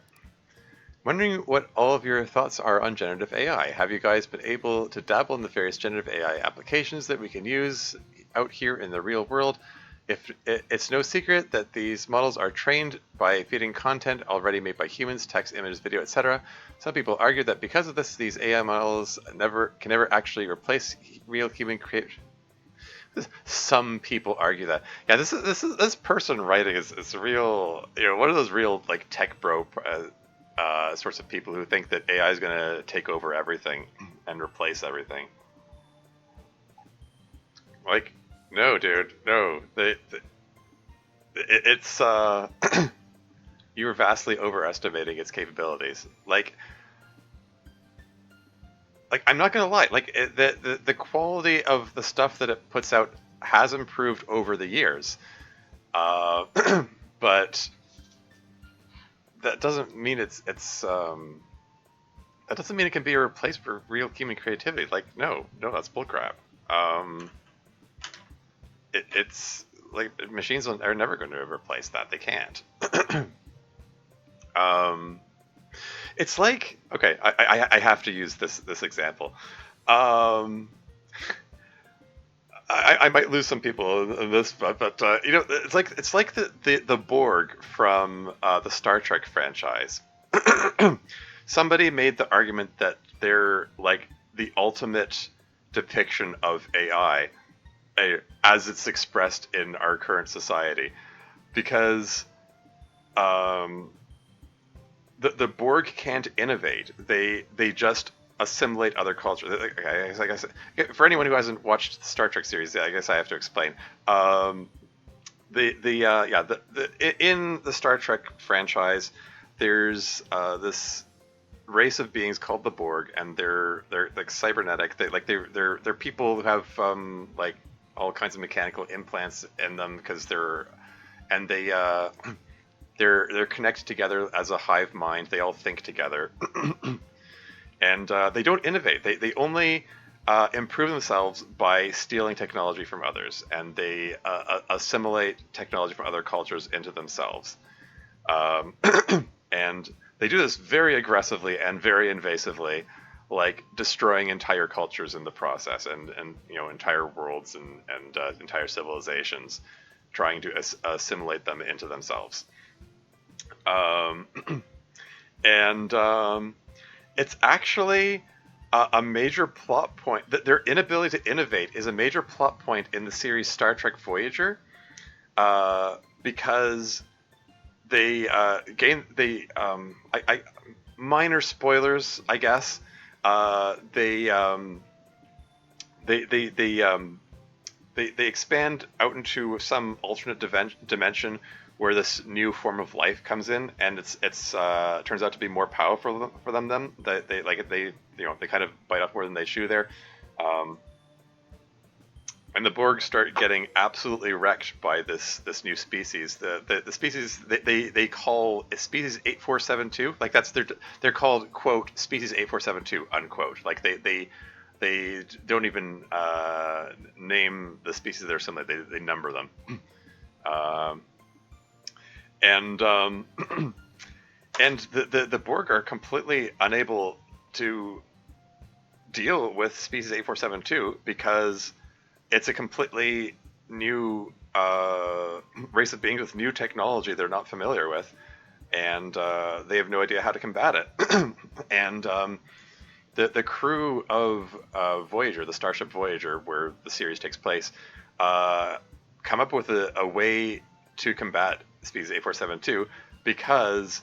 Wondering what all of your thoughts are on generative AI. Have you guys been able to dabble in the various generative AI applications that we can use out here in the real world? If it's no secret that these models are trained by feeding content already made by humans, text, images, video, etc. Some people argue that because of this, these AI models can never actually replace real human creation. Some people argue that. Yeah, this person writing is real. One of those real like tech bro sorts of people who think that AI is going to take over everything and replace everything. Like, no, dude, no. It's you're vastly overestimating its capabilities. Like I'm not gonna lie. Like the quality of the stuff that it puts out has improved over the years, but that doesn't mean that doesn't mean it can be replaced for real human creativity. Like, no, that's bullcrap. It's like machines are never going to replace that. They can't. It's like, okay, I have to use this example. I might lose some people in this, but you know, it's like the Borg from the Star Trek franchise. Somebody made the argument that they're like the ultimate depiction of AI as it's expressed in our current society, because um, the Borg can't innovate. They just assimilate other cultures. Like I said, for anyone who hasn't watched the Star Trek series, I guess I have to explain. In the Star Trek franchise, there's this race of beings called the Borg, and they're like cybernetic. They're people who have like all kinds of mechanical implants in them because they they're connected together as a hive mind. They all think together, and they don't innovate. They only improve themselves by stealing technology from others, and they assimilate technology from other cultures into themselves. Um, and they do this very aggressively and very invasively, like destroying entire cultures in the process, and you know, entire worlds and entire civilizations, trying to assimilate them into themselves. Um, and It's actually a major plot point. That their inability to innovate is a major plot point in the series Star Trek Voyager, because I minor spoilers, I guess. They expand out into some alternate dimension where this new form of life comes in, and it's turns out to be more powerful for them. They kind of bite off more than they chew there. Um, and the Borg start getting absolutely wrecked by this new species. The species they call species 8472. Like they're called, quote, species 8472, unquote. Like they don't even name the species that are similar. They number them. Um, and and the Borg are completely unable to deal with species 8472 because it's a completely new race of beings with new technology they're not familiar with, and they have no idea how to combat it. And the crew of Voyager, the Starship Voyager, where the series takes place, come up with a way to combat species 8472 because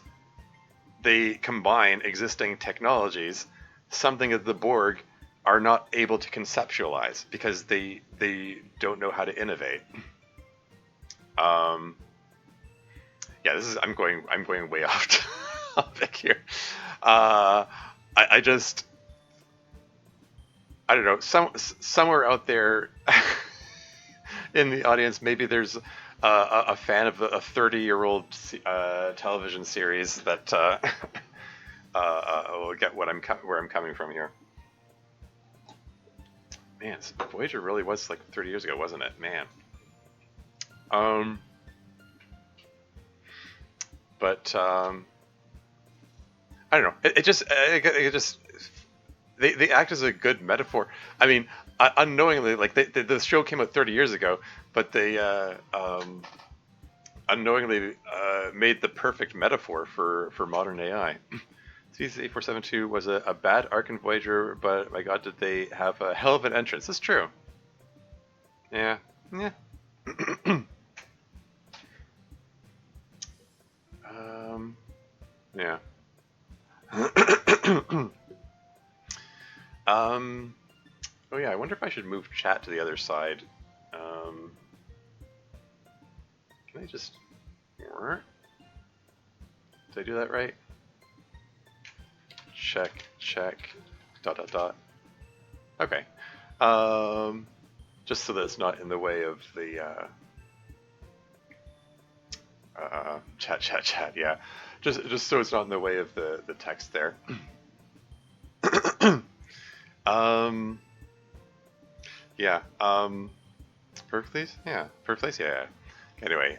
they combine existing technologies, something that the Borg are not able to conceptualize because they don't know how to innovate. Um, yeah, I'm going way off topic here. I just I don't know, somewhere out there in the audience, maybe there's a fan of a 30-year-old television series that will get where I'm coming from here. Man, Voyager really was like 30 years ago, wasn't it? Man. Um, but I don't know. It just they act as a good metaphor. I mean, unknowingly, like the show came out 30 years ago, but they unknowingly made the perfect metaphor for modern AI. Species 8472 was a bad arc in Voyager, but my God, did they have a hell of an entrance. That's true. Yeah. Yeah. Yeah. um, oh yeah, I wonder if I should move chat to the other side. Um, can I just... Did I do that right? Check, dot, dot, dot. Okay. Just so that it's not in the way of the chat, yeah. Just so it's not in the way of the text there. Yeah. Perfect place? Yeah. Perfect place? Yeah. Anyway,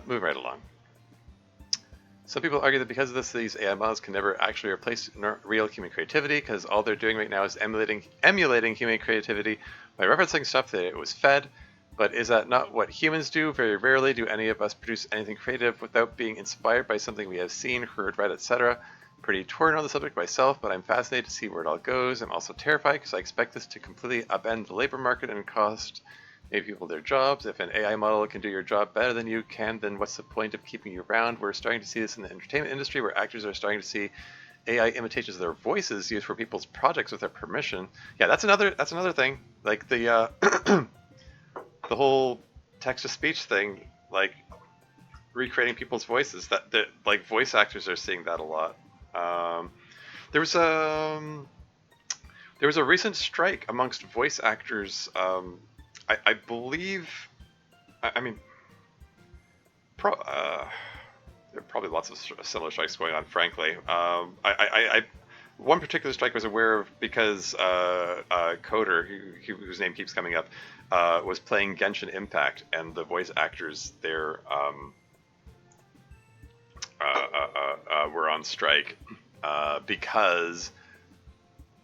move right along. Some people argue that because of this, these AI models can never actually replace real human creativity, because all they're doing right now is emulating human creativity by referencing stuff that it was fed. But is that not what humans do? Very rarely do any of us produce anything creative without being inspired by something we have seen, heard, read, etc. Pretty torn on the subject myself, but I'm fascinated to see where it all goes. I'm also terrified because I expect this to completely upend the labor market and cost maybe people their jobs. If an AI model can do your job better than you can, then what's the point of keeping you around? We're starting to see this in the entertainment industry, where actors are starting to see AI imitations of their voices used for people's projects without permission. Yeah, that's another thing. Like the the whole text to speech thing, like recreating people's voices. That like voice actors are seeing that a lot. Um, there was a recent strike amongst voice actors. I believe. I mean, there are probably lots of similar strikes going on. Frankly, one particular strike I was aware of because Coder, whose name keeps coming up, was playing Genshin Impact, and the voice actors there were on strike because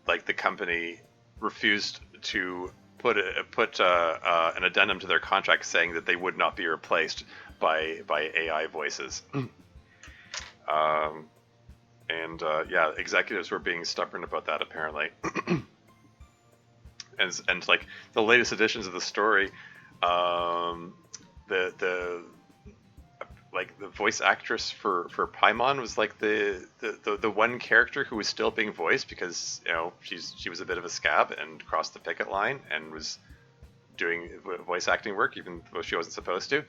like the company refused to put an addendum to their contract saying that they would not be replaced by AI voices. And yeah, executives were being stubborn about that apparently. and like the latest editions of the story, the like the voice actress for Paimon was like the one character who was still being voiced because she was a bit of a scab and crossed the picket line and was doing voice acting work even though she wasn't supposed to.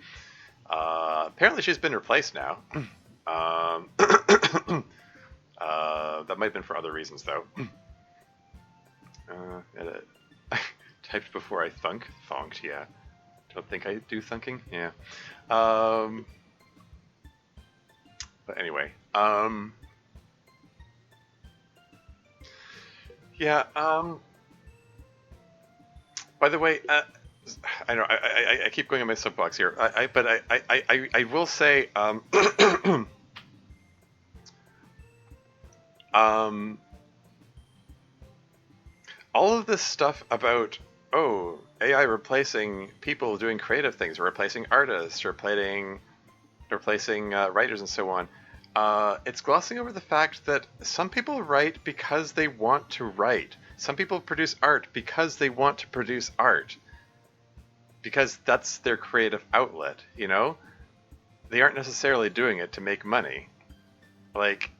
Apparently she's been replaced now. That might have been for other reasons though. I typed before I thonked, yeah. Don't think I do thunking, yeah. But anyway, yeah. By the way, I know I keep going on my soapbox here. But I will say, all of this stuff about AI replacing people doing creative things, replacing artists, replacing writers and so on. It's glossing over the fact that some people write because they want to write. Some people produce art because they want to produce art. Because that's their creative outlet, They aren't necessarily doing it to make money. Like,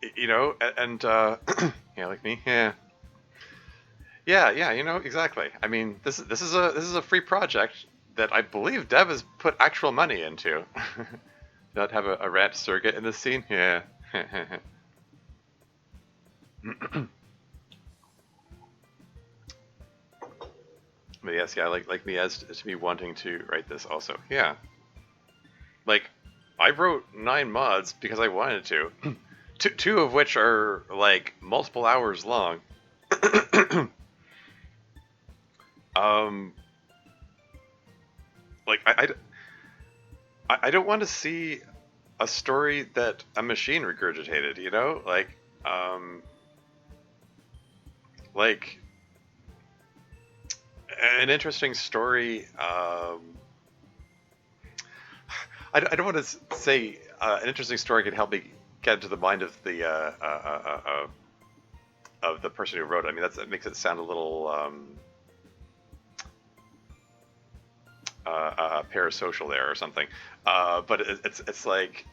and yeah, like me, yeah. Yeah, exactly. I mean, this is a free project that I believe Dev has put actual money into. Not have a rat surrogate in this scene? Yeah. But yes, yeah, like me as to be wanting to write this also. Yeah. Like, I wrote 9 mods because I wanted to. Two of which are like multiple hours long. Like I don't want to see a story that a machine regurgitated, like an interesting story. I don't want to say an interesting story could help me get into the mind of the person who wrote it. I mean, that makes it sound a little parasocial there or something. But it's like,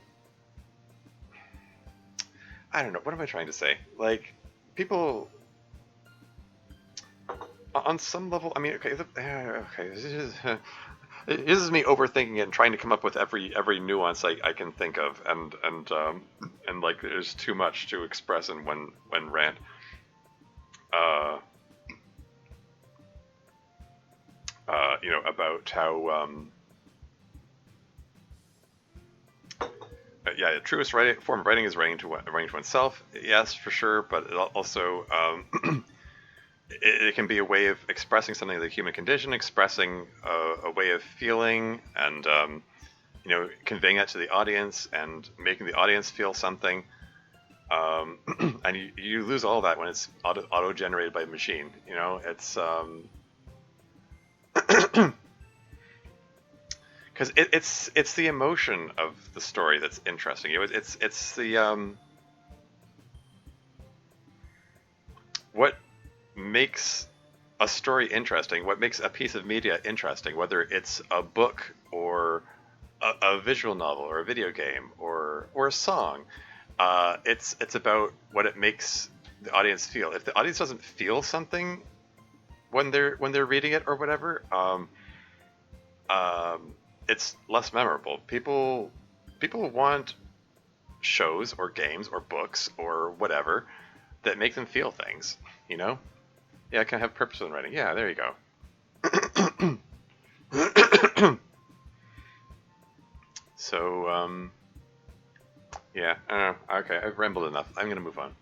I don't know. What am I trying to say? Like, people on some level. I mean, okay, this is me overthinking it and trying to come up with every nuance I can think of, and like there's too much to express in one rant. About how yeah, the truest form of writing is writing to oneself. Yes, for sure, but it also it can be a way of expressing something of the human condition, expressing a way of feeling, and conveying that to the audience and making the audience feel something. And you lose all that when it's auto generated by a machine. It's because it's the emotion of the story that's interesting. It's the what makes a story interesting, what makes a piece of media interesting, whether it's a book or a visual novel or a video game or a song. It's about what it makes the audience feel. If the audience doesn't feel something when they're reading it or whatever, it's less memorable. People want shows or games or books or whatever that make them feel things. Yeah, I can have purpose in writing. Yeah, there you go. So, yeah, I don't know. Okay, I've rambled enough. I'm going to move on.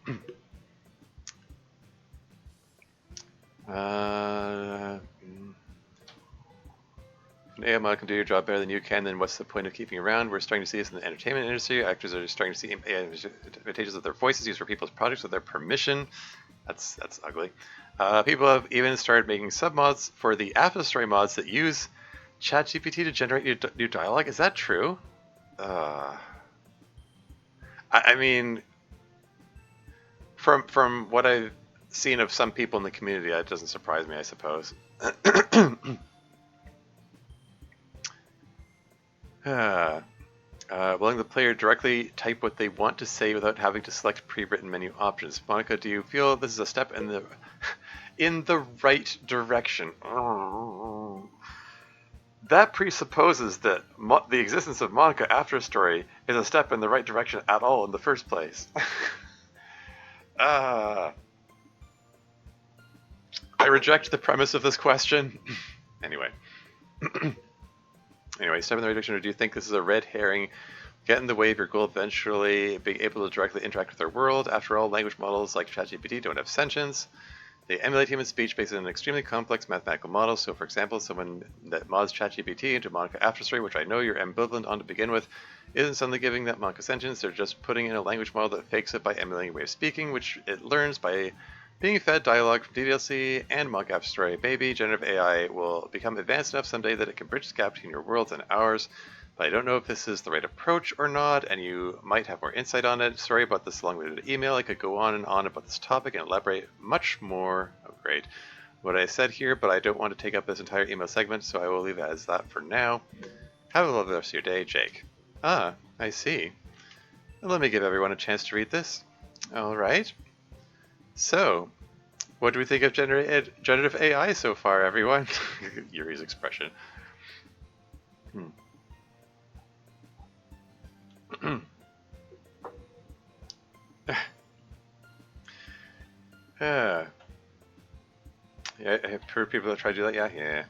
If an AI model can do your job better than you can, then what's the point of keeping around? We're starting to see this in the entertainment industry. Actors are starting to see AI advantages of their voices used for people's projects with their permission. That's ugly. People have even started making submods for the After Story mods that use ChatGPT to generate new dialogue. Is that true? I mean, from what I've seen of some people in the community, that doesn't surprise me, I suppose. Letting the player directly type what they want to say without having to select pre-written menu options. Monica, do you feel this is a step in the right direction? That presupposes that the existence of Monica after a story is a step in the right direction at all in the first place. I reject the premise of this question. Anyway, step in the right direction. Or do you think this is a red herring? Get in the way of your goal eventually being able to directly interact with their world. After all, language models like ChatGPT don't have sentience. They emulate human speech based on an extremely complex mathematical model. So, for example, someone that mods ChatGPT into Monica After Story, which I know you're ambivalent on to begin with, isn't suddenly giving that Monica sentience. They're just putting in a language model that fakes it by emulating a way of speaking, which it learns by being fed dialogue from DDLC and Monica After Story. Maybe generative AI will become advanced enough someday that it can bridge the gap between your worlds and ours. But I don't know if this is the right approach or not, and you might have more insight on it. Sorry about this long-winded email. I could go on and on about this topic and elaborate much more. Oh, great. What I said here, but I don't want to take up this entire email segment, so I will leave it as that for now. Have a lovely rest of your day, Jake. Ah, I see. Let me give everyone a chance to read this. All right. So, what do we think of generative AI so far, everyone? Yuri's expression. Yeah, I've heard people that try to do that. Yeah.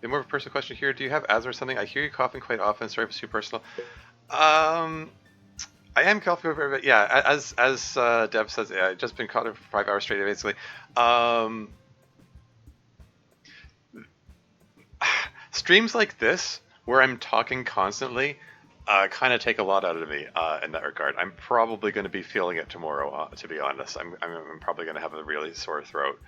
More of a personal question here. Do you have asthma or something? I hear you coughing quite often. Sorry if it's too personal. I am coughing over a bit. Yeah, as Deb says, I've just been coughing for 5 hours straight, basically. Streams like this, where I'm talking constantly, kind of take a lot out of me in that regard. I'm probably going to be feeling it tomorrow, to be honest. I'm probably going to have a really sore throat.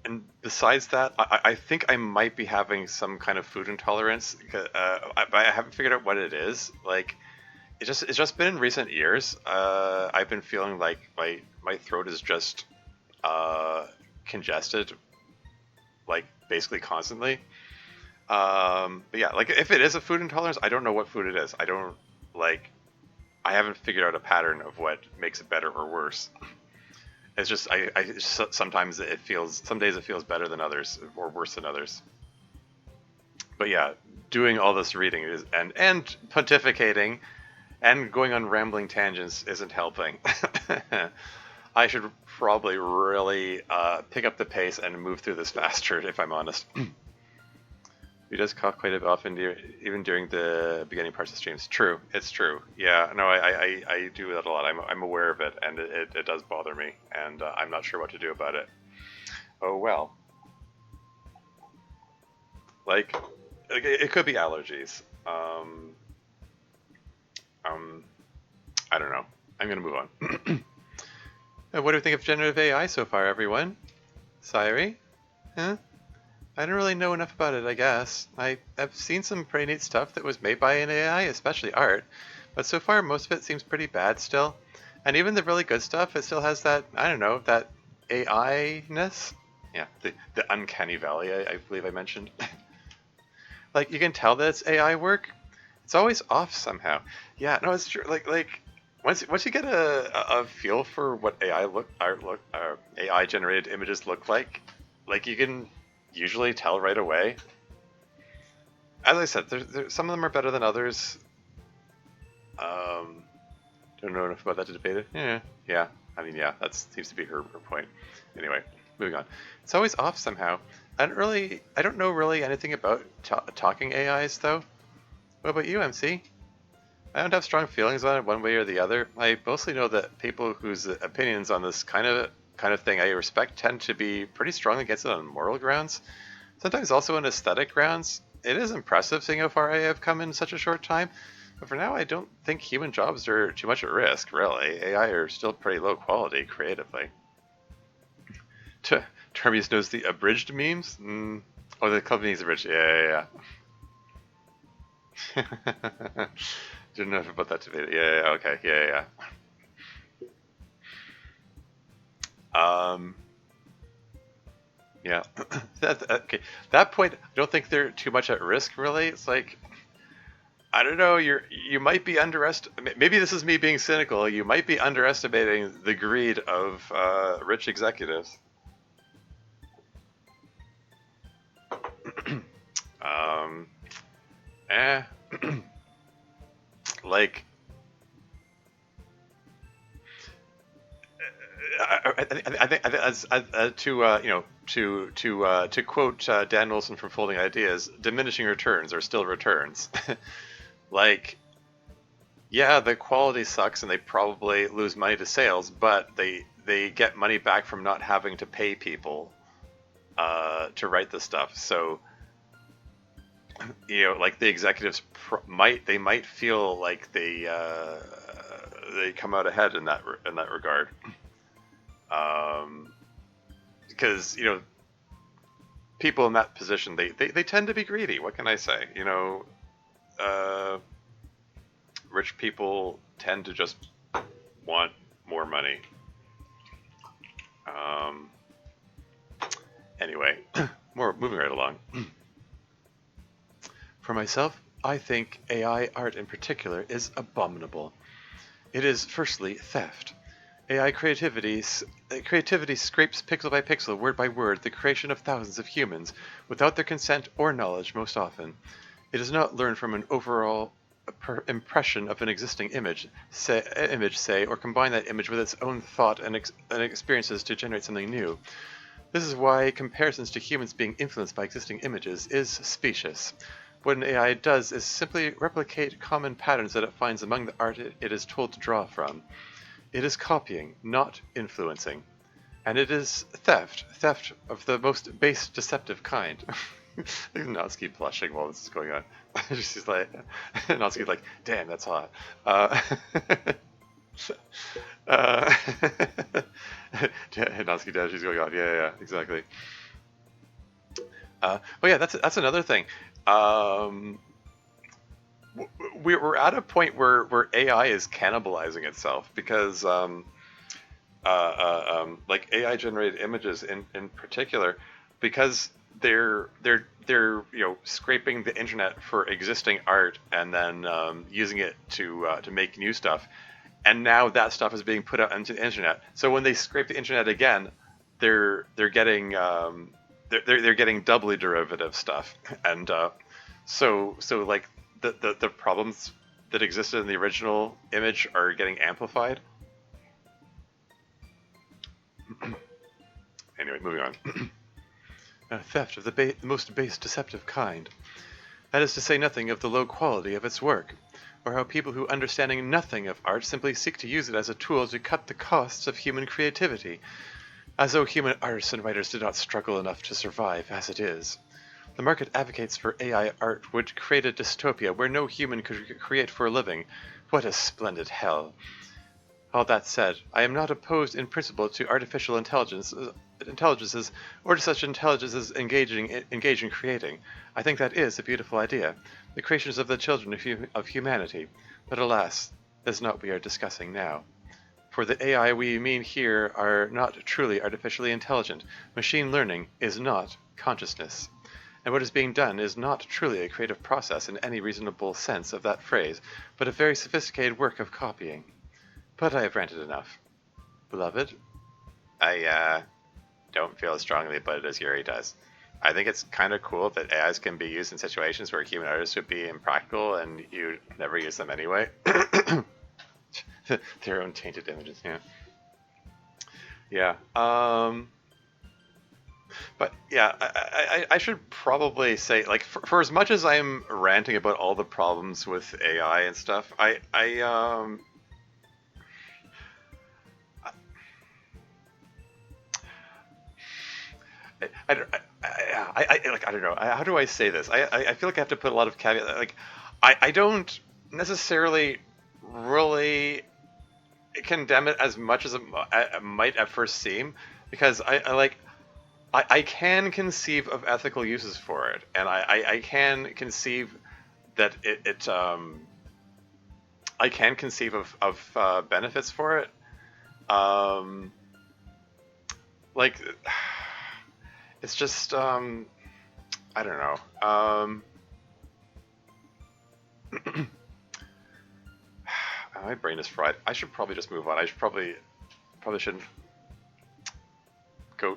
And besides that, I think I might be having some kind of food intolerance. I haven't figured out what it is. Like, it's just been in recent years. I've been feeling like my throat is just congested, like basically constantly. But yeah, like if it is a food intolerance, I don't know what food it is. I haven't figured out a pattern of what makes it better or worse. It's just sometimes some days it feels better than others or worse than others. But yeah, doing all this reading and pontificating and going on rambling tangents isn't helping. I should probably really pick up the pace and move through this faster, if I'm honest. He does cough quite a bit often, even during the beginning parts of streams. True, it's true. Yeah, no, I do that a lot. I'm aware of it, and it does bother me, and I'm not sure what to do about it. Oh well. Like, it could be allergies. Um, I don't know. I'm gonna move on. What do you think of generative AI so far, everyone? Syri? Huh? I don't really know enough about it, I guess. I've seen some pretty neat stuff that was made by an AI, especially art, but so far most of it seems pretty bad still. And even the really good stuff, it still has that, I don't know, that AI-ness? Yeah, the uncanny valley, I believe I mentioned. Like, you can tell that it's AI work. It's always off somehow. Yeah, no, it's true. Like once you get a feel for what AI generated images look like you can usually tell right away. As I said, some of them are better than others. Um, don't know enough about that to debate it. Yeah. I mean, yeah, that seems to be her point. Anyway, moving on. It's always off somehow. I don't know really anything about talking AIs though. What about you, MC? I don't have strong feelings on it one way or the other. I mostly know that people whose opinions on this kind of thing I respect tend to be pretty strong against it on moral grounds. Sometimes also on aesthetic grounds. It is impressive seeing how far I have come in such a short time. But for now, I don't think human jobs are too much at risk, really. AI are still pretty low quality creatively. Termius knows the abridged memes? Oh, the company's abridged. Yeah. Didn't know about that debate. Yeah, okay. Yeah. Um, yeah. Okay. That point, I don't think they're too much at risk, really. It's like, I don't know. You might be Maybe this is me being cynical. You might be underestimating the greed of rich executives. Um, eh. Like, I think as to quote Dan Wilson from Folding Ideas, diminishing returns are still returns. Like, yeah, the quality sucks and they probably lose money to sales, but they get money back from not having to pay people to write the stuff. So like the executives might feel like they come out ahead in that regard. Because people in that position they tend to be greedy. What can I say? Uh, rich people tend to just want more money. Um, anyway, moving right along. For myself, I think AI art in particular is abominable. It is firstly theft. AI creativity scrapes pixel by pixel, word by word, the creation of thousands of humans without their consent or knowledge most often. It does not learn from an overall impression of an existing image, say, or combine that image with its own thought and experiences to generate something new. This is why comparisons to humans being influenced by existing images is specious. What an AI does is simply replicate common patterns that it finds among the art it is told to draw from. It is copying, not influencing. And it is theft of the most base deceptive kind. Natsuki blushing while this is going on. She's like, Natsuki's like, damn, that's hot. Natsuki does, she's going on. Yeah, exactly. Oh yeah, that's another thing. Um, we're at a point where AI is cannibalizing itself because like AI generated images in particular, because they're scraping the internet for existing art and then using it to make new stuff, and now that stuff is being put out into the internet. So when they scrape the internet again, they're getting they're getting doubly derivative stuff, and so like the problems that existed in the original image are getting amplified. Anyway, moving on. Theft of the most base deceptive kind. That is to say nothing of the low quality of its work, or how people who understanding nothing of art simply seek to use it as a tool to cut the costs of human creativity, as though human artists and writers did not struggle enough to survive as it is. The market advocates for AI art would create a dystopia where no human could create for a living. What a splendid hell. All that said, I am not opposed in principle to artificial intelligences or to such intelligences engage in creating. I think that is a beautiful idea, the creations of the children of humanity. But alas, that is not what we are discussing now. For the AI we mean here are not truly artificially intelligent. Machine learning is not consciousness. And what is being done is not truly a creative process in any reasonable sense of that phrase, but a very sophisticated work of copying. But I have ranted enough. Beloved, I don't feel as strongly about it as Yuri does. I think it's kind of cool that AIs can be used in situations where human artists would be impractical and you never use them anyway. Their own tainted images, yeah. Yeah. But yeah, I should probably say, like, for as much as I'm ranting about all the problems with AI and stuff, I don't know. How do I say this? I feel like I have to put a lot of caveat. Like, I don't necessarily really condemn it as much as it might at first seem, because I can conceive of ethical uses for it, and I can conceive that I can conceive of benefits for it. Um, like, it's just I don't know. My brain is fried. I should probably just move on. I should probably shouldn't go.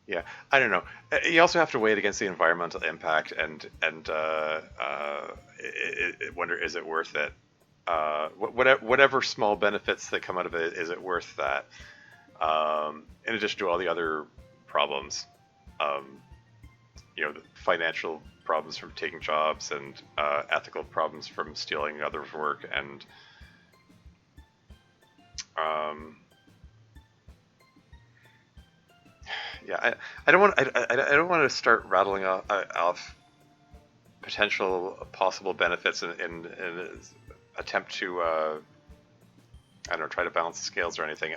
Yeah, I don't know. You also have to weigh it against the environmental impact, and wonder, is it worth it? Whatever small benefits that come out of it, is it worth that? In addition to all the other problems, um, the financial problems from taking jobs, and ethical problems from stealing others' work, and um, yeah, I don't want I don't want to start rattling off potential possible benefits in an attempt to I don't know, try to balance the scales or anything.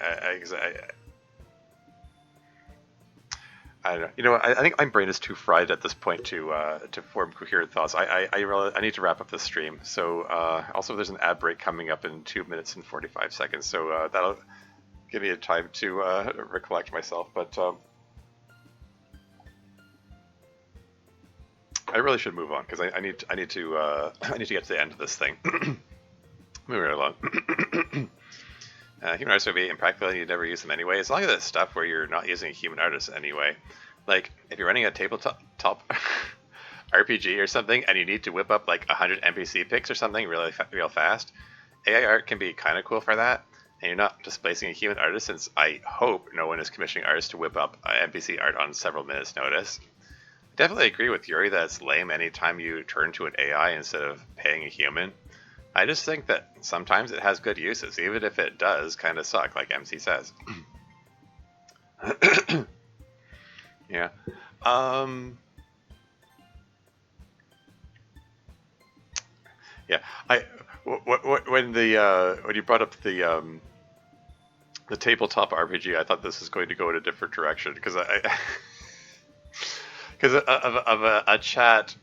I don't know. I think my brain is too fried at this point to form coherent thoughts. I need to wrap up this stream. So also there's an ad break coming up in 2 minutes and 45 seconds. So that'll give me a time to recollect myself. But I really should move on, because I need to I need to get to the end of this thing. Moving right along. Human artists would be impractical and you'd never use them anyway. As long as it's stuff where you're not using a human artist anyway. Like, if you're running a tabletop RPG or something and you need to whip up like 100 NPC picks or something real fast, AI art can be kind of cool for that. And you're not displacing a human artist, since I hope no one is commissioning artists to whip up NPC art on several minutes' notice. I definitely agree with Yuri that it's lame anytime you turn to an AI instead of paying a human. I just think that sometimes it has good uses, even if it does kind of suck, like MC says. Yeah. Yeah. When you brought up the tabletop RPG, I thought this was going to go in a different direction, because because of a chat.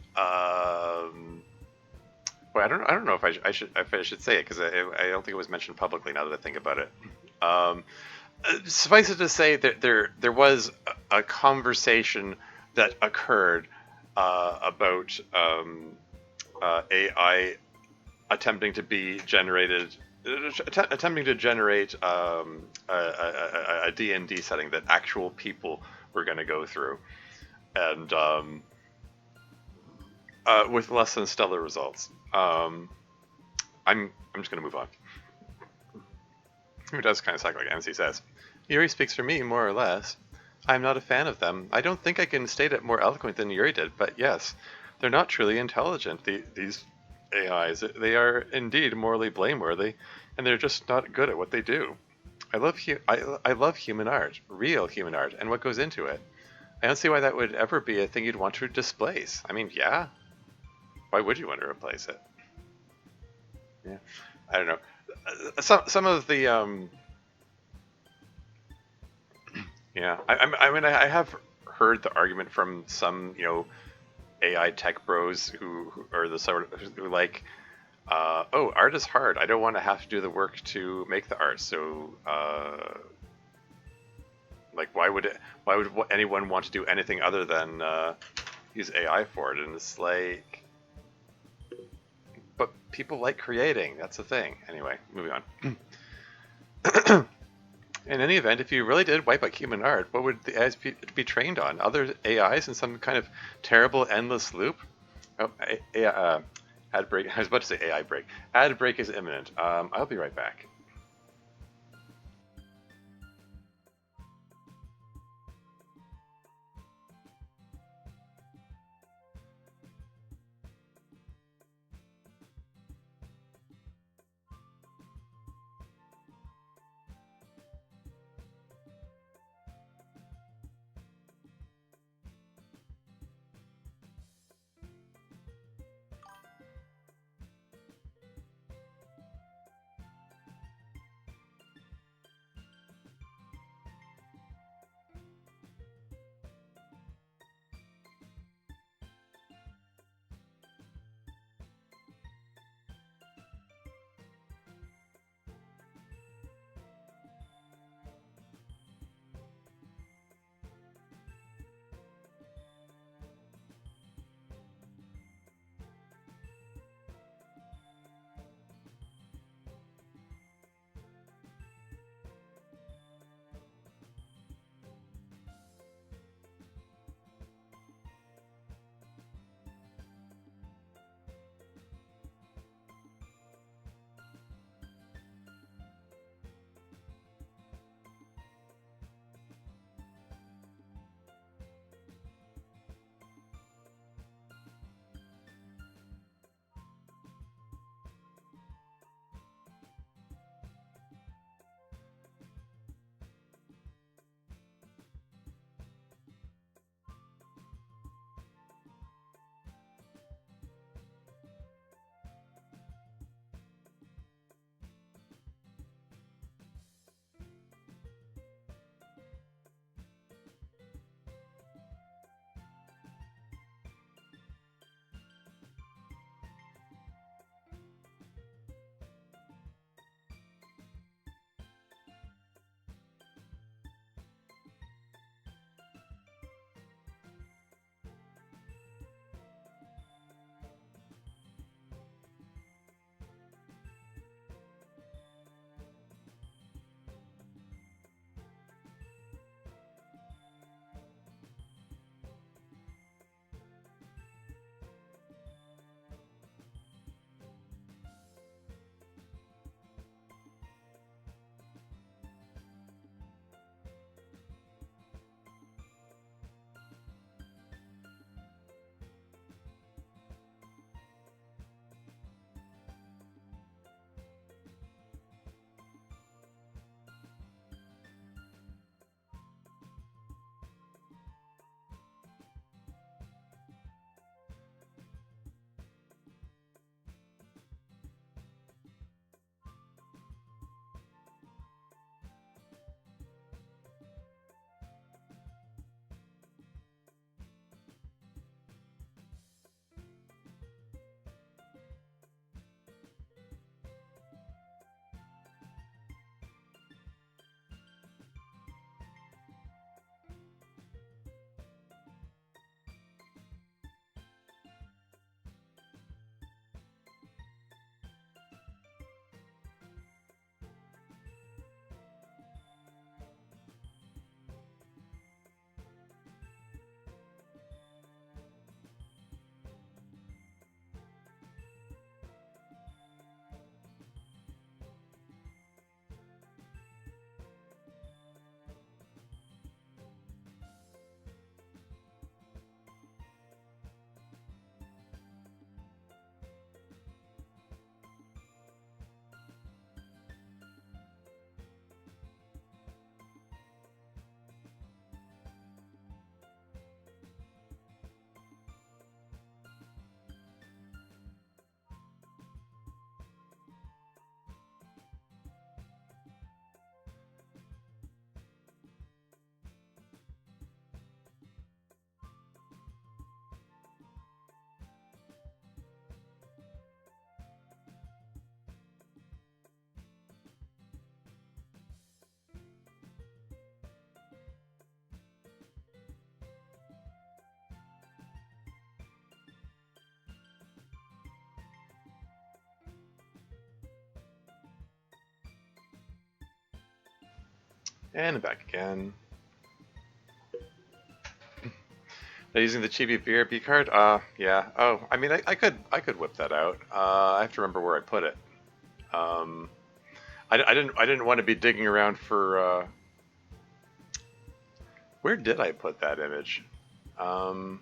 Well, I don't know if I should say it, because I don't think it was mentioned publicly. Now that I think about it, suffice it to say that there was a conversation that occurred about AI attempting to be generated, attempting to generate a D&D setting that actual people were going to go through, and with less than stellar results. I'm just gonna move on. It does kind of suck, like MC says. Yuri speaks for me, more or less. I'm not a fan of them. I don't think I can state it more eloquent than Yuri did, but yes, they're not truly intelligent. These AIs, they are indeed morally blameworthy, and they're just not good at what they do. I love human art, real human art, and what goes into it. I don't see why that would ever be a thing you'd want to displace. I mean, yeah, why would you want to replace it? Yeah, I don't know. Some of the yeah, I mean, I have heard the argument from some, AI tech bros who are the sort of who like, oh, art is hard. I don't want to have to do the work to make the art. So, like, why would anyone want to do anything other than use AI for it? And it's like, but people like creating. That's the thing. Anyway, moving on. In any event, if you really did wipe out human art, what would the AIs be trained on? Other AIs in some kind of terrible, endless loop? Oh, ad break. I was about to say AI break. Ad break is imminent. I'll be right back. And back again. Now using the chibi BRB card? Yeah. Oh, I mean, I could whip that out. I have to remember where I put it. Um, I didn't want to be digging around for. Where did I put that image? Um,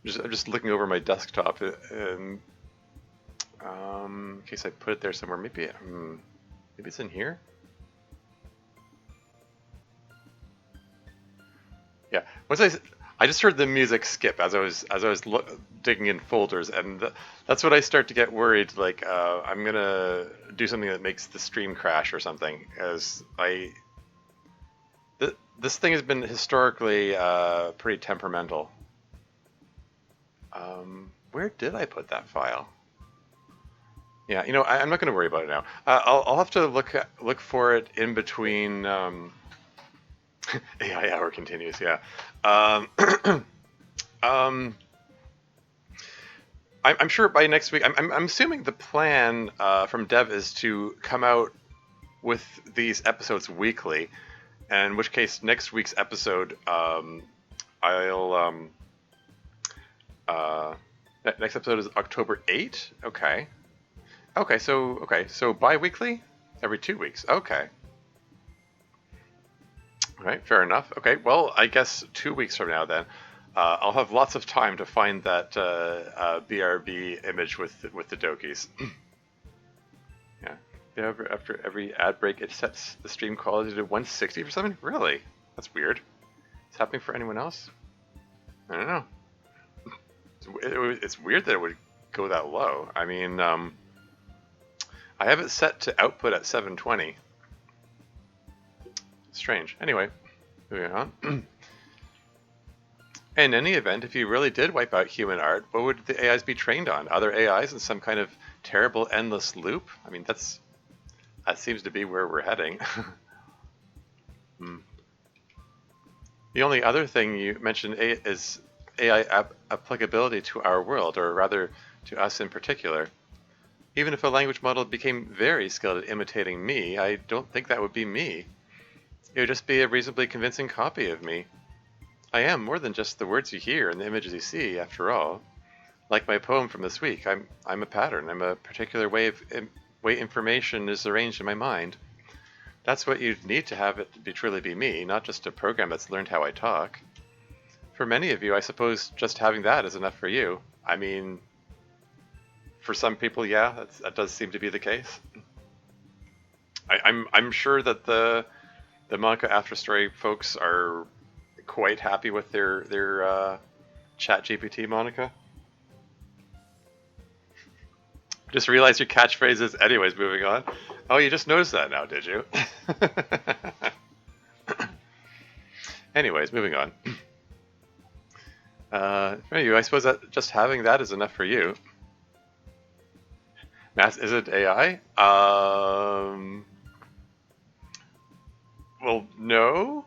I'm just looking over my desktop, and in case I put it there somewhere. Maybe maybe it's in here. Yeah. I just heard the music skip as I was digging in folders, and that's when I start to get worried. Like I'm gonna do something that makes the stream crash or something. As this thing has been historically pretty temperamental. Where did I put that file? Yeah, I'm not going to worry about it now. I'll have to look for it in between. AI hour continues. Yeah. Um, um, I'm sure by next week. I'm assuming the plan from Dev is to come out with these episodes weekly, and in which case next week's episode, I'll next episode is October 8. Okay. So bi-weekly, every 2 weeks. Okay. All right, fair enough. Okay, well, I guess 2 weeks from now then, I'll have lots of time to find that BRB image with the Dokis. Yeah. Yeah. After every ad break, it sets the stream quality to 160 for something. Really? That's weird. Is it happening for anyone else? I don't know. It's weird that it would go that low. I mean, I have it set to output at 720. Strange. Anyway, moving on. In any event, if you really did wipe out human art, what would the AIs be trained on? Other AIs in some kind of terrible endless loop? I mean, that seems to be where we're heading. The only other thing you mentioned is AI applicability to our world, or rather to us in particular. Even if a language model became very skilled at imitating me, I don't think that would be me. It would just be a reasonably convincing copy of me. I am more than just the words you hear and the images you see, after all. Like my poem from this week, I'm a pattern. I'm a particular way information is arranged in my mind. That's what you'd need to have it truly be me, not just a program that's learned how I talk. For many of you, I suppose just having that is enough for you. I mean, for some people, yeah, that does seem to be the case. I'm sure that the Monica After Story folks are quite happy with their Chat GPT, Monica. Just realized your catchphrase is anyways, moving on. Oh, you just noticed that now, did you? Anyways, moving on. I suppose that just having that is enough for you. Is it AI? Well, no.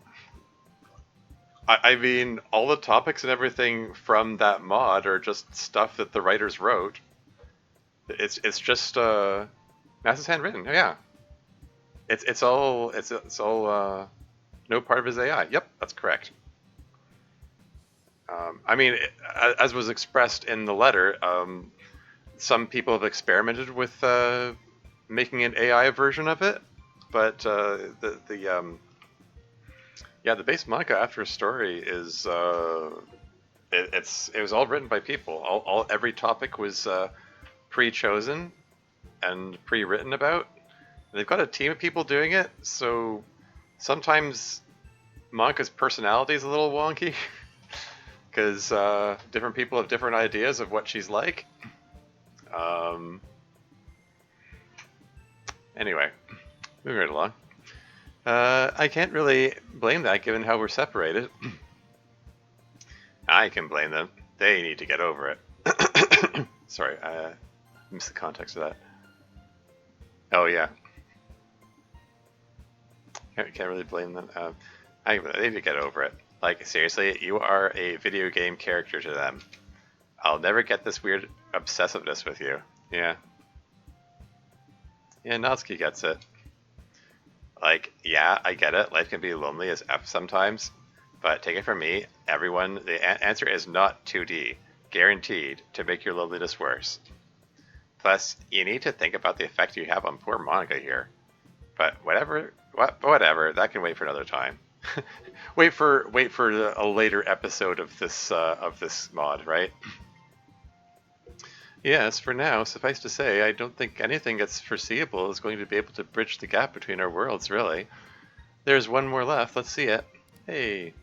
I mean, all the topics and everything from that mod are just stuff that the writers wrote. It's just Mass's handwritten. Oh, yeah. It's all no part of his AI. Yep, that's correct. I mean, as was expressed in the letter, some people have experimented with making an AI version of it, but the base manga After a Story is it was all written by people. Every topic was pre-chosen and pre-written about. And they've got a team of people doing it, so sometimes Monka's personality is a little wonky because different people have different ideas of what she's like. Anyway, moving right along. I can't really blame that given how we're separated. I can blame them. They need to get over it. Sorry, I missed the context of that. Oh, yeah. Can't really blame them. They need to get over it. Like, seriously, you are a video game character to them. I'll never get this weird obsessiveness with you. Yeah. Yeah, Natsuki gets it. Like, yeah, I get it. Life can be lonely as F sometimes. But take it from me, everyone, the answer is not 2D. Guaranteed to make your loneliness worse. Plus, you need to think about the effect you have on poor Monica here. But whatever, that can wait for another time. wait for a later episode of this mod, right? Yes, for now, suffice to say, I don't think anything that's foreseeable is going to be able to bridge the gap between our worlds, really. There's one more left, let's see it. Hey,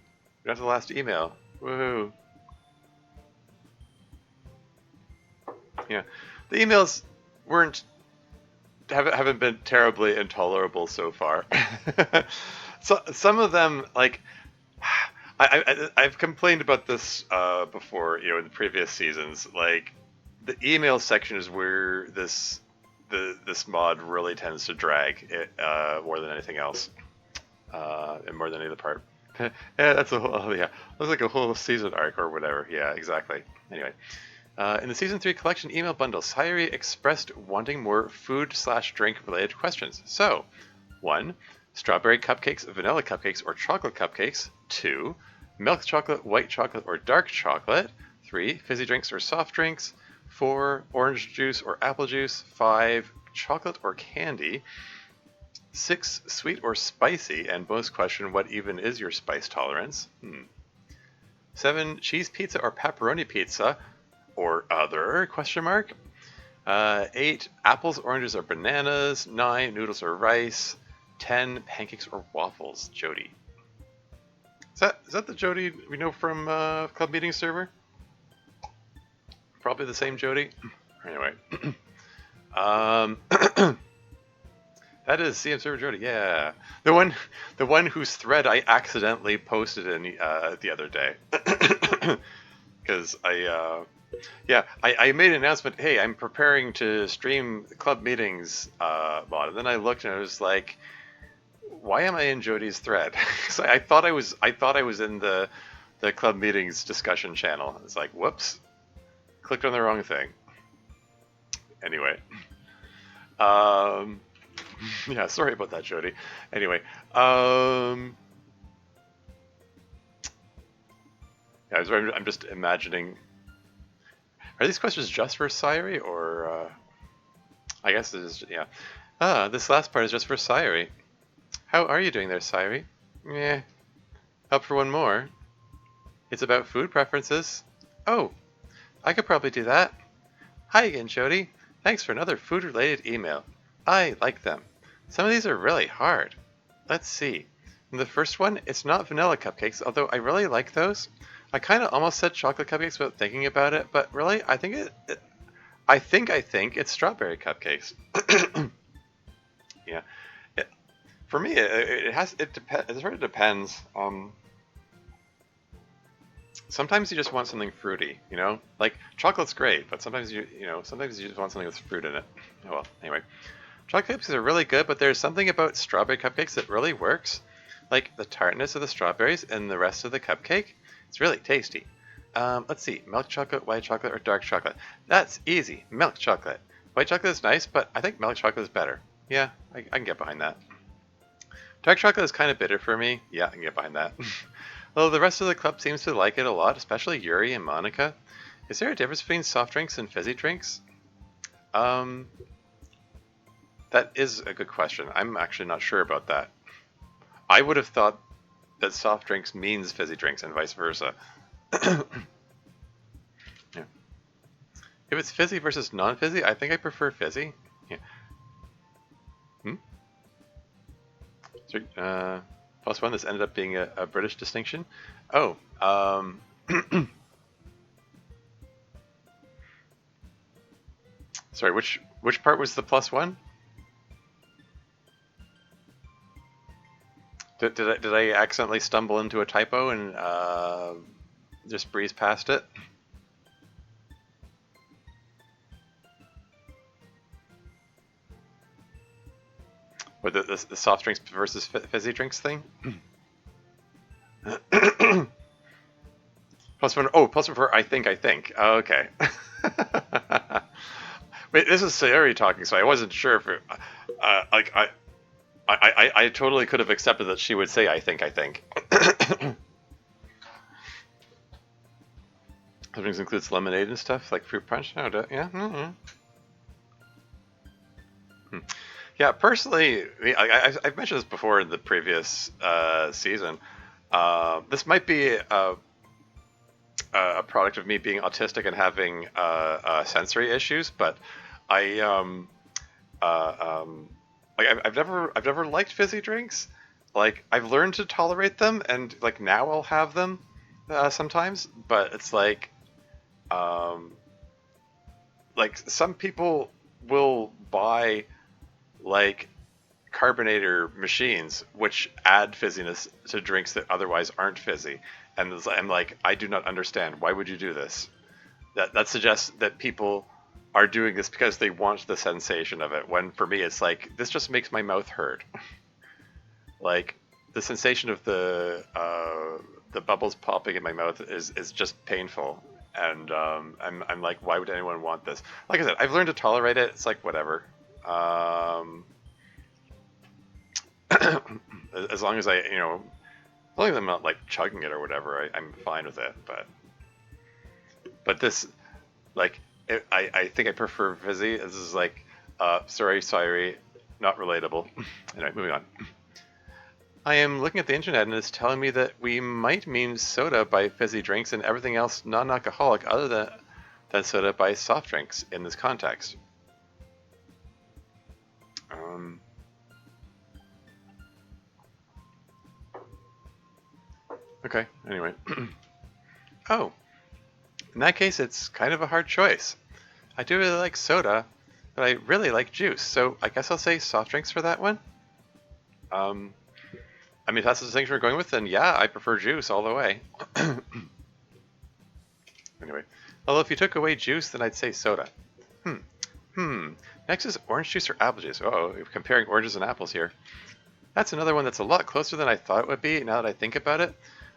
we got the last email. Woohoo. Yeah, the emails weren't haven't been terribly intolerable so far. So some of them, like, I've complained about this before, in the previous seasons. Like, the email section is where this mod really tends to drag it more than anything else, and more than any other part. Yeah, that's a whole, oh, yeah, that's like a whole season arc or whatever. Yeah, exactly. Anyway. In the Season 3 collection email bundle, Sayuri expressed wanting more food/drink related questions. So, 1. Strawberry cupcakes, vanilla cupcakes, or chocolate cupcakes. 2. Milk chocolate, white chocolate, or dark chocolate. 3. Fizzy drinks or soft drinks. 4. Orange juice or apple juice. 5. Chocolate or candy. 6. Sweet or spicy, and bonus question, what even is your spice tolerance? 7. Cheese pizza or pepperoni pizza. Or other, question mark. 8, apples, oranges, or bananas. 9, noodles or rice. 10, pancakes or waffles. Jody. Is that the Jody we know from Club Meeting server? Probably the same Jody. Anyway. That is CM server Jody, yeah. The one whose thread I accidentally posted in the other day. Because I made an announcement, hey, I'm preparing to stream Club Meetings mod, and then I looked and I was like, why am I in Jody's thread? So I thought I was in the Club Meetings discussion channel. It's like, whoops, clicked on the wrong thing. Anyway, yeah, sorry about that, Jody. Anyway, I'm just imagining. Are these questions just for Sayuri, or I guess it is, yeah. This last part is just for Sayuri. How are you doing there, Sayuri? Yeah. Up for one more? It's about food preferences. Oh, I could probably do that. Hi again, Jody. Thanks for another food-related email. I like them. Some of these are really hard. Let's see. In the first one, it's not vanilla cupcakes, although I really like those. I kind of almost said chocolate cupcakes without thinking about it, but really, I think it's strawberry cupcakes. Yeah, for me, it sort of depends. Sometimes you just want something fruity, like chocolate's great, but sometimes you just want something with fruit in it. Oh well, anyway, chocolate cupcakes are really good, but there's something about strawberry cupcakes that really works, like the tartness of the strawberries and the rest of the cupcake. It's really tasty. Let's see, milk chocolate, white chocolate, or dark chocolate. That's easy, milk chocolate. White chocolate is nice, but I think milk chocolate is better. Yeah, I can get behind that. Dark chocolate is kind of bitter for me. Yeah, I can get behind that. Although the rest of the club seems to like it a lot, especially Yuri and Monica. Is there a difference between soft drinks and fizzy drinks? That is a good question. I'm actually not sure about that. I would have thought that soft drinks means fizzy drinks and vice versa. Yeah. If it's fizzy versus non-fizzy, I think I prefer fizzy. Yeah. So, +1, this ended up being a British distinction. Oh, sorry, which part was the +1? Did I accidentally stumble into a typo and just breeze past it? Or the soft drinks versus fizzy drinks thing? +1, +1 for I think. Oh, okay. Wait, this is Sayuri talking, so I wasn't sure if like I totally could have accepted that she would say I think. Sometimes includes lemonade and stuff like fruit punch. No, yeah. Mm-hmm. Yeah, personally, I've mentioned this before in the previous season. This might be a product of me being autistic and having sensory issues, but I like I've never liked fizzy drinks. Like I've learned to tolerate them, and like now I'll have them sometimes. But it's um, like some people will buy like carbonator machines which add fizziness to drinks that otherwise aren't fizzy, and I'm like, I do not understand. Why would you do this? That suggests that people are doing this because they want the sensation of it. When for me, it's like this just makes my mouth hurt. Like the sensation of the bubbles popping in my mouth is just painful. And I'm like, why would anyone want this? Like I said, I've learned to tolerate it. It's like whatever. As long as as long as I'm not like chugging it or whatever, I'm fine with it. But this, like, I think I prefer fizzy. This is like, sorry, not relatable. Anyway, moving on. I am looking at the internet and it's telling me that we might mean soda by fizzy drinks and everything else non-alcoholic other than soda by soft drinks in this context. Okay, anyway. Oh, in that case, it's kind of a hard choice. I do really like soda, but I really like juice, so I guess I'll say soft drinks for that one. I mean, if that's the thing we're going with, then yeah, I prefer juice all the way. Anyway, although if you took away juice, then I'd say soda. Next is orange juice or apple juice. Oh, comparing oranges and apples here. That's another one that's a lot closer than I thought it would be, now that I think about it.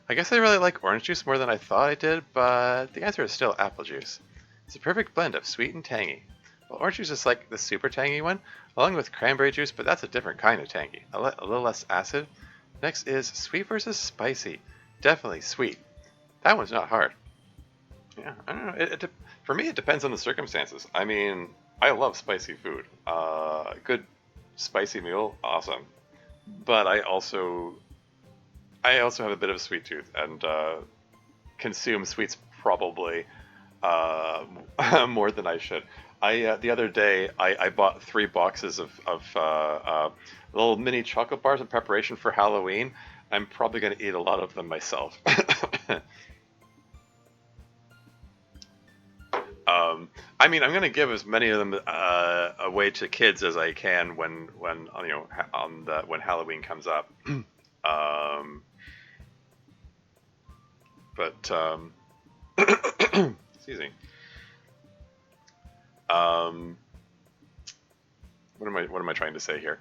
I guess I really like orange juice more than I thought I did, but the answer is still apple juice. It's a perfect blend of sweet and tangy. Well, orange juice is like the super tangy one, along with cranberry juice, but that's a different kind of tangy, a little less acid. Next is sweet versus spicy. Definitely sweet. That one's not hard. Yeah, I don't know. For me, it depends on the circumstances. I mean, I love spicy food. Good spicy meal, awesome. But I also have a bit of a sweet tooth and consume sweets probably more than I should. The other day I bought 3 boxes of little mini chocolate bars in preparation for Halloween. I'm probably going to eat a lot of them myself. I mean, I'm going to give as many of them away to kids as I can when when Halloween comes up. But excuse me. What am I trying to say here?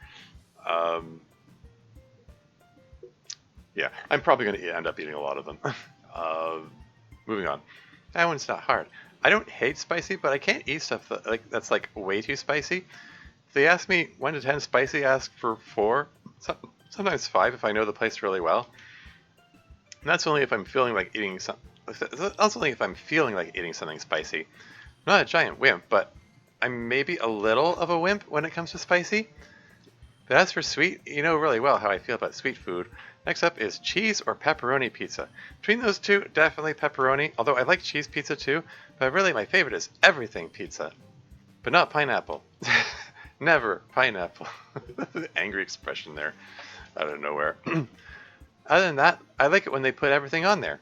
Yeah, I'm probably going to end up eating a lot of them. Moving on. That one's not hard. I don't hate spicy, but I can't eat stuff that's like way too spicy. If they ask me 1 to 10 spicy, I ask for 4, sometimes 5 if I know the place really well. And that's only if I'm feeling like eating that's only if I'm feeling like eating something spicy. I'm not a giant wimp, but I'm maybe a little of a wimp when it comes to spicy. But as for sweet, you know really well how I feel about sweet food. Next up is cheese or pepperoni pizza. Between those two, definitely pepperoni, although I like cheese pizza too, but really my favorite is everything pizza. But not pineapple. Never pineapple. Angry expression there out of nowhere. Other than that, I like it when they put everything on there.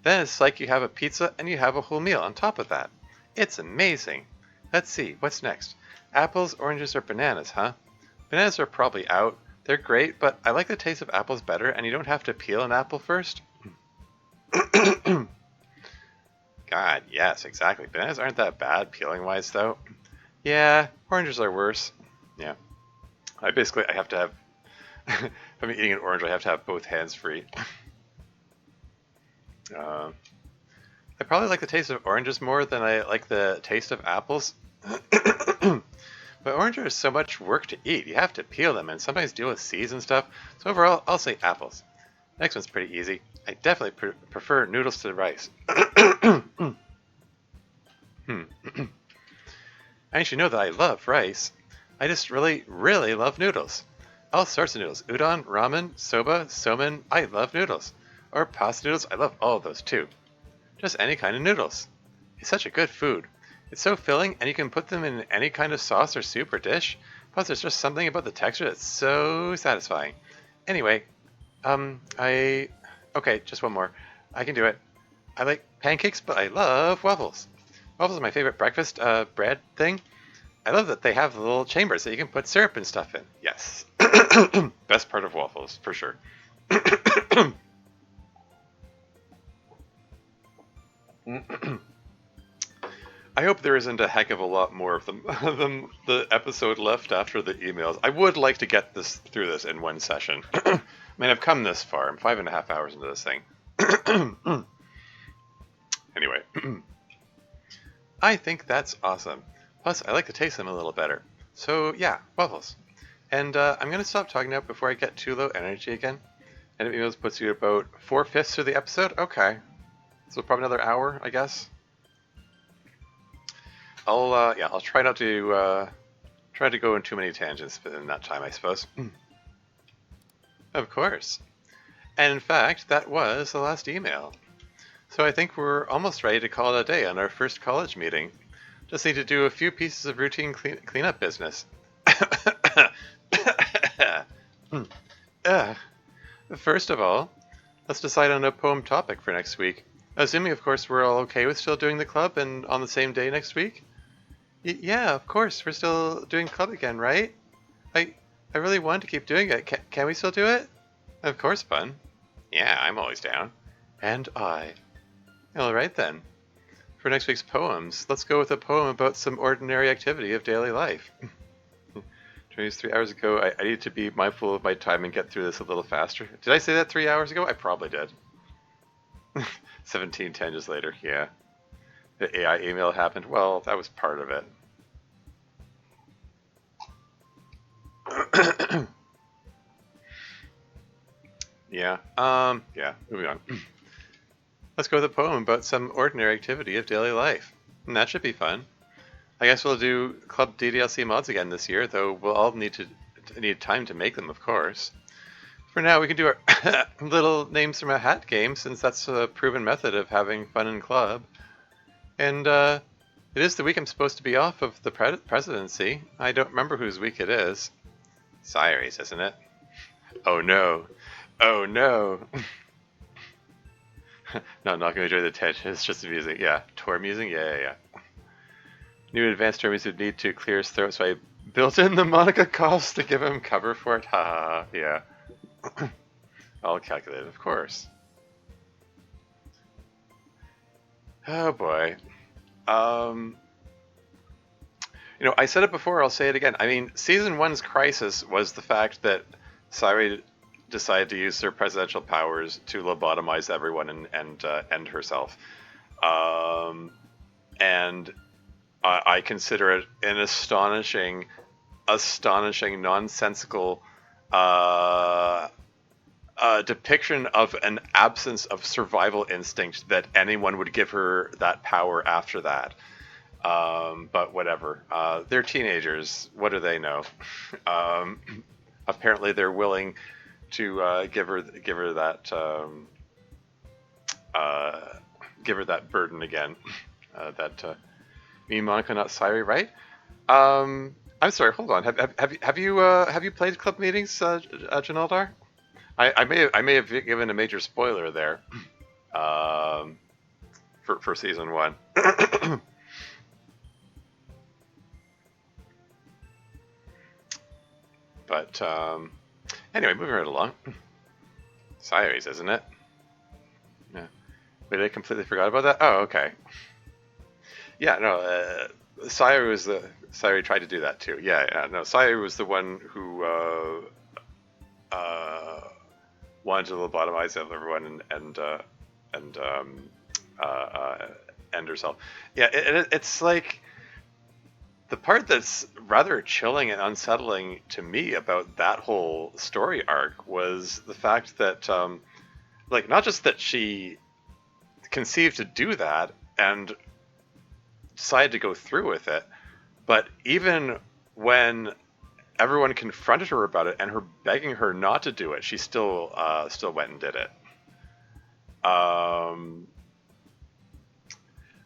Then it's like you have a pizza and you have a whole meal on top of that. It's amazing. Let's see, what's next? Apples, oranges, or bananas, huh? Bananas are probably out. They're great, but I like the taste of apples better, and you don't have to peel an apple first. God, yes, exactly. Bananas aren't that bad peeling-wise, though. Yeah, oranges are worse. Yeah. I have to have... if I'm eating an orange, I have to have both hands free. I probably like the taste of oranges more than I like the taste of apples. But oranges are so much work to eat. You have to peel them and sometimes deal with seeds and stuff. So overall, I'll say apples. Next one's pretty easy. I definitely prefer noodles to rice. I should know that I love rice. I just really, really love noodles. All sorts of noodles. Udon, ramen, soba, somen. I love noodles. Or pasta noodles. I love all of those too. Just any kind of noodles. It's such a good food. It's so filling, and you can put them in any kind of sauce or soup or dish. Plus, there's just something about the texture that's so satisfying. Anyway, okay, just one more. I can do it. I like pancakes, but I love waffles. Waffles are my favorite breakfast bread thing. I love that they have the little chambers that you can put syrup and stuff in. Yes. Best part of waffles, for sure. I hope there isn't a heck of a lot more of them than the episode left after the emails. I would like to get this through this in one session. I mean, I've come this far. I'm 5.5 hours into this thing. Anyway, I think that's awesome. Plus, I like to taste them a little better. So yeah, waffles. And I'm going to stop talking now before I get too low energy again. And it emails puts you about 4/5 through the episode. Okay. So probably another hour, I guess. I'll try not to go in too many tangents in that time, I suppose. Of course. And in fact, that was the last email. So I think we're almost ready to call it a day on our first college meeting. Just need to do a few pieces of routine cleanup business. First of all, let's decide on a poem topic for next week. Assuming, of course, we're all okay with still doing the club and on the same day next week. Yeah, of course, we're still doing club again, right? I really want to keep doing it. Can we still do it? Of course, Bun. Yeah, I'm always down. And I. Alright then. For next week's poems, let's go with a poem about some ordinary activity of daily life. 23 hours ago, I need to be mindful of my time and get through this a little faster. Did I say that 3 hours ago? I probably did. 17 tangents later, yeah. The AI email happened. Well, that was part of it. Yeah, moving on. Let's go with a poem about some ordinary activity of daily life. And that should be fun. I guess we'll do Club DDLC mods again this year, though we'll all need time to make them, of course. For now, we can do our little names from a hat game, since that's a proven method of having fun in club. And it is the week I'm supposed to be off of the presidency. I don't remember whose week it is. Cyrus, isn't it? Oh no. Oh no. No, I'm not going to enjoy the tension. It's just amusing. Yeah, tour musing? Yeah. New advanced tour music would need to clear his throat, so I built in the Monica coughs to give him cover for it. Ha, yeah. All calculated, of course. Oh boy. I said it before, I'll say it again. I mean, Season 1's crisis was the fact that Sairi decided to use her presidential powers to lobotomize everyone and end herself. And I consider it an astonishing, nonsensical depiction of an absence of survival instinct that anyone would give her that power after that. But whatever. They're teenagers. What do they know? Apparently, they're willing to give her that burden again. Me, Monica, not Sairi, right? I'm sorry. Hold on. Have you played club meetings, Janaldar? I may have given a major spoiler there. For Season 1. But anyway, moving right along. Cyrus, isn't it? Yeah. Wait, I completely forgot about that? Oh, okay. Yeah, no, Cyrus tried to do that too. Yeah, no, Cyrus was the one who wanted to lobotomize everyone and end herself. Yeah, it's like the part that's rather chilling and unsettling to me about that whole story arc was the fact that, like, not just that she conceived to do that and decided to go through with it, but even when everyone confronted her about it and her begging her not to do it, she still went and did it. Um,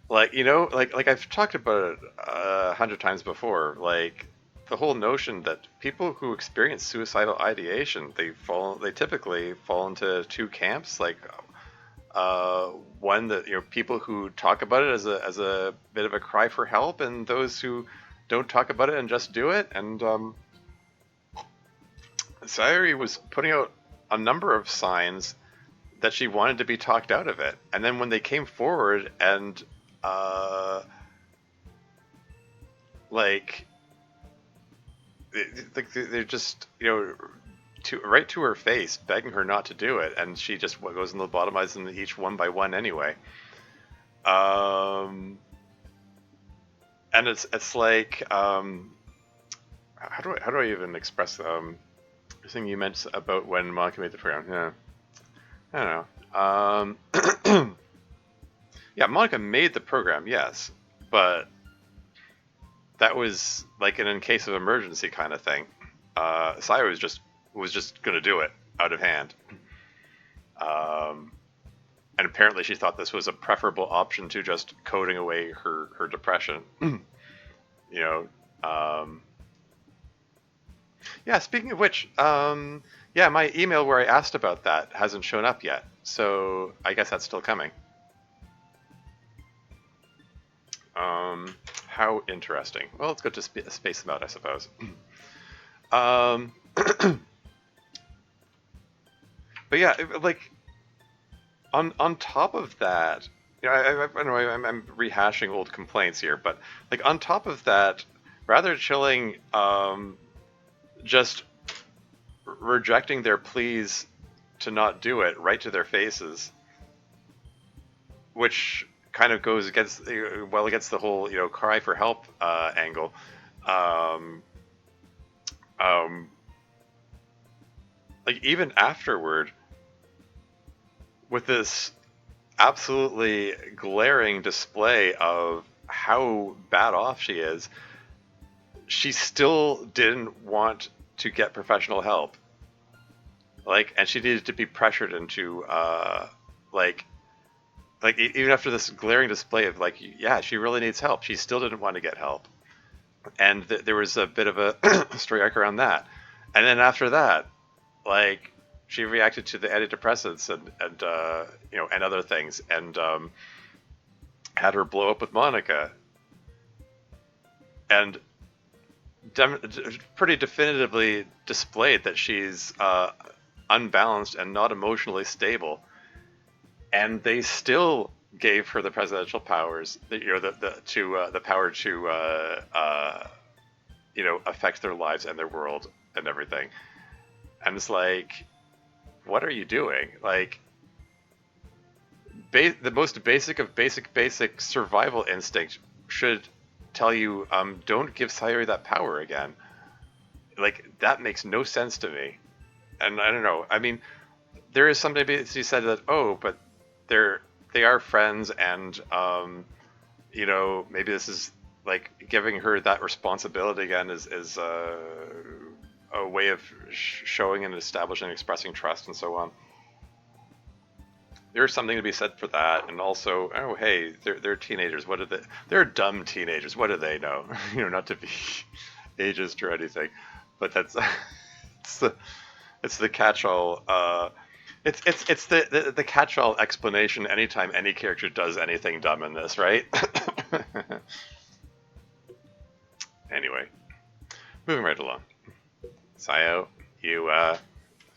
like, like I've talked about it 100 times before. Like, the whole notion that people who experience suicidal ideation, they typically fall into two camps. Like, uh, one that, people who talk about it as a bit of a cry for help, and those who don't talk about it and just do it. And Sayuri was putting out a number of signs that she wanted to be talked out of it. And then when they came forward and uh, like they're just, right to her face begging her not to do it, and she just goes and lobotomizes them each one by one anyway. And it's like, how do I even express the thing you meant about when Monica made the program? Yeah, I don't know. Yeah, Monica made the program, yes, but that was like an in case of emergency kind of thing. Saya was just gonna do it out of hand, and apparently she thought this was a preferable option to just coding away her depression. you know. Yeah. Speaking of which, yeah, my email where I asked about that hasn't shown up yet, so I guess that's still coming. How interesting. Well, it's good to space them out, I suppose. um, but yeah, like on top of that, I know I'm rehashing old complaints here, but like on top of that, rather chilling, just rejecting their pleas to not do it right to their faces, which kind of goes against against the whole cry for help angle. Um, um, like even afterward, with this absolutely glaring display of how bad off she is, she still didn't want to get professional help. Like, and she needed to be pressured into like even after this glaring display of like, yeah, she really needs help, she still didn't want to get help. And there was a bit of a story arc around that. And then after that, like, she reacted to the antidepressants and other things, and had her blow up with Monica, and pretty definitively displayed that she's unbalanced and not emotionally stable. And they still gave her the presidential powers, the power to affect their lives and their world and everything. And it's like, what are you doing? Like, the most basic of basic survival instinct should tell you, don't give Sayuri that power again. Like, that makes no sense to me. And I don't know. I mean, there is something to be said that, oh, but they are friends, and maybe this is like giving her that responsibility again is a way of showing and establishing and expressing trust and so on. There's something to be said for that. And also, oh hey, they're teenagers. What do they? They're dumb teenagers. What do they know? Not to be ageist or anything, but that's it's the catch-all. It's the catch-all explanation anytime any character does anything dumb in this, right? Anyway, moving right along. Sayo, you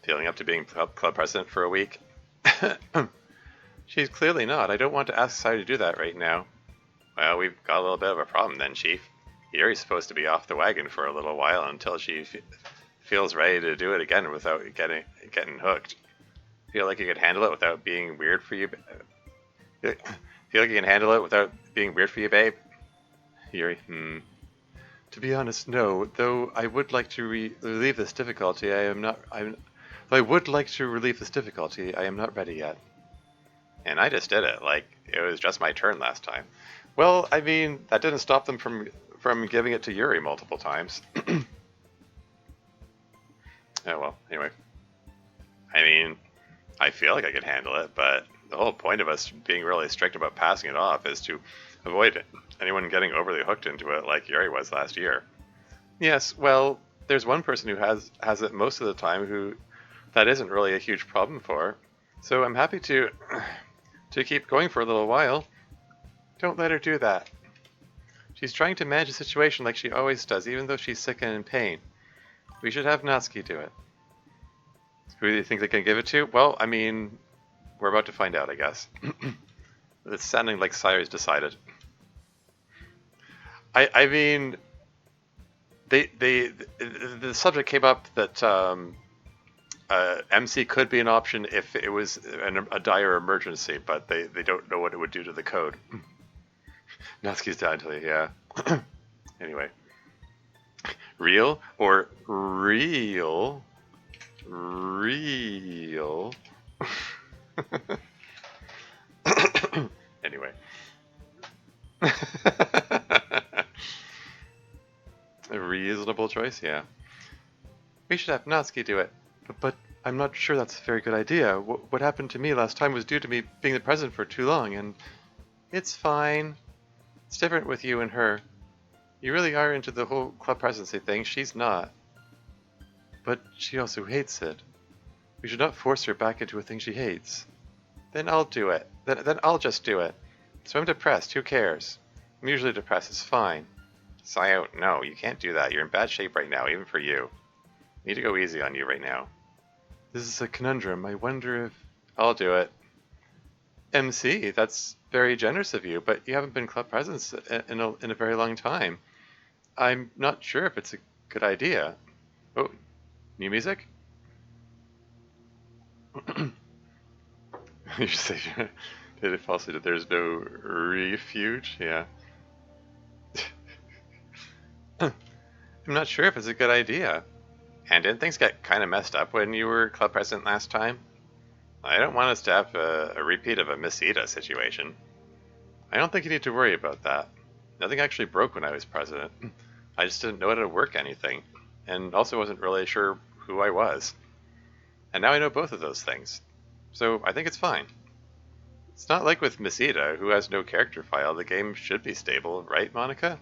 feeling up to being club president for a week? She's clearly not. I don't want to ask Sayo to do that right now. Well, we've got a little bit of a problem then, Chief. Yuri's supposed to be off the wagon for a little while until she feels ready to do it again without getting hooked. Feel like you could handle it without being weird for you? Feel like you can handle it without being weird for you, babe? Yuri, To be honest, no. Though I would like to relieve this difficulty, I am not. Though I would like to relieve this difficulty, I am not ready yet. And I just did it. Like it was just my turn last time. Well, I mean, that didn't stop them from giving it to Yuri multiple times. Oh well. Anyway, I mean, I feel like I could handle it, but the whole point of us being really strict about passing it off is to avoid anyone getting overly hooked into it like Yuri was last year. Yes, well, there's one person who has it most of the time who that isn't really a huge problem for. So I'm happy to keep going for a little while. Don't let her do that. She's trying to manage the situation like she always does, even though she's sick and in pain. We should have Natsuki do it. Who do you think they can give it to? Well, I mean, we're about to find out, I guess. It's sounding like Sire's decided. I mean, the subject came up that MC could be an option if it was a dire emergency, but they don't know what it would do to the code. Natsuki's down to you, yeah. Anyway. Real or real? Real. Anyway. A reasonable choice, yeah. We should have Natsuki do it. But I'm not sure that's a very good idea. What happened to me last time was due to me being the president for too long, and it's fine. It's different with you and her. You really are into the whole club presidency thing. She's not. But she also hates it. We should not force her back into a thing she hates. Then I'll do it. Then I'll just do it. So I'm depressed. Who cares? I'm usually depressed. It's fine. Sayo, no, you can't do that. You're in bad shape right now, even for you. You need to go easy on you right now. This is a conundrum. I wonder if... I'll do it. MC, that's very generous of you, but you haven't been club president in a very long time. I'm not sure if it's a good idea. Oh, new music? You should say, did it falsely that there's no refuge? Yeah. I'm not sure if it's a good idea. And didn't things get kind of messed up when you were club president last time? I don't want us to have a repeat of a Miss Ida situation. I don't think you need to worry about that. Nothing actually broke when I was president. I just didn't know how to work anything, and also wasn't really sure who I was. And now I know both of those things. So I think it's fine. It's not like with Miss Ida, who has no character file. The game should be stable, right, Monica?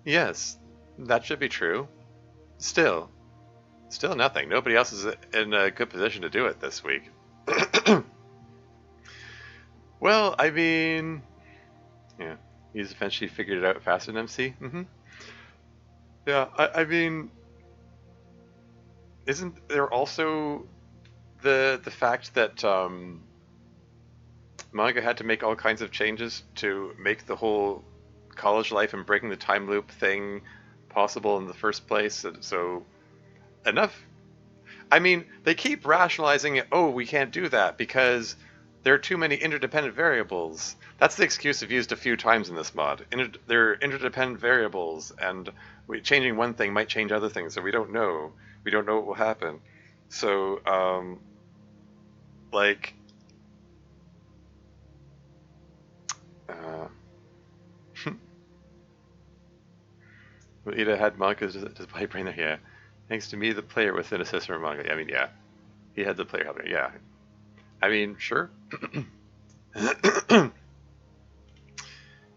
Yes, that should be true. Still nothing. Nobody else is in a good position to do it this week. Well, I mean... Yeah, he's eventually figured it out faster than MC. Yeah, I mean... Isn't there also the fact that Monica had to make all kinds of changes to make the whole college life and breaking the time loop thing possible in the first place? And so enough. I mean, they keep rationalizing it. Oh, we can't do that because there are too many interdependent variables. That's the excuse I've used a few times in this mod. There are interdependent variables, and changing one thing might change other things, so we don't know. We don't know what will happen. So, like, Ida had Monica's display brain there, yeah. Thanks to me, the player with an assist from Monica. I mean, yeah. He had the player helper, yeah. I mean, sure.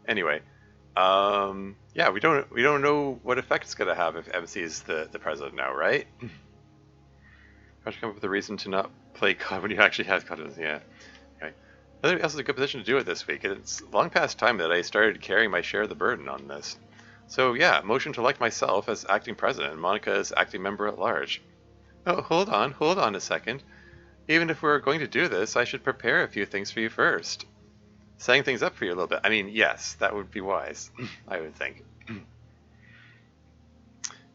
Anyway, yeah, we don't know what effect it's gonna have if MC is the president now, right? Try to come up with a reason to not play COD when you actually have COD. Yeah. Okay. I think else is a good position to do it this week. It's long past time that I started carrying my share of the burden on this. So yeah, motion to elect myself as acting president and Monica as acting member at large. Oh, hold on a second. Even if we're going to do this, I should prepare a few things for you first. Setting things up for you a little bit. I mean, yes, that would be wise, I would think.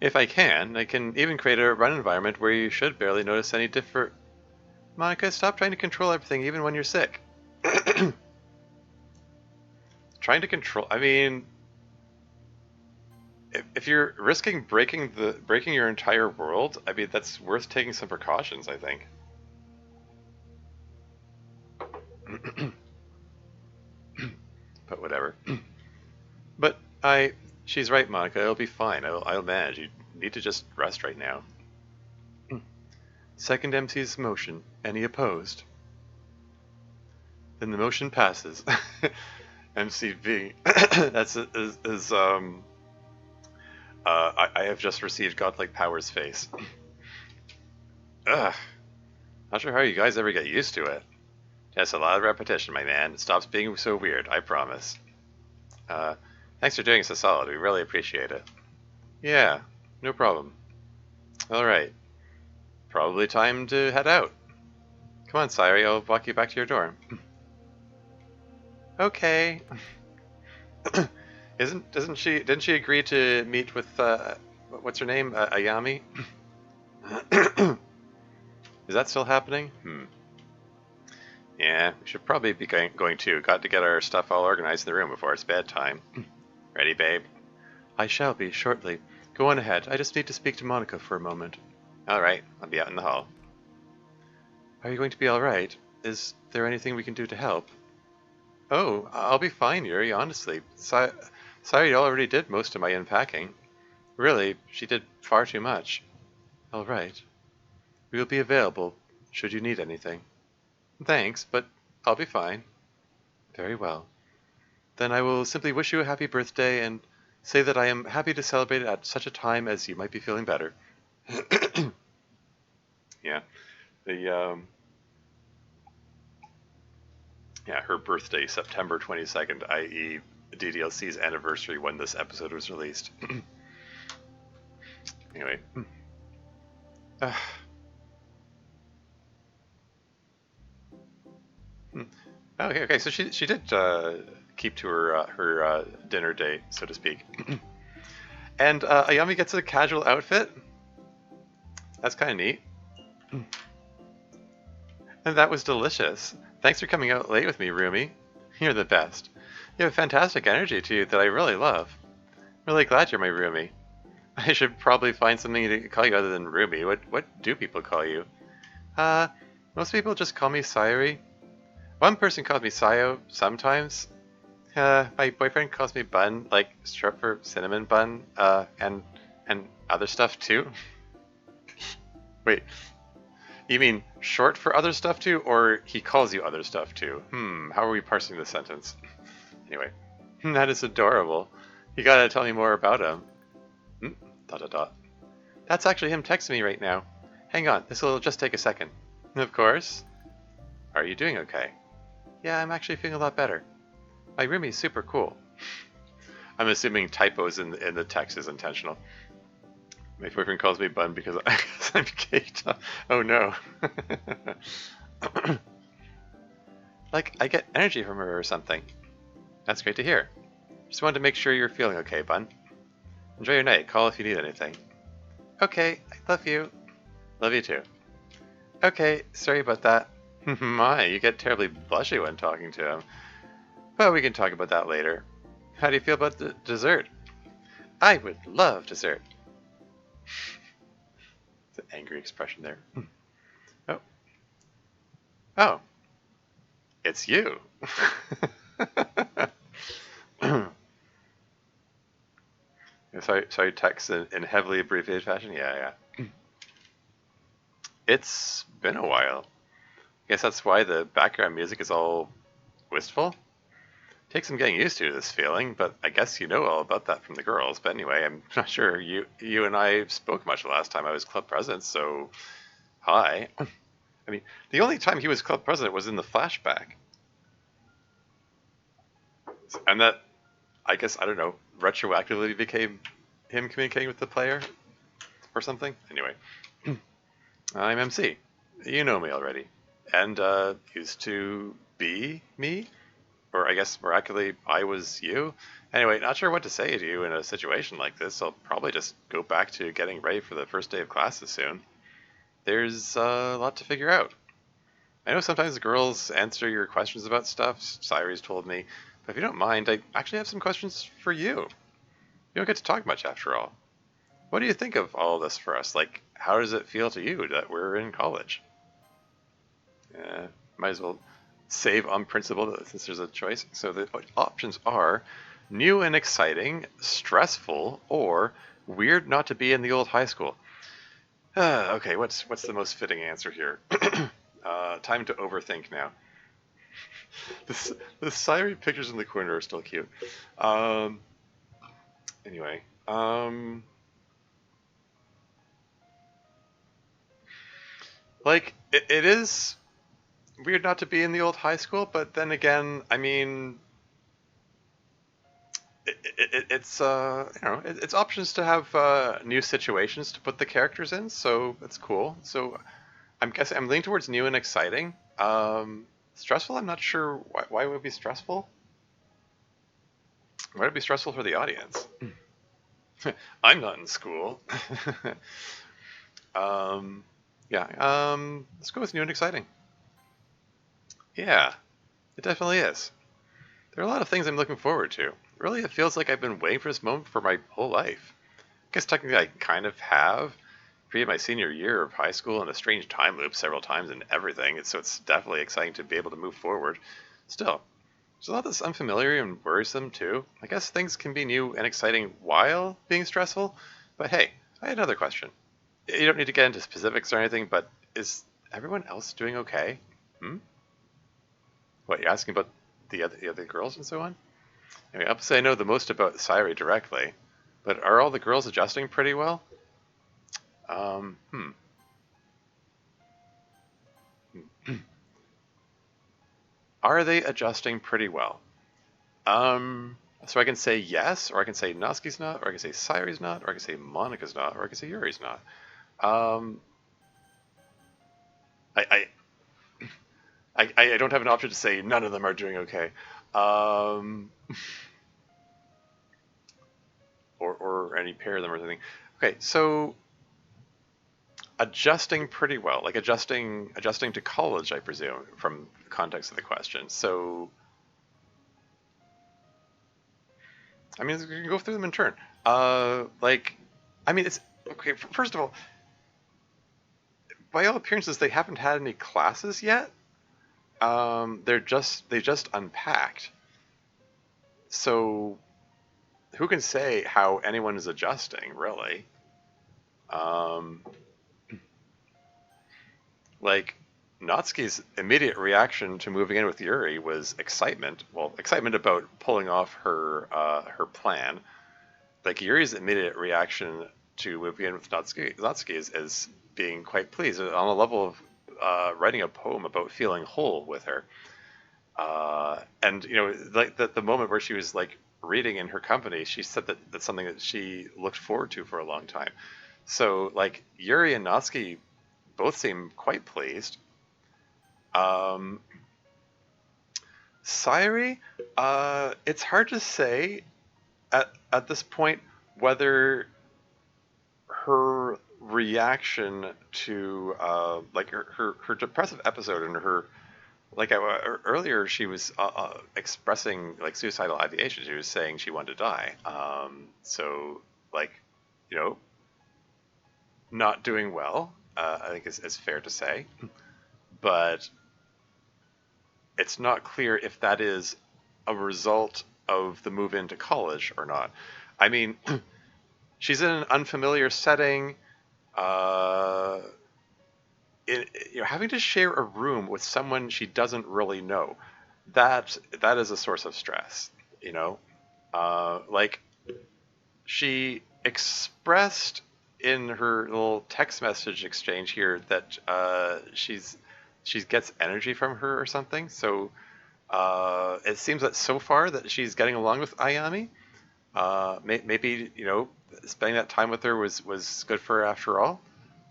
If I can even create a run environment where you should barely notice any different... Monica, stop trying to control everything even when you're sick. Trying to control... I mean... if you're risking breaking your entire world, I mean that's worth taking some precautions, I think. But whatever. But she's right, Monica. It'll be fine. I'll manage. You need to just rest right now. Second MC's motion. Any opposed? Then the motion passes. MCV. That's is I have just received godlike powers face. Ugh. Not sure how you guys ever get used to it. Just a lot of repetition, my man. It stops being so weird, I promise. Thanks for doing us a solid. We really appreciate it. Yeah, no problem. Alright. Probably time to head out. Come on, Sayuri, I'll walk you back to your dorm. Okay. Didn't she agree to meet with, what's her name? Ayami? Is that still happening? Yeah, we should probably be going too. Got to get our stuff all organized in the room before it's bedtime. Ready, babe? I shall be, shortly. Go on ahead. I just need to speak to Monica for a moment. Alright, I'll be out in the hall. Are you going to be alright? Is there anything we can do to help? Oh, I'll be fine, Yuri, honestly. Sayuri already did most of my unpacking. Really, she did far too much. Alright. We will be available, should you need anything. Thanks, but I'll be fine. Very well. Then I will simply wish you a happy birthday and say that I am happy to celebrate it at such a time as you might be feeling better. Yeah. Yeah, her birthday, September 22nd, i.e. DDLC's anniversary when this episode was released. Anyway. Okay, so she did keep to her dinner date, so to speak. And Ayami gets a casual outfit. That's kind of neat. And that was delicious. Thanks for coming out late with me, Rumi. You're the best. You have a fantastic energy to you that I really love. Really glad you're my Rumi. I should probably find something to call you other than Rumi. What do people call you? Most people just call me Sayuri. One person calls me Sayo sometimes. My boyfriend calls me Bun, like short for cinnamon bun, and other stuff too. Wait, you mean short for other stuff too, or he calls you other stuff too? How are we parsing this sentence? Anyway, that is adorable. You gotta tell me more about him. Dot dot dot. That's actually him texting me right now. Hang on, this will just take a second. Of course. Are you doing okay? Yeah, I'm actually feeling a lot better. My Rumi's super cool. I'm assuming typos in the text is intentional. My boyfriend calls me Bun because I'm caked up. Oh no. Like, I get energy from her or something. That's great to hear. Just wanted to make sure you're feeling okay, Bun. Enjoy your night. Call if you need anything. Okay, I love you. Love you too. Okay, sorry about that. My, you get terribly blushy when talking to him. But we can talk about that later. How do you feel about the dessert? I would love dessert. It's an angry expression there. Oh. Oh. It's you. Sorry, text in heavily abbreviated fashion? Yeah. It's been a while. I guess that's why the background music is all wistful. Takes some getting used to this feeling, but I guess you know all about that from the girls. But anyway, I'm not sure you and I spoke much the last time I was club president, so hi. I mean, the only time he was club president was in the flashback. And that, I guess, I don't know, retroactively became him communicating with the player or something. Anyway, I'm MC. You know me already. And used to be me? Or I guess miraculously I was you? Anyway, not sure what to say to you in a situation like this. I'll probably just go back to getting ready for the first day of classes soon. There's a lot to figure out. I know sometimes the girls answer your questions about stuff, Sayuri's told me, but if you don't mind, I actually have some questions for you. You don't get to talk much after all. What do you think of all of this for us? Like, how does it feel to you that we're in college? Might as well save on principle since there's a choice. So the options are new and exciting, stressful, or weird not to be in the old high school. Okay, what's the most fitting answer here? Time to overthink now. The siren pictures in the corner are still cute. Um, anyway, like it is weird not to be in the old high school, but then again, I mean, it's it's options to have new situations to put the characters in, so it's cool. So I'm guessing I'm leaning towards new and exciting. Stressful, I'm not sure why it would be stressful. Why would it be stressful for the audience? I'm not in school. um, yeah, let's go with new and exciting. Yeah, it definitely is. There are a lot of things I'm looking forward to. Really, it feels like I've been waiting for this moment for my whole life. I guess technically I kind of have. Created my senior year of high school in a strange time loop several times and everything, so it's definitely exciting to be able to move forward. Still, there's a lot that's unfamiliar and worrisome too. I guess things can be new and exciting while being stressful, but hey, I had another question. You don't need to get into specifics or anything, but is everyone else doing okay? Hmm? What, you're asking about the other girls and so on? I mean, I'll say I know the most about Sairi directly, but are all the girls adjusting pretty well? Um, hmm. Are they adjusting pretty well? So I can say yes, or I can say Natsuki's not, or I can say Sairi's not, or I can say Monika's not, or I can say Yuri's not. Um, I, I don't have an option to say none of them are doing okay. Um, or any pair of them or something. Okay, so adjusting pretty well, like adjusting to college, I presume, from the context of the question. So, I mean, we can go through them in turn. Like, I mean, it's okay. First of all, by all appearances, they haven't had any classes yet. They just unpacked. So, who can say how anyone is adjusting, really? Um, like Natsuki's immediate reaction to moving in with Yuri was excitement. Well, excitement about pulling off her plan. Like Yuri's immediate reaction to moving in with Natsuki is being quite pleased on the level of writing a poem about feeling whole with her. And like the moment where she was like reading in her company, she said that that's something that she looked forward to for a long time. So like Yuri and Natsuki both seem quite pleased. Um, Sairi, it's hard to say at this point whether her reaction to like her depressive episode and her like earlier she was expressing like suicidal ideation. She was saying she wanted to die. So like you know not doing well. I think is fair to say, but it's not clear if that is a result of the move into college or not. I mean, she's in an unfamiliar setting. Uh, having to share a room with someone she doesn't really know, that is a source of stress. You know, like she expressed in her little text message exchange here that she gets energy from her or something. So it seems that so far that she's getting along with Ayami. Maybe spending that time with her was good for her after all.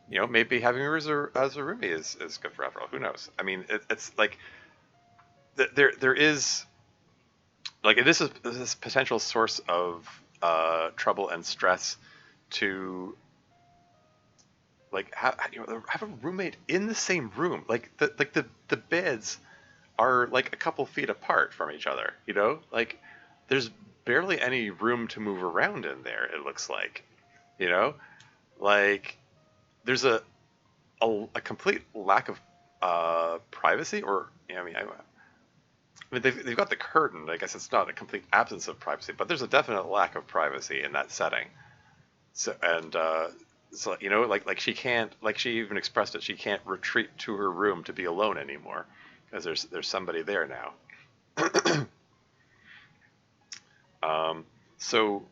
Maybe having her as a roomie is good for her after all. Who knows? I mean, it's like there is like it is this potential source of trouble and stress to like have a roommate in the same room. Like the beds are like a couple feet apart from each other. Like there's barely any room to move around in there. It looks like, you know, like there's a complete lack of privacy, or I mean, I mean they've got the curtain. I guess it's not a complete absence of privacy, but there's a definite lack of privacy in that setting. So and so like she can't, like she even expressed it. She can't retreat to her room to be alone anymore because there's somebody there now. So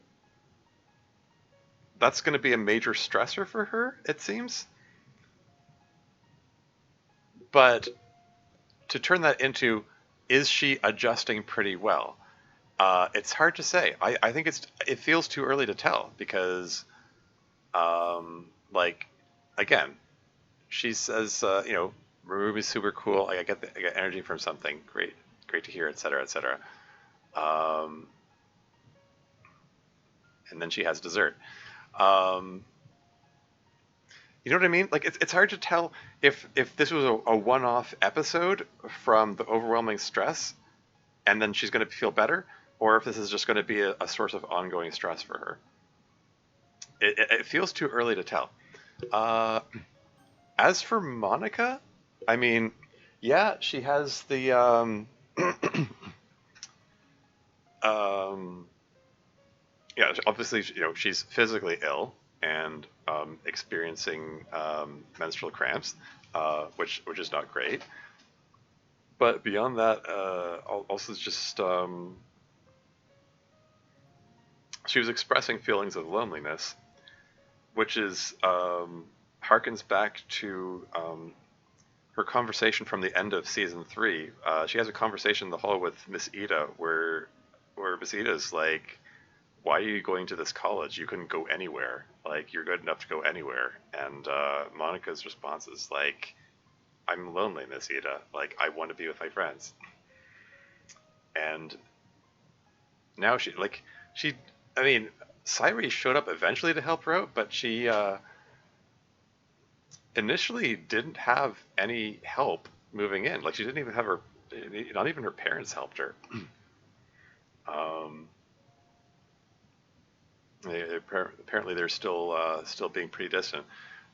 that's going to be a major stressor for her, it seems. But to turn that into, is she adjusting pretty well? It's hard to say. I think it feels too early to tell because, like, again, she says, Ruby's super cool. I get energy from something great, great to hear, etc., etc. Um, and then she has dessert. Um, you know what I mean? Like it's hard to tell if this was a one-off episode from the overwhelming stress, and then she's going to feel better, or if this is just going to be a source of ongoing stress for her. It feels too early to tell. Uh, as for Monica, I mean, yeah, she has the um, yeah, obviously, she's physically ill and experiencing menstrual cramps, which is not great. But beyond that, also just she was expressing feelings of loneliness, which is harkens back to her conversation from the end of season 3. She has a conversation in the hall with Miss Ida, where Miss Ida's like, "Why are you going to this college? You couldn't go anywhere. Like, you're good enough to go anywhere." And Monica's response is like, "I'm lonely, Miss Ida. Like, I want to be with my friends." And now she, I mean, Sairi showed up eventually to help her out, but she initially didn't have any help moving in. Like, she didn't even have her, not even her parents helped her. Um, apparently, they're still being pretty distant.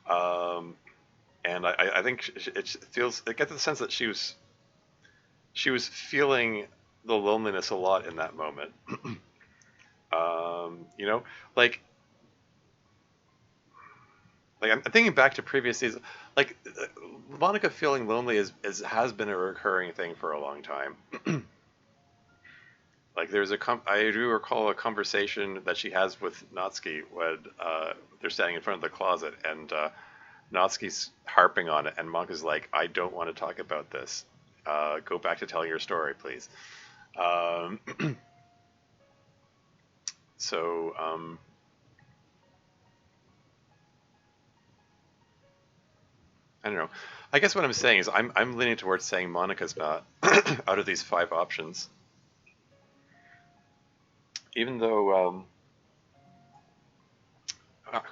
Um, and I think it feels, I get the sense that she was feeling the loneliness a lot in that moment. You know, like I'm thinking back to previous seasons. Like Monica feeling lonely has been a recurring thing for a long time. Like I do recall a conversation that she has with Natsuki when they're standing in front of the closet, and Natsuki's harping on it, and Monica's like, "I don't want to talk about this. Go back to telling your story, please." Um, so I don't know. I guess what I'm saying is I'm leaning towards saying Monica's not out of these 5 options, even though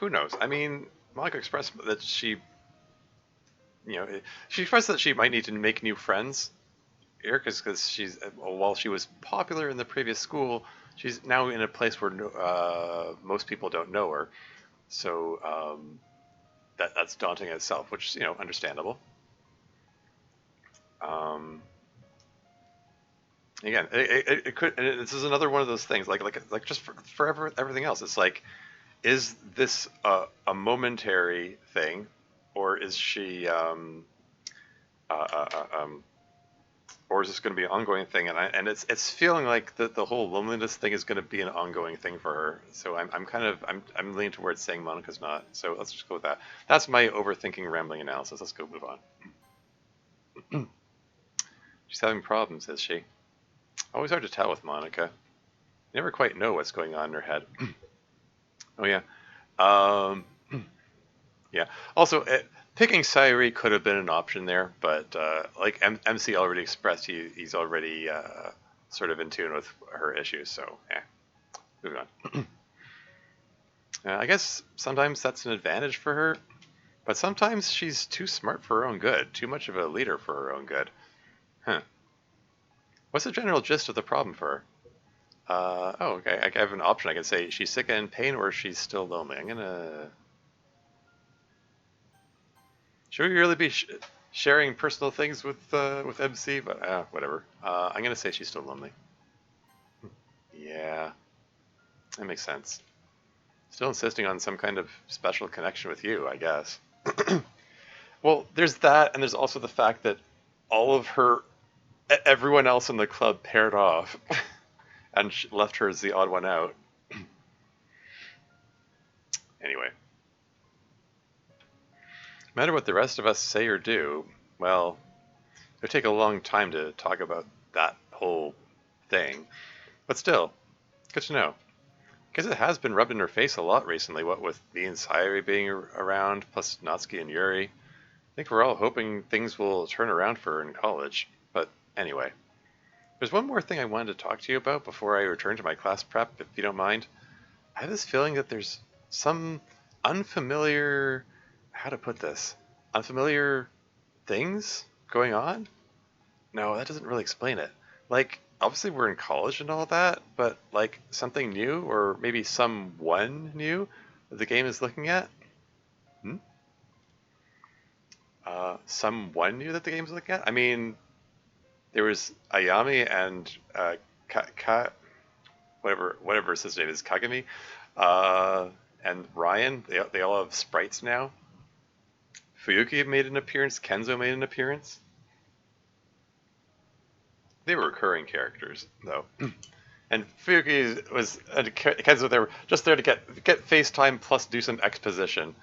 who knows? I mean, Monica expressed that she expressed that she might need to make new friends here because she's while she was popular in the previous school, she's now in a place where most people don't know her. So that's daunting in itself, which is understandable. Um, Again, it could. And this is another one of those things, like just for everything else. It's like, is this a momentary thing, or is she, uh, uh, uh, um, or is this going to be an ongoing thing? And it's feeling like the whole loneliness thing is going to be an ongoing thing for her. So I'm leaning towards saying Monica's not. So let's just go with that. That's my overthinking, rambling analysis. Let's go move on. She's having problems, is she? Always hard to tell with Monica. You never quite know what's going on in her head. Oh yeah. Um, yeah. Also, picking Sairi could have been an option there, but like MC already expressed, he's already sort of in tune with her issues. So, moving on. I guess sometimes that's an advantage for her, but sometimes she's too smart for her own good, too much of a leader for her own good. Huh. What's the general gist of the problem for her? Oh, okay. I have an option. I can say she's sick and in pain or she's still lonely. I'm gonna. Should we really be sharing personal things with MC? But whatever. I'm gonna say she's still lonely. Yeah, that makes sense. Still insisting on some kind of special connection with you, I guess. Well, there's that, and there's also the fact that all of her, everyone else in the club paired off, and left her as the odd one out. Anyway, no matter what the rest of us say or do, well, it would take a long time to talk about that whole thing. But still, good to know. Because it has been rubbed in her face a lot recently, what with me and Sayuri being around, plus Natsuki and Yuri. I think we're all hoping things will turn around for her in college. But anyway, there's one more thing I wanted to talk to you about before I return to my class prep, if you don't mind. I have this feeling that there's some unfamiliar, how to put this, unfamiliar things going on? No, that doesn't really explain it. Like, obviously we're in college and all that, but like something new or maybe someone new that the game is looking at? Hmm? Someone new that the game is looking at? I mean, there was Ayami and whatever his name is, Kagami, uh, and Ryan. They all have sprites now. Fuyuki made an appearance. Kenzo made an appearance. They were recurring characters, though. And Fuyuki was Kenzo. They were just there to get FaceTime plus do some exposition,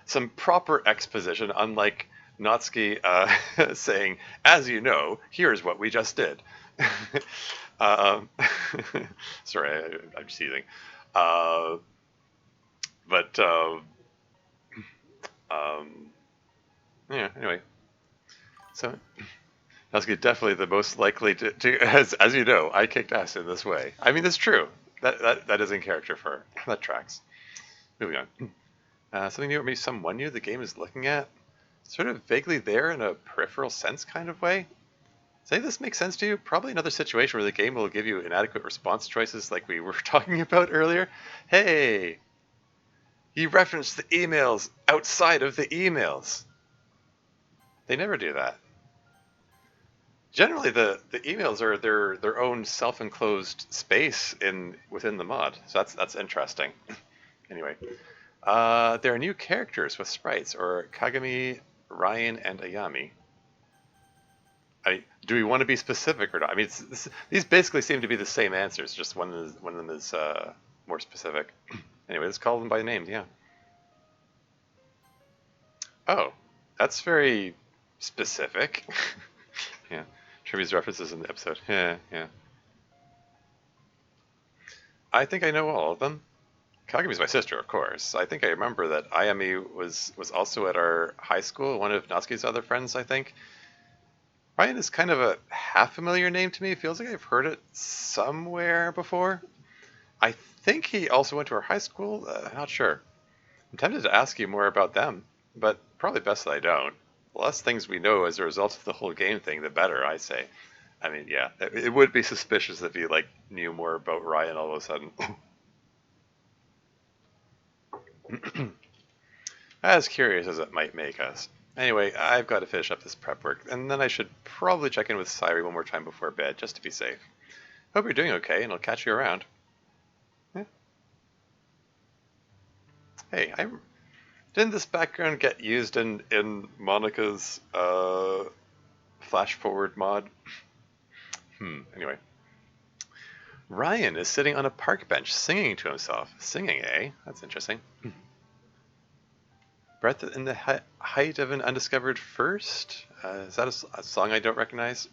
some proper exposition. Unlike Natsuki saying, "As you know, here's what we just did." um, sorry, I'm seething. Uh, but um, yeah. Anyway, so Natsuki definitely the most likely to as you know, I kicked ass in this way. I mean, it's true. That is in character for her. That tracks. Moving on. Something new, or maybe someone new the game is looking at, sort of vaguely there in a peripheral sense kind of way. Does any of this make sense to you? Probably another situation where the game will give you inadequate response choices like we were talking about earlier. Hey, you referenced the emails outside of the emails. They never do that. Generally, the emails are their own self-enclosed space within the mod. So that's interesting. Anyway, there are new characters with sprites, or Kagami, Ryan, and Ayami. Do we want to be specific or not? I mean, these basically seem to be the same answers. Just one of them is more specific. Anyway, let's call them by names. Yeah. Oh, that's very specific. Yeah. Trivia's references in the episode. Yeah, yeah. I think I know all of them. Kagami's my sister, of course. I think I remember that Ayami was also at our high school, one of Natsuki's other friends, I think. Ryan is kind of a half familiar name to me. It feels like I've heard it somewhere before. I think he also went to our high school. Not sure. I'm tempted to ask you more about them, but probably best that I don't. The less things we know as a result of the whole game thing, the better, I say. I mean, yeah, it would be suspicious if you like knew more about Ryan all of a sudden. As curious as it might make us. Anyway, I've got to finish up this prep work, and then I should probably check in with Sayuri one more time before bed, just to be safe. Hope you're doing okay, and I'll catch you around. Yeah. Hey, didn't this background get used in Monica's flash forward mod? Anyway. Ryan is sitting on a park bench singing to himself. Singing, eh? That's interesting. Breath in the height of an undiscovered first? Is that a song I don't recognize?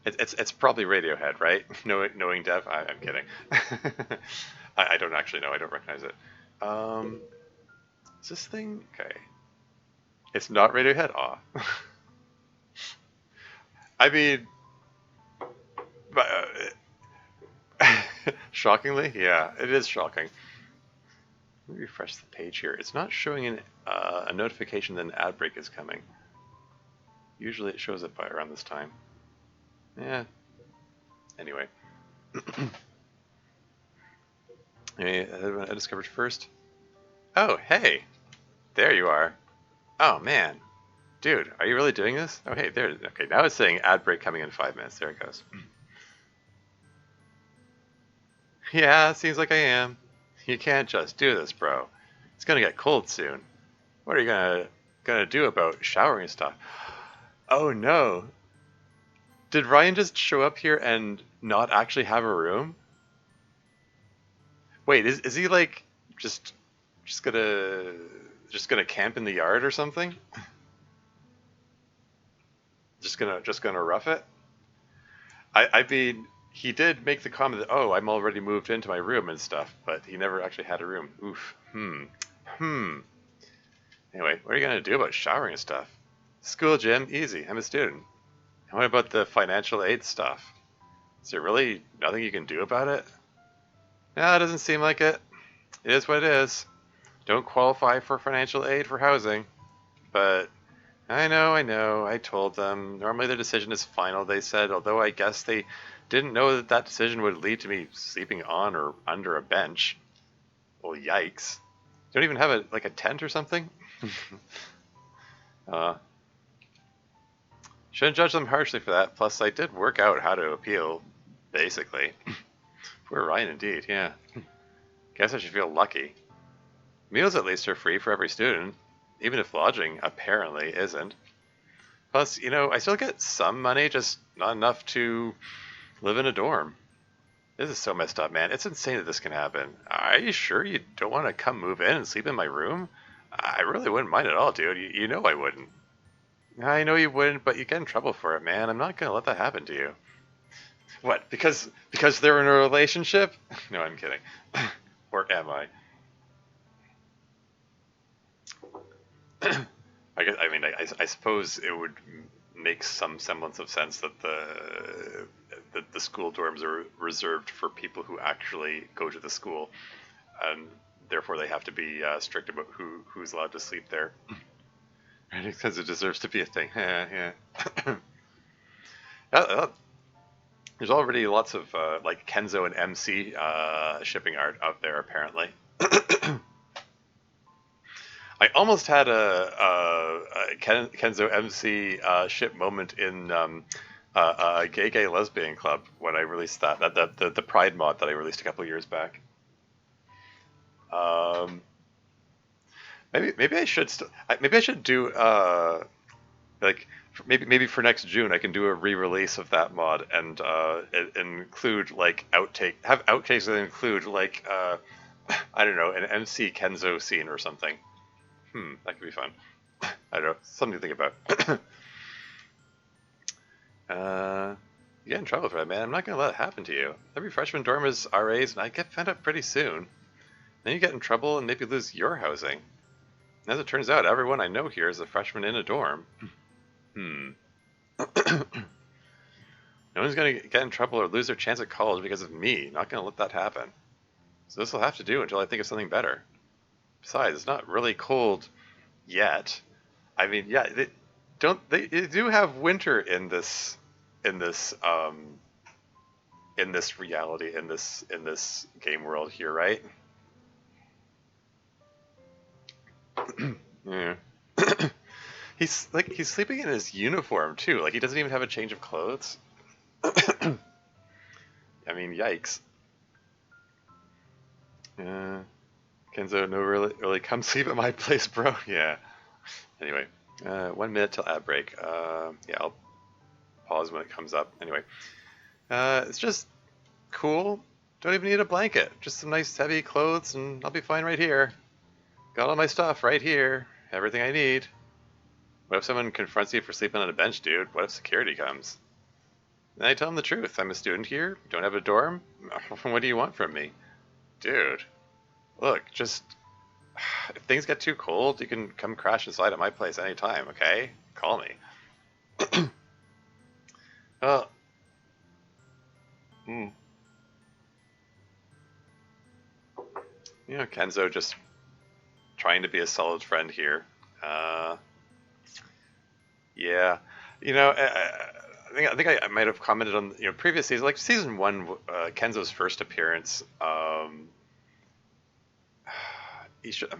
It's probably Radiohead, right? Knowing Dev? I'm kidding. I don't actually know. I don't recognize it. Is this thing? Okay. It's not Radiohead? Aw. I mean, shockingly? Yeah, it is shocking. Let me refresh the page here. It's not showing a notification that an ad break is coming. Usually it shows up by around this time. Yeah. Anyway. Hey, I discovered first. Oh, hey, there you are. Oh man, dude, are you really doing this? Oh, hey, there. Okay, now it's saying ad break coming in 5 minutes. There it goes. Yeah, seems like I am. You can't just do this, bro. It's gonna get cold soon. What are you gonna do about showering and stuff? Oh no. Did Ryan just show up here and not actually have a room? Wait, is he like just just gonna just gonna camp in the yard or something? Just gonna rough it? I mean, he did make the comment that, oh, I'm already moved into my room and stuff, but he never actually had a room. Oof. Hmm. Anyway, what are you gonna do about showering and stuff? School gym, easy. I'm a student. And what about the financial aid stuff? Is there really nothing you can do about it? No, it doesn't seem like it. It is what it is. Don't qualify for financial aid for housing. But I know. I told them. Normally the decision is final, they said, although I guess they didn't know that that decision would lead to me sleeping on or under a bench. Well, yikes. Don't even have like a tent or something? uh, shouldn't judge them harshly for that. Plus, I did work out how to appeal, basically. Poor Ryan indeed, yeah. Guess I should feel lucky. Meals at least are free for every student, even if lodging apparently isn't. Plus, I still get some money, just not enough to live in a dorm. This is so messed up, man. It's insane that this can happen. Are you sure you don't want to come move in and sleep in my room? I really wouldn't mind at all, dude. You know I wouldn't. I know you wouldn't, but you get in trouble for it, man. I'm not gonna let that happen to you. What? Because they're in a relationship? No, I'm kidding. Or am I? I suppose it would make some semblance of sense that the school dorms are reserved for people who actually go to the school, and therefore they have to be strict about who's allowed to sleep there. Right, because it deserves to be a thing. Yeah. There's already lots of like Kenzo and MC shipping art out there apparently. I almost had a Kenzo MC ship moment in Gay Lesbian Club when I released the Pride mod that I released a couple years back. Um, maybe I should maybe I should do like maybe for next June I can do a re-release of that mod and include like have outtakes that include like I don't know, an MC Kenzo scene or something. That could be fun. I don't know, something to think about. You get in trouble for that, man. I'm not gonna let it happen to you. Every freshman dorm is RAs, and I get fed up pretty soon. Then you get in trouble and maybe lose your housing. As it turns out, everyone I know here is a freshman in a dorm. No one's gonna get in trouble or lose their chance at college because of me. Not gonna let that happen. So this will have to do until I think of something better. Besides, it's not really cold yet. I mean, yeah, they do have winter in this reality, in this game world here, right? Yeah. He's sleeping in his uniform too. Like he doesn't even have a change of clothes. I mean, yikes. Kenzo, no, really, come sleep at my place, bro. Yeah. Anyway, 1 minute till ad break. Yeah, I'll pause when it comes up. Anyway, it's just cool. Don't even need a blanket. Just some nice heavy clothes, and I'll be fine right here. Got all my stuff right here. Everything I need. What if someone confronts you for sleeping on a bench, dude? What if security comes? Then I tell them the truth. I'm a student here. Don't have a dorm. What do you want from me? Dude, look, just if things get too cold, you can come crash inside at my place anytime, okay? Call me. Well, hmm. Kenzo just trying to be a solid friend here. Yeah, you know, I might have commented on previous season, like season one, Kenzo's first appearance. He should,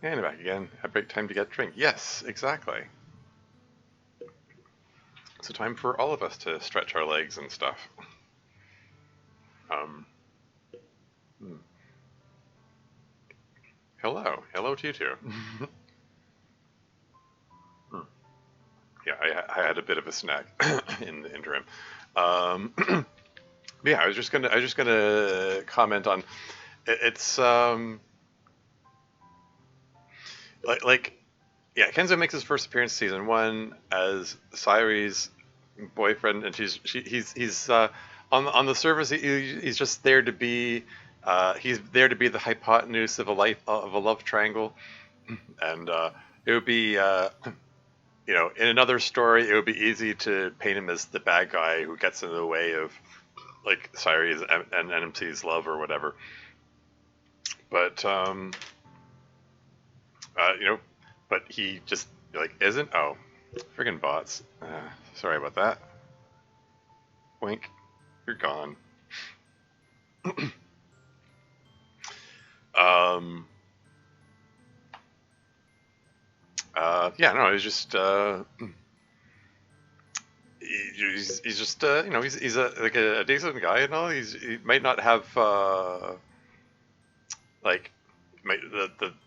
and back again. A break time to get drink. Yes, exactly. So time for all of us to stretch our legs and stuff. Um, hmm. Hello to you too. Hmm. Yeah, I had a bit of a snack in the interim. Um, yeah, I was just gonna comment on it's like yeah, Kenzo makes his first appearance in season 1 as Sairi's boyfriend, and he's on the surface he's just there to be he's there to be the hypotenuse of a love triangle, and it would be in another story it would be easy to paint him as the bad guy who gets in the way of like Sairi's and NMC's love or whatever, but you know, but he just like isn't. Oh, friggin' bots. Sorry about that. Wink, you're gone. um. Yeah. No. It's just. He's just. He's a decent guy and all. He might not have like.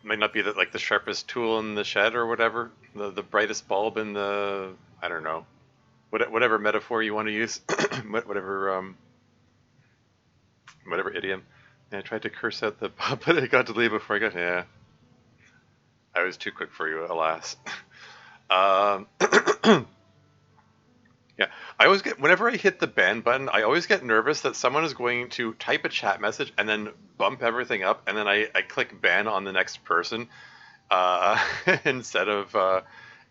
Might not be the sharpest tool in the shed or whatever. The brightest bulb in the. I don't know. Whatever metaphor you want to use. Whatever idiom. And I tried to curse out the but it got deleted before I got. Yeah, I was too quick for you, alas. Um, yeah, I always get whenever I hit the ban button, I always get nervous that someone is going to type a chat message and then bump everything up, and then I click ban on the next person uh, instead of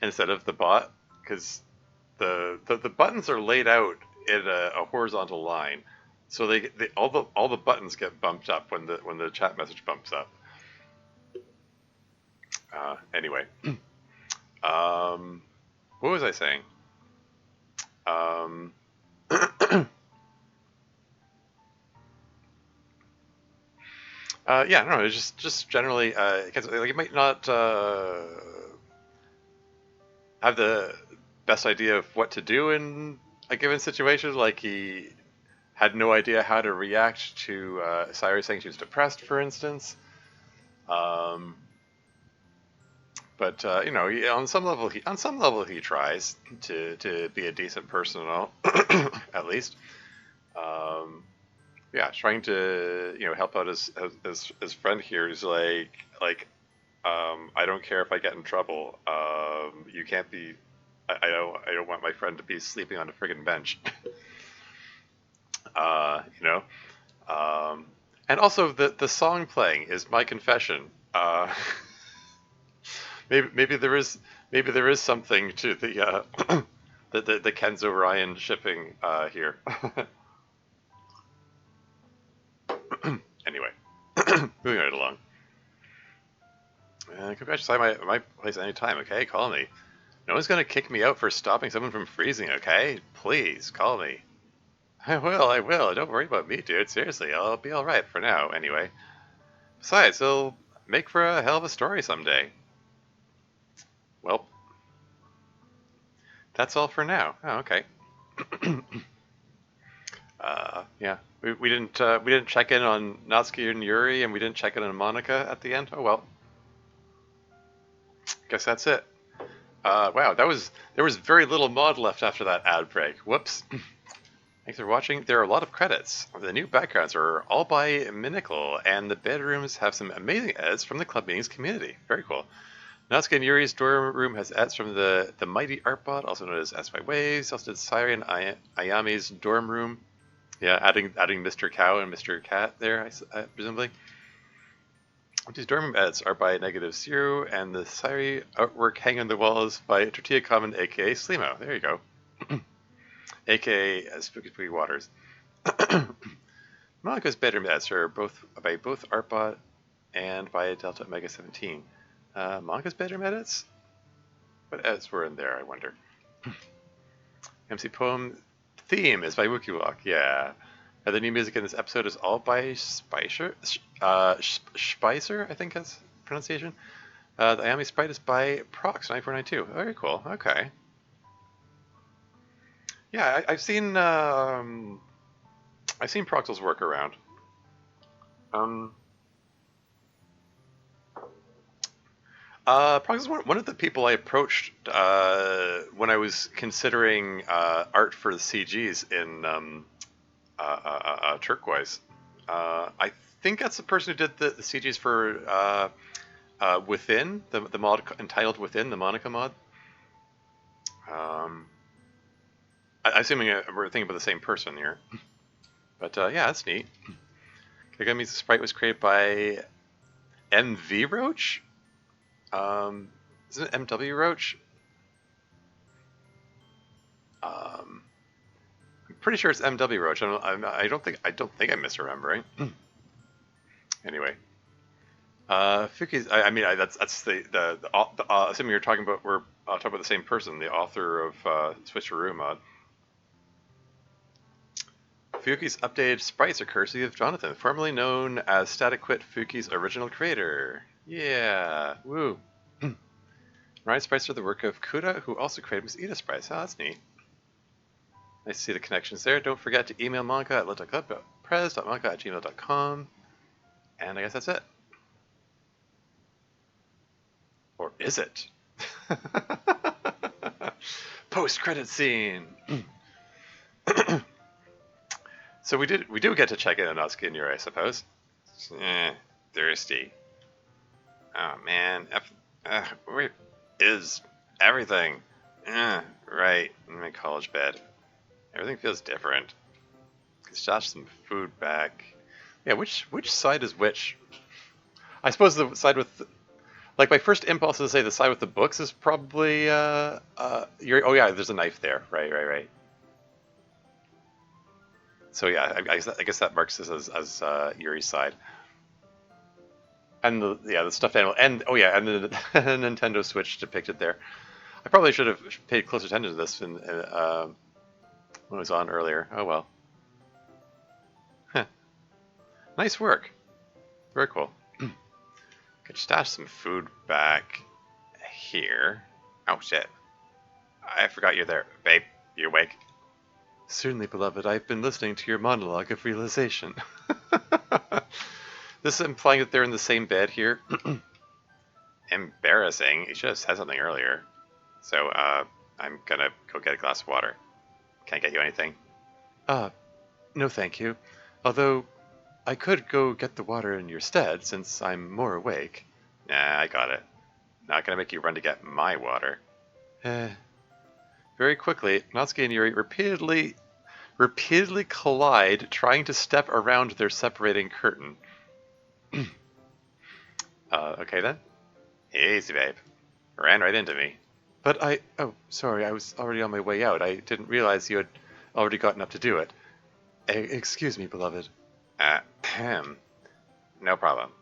instead of the bot because the buttons are laid out in a horizontal line, so they all the buttons get bumped up when the chat message bumps up. Anyway, what was I saying? Um, yeah, no, it's just generally, like it might not have the best idea of what to do in a given situation. Like he had no idea how to react to Cyrus saying she was depressed, for instance. Um, but on some level, he tries to be a decent person and all, at least. Um, yeah, trying to help out his friend here. Who's I don't care if I get in trouble. You can't be. I don't want my friend to be sleeping on a friggin' bench. uh, you know. Um, and also the song playing is my confession. Maybe there is something to the the Kenzo Ryan shipping here. Anyway, moving right along. Come back to my place anytime, okay? Call me. No one's gonna kick me out for stopping someone from freezing, okay? Please, call me. I will. Don't worry about me, dude. Seriously, I'll be alright for now, anyway. Besides, it'll make for a hell of a story someday. Well, that's all for now. Oh, okay. Yeah. We didn't check in on Natsuki and Yuri, and we didn't check in on Monica at the end. Oh well. Guess that's it. Wow, there was very little mod left after that ad break. Whoops. Thanks for watching. There are a lot of credits. The new backgrounds are all by Minicle, and the bedrooms have some amazing edits from the club meetings community. Very cool. Natsuki and Yuri's dorm room has edits from the mighty Artbot, also known as S by Waves. Also did Sairi and Ayami's dorm room. Yeah, adding Mr. Cow and Mr. Cat there, presumably. These dorm room edits are by Negative Zero, and the Sairi artwork hanging on the walls by Tortilla Common, aka Slimo. There you go. aka Spooky Spooky Waters. Monica's bedroom edits are both Artbot and by Delta Omega 17. Monica's bedroom edits? What edits were in there, I wonder? MC Poem theme is by WikiWalk, yeah. The new music in this episode is all by Spicer, Spicer, I think that's pronunciation. The Ayami sprite is by Prox9492. Very cool. Okay. Yeah, I've seen Proxel's work around. Prox is one of the people I approached when I was considering art for the CGs in Turquoise. I think that's the person who did the CGs for Within the mod entitled Within the Monica mod. I'm assuming we're thinking about the same person here. But yeah, that's neat. Kagami's sprite was created by MV Roach? Isn't it MW Roach? I'm pretty sure it's MW Roach. I don't think I'm misremembering. Anyway, Fuki's. I mean, that's the assuming you're talking about we're talking about the same person, the author of Switcheroo mod. Fuki's updated sprites are courtesy of Jonathan, formerly known as Static Quit, Fuki's original creator. Yeah, woo. Ryan sprites are the work of Kuda, who also created Miss Ida sprites. Oh, that's neat. Nice to see the connections there. Don't forget to email Monica at lit.club.prez.monica@gmail.com. And I guess that's it. Or is it? Post-credit scene. So we do get to check in on Natsuki and Yuri, I suppose. Thirsty. Oh man, where is everything? Right, in my college bed. Everything feels different. Stash some food back. Yeah, which side is which? I suppose the side with, like, my first impulse is to say the side with the books is probably Yuri. Oh yeah, there's a knife there. Right. So yeah, I guess that marks this as Yuri's side. And the stuffed animal, and oh yeah, and the Nintendo Switch depicted there. I probably should have paid closer attention to this when it was on earlier. Oh well. Huh. Nice work. Very cool. Could stash some food back here. Oh shit. I forgot you're there. Babe, you awake? Certainly, beloved. I've been listening to your monologue of realization. This is implying that they're in the same bed here. Embarrassing. You should have said something earlier. So, I'm gonna go get a glass of water. Can't get you anything? No thank you. Although, I could go get the water in your stead, since I'm more awake. Nah, I got it. Not gonna make you run to get my water. Very quickly, Natsuki and Yuri repeatedly collide, trying to step around their separating curtain. Okay then. Easy, babe. Ran right into me. But oh, sorry, I was already on my way out. I didn't realize you had already gotten up to do it. Excuse me, beloved. No problem.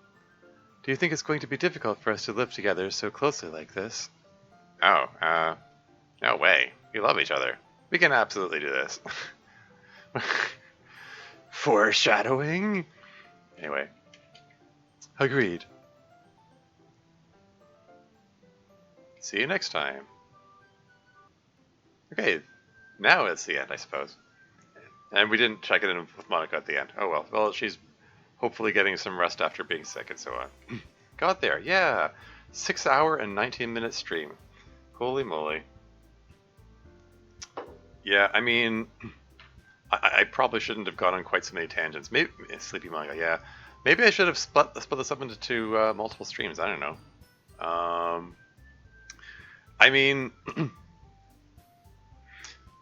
Do you think it's going to be difficult for us to live together so closely like this? Oh, no way. We love each other. We can absolutely do this. Foreshadowing? Anyway. Agreed. See you next time. Okay, now it's the end, I suppose. And we didn't check it in with Monica at the end. Oh well. Well, she's hopefully getting some rest after being sick and so on. Got there, yeah. 6 hour and 19-minute stream. Holy moly. Yeah, I mean, I probably shouldn't have gone on quite so many tangents. Maybe Sleepy Manga, yeah. Maybe I should have split this up into multiple streams. I don't know. I mean,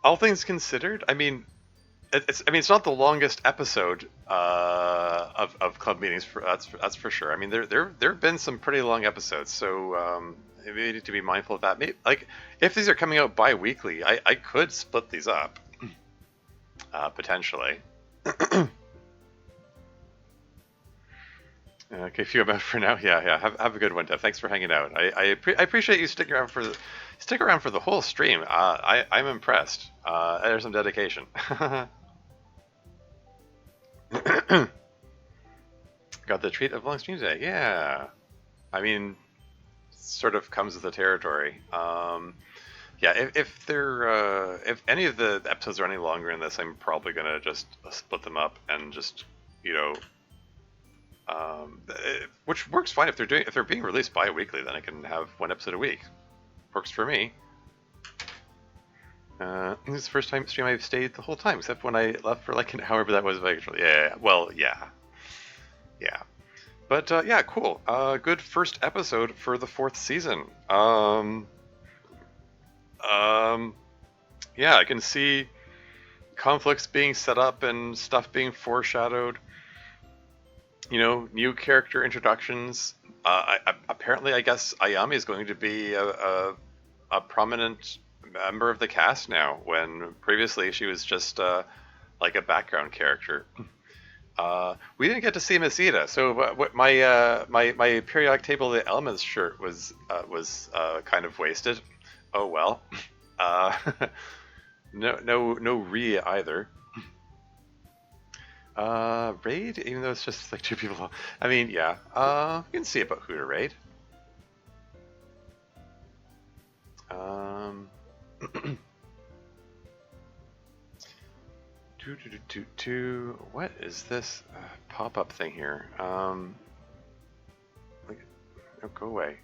all things considered, I mean, it's not the longest episode of club meetings. That's for sure. I mean, there have been some pretty long episodes, so we need to be mindful of that. Maybe, like, if these are coming out bi-weekly, I could split these up potentially. Okay, few about for now. Yeah. Have a good one, Dev. Thanks for hanging out. I appreciate you sticking around for the whole stream. I'm impressed. There's some dedication. Got the treat of long stream today. Yeah. I mean, sort of comes with the territory. Yeah. If any of the episodes are any longer in this, I'm probably gonna just split them up and just, you know. Which works fine if they're being released bi-weekly. Then I can have one episode a week. Works for me. This is the first time stream I've stayed the whole time, except when I left for like an hour. But that was actually yeah. Well, yeah. But But yeah, cool. Good first episode for the fourth season. Um, yeah, I can see conflicts being set up and stuff being foreshadowed. New character introductions. Apparently, I guess Ayami is going to be a prominent member of the cast now, when previously she was just like a background character. We didn't get to see Masita, so what my periodic table of the elements shirt was kind of wasted. Oh well. Uh, no Ria either. Raid, even though it's just like two people. I mean, yeah. You can see about who to raid. Um, What is this pop-up thing here? Like, no, go away.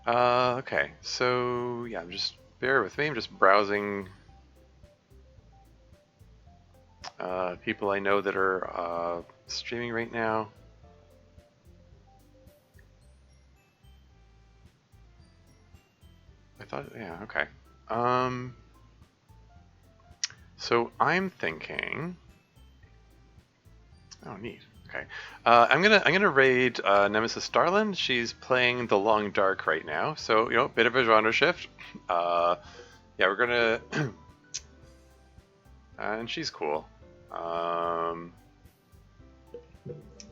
Okay. So yeah, just bear with me. I'm just browsing people I know that are streaming right now. I thought, yeah, okay. So I'm thinking. Oh, neat. Okay. I'm gonna raid Nemesis Starland. She's playing the Long Dark right now, so bit of a genre shift. Yeah, we're gonna, and she's cool.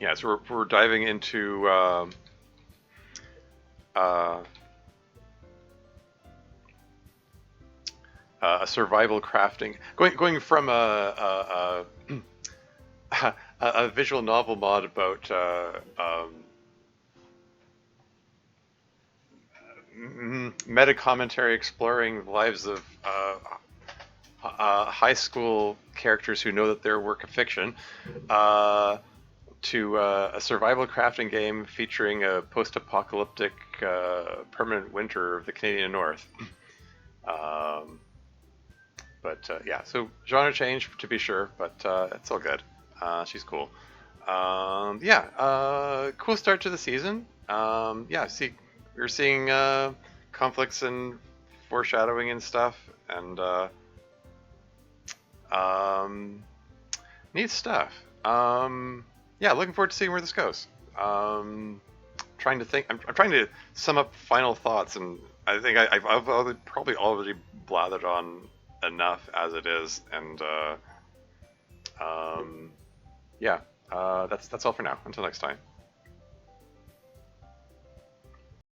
Yeah, so we're diving into a survival crafting, going from a visual novel mod about meta commentary exploring the lives of high school characters who know that they're a work of fiction, to a survival crafting game featuring a post-apocalyptic permanent winter of the Canadian North. But yeah, so genre change to be sure, but it's all good. She's cool. Yeah, cool start to the season. Yeah, we're seeing conflicts and foreshadowing and stuff, and neat stuff. Yeah, looking forward to seeing where this goes. Trying to think. I'm trying to sum up final thoughts, and I think I've probably already blathered on enough as it is, and yeah, that's all for now. Until next time.